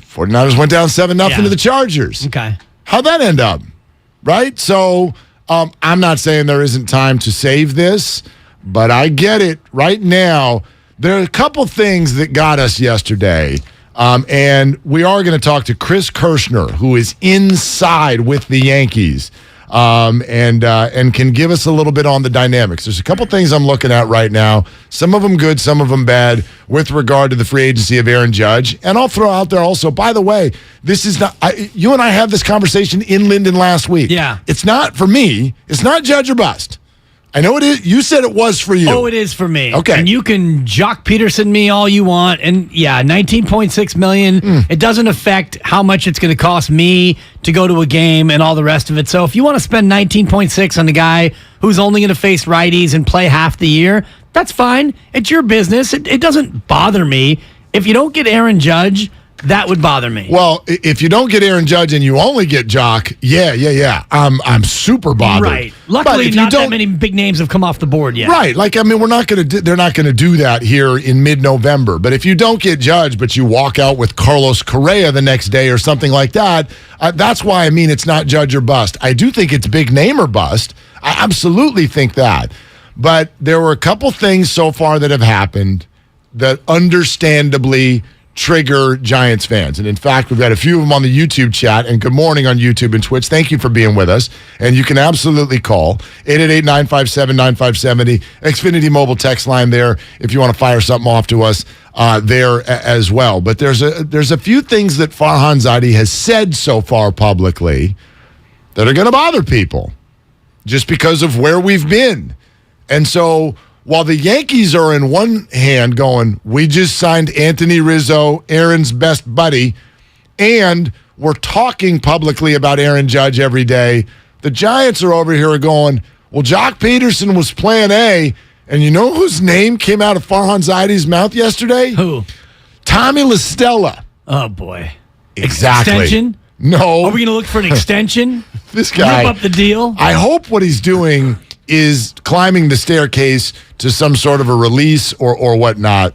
49ers went down 7-0 to the Chargers. Okay. How'd that end up? Right? So I'm not saying there isn't time to save this, but I get it. Right now, there are a couple things that got us yesterday. And we are going to talk to Chris Kirschner, who is inside with the Yankees. And can give us a little bit on the dynamics. There's a couple things I'm looking at right now. Some of them good, some of them bad with regard to the free agency of Aaron Judge. And I'll throw out there also, by the way, this is not, you and I had this conversation in Linden last week. Yeah. It's not, for me, it's not Judge or bust. I know it is. You said it was for you. Oh, it is for me. Okay. And you can Jock Peterson me all you want. And yeah, $19.6 million. It doesn't affect how much it's going to cost me to go to a game and all the rest of it. So if you want to spend $19.6 on the guy who's only going to face righties and play half the year, that's fine. It's your business. It doesn't bother me. If you don't get Aaron Judge, that would bother me. Well, if you don't get Aaron Judge and you only get Jock, yeah, I'm super bothered. Right. Luckily, not that many big names have come off the board yet. Right. Like, I mean, they're not going to do that here in mid-November. But if you don't get Judge, but you walk out with Carlos Correa the next day or something like that, that's why I mean it's not Judge or bust. I do think it's big name or bust. I absolutely think that. But there were a couple things so far that have happened that understandably trigger Giants fans. And in fact, we've got a few of them on the YouTube chat, and good morning on YouTube and Twitch. Thank you for being with us. And you can absolutely call 888-957-9570, Xfinity mobile text line there if you want to fire something off to us there as well. But there's a few things that Farhan Zaidi has said so far publicly that are going to bother people just because of where we've been. And so while the Yankees are in one hand going, we just signed Anthony Rizzo, Aaron's best buddy, and we're talking publicly about Aaron Judge every day, the Giants are over here going, well, Jock Peterson was plan A, and you know whose name came out of Farhan Zaidi's mouth yesterday? Who? Tommy LaStella. Oh, boy. Exactly. Extension? No. Are we going to look for an extension? This guy. Rip up the deal? I hope what he's doing is climbing the staircase to some sort of a release or whatnot.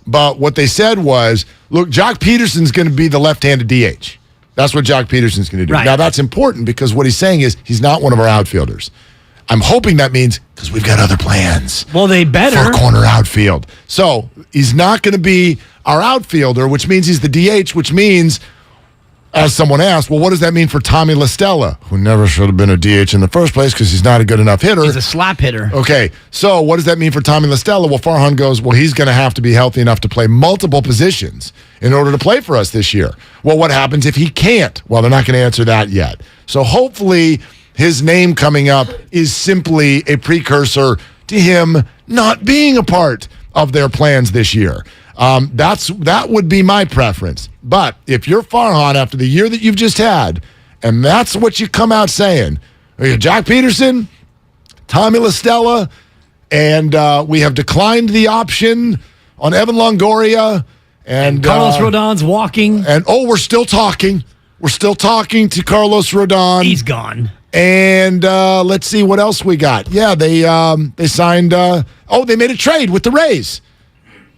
But what they said was, look, Jock Peterson's going to be the left-handed DH. That's what Jock Peterson's going to do. Right. Now, that's important because what he's saying is he's not one of our outfielders. I'm hoping that means because we've got other plans. Well, they better. For corner outfield. So he's not going to be our outfielder, which means he's the DH, which means, as someone asked, well, what does that mean for Tommy LaStella, who never should have been a DH in the first place because he's not a good enough hitter? He's a slap hitter. Okay, so what does that mean for Tommy LaStella? Well, Farhan goes, well, he's going to have to be healthy enough to play multiple positions in order to play for us this year. Well, what happens if he can't? Well, they're not going to answer that yet. So hopefully his name coming up is simply a precursor to him not being a part of their plans this year. That would be my preference. But if you're Farhan after the year that you've just had, and that's what you come out saying, Jock Peterson, Tommy LaStella, and we have declined the option on Evan Longoria. And Carlos Rodon's walking. And, we're still talking. We're still talking to Carlos Rodon. He's gone. And let's see what else we got. Yeah, they signed, they made a trade with the Rays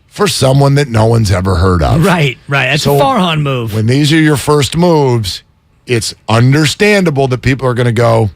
for someone that no one's ever heard of. Right. That's a Farhan move. When these are your first moves, it's understandable that people are going to go,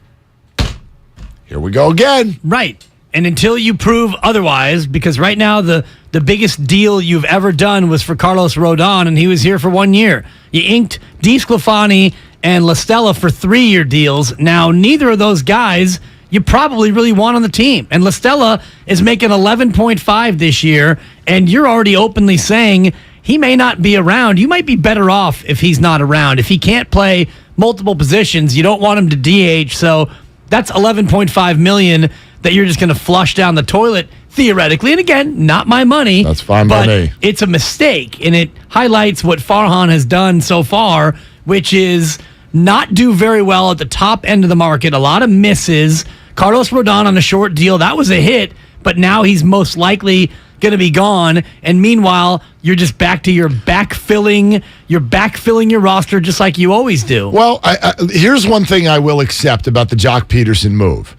here we go again. Right. And until you prove otherwise, because right now the biggest deal you've ever done was for Carlos Rodon, and he was here for 1 year. You inked DeSclafani and LaStella for 3-year deals. Now, neither of those guys you probably really want on the team. And LaStella is making 11.5 this year, and you're already openly saying he may not be around. You might be better off if he's not around. If he can't play multiple positions, you don't want him to DH. So that's $11.5 million that you're just going to flush down the toilet, theoretically. And again, not my money. That's fine by me. It's a mistake, and it highlights what Farhan has done so far, which is not do very well at the top end of the market. A lot of misses. Carlos Rodon on a short deal, that was a hit, but now he's most likely going to be gone. And meanwhile, you're just back to your backfilling your roster just like you always do. Well, here's one thing I will accept about the Jock Peterson move.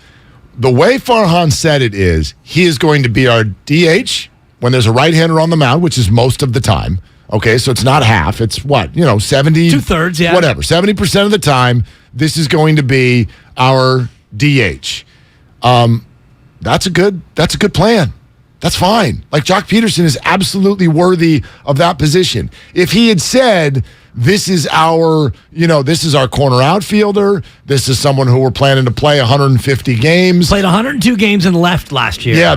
The way Farhan said it is he is going to be our DH when there's a right-hander on the mound, which is most of the time. Okay, so it's not half. It's 70? 2/3, yeah. Whatever. 70% of the time, this is going to be our DH. That's a good plan. That's fine. Like, Jock Peterson is absolutely worthy of that position. If he had said, this is our corner outfielder, this is someone who we're planning to play 150 games. Played 102 games and left last year. Yeah,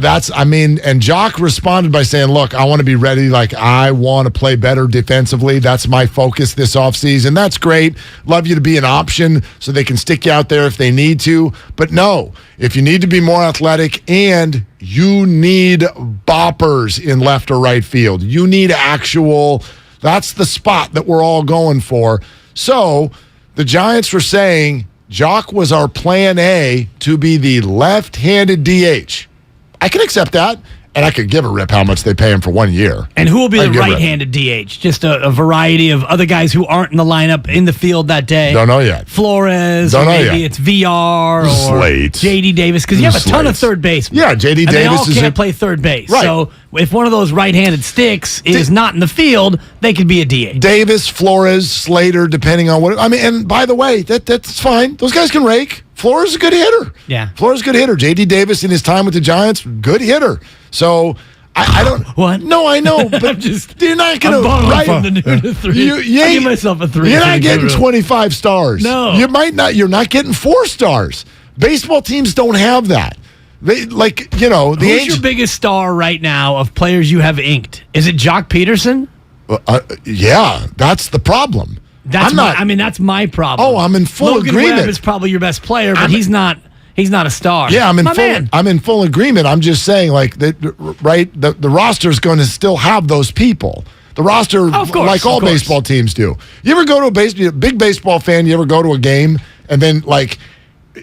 and Jock responded by saying, look, I want to be ready. Like, I want to play better defensively. That's my focus this offseason. That's great. Love you to be an option so they can stick you out there if they need to. But no, if you need to be more athletic and you need boppers in left or right field, you need that's the spot that we're all going for. So the Giants were saying Jock was our plan A to be the left-handed DH. I can accept that, and I could give a rip how much they pay him for 1 year. And who will be the right-handed DH? Just a variety of other guys who aren't in the lineup in the field that day. Don't know yet. Flores, Don't or know maybe yet. it's VR or Slate. JD Davis, because you have a ton of third basemen. Yeah, JD and Davis they all can't play third base. Right. So if one of those right-handed sticks is not in the field, they could be a DH. Davis, Flores, Slater, depending on what. And by the way, that's fine. Those guys can rake. Flores is a good hitter. Yeah. Flores is a good hitter. JD Davis in his time with the Giants, good hitter. So I don't. What? No, I know, but you're not going to write from the noon to 3. I give myself a 3. You're not getting 25 stars. No, you might not. You're not getting 4 stars. Baseball teams don't have that. They Who's your biggest star right now of players you have inked? Is it Jock Peterson? Yeah, that's the problem. That's my problem. Oh, I'm in full Logan agreement. Webb is probably your best player, but he's not a star. Yeah, I'm in full agreement. I'm just saying, like, the roster is going to still have those people. The roster, like all baseball teams do. You ever go to a big baseball fan? You ever go to a game and then, like,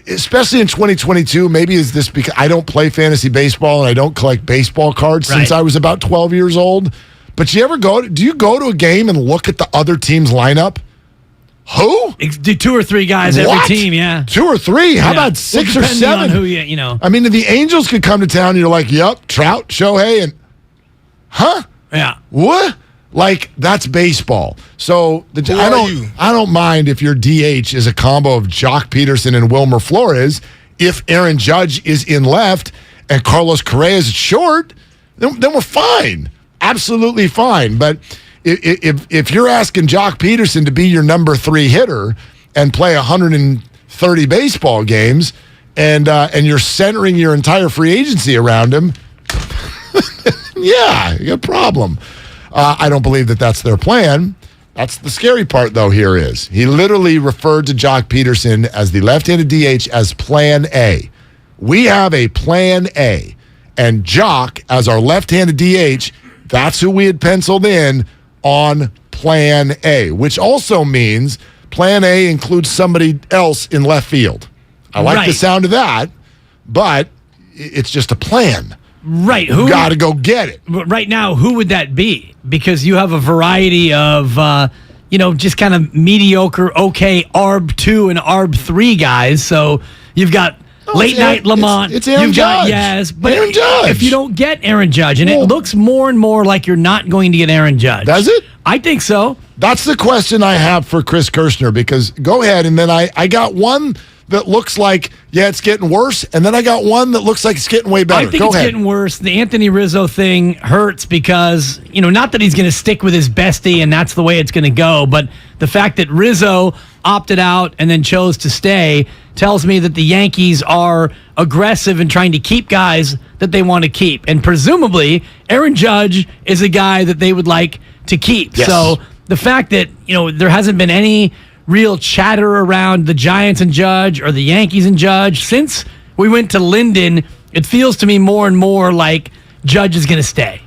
especially in 2022, maybe is this because I don't play fantasy baseball and I don't collect baseball cards since I was about 12 years old. But do you go to a game and look at the other team's lineup? Who? Do 2 or 3 guys every team, yeah. 2 or 3? How about 6 or 7? On who you know. I mean, if the Angels could come to town, you're like, yep, Trout, Shohei, and Yeah. What? Like, that's baseball. So I don't mind if your DH is a combo of Jock Peterson and Wilmer Flores. If Aaron Judge is in left and Carlos Correa is short, then we're fine. Absolutely fine. But if you're asking Jock Peterson to be your number 3 hitter and play 130 baseball games and you're centering your entire free agency around him, yeah, you got a problem. I don't believe that that's their plan. That's the scary part, though, here is. He literally referred to Jock Peterson as the left-handed DH as Plan A. We have a Plan A. And Jock, as our left-handed DH, that's who we had penciled in on Plan A, which also means Plan A includes somebody else in left field. I like the sound of that, but it's just a plan. Right. You got to go get it. Right now, who would that be? Because you have a variety of, just kind of mediocre, okay, ARB 2 and ARB 3 guys. So you've got late night Lamont. It's Aaron You've Judge. Got but Aaron Judge. If you don't get Aaron Judge, and it looks more and more like you're not going to get Aaron Judge. Does it? I think so. That's the question I have for Chris Kirshner, because go ahead, and then I got one that looks like, it's getting worse, and then I got one that looks like it's getting way better. I think it's getting worse. The Anthony Rizzo thing hurts because, not that he's going to stick with his bestie and that's the way it's going to go, but the fact that Rizzo opted out and then chose to stay tells me that the Yankees are aggressive in trying to keep guys that they want to keep. And presumably, Aaron Judge is a guy that they would like to keep. Yes. So the fact that, there hasn't been any real chatter around the Giants and Judge or the Yankees and Judge since we went to Linden, it feels to me more and more like Judge is going to stay.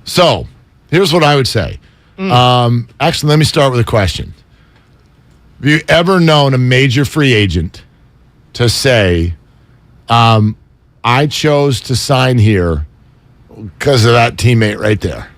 So here's what I would say. Actually, let me start with a question. Have you ever known a major free agent to say, I chose to sign here because of that teammate right there?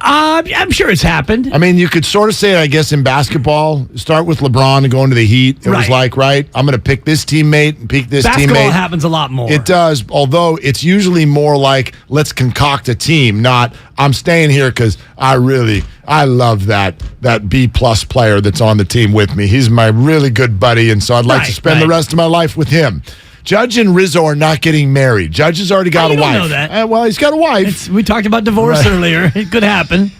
I'm sure it's happened. I mean, you could sort of say it, I guess, in basketball. Start with LeBron and go into the Heat. It was like, I'm going to pick this teammate and pick this teammate. Basketball happens a lot more. It does, although it's usually more like, let's concoct a team, not I'm staying here because I love that B-plus player that's on the team with me. He's my really good buddy, and so I'd like to spend the rest of my life with him. Judge and Rizzo are not getting married. Judge has already got a wife. Know that. Well, he's got a wife. We talked about divorce earlier. It could happen.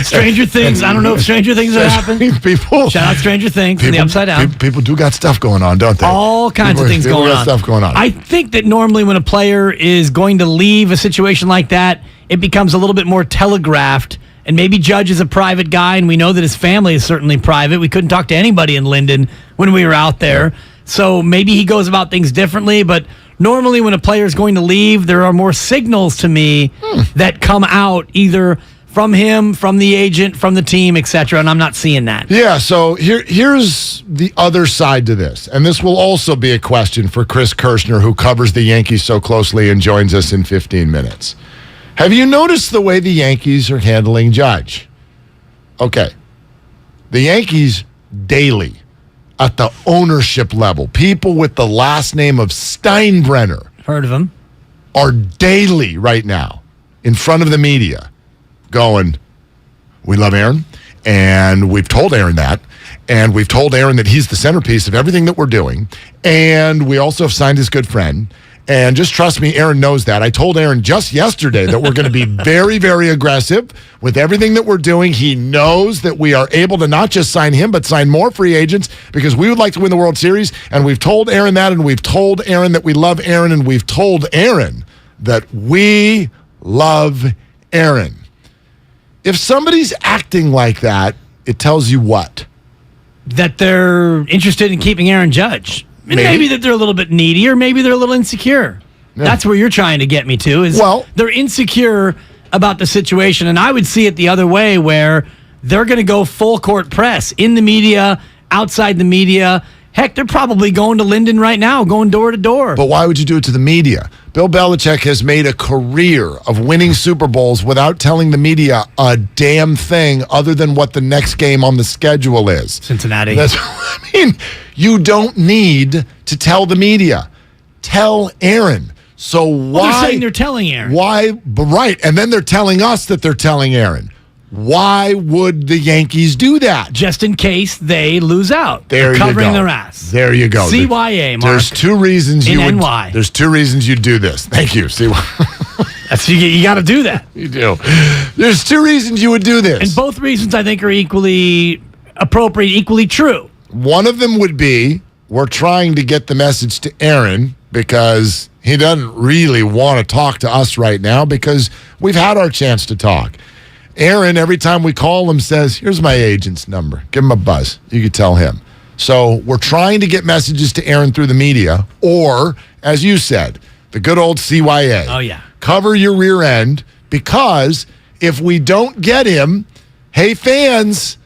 Stranger Things. I don't know if Stranger Things have happened. Shout out Stranger Things from the Upside Down. People do got stuff going on, don't they? All kinds of things going on. Stuff going on. I think that normally when a player is going to leave a situation like that, it becomes a little bit more telegraphed. And maybe Judge is a private guy, and we know that his family is certainly private. We couldn't talk to anybody in Linden when we were out there. So maybe he goes about things differently, but normally when a player is going to leave, there are more signals to me that come out either from him, from the agent, from the team, etc., and I'm not seeing that. Yeah, so here's the other side to this, and this will also be a question for Chris Kirshner, who covers the Yankees so closely and joins us in 15 minutes. Have you noticed the way the Yankees are handling Judge? Okay. The Yankees daily, at the ownership level, people with the last name of Steinbrenner, heard of him, are daily right now in front of the media going, we love Aaron, and we've told Aaron that, and we've told Aaron that he's the centerpiece of everything that we're doing, and we also have signed his good friend, And just trust me, Aaron knows that. I told Aaron just yesterday that we're going to be very, very aggressive with everything that we're doing. He knows that we are able to not just sign him, but sign more free agents because we would like to win the World Series. And we've told Aaron that, and we've told Aaron that we love Aaron, and we've told Aaron that we love Aaron. If somebody's acting like that, it tells you what? That they're interested in keeping Aaron Judge. Maybe that they're a little bit needy, or maybe they're a little insecure. Yeah. That's where you're trying to get me to, is they're insecure about the situation. And I would see it the other way, where they're going to go full court press in the media, outside the media. Heck, they're probably going to Linden right now, going door to door. But why would you do it to the media? Bill Belichick has made a career of winning Super Bowls without telling the media a damn thing other than what the next game on the schedule is. Cincinnati. I mean, you don't need to tell the media. Tell Aaron. So why? They're saying they're telling Aaron. Why? Right. And then they're telling us that they're telling Aaron. Why would the Yankees do that? Just in case they lose out. There you go. Covering their ass. There you go. CYA, Mark. There's two reasons you would. NY. There's two reasons you'd do this. Thank you. You got to do that. You do. There's two reasons you would do this. And both reasons I think are equally appropriate, equally true. One of them would be we're trying to get the message to Aaron because he doesn't really want to talk to us right now because we've had our chance to talk. Aaron, every time we call him, says, here's my agent's number. Give him a buzz. You could tell him. So we're trying to get messages to Aaron through the media, or, as you said, the good old CYA. Oh, yeah. Cover your rear end, because if we don't get him, hey, fans,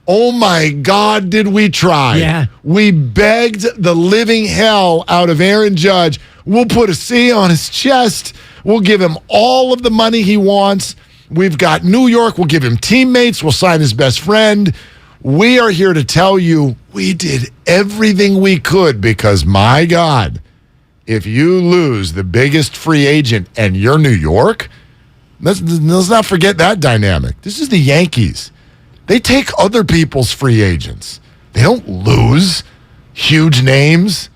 oh, my God, did we try. Yeah. We begged the living hell out of Aaron Judge. We'll put a C on his chest. We'll give him all of the money he wants. We've got New York. We'll give him teammates. We'll sign his best friend. We are here to tell you we did everything we could because, my God, if you lose the biggest free agent and you're New York, let's not forget that dynamic. This is the Yankees. They take other people's free agents. They don't lose huge names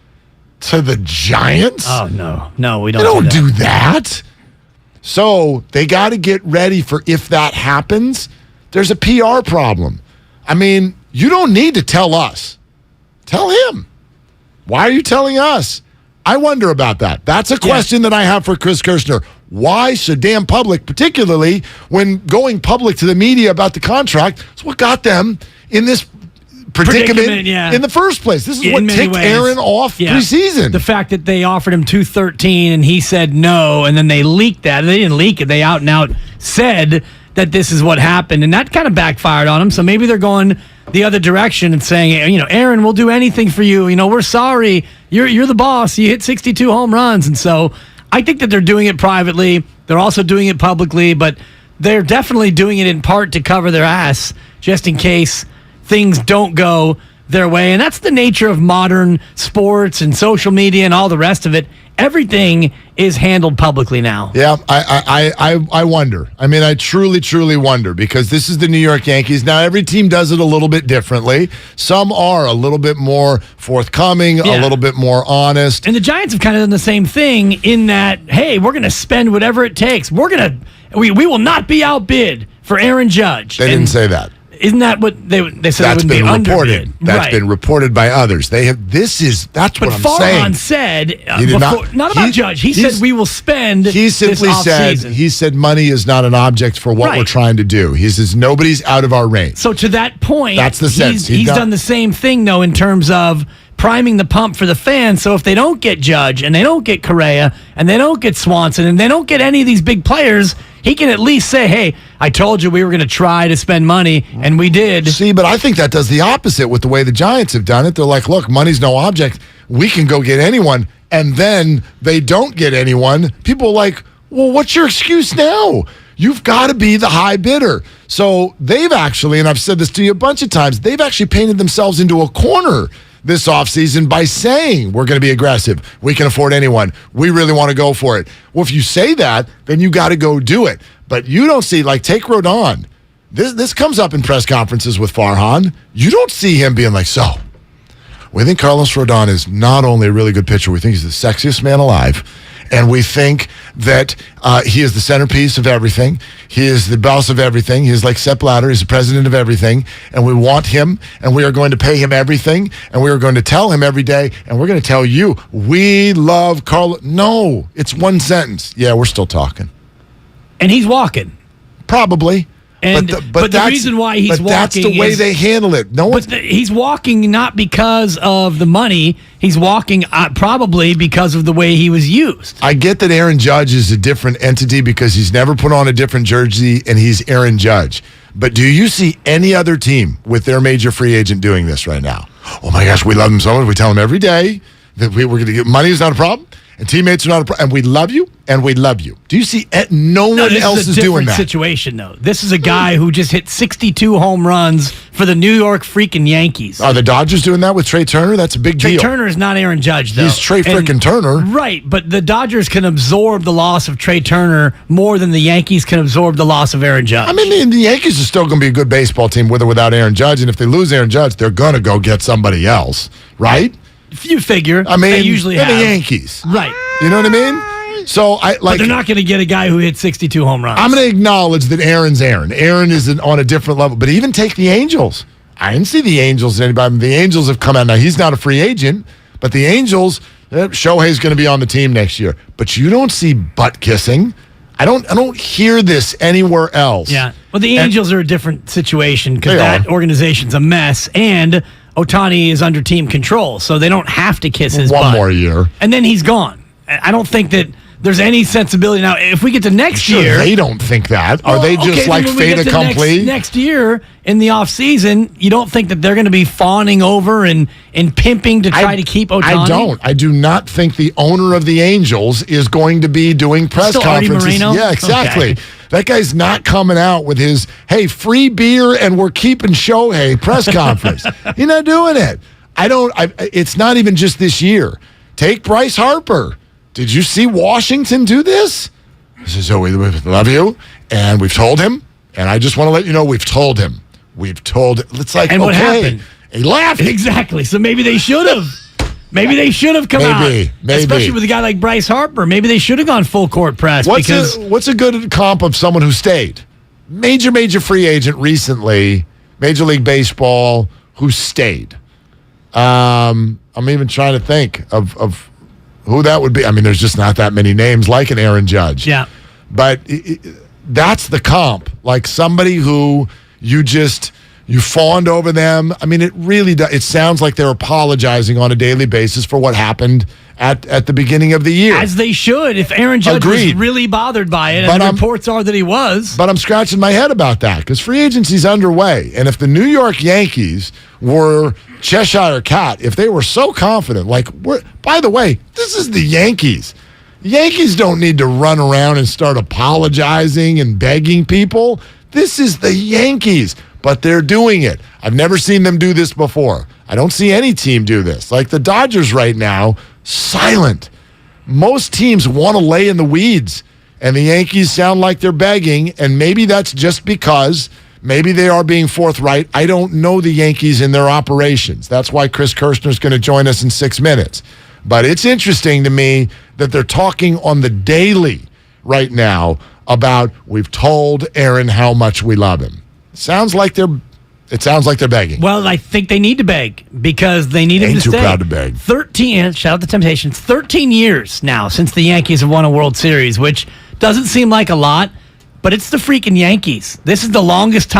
to the Giants. Oh, no. No, we don't. They don't do that. So they got to get ready for if that happens, there's a PR problem. I mean, you don't need to tell us. Tell him. Why are you telling us? I wonder about that. That's a question that I have for Chris Kirshner. Why should damn public, particularly when going public to the media about the contract, is what got them in this predicament in the first place. This is what ticked Aaron off preseason. The fact that they offered him $213 and he said no, and then they leaked that. They didn't leak it. They out and out said that this is what happened, and that kind of backfired on him. So maybe they're going the other direction and saying, Aaron, we'll do anything for you. We're sorry. You're the boss. You hit 62 home runs. And so I think that they're doing it privately. They're also doing it publicly, but they're definitely doing it in part to cover their ass just in case things don't go their way. And that's the nature of modern sports and social media and all the rest of it. Everything is handled publicly now. Yeah, I wonder. I mean, I truly, truly wonder, because this is the New York Yankees. Now, every team does it a little bit differently. Some are a little bit more forthcoming, a little bit more honest. And the Giants have kind of done the same thing in that, hey, we're going to spend whatever it takes. We will not be outbid for Aaron Judge. They didn't say that. Isn't that what they said? That's been reported. That's been reported by others. That's what I'm saying. But Farhan said not about Judge. He said we will spend. He simply said money is not an object for what we're trying to do. He says nobody's out of our range. So to that point, that's the sense. He's done the same thing though in terms of priming the pump for the fans. So if they don't get Judge and they don't get Correa and they don't get Swanson and they don't get any of these big players, he can at least say, hey, I told you we were going to try to spend money, and we did. See, but I think that does the opposite with the way the Giants have done it. They're like, look, money's no object. We can go get anyone. And then they don't get anyone. People are like, well, what's your excuse now? You've got to be the high bidder. So they've actually, and I've said this to you a bunch of times, they've actually painted themselves into a corner this offseason by saying we're going to be aggressive. We can afford anyone. We really want to go for it. Well, if you say that, then you got to go do it. But you don't see, like, take Rodon. This comes up in press conferences with Farhan. You don't see him being like, so, We think Carlos Rodon is not only a really good pitcher, we think he's the sexiest man alive. And we think that he is the centerpiece of everything. He is the boss of everything. He is like Sepp Blatter. He's the president of everything. And we want him, and we are going to pay him everything. And we are going to tell him every day, and we're going to tell you, we love Carlos. No, it's one sentence. Yeah, we're still talking. And he's walking. Probably. And but the reason why he's walking that's the way they handle it. He's walking not because of the money. He's walking probably because of the way he was used. I get that Aaron Judge is a different entity because he's never put on a different jersey and he's Aaron Judge. But do you see any other team with their major free agent doing this right now? Oh my gosh, we love him so much. We tell him every day that we're going to get money is not a problem. And teammates are not a problem. And we love you, and we love you. Do you see no one else is doing that? This is a different situation, though. This is a guy who just hit 62 home runs for the New York freaking Yankees. Are the Dodgers doing that with Trey Turner? That's a big deal. Trey Turner is not Aaron Judge, though. He's Trey freaking Turner. Right, but the Dodgers can absorb the loss of Trey Turner more than the Yankees can absorb the loss of Aaron Judge. I mean, the Yankees are still going to be a good baseball team with or without Aaron Judge, and if they lose Aaron Judge, they're going to go get somebody else, right? You figure. I mean, they usually they're have. the Yankees. Right. You know what I mean? So but they're not going to get a guy who hit 62 home runs. I'm going to acknowledge that Aaron's Aaron. Aaron is on a different level. But even take the Angels. I didn't see the Angels. Anybody. The Angels have come out. Now, he's not a free agent, but the Angels, Shohei's going to be on the team next year. But you don't see butt kissing. I don't hear this anywhere else. Yeah. Well, the Angels are a different situation because that organization's a mess, and Ohtani is under team control, so they don't have to kiss his butt. One more year. And then he's gone. I don't think that there's any sensibility. Now, if we get to next year... They don't think that. Are they just like fait accompli? Next year, in the offseason, you don't think that they're going to be fawning over and pimping to try to keep Ohtani? I don't. I do not think the owner of the Angels is going to be doing press conferences. Artie Moreno? Yeah, exactly. Okay. That guy's not coming out with his, hey, free beer and we're keeping Shohei press conference. He's not doing it. It's not even just this year. Take Bryce Harper. Did you see Washington do this? He says, we love you, and we've told him, and I just want to let you know we've told him. It's like, and okay. What happened? He laughed. Exactly. So maybe they should have. Maybe they should have come out. Maybe. Especially with a guy like Bryce Harper. Maybe they should have gone full court press. What's a good comp of someone who stayed? Major free agent recently, Major League Baseball, who stayed. I'm even trying to think of who that would be. I mean, there's just not that many names like an Aaron Judge. Yeah. But that's the comp. Like somebody who you fawned over them. I mean, it really does. It sounds like they're apologizing on a daily basis for what happened at the beginning of the year. As they should, if Aaron Judge was really bothered by it, and the reports are that he was. But I'm scratching my head about that because free agency's underway. And if the New York Yankees were Cheshire Cat, if they were so confident, by the way, this is the Yankees. The Yankees don't need to run around and start apologizing and begging people. This is the Yankees. But they're doing it. I've never seen them do this before. I don't see any team do this. Like the Dodgers right now, silent. Most teams want to lay in the weeds, and the Yankees sound like they're begging, and maybe that's just because maybe they are being forthright. I don't know the Yankees in their operations. That's why Chris Kirshner's going to join us in 6 minutes. But it's interesting to me that they're talking on the daily right now about we've told Aaron how much we love him. It sounds like they're begging. Well, I think they need to beg because they need him to stay. Ain't too proud to beg. 13, shout out the Temptations, 13 years now since the Yankees have won a World Series, which doesn't seem like a lot, but it's the freaking Yankees. This is the longest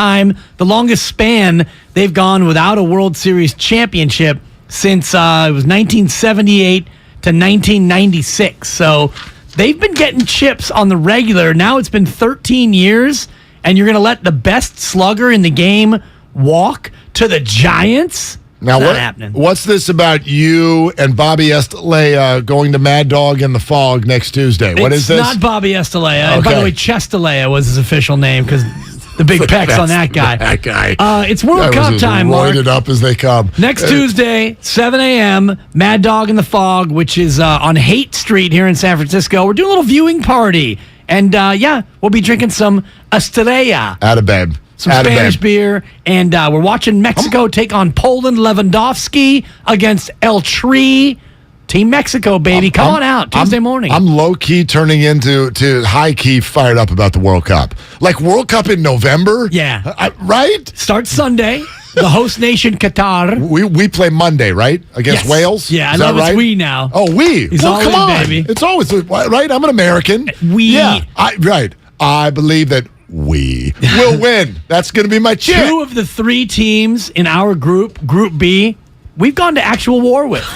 span they've gone without a World Series championship since it was 1978 to 1996. So they've been getting chips on the regular. Now it's been 13 years. And you're going to let the best slugger in the game walk to the Giants? Now, not happening. What's this about you and Bobby Estelea going to Mad Dog in the Fog next Tuesday? What is this? It's not Bobby Estelea. Okay. By the way, Chestelea was his official name because the big pecs on that guy. That guy. It's World Cup time, Mark. Roided up as they come. Next Tuesday, 7 a.m., Mad Dog in the Fog, which is on Haight Street here in San Francisco. We're doing a little viewing party. And, we'll be drinking some Estrella. Atta babe. some Atta Spanish babe. beer, and we're watching Mexico take on Poland. Lewandowski against El Tri. Team Mexico, baby. Come on out Tuesday morning. I'm low-key turning into high-key fired up about the World Cup. Like World Cup in November? Yeah. Right? Starts Sunday. The host nation, Qatar. We play Monday, right? Against Yes. Wales? Yeah, I Is that love it's right? we now. Oh, we. He's well, all come in, on. baby. It's always, right? I'm an American. We. Yeah, right. I believe that we will win. That's going to be my chant. 2 of the 3 teams in our group, Group B, we've gone to actual war with.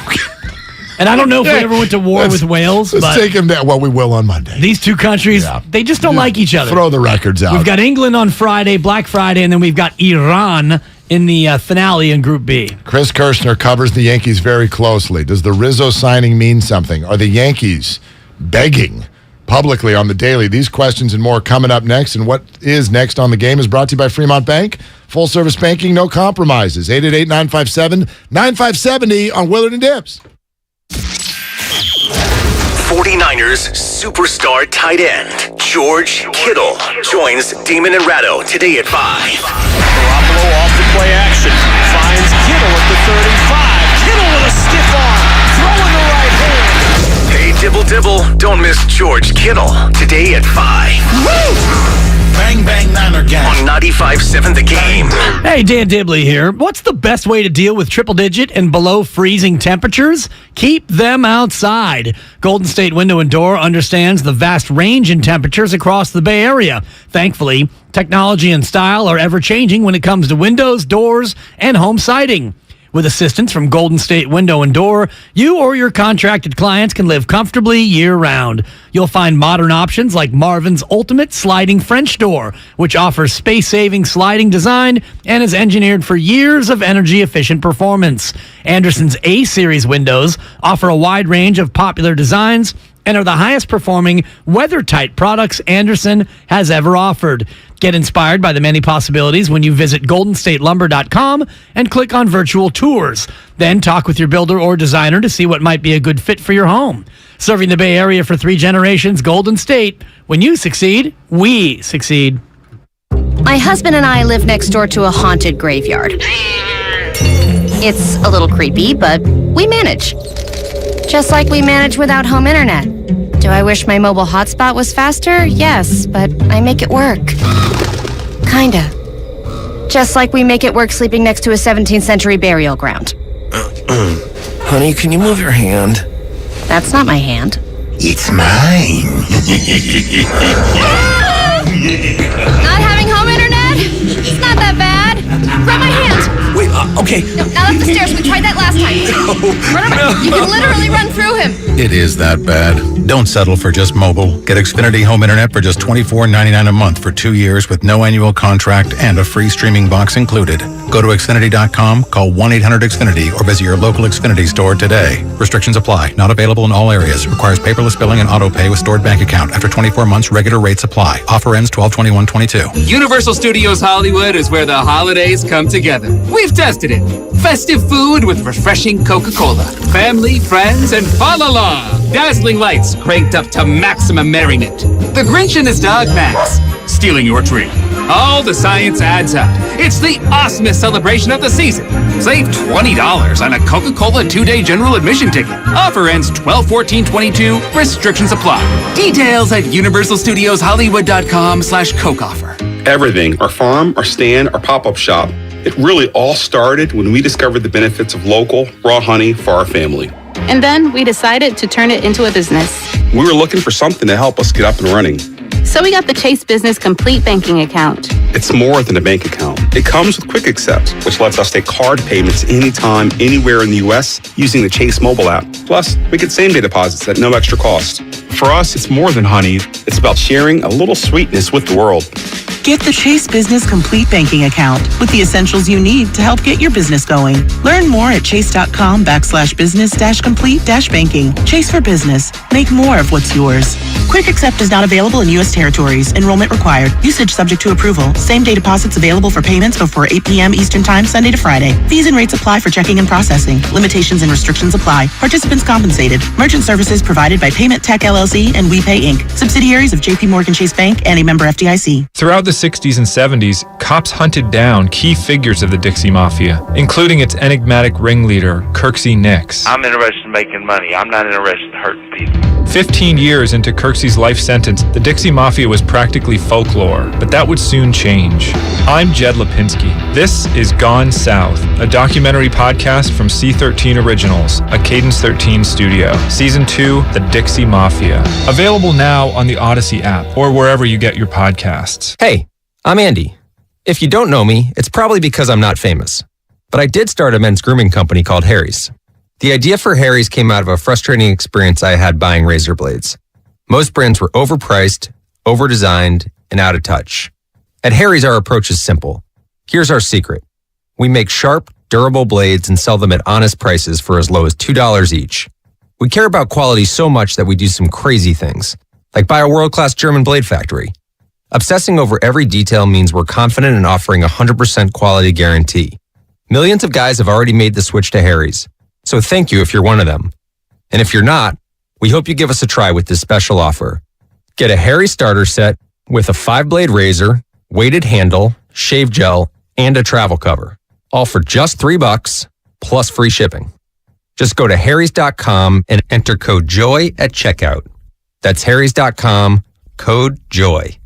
And I don't know if we ever went to war with Wales. Let's but take them down. Well, we will on Monday. These 2 countries, they just don't like each other. Throw the records out. We've got England on Friday, Black Friday, and then we've got Iran in the finale in Group B. Chris Kirshner covers the Yankees very closely. Does the Rizzo signing mean something? Are the Yankees begging publicly on the daily? These questions and more coming up next. And what is next on the game is brought to you by Fremont Bank. Full service banking, no compromises. 888-957-9570 on Willard and Dibs. 49ers superstar tight end George Kittle joins Damon and Ratto today at 5. Garoppolo off the play action. Finds Kittle at the 35. Kittle with a stiff arm. Throwing the right hand. Hey, Dibble, don't miss George Kittle today at 5. Woo! Bang, bang, Niner gang. On 95.7 The Game. Hey, Dan Dibley here. What's the best way to deal with triple-digit and below freezing temperatures? Keep them outside. Golden State Window and Door understands the vast range in temperatures across the Bay Area. Thankfully, technology and style are ever-changing when it comes to windows, doors, and home siding. With assistance from Golden State Window and Door, you or your contracted clients can live comfortably year-round. You'll find modern options like Marvin's Ultimate Sliding French Door, which offers space-saving sliding design and is engineered for years of energy-efficient performance. Anderson's A-Series windows offer a wide range of popular designs and are the highest-performing, weather-tight products Anderson has ever offered. Get inspired by the many possibilities when you visit goldenstatelumber.com and click on virtual tours. Then talk with your builder or designer to see what might be a good fit for your home. Serving the Bay Area for 3 generations, Golden State. When you succeed, we succeed. My husband and I live next door to a haunted graveyard. It's a little creepy, but we manage. Just like we manage without home internet. Do I wish my mobile hotspot was faster? Yes, but I make it work. Kinda. Just like we make it work sleeping next to a 17th century burial ground. Honey, can you move your hand? That's not my hand. It's mine. Not having home internet? It's not that bad. Grab my hand. Wait, okay. No, now that's the stairs. We tried that last time. Run around. You can literally run through him. It is that bad. Don't settle for just mobile. Get Xfinity Home Internet for just $24.99 a month for 2 years with no annual contract and a free streaming box included. Go to Xfinity.com, call 1-800-XFINITY, or visit your local Xfinity store today. Restrictions apply. Not available in all areas. Requires paperless billing and auto pay with stored bank account. After 24 months, regular rates apply. Offer ends 12/21/22. Universal Studios Hollywood is where the holidays come together. We've tested it. Festive food with refreshing Coca-Cola. Family, friends, and fa la la. Dazzling lights cranked up to maximum merriment. The Grinch and his dog Max stealing your tree. All the science adds up. It's the awesomest celebration of the season. Save $20 on a Coca-Cola 2-day general admission ticket. Offer ends 12/14/22. Restrictions apply. Details at universalstudioshollywood.com/Coke offer. Everything, our farm, our stand, our pop-up shop, it really all started when we discovered the benefits of local, raw honey for our family. And then we decided to turn it into a business. We were looking for something to help us get up and running. So we got the Chase Business Complete Banking Account. It's more than a bank account. It comes with Quick Accept, which lets us take card payments anytime, anywhere in the U.S. using the Chase mobile app. Plus, we get same-day deposits at no extra cost. For us, it's more than honey. It's about sharing a little sweetness with the world. Get the Chase Business Complete Banking Account with the essentials you need to help get your business going. Learn more at chase.com/business-complete-banking. Chase for business. Make more of what's yours. Quick Accept is not available in U.S. territories. Enrollment required. Usage subject to approval. Same-day deposits available for payments before 8 p.m. Eastern Time, Sunday to Friday. Fees and rates apply for checking and processing. Limitations and restrictions apply. Participants compensated. Merchant services provided by Payment Tech LLC. LLC, and WePay Inc., subsidiaries of JP Morgan Chase Bank and a member FDIC. Throughout the 60s and 70s, cops hunted down key figures of the Dixie Mafia, including its enigmatic ringleader, Kirksey Nix. I'm interested in making money. I'm not interested in hurting people. 15 years into Kirksey's life sentence, the Dixie Mafia was practically folklore, but that would soon change. I'm Jed Lipinski. This is Gone South, a documentary podcast from C13 Originals, a Cadence 13 studio. Season 2, The Dixie Mafia. Available now on the Odyssey app or wherever you get your podcasts. Hey, I'm Andy. If you don't know me, it's probably because I'm not famous. But I did start a men's grooming company called Harry's. The idea for Harry's came out of a frustrating experience I had buying razor blades. Most brands were overpriced, overdesigned, and out of touch. At Harry's, our approach is simple. Here's our secret. We make sharp, durable blades and sell them at honest prices for as low as $2 each. We care about quality so much that we do some crazy things, like buy a world-class German blade factory. Obsessing over every detail means we're confident in offering a 100% quality guarantee. Millions of guys have already made the switch to Harry's. So thank you if you're one of them. And if you're not, we hope you give us a try with this special offer. Get a Harry starter set with a 5-blade razor, weighted handle, shave gel, and a travel cover. All for just $3 plus free shipping. Just go to harrys.com and enter code JOY at checkout. That's harrys.com, code JOY.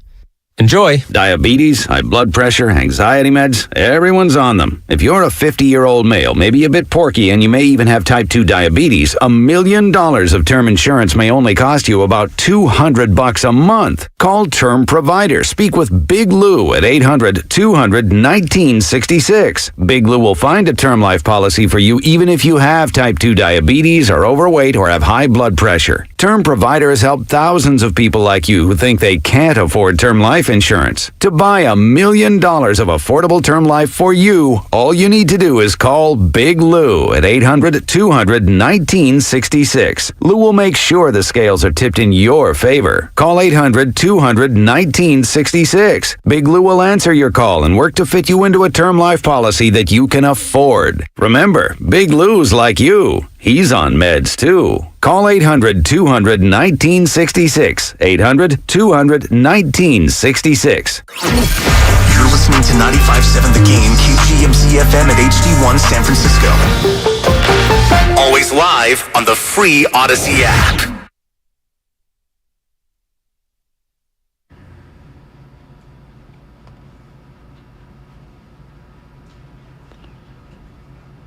Enjoy. Diabetes, high blood pressure, anxiety meds, everyone's on them. If you're a 50-year-old male, maybe a bit porky, and you may even have type 2 diabetes, $1 million of term insurance may only cost you about $200 a month. Call Term Provider. Speak with Big Lou at 800-200-1966. Big Lou will find a term life policy for you even if you have type 2 diabetes, are overweight, or have high blood pressure. Term Provider has helped thousands of people like you who think they can't afford term life insurance. To buy $1 million of affordable term life for you, all you need to do is call Big Lou at 800-200-1966. Lou will make sure the scales are tipped in your favor. Call 800-200-1966. Big Lou will answer your call and work to fit you into a term life policy that you can afford. Remember, Big Lou's like you. He's on meds, too. Call 800-200-1966. 800-200-1966. You're listening to 95.7 The Game, KGMZ FM at HD1 San Francisco. Always live on the free Odyssey app.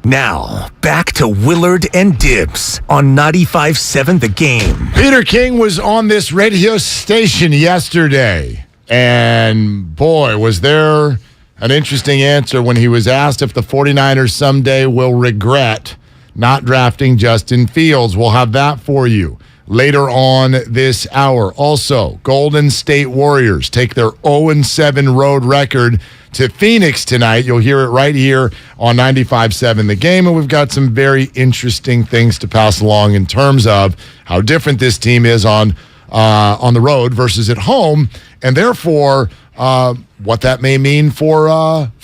Now, back to Willard and Dibs on 95.7 The Game. Peter King was on this radio station yesterday, and boy, was there an interesting answer when he was asked if the 49ers someday will regret not drafting Justin Fields. We'll have that for you later on this hour. Also, Golden State Warriors take their 0-7 road record to Phoenix tonight. You'll hear it right here on 95.7 The Game, and we've got some very interesting things to pass along in terms of how different this team is on the road versus at home, and therefore what that may mean for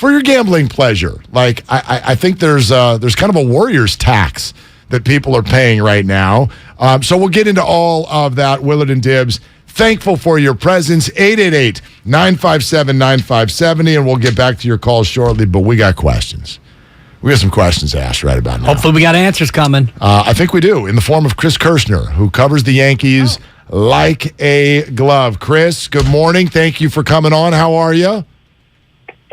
your gambling pleasure. Like I think there's kind of a Warriors tax that people are paying right now. So we'll get into all of that. Willard and Dibs, thankful for your presence. 888-957-9570, and we'll get back to your calls shortly, but we got questions. We got some questions to ask right about now. Hopefully we got answers coming. I think we do, in the form of Chris Kirshner, who covers the Yankees like a glove. Chris, good morning. Thank you for coming on. How are you?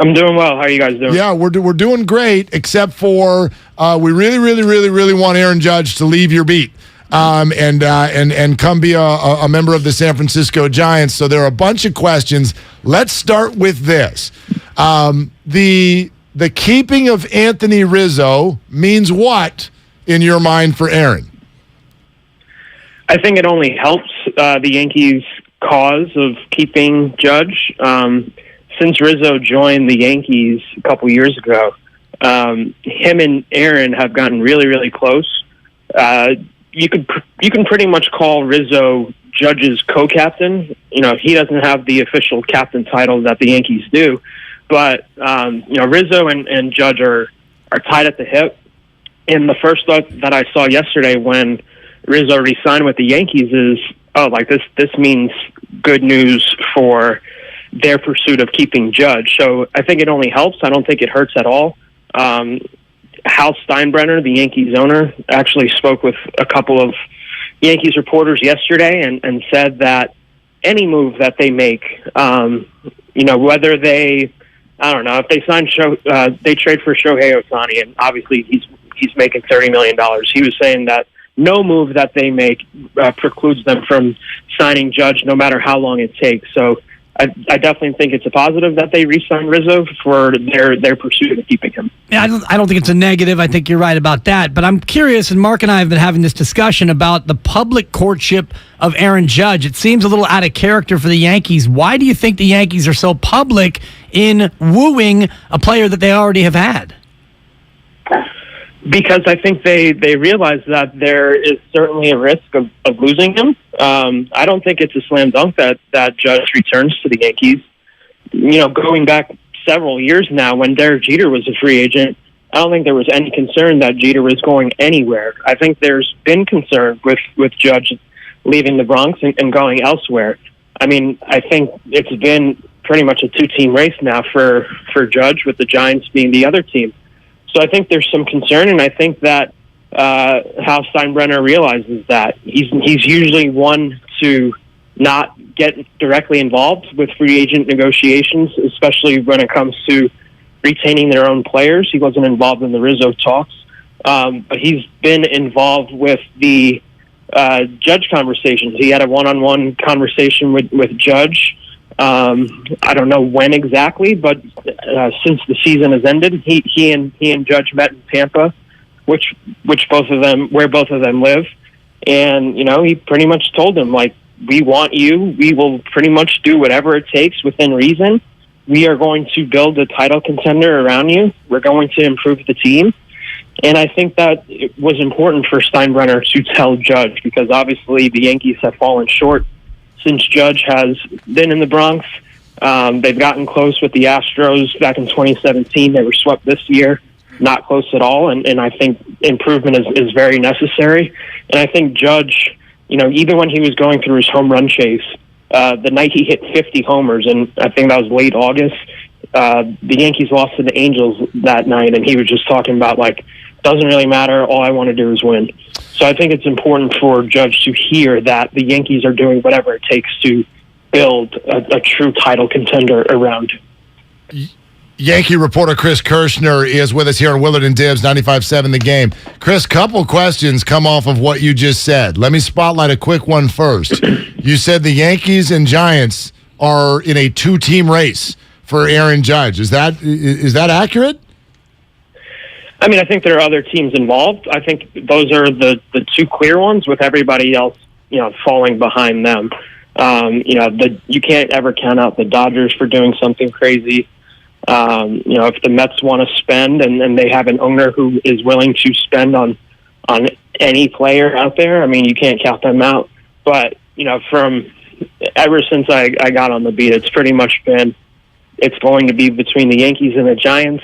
I'm doing well. How are you guys doing? Yeah, we're doing great, except for we really want Aaron Judge to leave your beat and come be a member of the San Francisco Giants. So there are a bunch of questions. Let's start with this. The keeping of Anthony Rizzo means what in your mind for Aaron? I think it only helps the Yankees' cause of keeping Judge. Since Rizzo joined the Yankees a couple years ago, him and Aaron have gotten really close. You can pretty much call Rizzo Judge's co-captain. You know, he doesn't have the official captain title that the Yankees do, but Rizzo and Judge are tied at the hip. And the first thought that I saw yesterday when Rizzo re-signed with the Yankees is, oh, like this means good news for their pursuit of keeping Judge. So I think it only helps. I don't think it hurts at all. Hal Steinbrenner, the Yankees owner, actually spoke with a couple of Yankees reporters yesterday and said that any move that they make, whether they, I don't know, if they sign they trade for Shohei Ohtani, and obviously he's making $30 million. He was saying that no move that they make precludes them from signing Judge, no matter how long it takes. So I definitely think it's a positive that they re-signed Rizzo for their pursuit of keeping him. Yeah, I don't think it's a negative. I think you're right about that. But I'm curious, and Mark and I have been having this discussion about the public courtship of Aaron Judge. It seems a little out of character for the Yankees. Why do you think the Yankees are so public in wooing a player that they already have had? Because I think they realize that there is certainly a risk of losing him. I don't think it's a slam dunk that Judge returns to the Yankees. Going back several years now, when Derek Jeter was a free agent, I don't think there was any concern that Jeter was going anywhere. I think there's been concern with Judge leaving the Bronx and going elsewhere. I mean, I think it's been pretty much a two-team race now for Judge, with the Giants being the other team. So I think there's some concern, and I think that Hal Steinbrenner realizes that. He's usually one to not get directly involved with free agent negotiations, especially when it comes to retaining their own players. He wasn't involved in the Rizzo talks, but he's been involved with the Judge conversations. He had a one-on-one conversation with Judge. I don't know when exactly, but since the season has ended, he and Judge met in Tampa, where both of them live, and he pretty much told him, like, we want you. We will pretty much do whatever it takes within reason. We are going to build a title contender around you. We're going to improve the team. And I think that it was important for Steinbrenner to tell Judge, because obviously the Yankees have fallen short since Judge has been in the Bronx. They've gotten close with the Astros back in 2017. They were swept this year, not close at all. And I think improvement is very necessary. And I think Judge, even when he was going through his home run chase, the night he hit 50 homers, and I think that was late August, the Yankees lost to the Angels that night, and he was just talking about, like, doesn't really matter, all I want to do is win. So I think it's important for Judge to hear that the Yankees are doing whatever it takes to build a true title contender around him. Yankee reporter Chris Kirshner is with us here on Willard and Dibs, 95.7 The Game. Chris, couple questions come off of what you just said. Let me spotlight a quick one first. You said the Yankees and Giants are in a two-team race for Aaron Judge. Is that accurate? I mean, I think there are other teams involved. I think those are the two clear ones, with everybody else, falling behind them. You can't ever count out the Dodgers for doing something crazy. If the Mets want to spend and they have an owner who is willing to spend on any player out there, I mean, you can't count them out. But, from ever since I got on the beat, it's pretty much been, it's going to be between the Yankees and the Giants.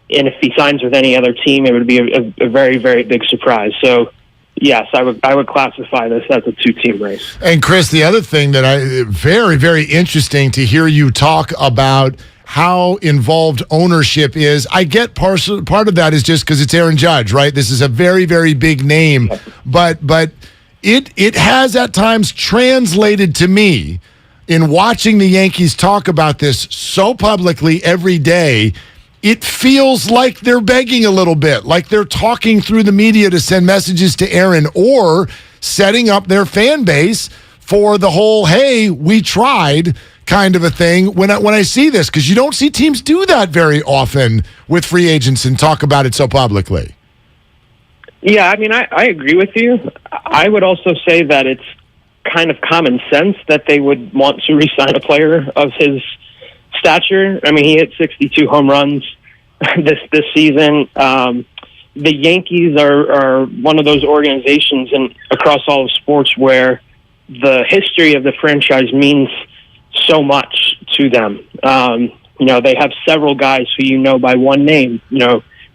And if he signs with any other team, it would be a very, very big surprise. So, yes, I would classify this as a two-team race. And Chris, the other thing that very, very interesting to hear you talk about how involved ownership is. I get part of that is just because it's Aaron Judge, right? This is a very, very big name, but it has at times translated to me in watching the Yankees talk about this so publicly every day. It feels like they're begging a little bit, like they're talking through the media to send messages to Aaron, or setting up their fan base for the whole, hey, we tried kind of a thing when I see this, because you don't see teams do that very often with free agents and talk about it so publicly. Yeah, I mean, I agree with you. I would also say that it's kind of common sense that they would want to re-sign a player of his stature. I mean, he hit 62 home runs this season. The Yankees are one of those organizations across all of sports where the history of the franchise means so much to them. They have several guys who by one name,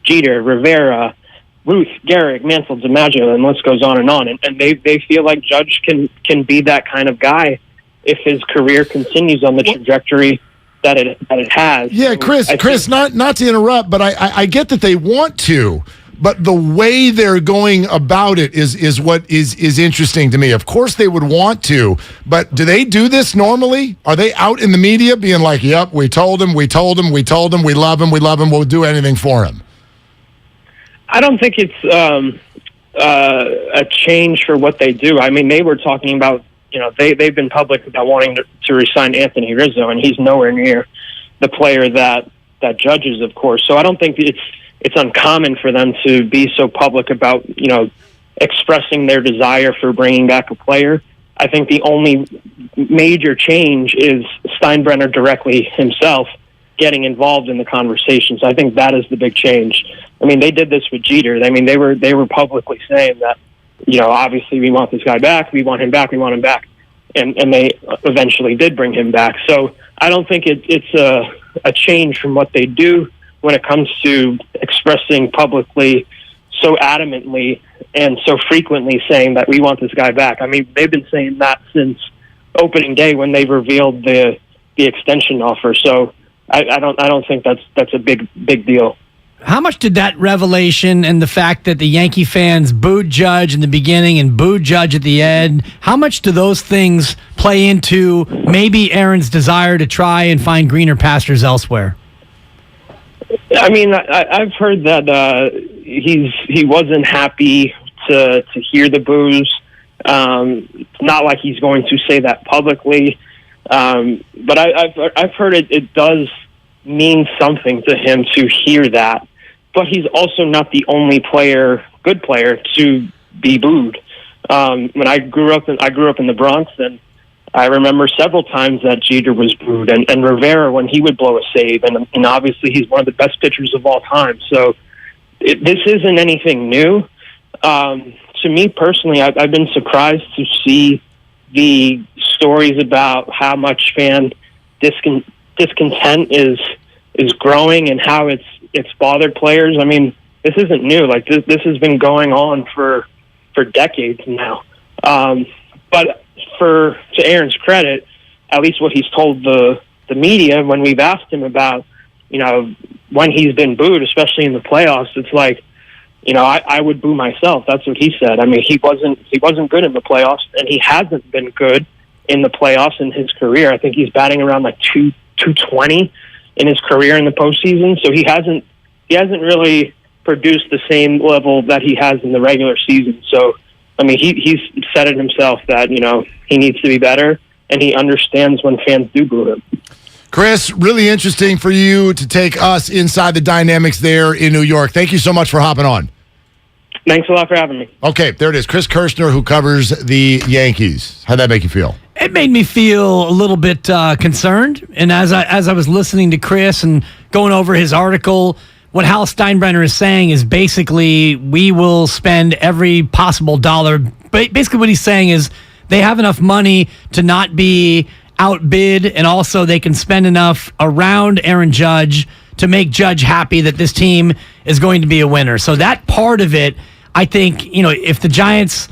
Jeter, Rivera, Ruth, Garrick, Mansell, DiMaggio, and the list goes on. And they feel like Judge can be that kind of guy if his career continues on the trajectory that it has. Yeah, Chris, not to interrupt, but I get that they want to, but the way they're going about it is what is interesting to me. Of course they would want to, but do they do this normally? Are they out in the media being like, yep, we told him, we love him, we'll do anything for him? I don't think it's a change for what they do. I mean, they were talking about, they've been public about wanting to resign Anthony Rizzo, and he's nowhere near the player that Judge is, of course. So I don't think it's uncommon for them to be so public about, expressing their desire for bringing back a player. I think the only major change is Steinbrenner directly himself getting involved in the conversations. I think that is the big change. I mean, they did this with Jeter. I mean, they were publicly saying that, obviously we want this guy back, we want him back, and they eventually did bring him back. So I don't think it's a change from what they do when it comes to expressing publicly so adamantly and so frequently saying that we want this guy back. I mean, they've been saying that since opening day when they revealed the extension offer. So I don't think that's a big deal. How much did that revelation and the fact that the Yankee fans booed Judge in the beginning and booed Judge at the end, how much do those things play into maybe Aaron's desire to try and find greener pastures elsewhere? I mean, I've heard that he wasn't happy to hear the boos. Not like he's going to say that publicly, but I've heard it does mean something to him to hear that. But he's also not the only good player to be booed. When I grew up in the Bronx, and I remember several times that Jeter was booed, and Rivera when he would blow a save, and obviously he's one of the best pitchers of all time. So this isn't anything new. To me personally, I've been surprised to see the stories about how much fan discontent is growing and how it's bothered players. I mean, this isn't new. Like this has been going on for decades now. But to Aaron's credit, at least what he's told the media when we've asked him about, when he's been booed, especially in the playoffs, it's like, I would boo myself. That's what he said. I mean, he wasn't good in the playoffs, and he hasn't been good in the playoffs in his career. I think he's batting around like 220 in his career in the postseason. So he hasn't really produced the same level that he has in the regular season. So, I mean, he's said it himself that, he needs to be better, and he understands when fans do boo him. Chris, really interesting for you to take us inside the dynamics there in New York. Thank you so much for hopping on. Thanks a lot for having me. Okay, there it is. Chris Kirshner, who covers the Yankees. How'd that make you feel? It made me feel a little bit concerned. And as I was listening to Chris and going over his article, what Hal Steinbrenner is saying is basically we will spend every possible dollar. Basically what he's saying is they have enough money to not be outbid, and also they can spend enough around Aaron Judge to make Judge happy that this team is going to be a winner. So that part of it, I think, if the Giants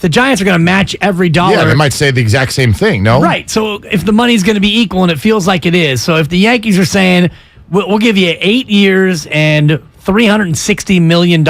are going to match every dollar. Yeah, they might say the exact same thing, no? Right. So if the money's going to be equal, and it feels like it is. So if the Yankees are saying, we'll give you 8 years and $360 million,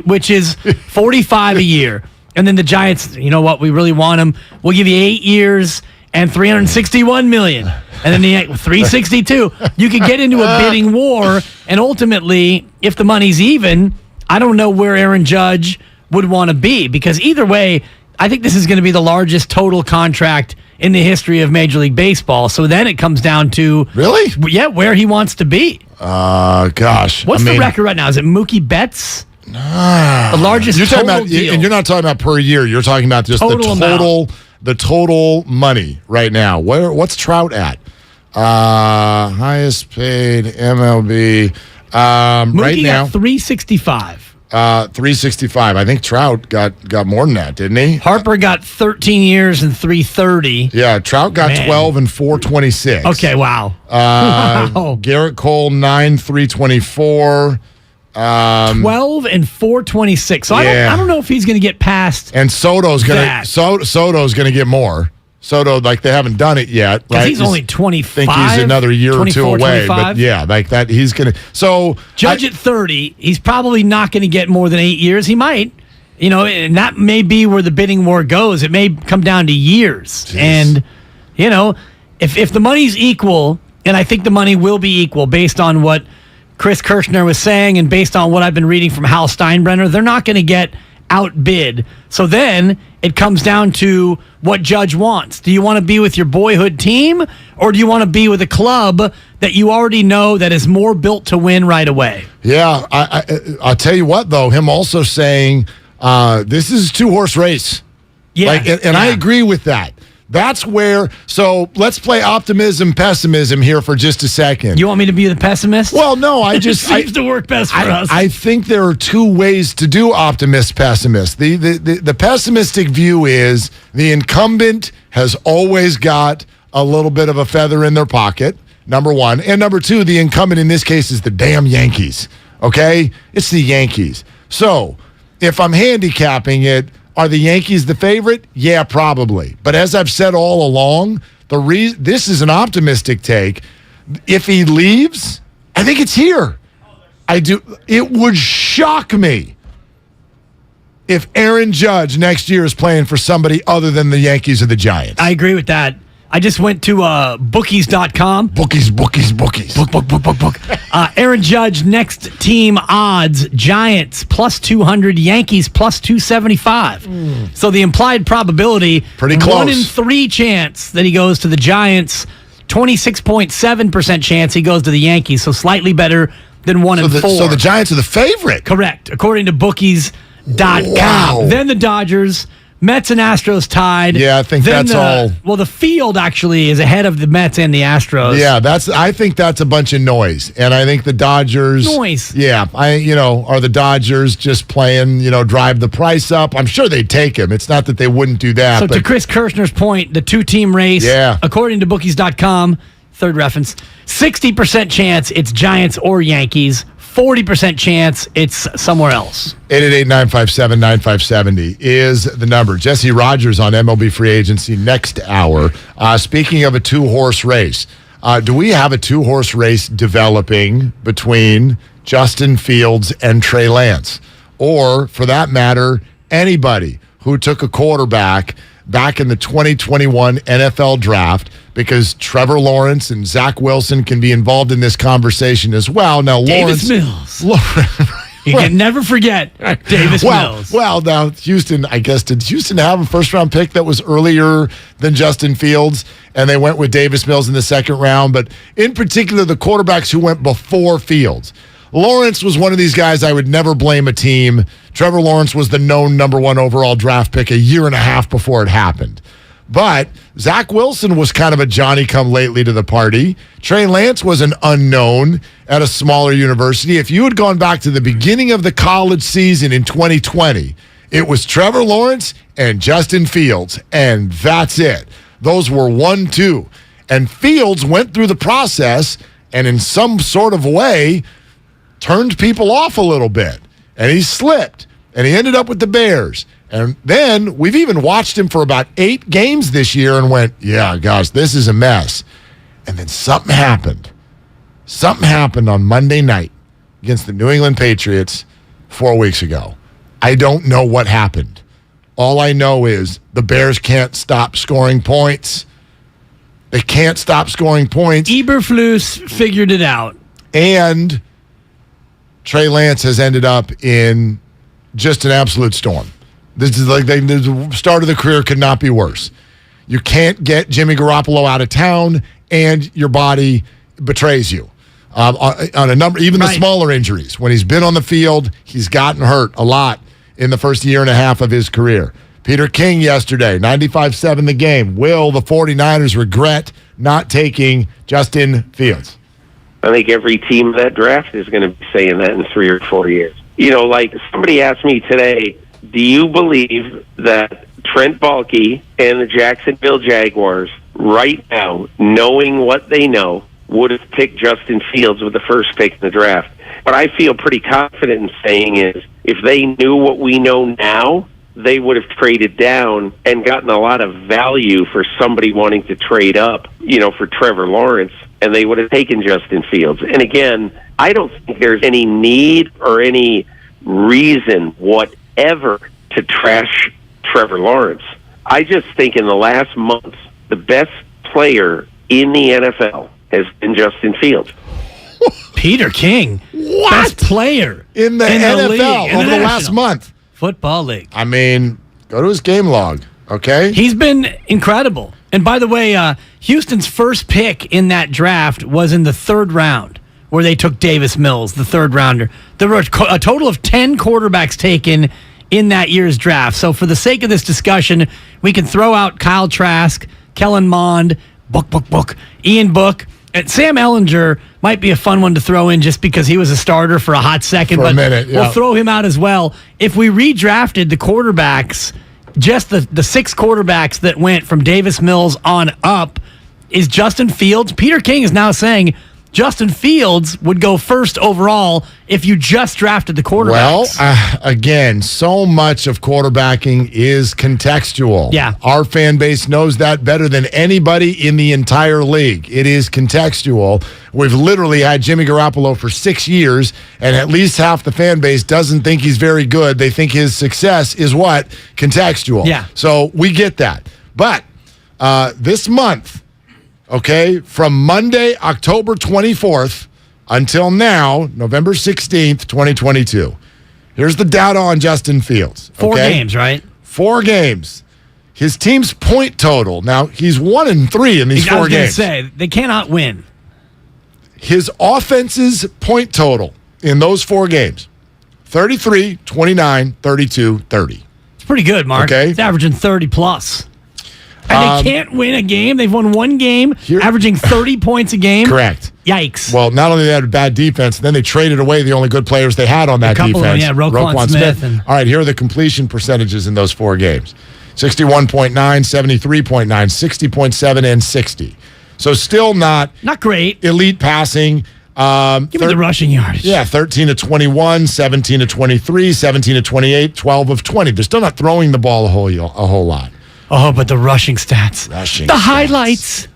which is $45 a year. And then the Giants, you know what, we really want them. We'll give you 8 years and $361 million. And then the 362. You could get into a bidding war, and ultimately, if the money's even, I don't know where Aaron Judge would want to be, because either way, I think this is going to be the largest total contract in the history of Major League Baseball. So then it comes down to where he wants to be. Gosh. What's the record right now? Is it Mookie Betts? The largest total deal. And you're not talking about per year. You're talking about just the total money right now. What's Trout at? Highest paid MLB Mookie right now. Got $365. $365. I think Trout got more than that, didn't he? Harper got 13 years and $330. Yeah, Trout got 12 and $426. Okay, wow. Garrett Cole 9, $324. 12 and 426. So I don't know if he's going to get past. And Soto's going to get more. Soto, like they haven't done it yet, right? He's only 25. Think he's another year or two away, 25. But yeah, like that, he's going to. So Judge at 30, he's probably not going to get more than 8 years. He might, and that may be where the bidding war goes. It may come down to years, Jeez. And if the money's equal, and I think the money will be equal based on what Chris Kirschner was saying, and based on what I've been reading from Hal Steinbrenner, they're not going to get outbid. So then it comes down to what Judge wants. Do you want to be with your boyhood team, or do you want to be with a club that you already know that is more built to win right away? Yeah, I'll tell you what, though, him also saying this is a two-horse race. Yeah, and I agree with that. That's where, so let's play optimism, pessimism here for just a second. You want me to be the pessimist? Well, no, I just... It seems to work best for us. I think there are two ways to do optimist, pessimist. The pessimistic view is the incumbent has always got a little bit of a feather in their pocket, number one. And number two, the incumbent in this case is the damn Yankees, okay? It's the Yankees. So, if I'm handicapping it, are the Yankees the favorite? Yeah, probably. But as I've said all along, this is an optimistic take. If he leaves, I think it's here. I do. It would shock me if Aaron Judge next year is playing for somebody other than the Yankees or the Giants. I agree with that. I just went to bookies.com. Bookies. Book. Aaron Judge, next team odds, Giants plus 200, Yankees plus 275. So the implied probability, pretty close. 1 in 3 chance that he goes to the Giants, 26.7% chance he goes to the Yankees, so slightly better than 1 in 4. So the Giants are the favorite. Correct, according to bookies.com. Wow. Then the Dodgers, Mets and Astros tied. Yeah, I think that's all. Well, the field actually is ahead of the Mets and the Astros. Yeah, I think that's a bunch of noise, and I think the Dodgers. Noise. Yeah, are the Dodgers just playing? Drive the price up? I'm sure they'd take him. It's not that they wouldn't do that. So to Chris Kirschner's point, the 2-team race. Yeah. According to bookies.com, third reference, 60% chance it's Giants or Yankees. 40% chance it's somewhere else. 888-957-9570 is the number. Jesse Rogers on MLB Free Agency next hour. Speaking of a two-horse race, do we have a two-horse race developing between Justin Fields and Trey Lance? Or, for that matter, anybody who took a quarterback back in the 2021 NFL draft, because Trevor Lawrence and Zach Wilson can be involved in this conversation as well. Now, Davis Mills. You can never forget Davis Mills. Well, now, Houston, I guess, did Houston have a first-round pick that was earlier than Justin Fields, and they went with Davis Mills in the second round? But in particular, the quarterbacks who went before Fields. Lawrence was one of these guys I would never blame a team. Trevor Lawrence was the known number 1 overall draft pick a year and a half before it happened. But Zach Wilson was kind of a Johnny-come-lately to the party. Trey Lance was an unknown at a smaller university. If you had gone back to the beginning of the college season in 2020, it was Trevor Lawrence and Justin Fields, and that's it. Those were 1-2. And Fields went through the process and in some sort of way turned people off a little bit. And he slipped, and he ended up with the Bears. And then we've even watched him for about 8 games this year and went, yeah, gosh, this is a mess. And then something happened. Something happened on Monday night against the New England Patriots 4 weeks ago. I don't know what happened. All I know is the Bears can't stop scoring points. They can't stop scoring points. Eberflus figured it out. And Trey Lance has ended up in just an absolute storm. This is like the start of the career could not be worse. You can't get Jimmy Garoppolo out of town, and your body betrays you on a number, even the smaller injuries. When he's been on the field, he's gotten hurt a lot in the first year and a half of his career. Peter King yesterday, 95-7 the game. Will the 49ers regret not taking Justin Fields? I think every team that draft is going to be saying that in 3 or 4 years. Like somebody asked me today, do you believe that Trent Baalke and the Jacksonville Jaguars right now, knowing what they know, would have picked Justin Fields with the first pick in the draft. What I feel pretty confident in saying is if they knew what we know now, they would have traded down and gotten a lot of value for somebody wanting to trade up, for Trevor Lawrence, and they would have taken Justin Fields. And again, I don't think there's any need or any reason whatever to trash Trevor Lawrence. I just think in the last month, the best player in the NFL has been Justin Fields. Peter King, best player in the NFL league, over the last month. Football League. I mean, go to his game log, okay? He's been incredible. And by the way, Houston's first pick in that draft was in the 3rd round, where they took Davis Mills, the 3rd rounder. There were a total of 10 quarterbacks taken in that year's draft. So for the sake of this discussion, we can throw out Kyle Trask, Kellen Mond, Ian Book. And Sam Ehlinger might be a fun one to throw in just because he was a starter for a hot second. For but a minute, yeah. We'll throw him out as well. If we redrafted the quarterbacks, just the 6 quarterbacks that went from Davis Mills on up, is Justin Fields. Peter King is now saying Justin Fields would go first overall if you just drafted the quarterbacks. Well, again, so much of quarterbacking is contextual. Yeah. Our fan base knows that better than anybody in the entire league. It is contextual. We've literally had Jimmy Garoppolo for 6 years, and at least half the fan base doesn't think he's very good. They think his success is what? Contextual. Yeah. So we get that. But this month, okay, from Monday, October 24th until now, November 16th, 2022. Here's the data on Justin Fields. 4 games, right? 4 games. His team's point total. Now, he's 1-3 in these 4 games. I was going to say, they cannot win. His offense's point total in those 4 games, 33, 29, 32, 30. It's pretty good, Mark. Okay. It's averaging 30+. And they can't win a game. They've won 1 game, averaging 30 points a game. Correct. Yikes. Well, not only they had a bad defense, then they traded away the only good players they had on that defense. Of them, yeah, Roquan Smith. All right, here are the completion percentages in those 4 games. 61.9, 73.9, 60.7, and 60. So still not great. Elite passing. Give me the rushing yardage. Yeah, 13 of 21, 17 of 23, 17 of 28, 12 of 20. They're still not throwing the ball a whole lot. Oh, but the rushing stats. Highlights.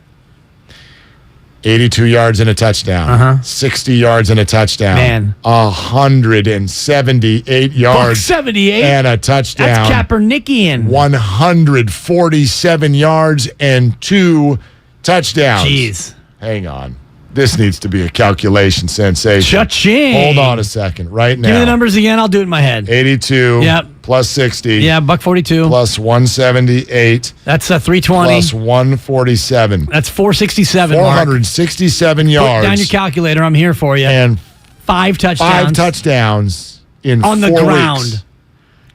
82 yards and a touchdown. 60 yards and a touchdown. Man. 178 yards 78? and a touchdown. That's Kaepernickian. 147 yards and 2 touchdowns. Jeez. Hang on. This needs to be a calculation sensation. Cha-ching. Hold on a second. Right now. Give me the numbers again. I'll do it in my head. 82 Yep. plus 60. Yeah, $142. Plus 178. That's 320. Plus 147. That's 467, 467 Mark. yards. Put down your calculator. I'm here for you. And 5 touchdowns. 5 touchdowns in on 4 the ground. weeks.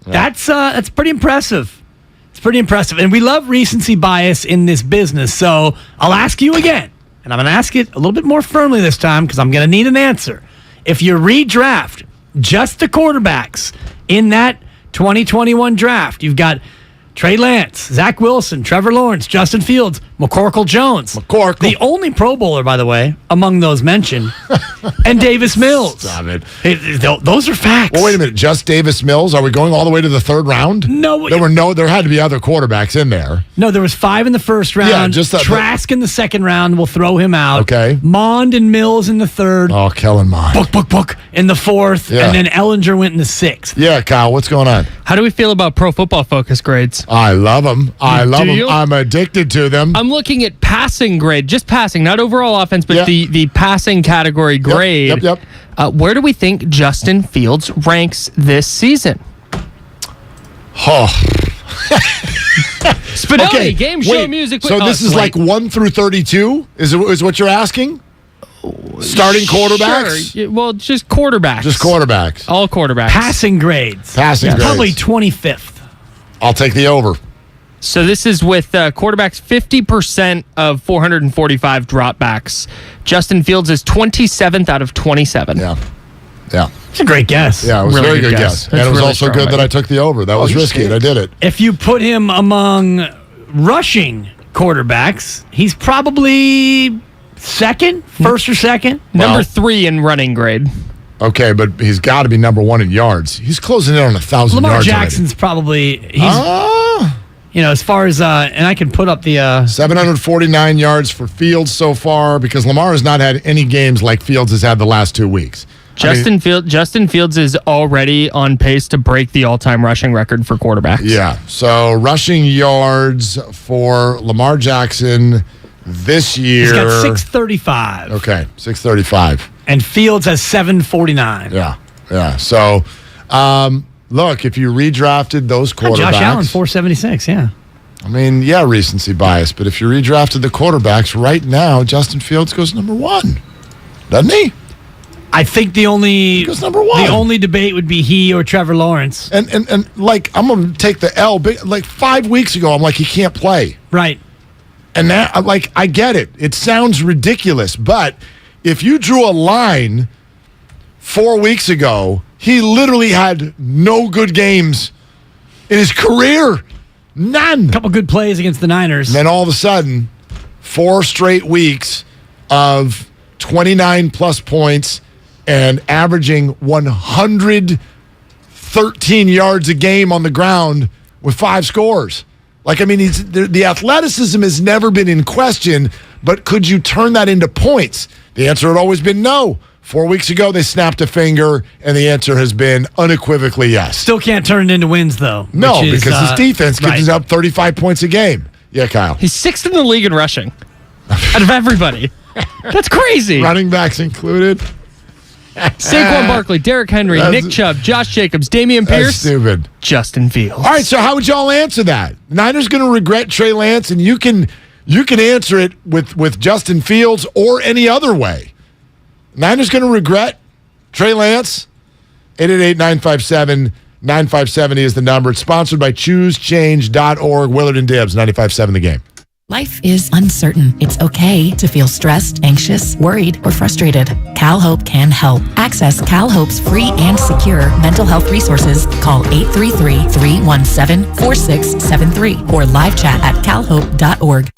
Yeah. That's pretty impressive. It's pretty impressive. And we love recency bias in this business. So I'll ask you again. And I'm going to ask it a little bit more firmly this time because I'm going to need an answer. If you redraft just the quarterbacks in that 2021 draft, you've got Trey Lance, Zach Wilson, Trevor Lawrence, Justin Fields, McCorkle Jones. The only Pro Bowler, by the way, among those mentioned, and Davis Mills. Stop it. Those are facts. Well, wait a minute. Just Davis Mills? Are we going all the way to the 3rd round? No. There had to be other quarterbacks in there. No, there was 5 in the 1st round. Yeah, just Trask in the 2nd round. We'll throw him out. Okay. Mond and Mills in the 3rd. Oh, Kellen Mond. Book in the 4th. Yeah. And then Ehlinger went in the 6th. Yeah, Kyle, what's going on? How do we feel about Pro Football Focus grades? I love them. Do you? I'm addicted to them. I'm looking at passing grade, just passing, not overall offense, but the passing category grade. Yep. Where do we think Justin Fields ranks this season? Oh. Spinelli, game show music. So this is like 1 through 32 is what you're asking? Starting quarterbacks? Sure. Well, just quarterbacks. Just quarterbacks. All quarterbacks. Passing grades. Grades. Probably 25th. I'll take the over. So this is with quarterbacks 50% of 445 dropbacks. Justin Fields is 27th out of 27. Yeah. It's a great guess. Yeah, it was a very good guess. And it was also good that I took the over. That was risky, and I did it. If you put him among rushing quarterbacks, he's probably Second? First or second? Number 3 in running grade. Okay, but he's got to be number 1 in yards. He's closing in on 1,000 Lamar yards Jackson's probably, as far as, and I can put up the... 749 yards for Fields so far, because Lamar has not had any games like Fields has had the last 2 weeks. Justin Fields is already on pace to break the all-time rushing record for quarterbacks. Yeah, so rushing yards for Lamar Jackson this year. He's got 635. Okay, 635. And Fields has 749. Yeah. So, look, if you redrafted those quarterbacks. Josh Allen, 476, yeah. I mean, recency bias, but if you redrafted the quarterbacks right now, Justin Fields goes number 1. Doesn't he? I think the only goes number 1. The only debate would be he or Trevor Lawrence. And like, I'm going to take the L. Like 5 weeks ago, I'm like, he can't play. Right. And that, like, I get it. It sounds ridiculous, but if you drew a line 4 weeks ago, he literally had no good games in his career. None. A couple good plays against the Niners. And then all of a sudden, 4 straight weeks of 29-plus points and averaging 113 yards a game on the ground with 5 scores. Like, I mean, the athleticism has never been in question, but could you turn that into points? The answer had always been no. 4 weeks ago, they snapped a finger, and the answer has been unequivocally yes. Still can't turn it into wins, though. No, because his defense gives up 35 points a game. Yeah, Kyle. He's 6th in the league in rushing out of everybody. That's crazy. Running backs included. Saquon Barkley, Derrick Henry, Nick Chubb, Josh Jacobs, Dameon Pierce. That's stupid. Justin Fields. All right, so how would y'all answer that? Niners going to regret Trey Lance, and you can answer it with Justin Fields or any other way. Niners going to regret Trey Lance? 888-957-9570 is the number. It's sponsored by ChooseChange.org. Willard and Dibs, 95.7 The Game. Life is uncertain. It's okay to feel stressed, anxious, worried, or frustrated. CalHope can help. Access CalHope's free and secure mental health resources. Call 833-317-4673 or live chat at calhope.org.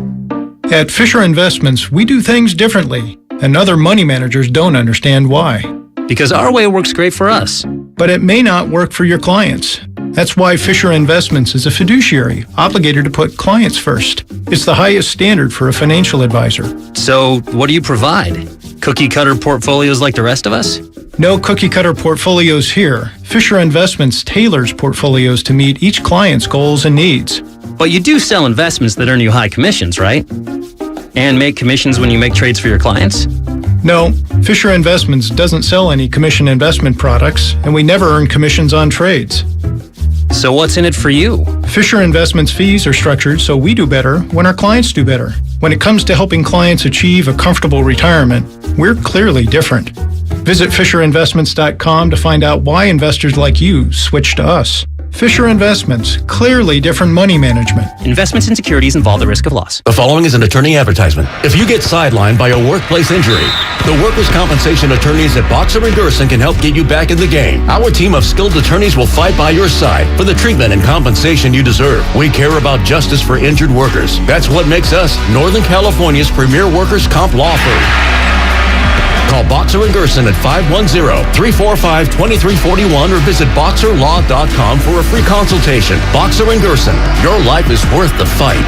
At Fisher Investments, we do things differently, and other money managers don't understand why. Because our way works great for us. But it may not work for your clients. That's why Fisher Investments is a fiduciary, obligated to put clients first. It's the highest standard for a financial advisor. So, what do you provide? Cookie-cutter portfolios like the rest of us? No cookie-cutter portfolios here. Fisher Investments tailors portfolios to meet each client's goals and needs. But you do sell investments that earn you high commissions, right? And make commissions when you make trades for your clients? No, Fisher Investments doesn't sell any commission investment products, and we never earn commissions on trades. So what's in it for you? Fisher Investments fees are structured so we do better when our clients do better. When it comes to helping clients achieve a comfortable retirement, we're clearly different. Visit FisherInvestments.com to find out why investors like you switch to us. Fisher Investments, clearly different money management. Investments in securities involve the risk of loss. The following is an attorney advertisement. If you get sidelined by a workplace injury, the workers' compensation attorneys at Boxer & Gerson can help get you back in the game. Our team of skilled attorneys will fight by your side for the treatment and compensation you deserve. We care about justice for injured workers. That's what makes us Northern California's premier workers' comp law firm. Call Boxer & Gerson at 510-345-2341 or visit boxerlaw.com for a free consultation. Boxer & Gerson, your life is worth the fight.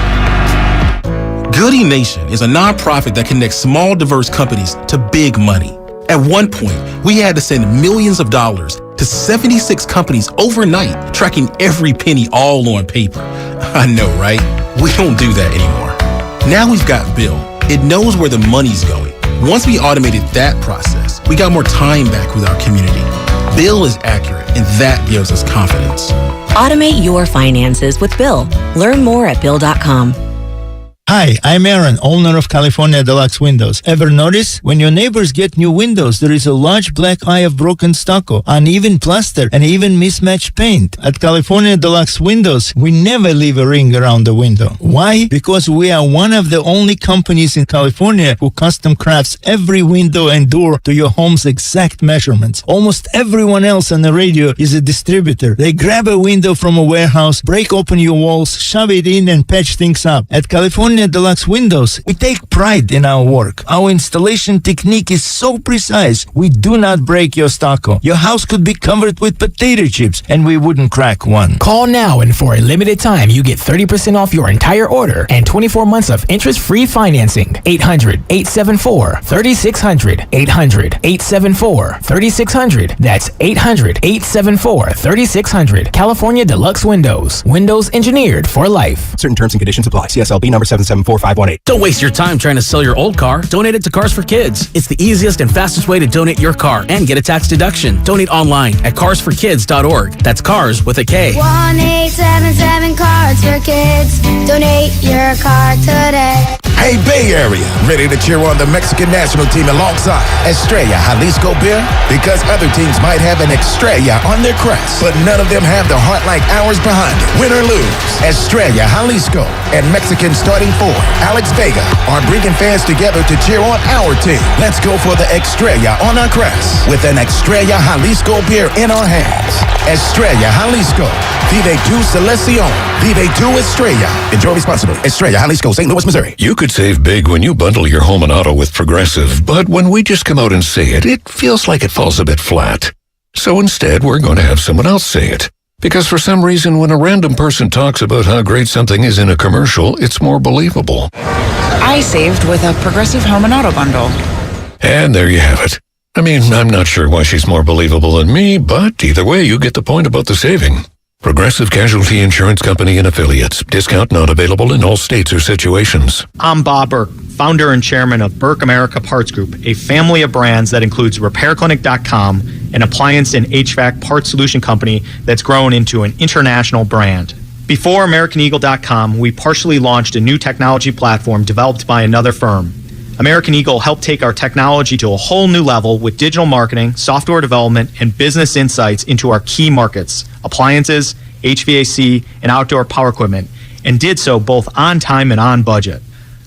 Goody Nation is a nonprofit that connects small, diverse companies to big money. At one point, we had to send millions of dollars to 76 companies overnight, tracking every penny all on paper. I know, right? We don't do that anymore. Now we've got Bill. It knows where the money's going. Once we automated that process, we got more time back with our community. Bill is accurate, and that gives us confidence. Automate your finances with Bill. Learn more at Bill.com. Hi, I'm Aaron, owner of California Deluxe Windows. Ever notice? When your neighbors get new windows, there is a large black eye of broken stucco, uneven plaster, and even mismatched paint. At California Deluxe Windows, we never leave a ring around the window. Why? Because we are one of the only companies in California who custom crafts every window and door to your home's exact measurements. Almost everyone else on the radio is a distributor. They grab a window from a warehouse, break open your walls, shove it in, and patch things up. At California California Deluxe Windows, we take pride in our work. Our installation technique is so precise, we do not break your stucco. Your house could be covered with potato chips, and we wouldn't crack one. Call now, and for a limited time, you get 30% off your entire order and 24 months of interest-free financing. 800-874-3600. 800-874-3600. That's 800-874-3600. California Deluxe Windows. Windows engineered for life. Certain terms and conditions apply. CSLB number 774518. Don't waste your time trying to sell your old car. Donate it to Cars for Kids. It's the easiest and fastest way to donate your car and get a tax deduction. Donate online at carsforkids.org. That's cars with a K. 1-877 Cards for Kids. Donate your car today. Hey, Bay Area, ready to cheer on the Mexican national team alongside Estrella Jalisco Beer? Because other teams might have an Estrella on their crest, but none of them have the heart like ours behind it. Win or lose, Estrella Jalisco and Mexican starting forward Alex Vega are bringing fans together to cheer on our team. Let's go for the Estrella on our crest with an Estrella Jalisco beer in our hands. Estrella Jalisco. Vive tu Selección. Vive tu Estrella. Enjoy responsibly. Estrella Jalisco, St. Louis, Missouri. You could save big when you bundle your home and auto with Progressive, but when we just come out and say it, it feels like it falls a bit flat. So instead, we're going to have someone else say it. Because for some reason, when a random person talks about how great something is in a commercial, it's more believable. I saved with a Progressive home and auto bundle. And there you have it. I mean, I'm not sure why she's more believable than me, but either way, you get the point about the saving. Progressive Casualty Insurance Company and Affiliates. Discount not available in all states or situations. I'm Bob Burke, founder and chairman of Burke America Parts Group, a family of brands that includes RepairClinic.com, an appliance and HVAC parts solution company that's grown into an international brand. Before AmericanEagle.com, we partially launched a new technology platform developed by another firm. American Eagle helped take our technology to a whole new level with digital marketing, software development, and business insights into our key markets, appliances, HVAC, and outdoor power equipment, and did so both on time and on budget.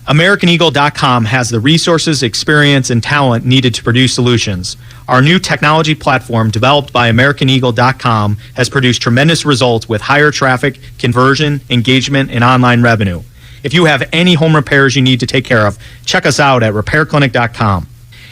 AmericanEagle.com has the resources, experience, and talent needed to produce solutions. Our new technology platform, developed by AmericanEagle.com, has produced tremendous results with higher traffic, conversion, engagement, and online revenue. If you have any home repairs you need to take care of, check us out at RepairClinic.com.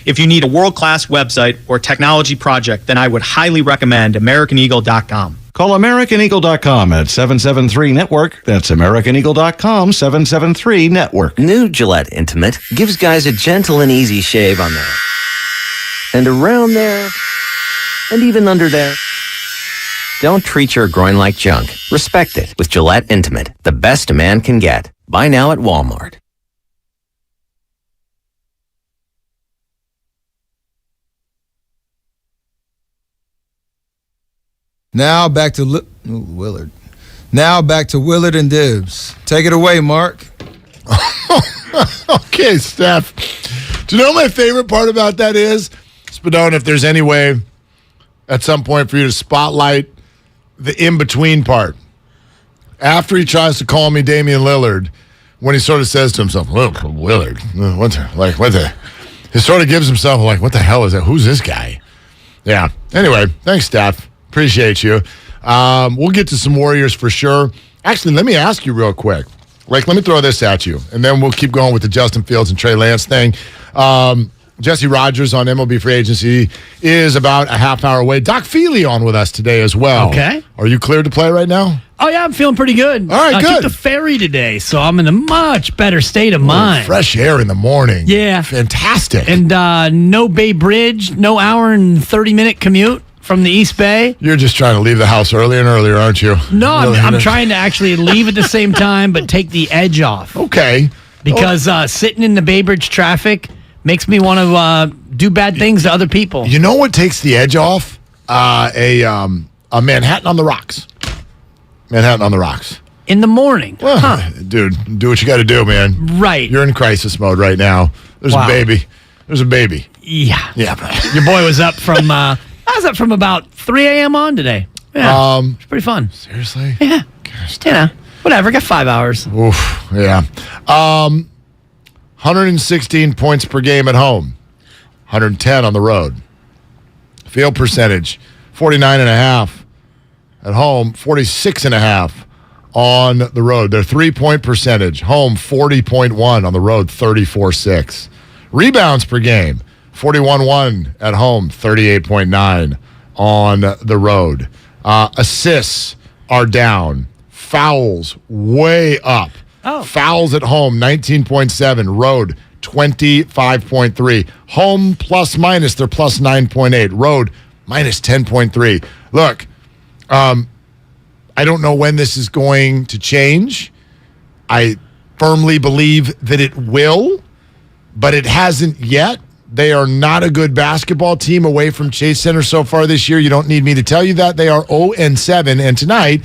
If you need a world-class website or technology project, then I would highly recommend AmericanEagle.com. Call AmericanEagle.com at 773-NETWORK. That's AmericanEagle.com, 773-NETWORK. New Gillette Intimate gives guys a gentle and easy shave on there. And around there. And even under there. Don't treat your groin like junk. Respect it with Gillette Intimate, the best a man can get. Buy now at Walmart. Now back to Willard. Now back to Willard and Dibs. Take it away, Mark. Okay, Steph. Do you know what my favorite part about that is? Spadone, if there's any way at some point for you to spotlight the in-between part. After he tries to call me Damian Lillard, when he sort of says to himself, look, Willard, he sort of gives himself like, what the hell is that? Who's this guy? Yeah. Anyway, thanks, Steph. Appreciate you. We'll get to some Warriors for sure. Actually, let me ask you real quick. Like, let me throw this at you, and then we'll keep going with the Justin Fields and Trey Lance thing. Jesse Rogers on MLB Free Agency is about a half hour away. Doc Feely on with us today as well. Okay. Are you cleared to play right now? Oh, yeah, I'm feeling pretty good. All right, I good. took the ferry today, so I'm in a much better state of mind. Fresh air in the morning. Yeah. Fantastic. And no Bay Bridge, no hour and 30-minute commute from the East Bay. You're just trying to leave the house earlier and earlier, aren't you? No, I'm trying to actually leave at the same time, but take the edge off. Okay. Because sitting in the Bay Bridge traffic makes me want to do bad things to other people. You know what takes the edge off? A Manhattan on the rocks. Manhattan on the rocks. In the morning. Well, dude, do what you got to do, man. Right. You're in crisis mode right now. There's a baby. There's a baby. Yeah. Yeah. Your boy was up from I was up from about 3 a.m. on today. Yeah. It's pretty fun. Seriously? Yeah. Whatever. Got 5 hours. Oof. Yeah. 116 points per game at home. 110 on the road. Field percentage, 49.5. At home, 46.5 on the road. Their 3-point percentage, home 40.1, on the road 34.6. Rebounds per game, 41.1 at home, 38.9 on the road. Assists are down. Fouls way up. Fouls at home, 19.7. Road, 25.3. Home plus minus, they're plus 9.8. Road, minus 10.3. Look, I don't know when this is going to change. I firmly believe that it will, but it hasn't yet. They are not a good basketball team away from Chase Center so far this year. You don't need me to tell you that. They are 0-7, and tonight,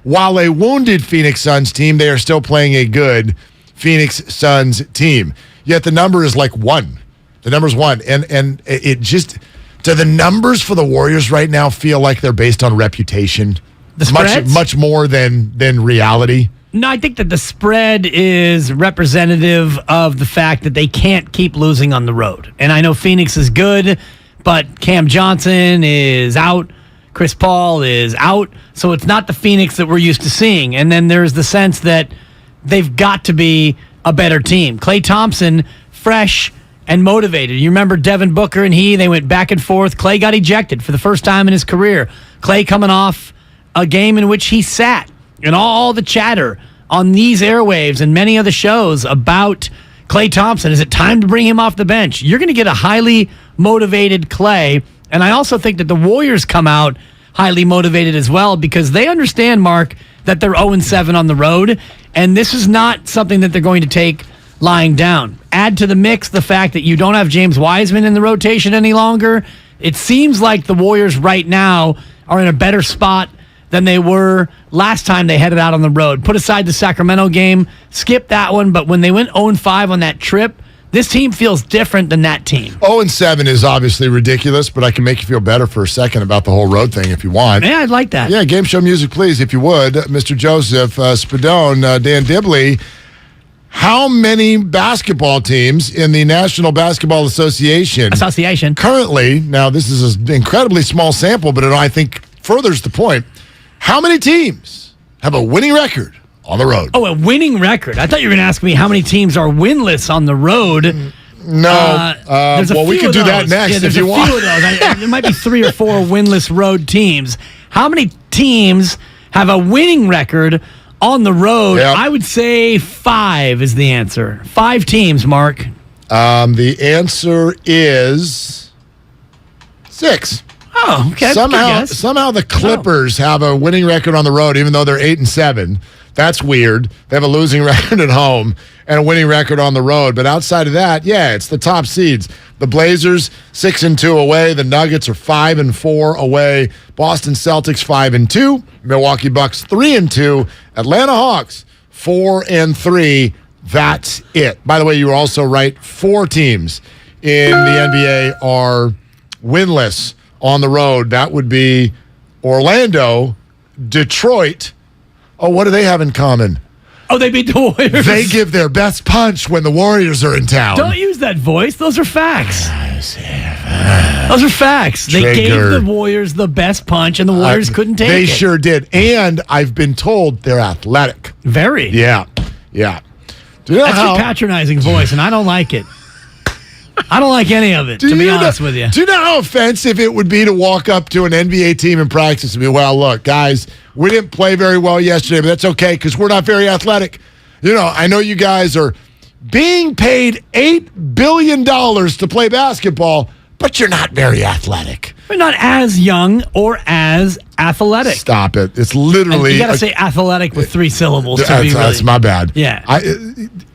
while a wounded Phoenix Suns team, they are still playing a good Phoenix Suns team. Yet the number is like 1. The number's 1, and it just, do the numbers for the Warriors right now feel like they're based on reputation? The spreads? Much more than reality. No, I think that the spread is representative of the fact that they can't keep losing on the road. And I know Phoenix is good, but Cam Johnson is out. Chris Paul is out. So it's not the Phoenix that we're used to seeing. And then there's the sense that they've got to be a better team. Klay Thompson, fresh and motivated. You remember Devin Booker and they went back and forth. Klay got ejected for the first time in his career. Klay coming off a game in which he sat, and all the chatter on these airwaves and many other shows about Klay Thompson. Is it time to bring him off the bench? You're going to get a highly motivated Klay, and I also think that the Warriors come out highly motivated as well because they understand, Mark, that they're 0-7 on the road, and this is not something that they're going to take lying down. Add to the mix the fact that you don't have James Wiseman in the rotation any longer. It seems like the Warriors right now are in a better spot than they were last time they headed out on the road. Put aside the Sacramento game, skip that one, but when they went 0-5 on that trip, this team feels different than that team. 0-7 is obviously ridiculous, but I can make you feel better for a second about the whole road thing if you want. Yeah, I'd like that. Yeah, game show music, please, if you would. Mr. Joseph, Spadone, Dan Dibley. How many basketball teams in the National Basketball Association currently, now this is an incredibly small sample, but it, I think, furthers the point, how many teams have a winning record on the road? Oh, a winning record. I thought you were going to ask me how many teams are winless on the road. No. Well, we can do that next if you want. There's a few of those. There might be 3 or 4 winless road teams. How many teams have a winning record on the road? Yep. I would say 5 is the answer. 5 teams, Mark. The answer is 6. Oh, okay. Somehow the Clippers have a winning record on the road, even though they're 8-7. That's weird. They have a losing record at home and a winning record on the road. But outside of that, yeah, it's the top seeds. The Blazers 6-2 away. The Nuggets are 5-4 away. Boston Celtics 5-2. Milwaukee Bucks 3-2. Atlanta Hawks 4-3. That's it. By the way, you were also right. 4 teams in the NBA are winless on the road. That would be Orlando, Detroit. Oh, what do they have in common? Oh, they beat the Warriors. They give their best punch when the Warriors are in town. Don't use that voice. Those are facts. Those are facts. They gave the Warriors the best punch, and the Warriors couldn't take it. They sure did. And I've been told they're athletic. Very. Yeah. Yeah. That's your patronizing voice, and I don't like it. I don't like any of it, to be honest with you. Do you know how offensive it would be to walk up to an NBA team in practice and be, well, look, guys, we didn't play very well yesterday, but that's okay because we're not very athletic. You know, I know you guys are being paid $8 billion to play basketball, but you're not very athletic. We're not as young or as athletic. Stop it. It's literally... And you got to say athletic with 3 syllables. That's my bad. Yeah.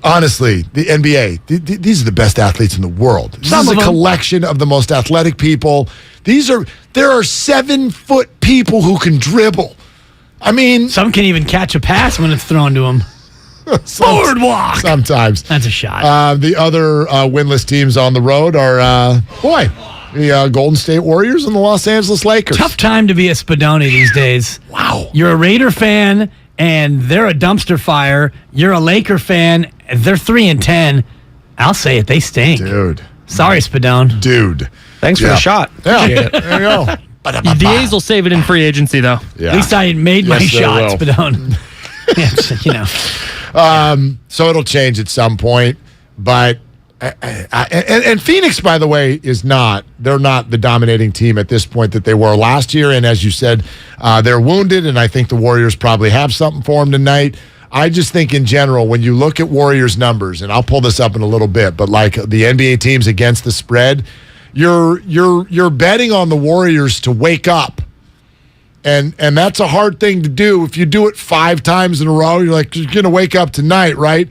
Honestly, the NBA, these are the best athletes in the world. This is a collection of the most athletic people. There are 7-foot people who can dribble. I mean... Some can even catch a pass when it's thrown to them. Boardwalk! Sometimes. That's a shot. The other winless teams on the road are, the Golden State Warriors and the Los Angeles Lakers. Tough time to be a Spadoni these days. Wow. You're a Raider fan, and they're a dumpster fire. You're a Laker fan, and they're 3-10. I'll say it, they stink. Dude. Sorry, Spadone. Dude. Thanks for the shot. Yeah, there you go. The A's will save it in free agency, though. Yeah. At least I made my shot, Spadone. So it'll change at some point. But and Phoenix, by the way, they're not the dominating team at this point that they were last year. And as you said, they're wounded, and I think the Warriors probably have something for them tonight. I just think in general, when you look at Warriors numbers, and I'll pull this up in a little bit, but like the NBA teams against the spread, you're betting on the Warriors to wake up. And that's a hard thing to do. If you do it 5 times in a row, you're like, you're going to wake up tonight, right?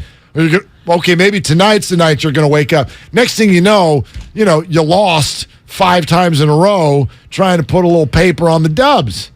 Okay, maybe tonight's the night you're going to wake up. Next thing you know, you lost 5 times in a row trying to put a little paper on the Dubs.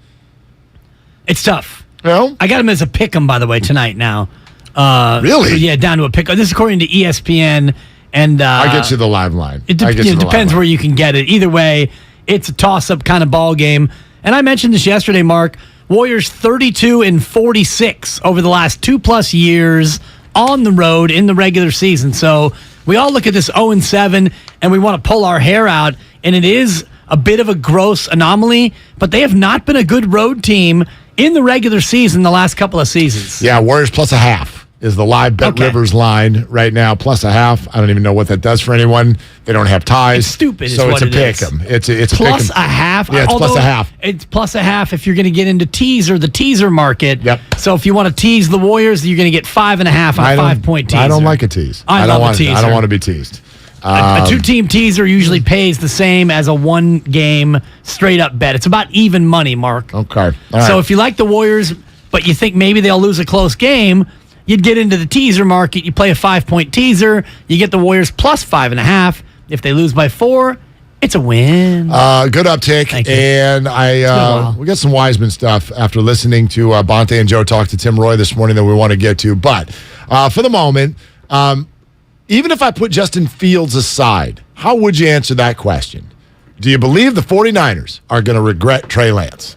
It's tough. You know? I got him as a pick'em, by the way, tonight now. Really? Yeah, down to a pick'em. This is according to ESPN. And I get you the live line. It depends where you can get it. Either way, it's a toss-up kind of ball game. And I mentioned this yesterday, Mark. Warriors 32-46 over the last 2+ years on the road in the regular season. So we all look at this 0-7 and we want to pull our hair out. And it is a bit of a gross anomaly, but they have not been a good road team in the regular season the last couple of seasons. Yeah, Warriors +0.5 is the live Bet Rivers line right now, +0.5. I don't even know what that does for anyone. They don't have ties. It's stupid. So it's a pick 'em. It's a +0.5. Yeah, it's +0.5. It's +0.5 if you're going to get into the teaser market. Yep. So if you want to tease the Warriors, you're going to get 5.5 on 5-point teaser. I don't like a tease. I love a teaser. I don't want to be teased. A 2-team teaser usually pays the same as a 1-game straight-up bet. It's about even money, Mark. Okay. All So right. if you like the Warriors, but you think maybe they'll lose a close game, you'd get into the teaser market. You play a 5-point teaser. You get the Warriors +5.5. If they lose by 4, it's a win. Good uptick. Thank you. And we got some Wiseman stuff after listening to Bonte and Joe talk to Tim Roy this morning that we want to get to. But for the moment, even if I put Justin Fields aside, how would you answer that question? Do you believe the 49ers are going to regret Trey Lance?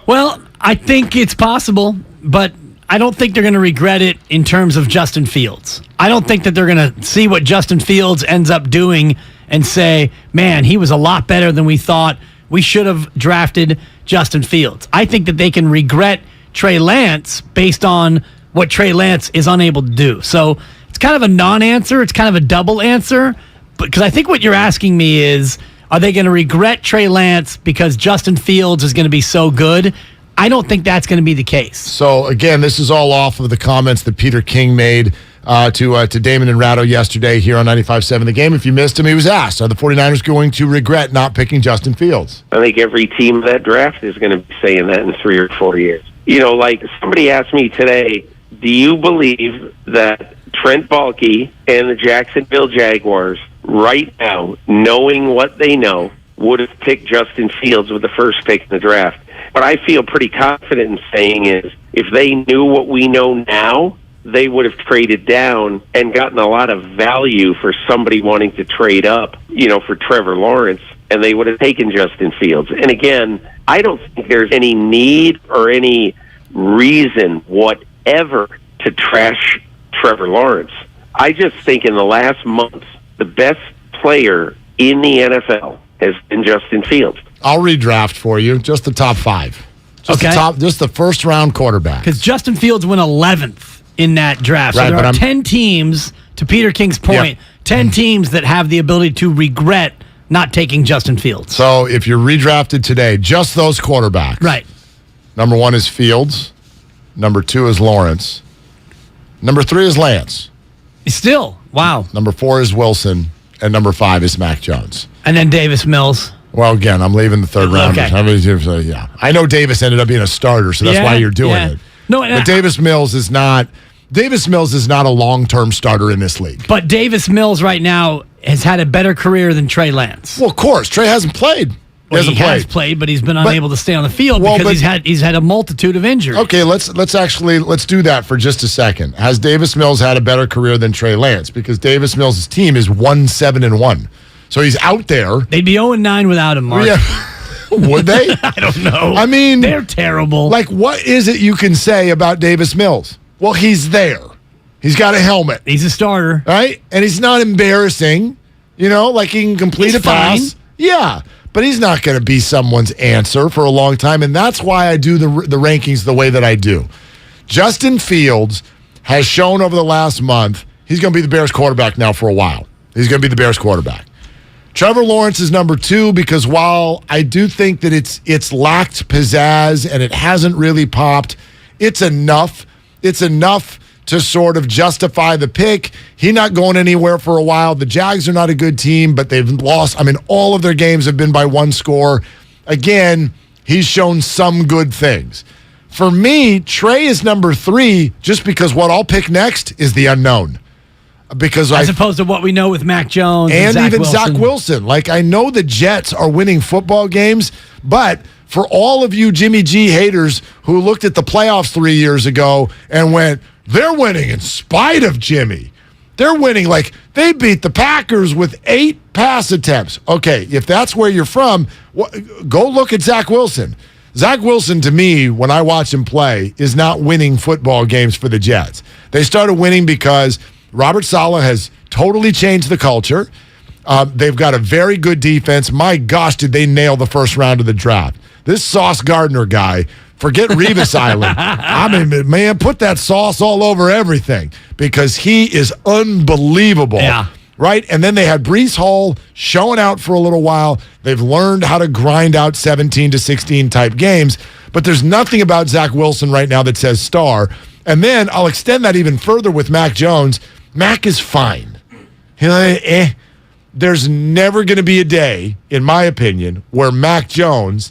Well, I think it's possible, but I don't think they're going to regret it in terms of Justin Fields. I don't think that they're going to see what Justin Fields ends up doing and say, man, he was a lot better than we thought. We should have drafted Justin Fields. I think that they can regret Trey Lance based on what Trey Lance is unable to do. So it's kind of a non-answer. It's kind of a double answer. Because I think what you're asking me is, are they going to regret Trey Lance because Justin Fields is going to be so good? I don't think that's going to be the case. So, again, this is all off of the comments that Peter King made to Damon and Ratto yesterday here on 95.7 The Game. If you missed him, he was asked, are the 49ers going to regret not picking Justin Fields? I think every team that draft is going to be saying that in 3 or 4 years. Like somebody asked me today, do you believe that Trent Baalke and the Jacksonville Jaguars right now, knowing what they know, would have picked Justin Fields with the first pick in the draft? What I feel pretty confident in saying is, if they knew what we know now, they would have traded down and gotten a lot of value for somebody wanting to trade up, for Trevor Lawrence, and they would have taken Justin Fields. And again, I don't think there's any need or any reason whatever to trash Trevor Lawrence. I just think in the last month, the best player in the NFL has been Justin Fields. I'll redraft for you, just the top 5. Just the first round quarterback. Because Justin Fields went 11th in that draft. So Right, there but are I'm- 10 teams, to Peter King's point, 10 teams that have the ability to regret not taking Justin Fields. So if you're redrafted today, just those quarterbacks. Right. Number 1 is Fields. Number 2 is Lawrence. Number 3 is Lance. Still, wow. Number 4 is Wilson. And number 5 is Mac Jones. And then Davis Mills. Well, again, I'm leaving the third round. Okay. I know Davis ended up being a starter, so that's why you're doing it. No, but Davis Mills is not a long-term starter in this league. But Davis Mills right now has had a better career than Trey Lance. Well, of course. Trey hasn't played. He has played, but he's been unable to stay on the field because he's had a multitude of injuries. Okay, let's do that for just a second. Has Davis Mills had a better career than Trey Lance? Because Davis Mills' team is 1-7-1. So he's out there. They'd be 0-9 without him, Mark. Yeah. Would they? I don't know. I mean, they're terrible. Like, what is it you can say about Davis Mills? Well, he's there. He's got a helmet. He's a starter. Right? And he's not embarrassing. Like he can complete a pass. Fine. Yeah. But he's not going to be someone's answer for a long time. And that's why I do the rankings the way that I do. Justin Fields has shown over the last month he's going to be the Bears quarterback now for a while. He's going to be the Bears quarterback. Trevor Lawrence is number 2 because while I do think that it's lacked pizzazz and it hasn't really popped, it's enough. It's enough to sort of justify the pick. He's not going anywhere for a while. The Jags are not a good team, but they've lost. I mean, all of their games have been by 1 score. Again, he's shown some good things. For me, Trey is number 3 just because what I'll pick next is the unknown. Because as opposed to what we know with Mac Jones and Zach even Wilson. Zach Wilson. Like, I know the Jets are winning football games, but for all of you Jimmy G haters who looked at the playoffs 3 years ago and went, they're winning in spite of Jimmy. They're winning like they beat the Packers with 8 pass attempts. Okay, if that's where you're from, go look at Zach Wilson. Zach Wilson, to me, when I watch him play, is not winning football games for the Jets. They started winning because Robert Saleh has totally changed the culture. They've got a very good defense. My gosh, did they nail the first round of the draft. This Sauce Gardner guy, forget Revis Island. I mean, man, put that sauce all over everything because he is unbelievable. Yeah. Right? And then they had Breece Hall showing out for a little while. They've learned how to grind out 17 to 16 type games, but there's nothing about Zach Wilson right now that says star. And then I'll extend that even further with Mac Jones. Mac is fine. There's never going to be a day, in my opinion, where Mac Jones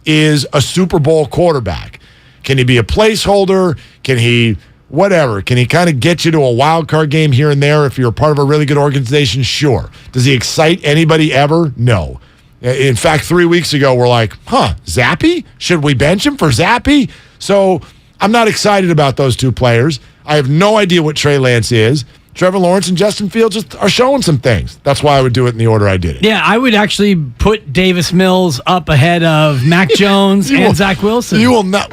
is a Super Bowl quarterback. Can he be a placeholder? Can he, whatever? Can he kind of get you to a wild card game here and there if you're a part of a really good organization? Sure. Does he excite anybody ever? No. In fact, 3 weeks ago, we're like, Zappy? Should we bench him for Zappy? So I'm not excited about those 2 players. I have no idea what Trey Lance is. Trevor Lawrence and Justin Fields just are showing some things. That's why I would do it in the order I did it. Yeah, I would actually put Davis Mills up ahead of Mac Jones and Zach Wilson. You will not.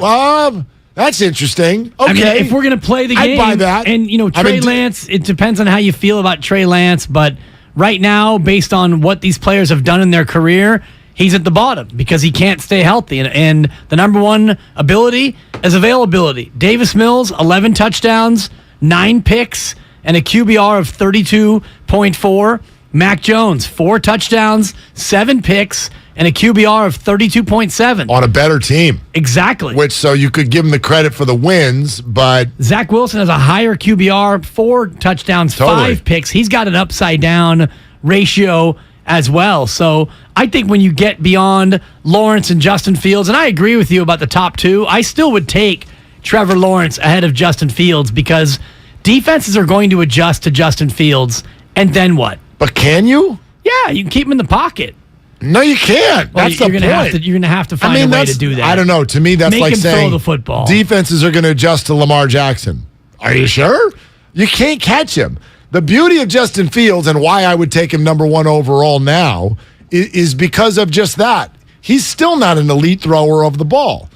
That's interesting. Okay. I mean, if we're going to play the game. I'd buy that. And, Trey Lance, it depends on how you feel about Trey Lance, but right now, based on what these players have done in their career, he's at the bottom because he can't stay healthy. And the number one ability is availability. Davis Mills, 11 touchdowns, 9 picks, and a QBR of 32.4. Mac Jones, 4 touchdowns, 7 picks, and a QBR of 32.7. On a better team. Exactly. So you could give him the credit for the wins, but Zach Wilson has a higher QBR, 4 touchdowns, 5 picks. He's got an upside down ratio as well. So I think when you get beyond Lawrence and Justin Fields, and I agree with you about the top 2, I still would take Trevor Lawrence ahead of Justin Fields because defenses are going to adjust to Justin Fields, and then what? But can you? Yeah, you can keep him in the pocket. No, you can't. Well, That's the point. You're going to have to find a way to do that. I don't know. To me, that's Make like him saying throw the football. Defenses are going to adjust to Lamar Jackson. Are you sure? You can't catch him. The beauty of Justin Fields and why I would take him number 1 overall now is because of just that. He's still not an elite thrower of the ball.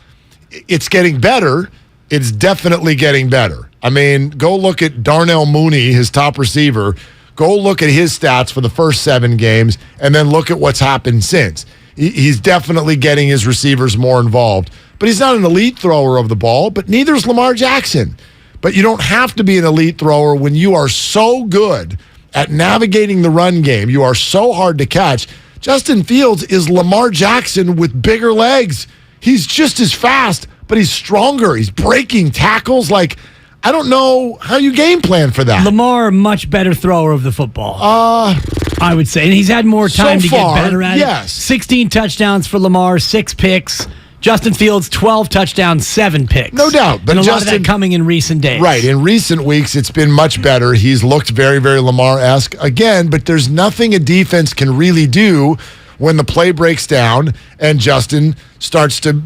It's getting better. It's definitely getting better. I mean, go look at Darnell Mooney, his top receiver. Go look at his stats for the first 7 games, and then look at what's happened since. He's definitely getting his receivers more involved. But he's not an elite thrower of the ball, but neither is Lamar Jackson. But you don't have to be an elite thrower when you are so good at navigating the run game. You are so hard to catch. Justin Fields is Lamar Jackson with bigger legs. He's just as fast, but he's stronger. He's breaking tackles. Like, I don't know how you game plan for that. Lamar, much better thrower of the football. I would say. And he's had more time to get better at it. 16 touchdowns for Lamar, 6 picks. Justin Fields, 12 touchdowns, 7 picks. No doubt. But and a lot of that coming in recent days. Right. In recent weeks, it's been much better. He's looked very, very Lamar-esque again, but there's nothing a defense can really do when the play breaks down and Justin starts to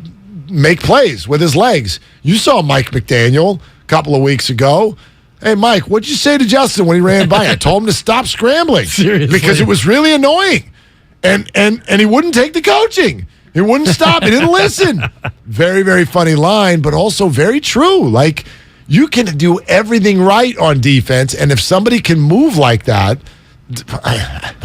make plays with his legs. You saw Mike McDaniel a couple of weeks ago. Hey, Mike, what'd you say to Justin when he ran by? I told him to stop scrambling. Seriously. Because it was really annoying. And he wouldn't take the coaching. He wouldn't stop. He didn't listen. Very, very funny line, but also very true. Like, you can do everything right on defense, and if somebody can move like that,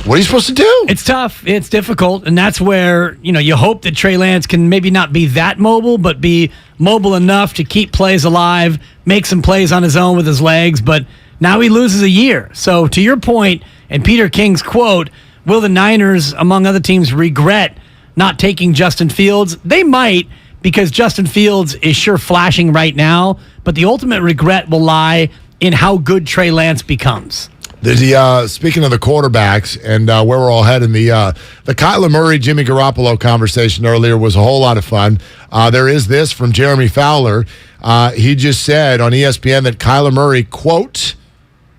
what are you supposed to do? It's tough. It's difficult, and that's where, you hope that Trey Lance can maybe not be that mobile, but be mobile enough to keep plays alive, make some plays on his own with his legs, but now he loses a year. So to your point, and Peter King's quote, will the Niners, among other teams, regret not taking Justin Fields? They might, because Justin Fields is sure flashing right now, but the ultimate regret will lie in how good Trey Lance becomes. Speaking of the quarterbacks and where we're all heading, the Kyler Murray, Jimmy Garoppolo conversation earlier was a whole lot of fun. There is this from Jeremy Fowler. He just said on ESPN that Kyler Murray, quote,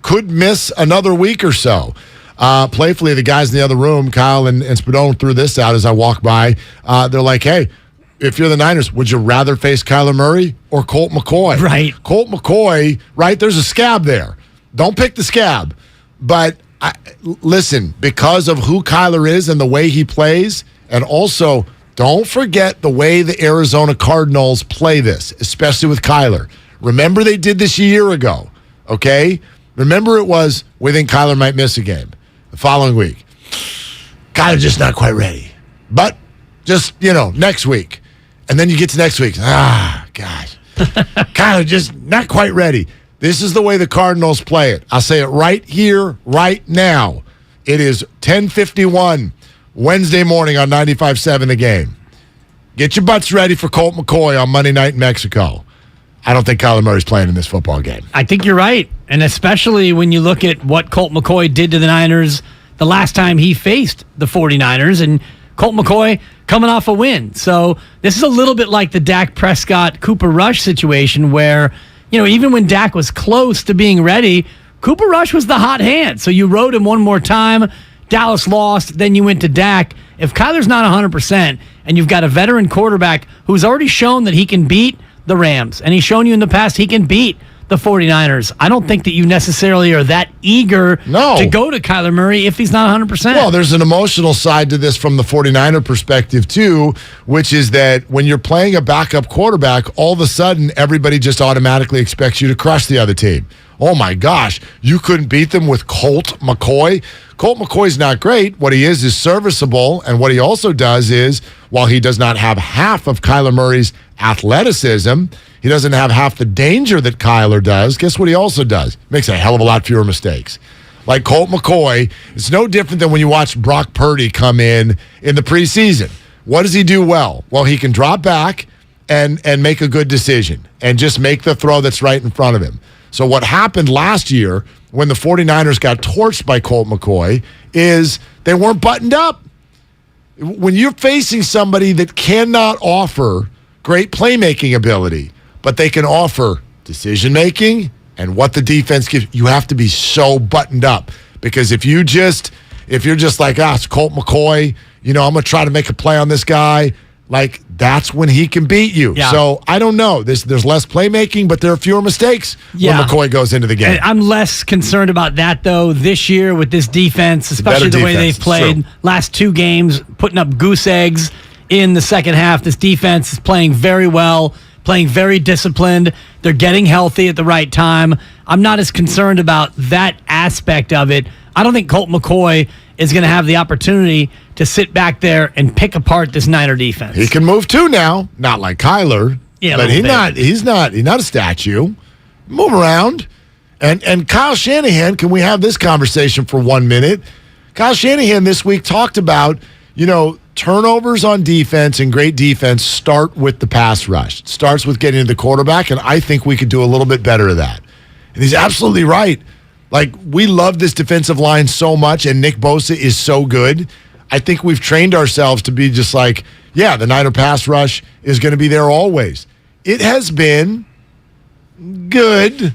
could miss another week or so. Playfully, the guys in the other room, Kyle and Spadone, threw this out as I walked by. They're like, hey, if you're the Niners, would you rather face Kyler Murray or Colt McCoy? Right. Colt McCoy, right? There's a scab there. Don't pick the scab. But listen, because of who Kyler is and the way he plays, and also don't forget the way the Arizona Cardinals play this, especially with Kyler. Remember they did this a year ago, okay? Remember it was, we think Kyler might miss a game. The following week, Kyler's just not quite ready. But just, next week. And then you get to next week. Gosh. Kyler just not quite ready. This is the way the Cardinals play it. I'll say it right here, right now. It is 10:51 Wednesday morning on 95.7 The Game. Get your butts ready for Colt McCoy on Monday night in Mexico. I don't think Kyler Murray's playing in this football game. I think you're right. And especially when you look at what Colt McCoy did to the Niners the last time he faced the 49ers. And Colt McCoy coming off a win. So this is a little bit like the Dak Prescott, Cooper Rush situation where, even when Dak was close to being ready, Cooper Rush was the hot hand. So you rode him one more time. Dallas lost. Then you went to Dak. If Kyler's not 100% and you've got a veteran quarterback who's already shown that he can beat the Rams, and he's shown you in the past he can beat the 49ers, I don't think that you necessarily are that eager to go to Kyler Murray if he's not 100%. Well, there's an emotional side to this from the 49er perspective, too, which is that when you're playing a backup quarterback, all of a sudden, everybody just automatically expects you to crush the other team. Oh, my gosh, you couldn't beat them with Colt McCoy? Colt McCoy's not great. What he is serviceable, and what he also does is, while he does not have half of Kyler Murray's athleticism, he doesn't have half the danger that Kyler does. Guess what he also does? Makes a hell of a lot fewer mistakes. Like Colt McCoy, it's no different than when you watch Brock Purdy come in the preseason. What does he do well? Well, he can drop back and make a good decision and just make the throw that's right in front of him. So what happened last year when the 49ers got torched by Colt McCoy is they weren't buttoned up. When you're facing somebody that cannot offer great playmaking ability, but they can offer decision-making and what the defense gives, you have to be so buttoned up. Because if you're just like, it's Colt McCoy, I'm going to try to make a play on this guy, like, that's when he can beat you. Yeah. So, I don't know. There's less playmaking, but there are fewer mistakes when McCoy goes into the game. And I'm less concerned about that, though, this year with this defense, especially the way they've played. Last two games, putting up goose eggs in the second half. This defense is playing very well, playing very disciplined. They're getting healthy at the right time. I'm not as concerned about that aspect of it. I don't think Colt McCoy is going to have the opportunity to sit back there and pick apart this Niner defense. He can move too now, not like Kyler. Yeah, but he's not a statue. Move around. And Kyle Shanahan, can we have this conversation for 1 minute? Kyle Shanahan this week talked about, turnovers on defense and great defense start with the pass rush. It starts with getting to the quarterback, and I think we could do a little bit better of that. And he's absolutely right. Like, we love this defensive line so much, and Nick Bosa is so good. I think we've trained ourselves to be just like, the Niner pass rush is going to be there always. It has been good,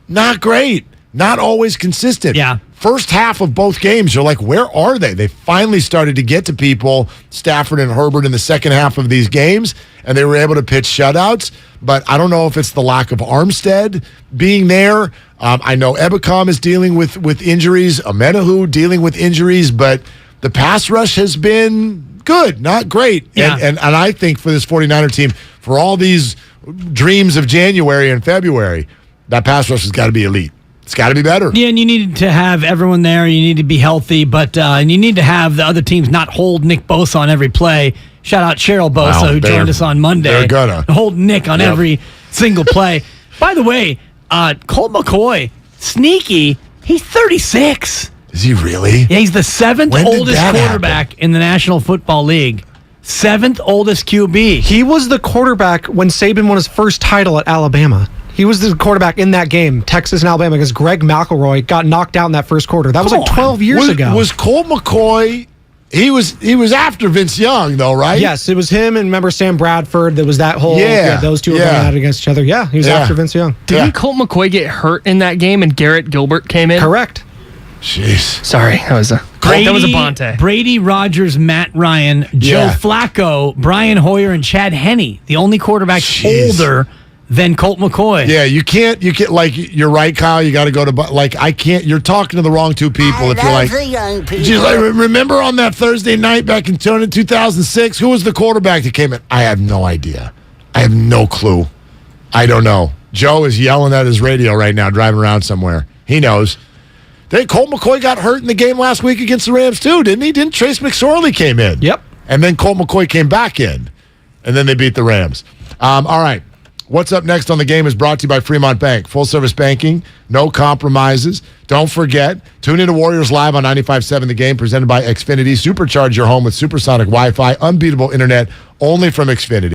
not great, not always consistent. Yeah. First half of both games, you're like, where are they? They finally started to get to people, Stafford and Herbert, in the second half of these games, and they were able to pitch shutouts. But I don't know if it's the lack of Armstead being there. I know Ebicom is dealing with injuries, Amenahu dealing with injuries, but the pass rush has been good, not great. Yeah. And I think for this 49er team, for all these dreams of January and February, that pass rush has got to be elite. It's got to be better. Yeah, and you need to have everyone there. You need to be healthy, but and you need to have the other teams not hold Nick Bosa on every play. Shout out Cheryl Bosa, Wow, who joined us on Monday. they're gonna. Hold Nick on every single play. By the way, Colt McCoy, sneaky, he's 36. Is he really? Yeah, he's the seventh When did oldest that quarterback in the National Football League. Seventh oldest QB. He was the quarterback when Saban won his first title at Alabama. He was the quarterback in that game, Texas and Alabama, because Greg McElroy got knocked out in that first quarter. That was like 12 years ago. Was Colt McCoy? He was after Vince Young, though, right? Yes, it was him, and remember Sam Bradford. There was that whole those two were going out against each other. Yeah, he was after Vince Young. Didn't Colt McCoy get hurt in that game and Garrett Gilbert came in? Correct. Jeez. Sorry, that was a Bonte. Brady Rogers, Matt Ryan, Joe Flacco, Brian Hoyer, and Chad Henne. The only quarterbacks older than Colt McCoy. Yeah, you can't like, you're right, Kyle. You got to go to, like, I can't, you're talking to the wrong two people if you're like, young people. geez, like, remember on that Thursday night back in 2006, who was the quarterback that came in? I have no idea. I have no clue. I don't know. Joe is yelling at his radio right now, driving around somewhere. He knows. Colt McCoy got hurt in the game last week against the Rams too, didn't he? Didn't Trace McSorley came in? Yep. And then Colt McCoy came back in, and then they beat the Rams. All right. What's up next on the game is brought to you by Fremont Bank. Full service banking, no compromises. Don't forget, tune into Warriors Live on 95.7 The Game, presented by Xfinity. Supercharge your home with supersonic Wi-Fi, unbeatable internet, only from Xfinity.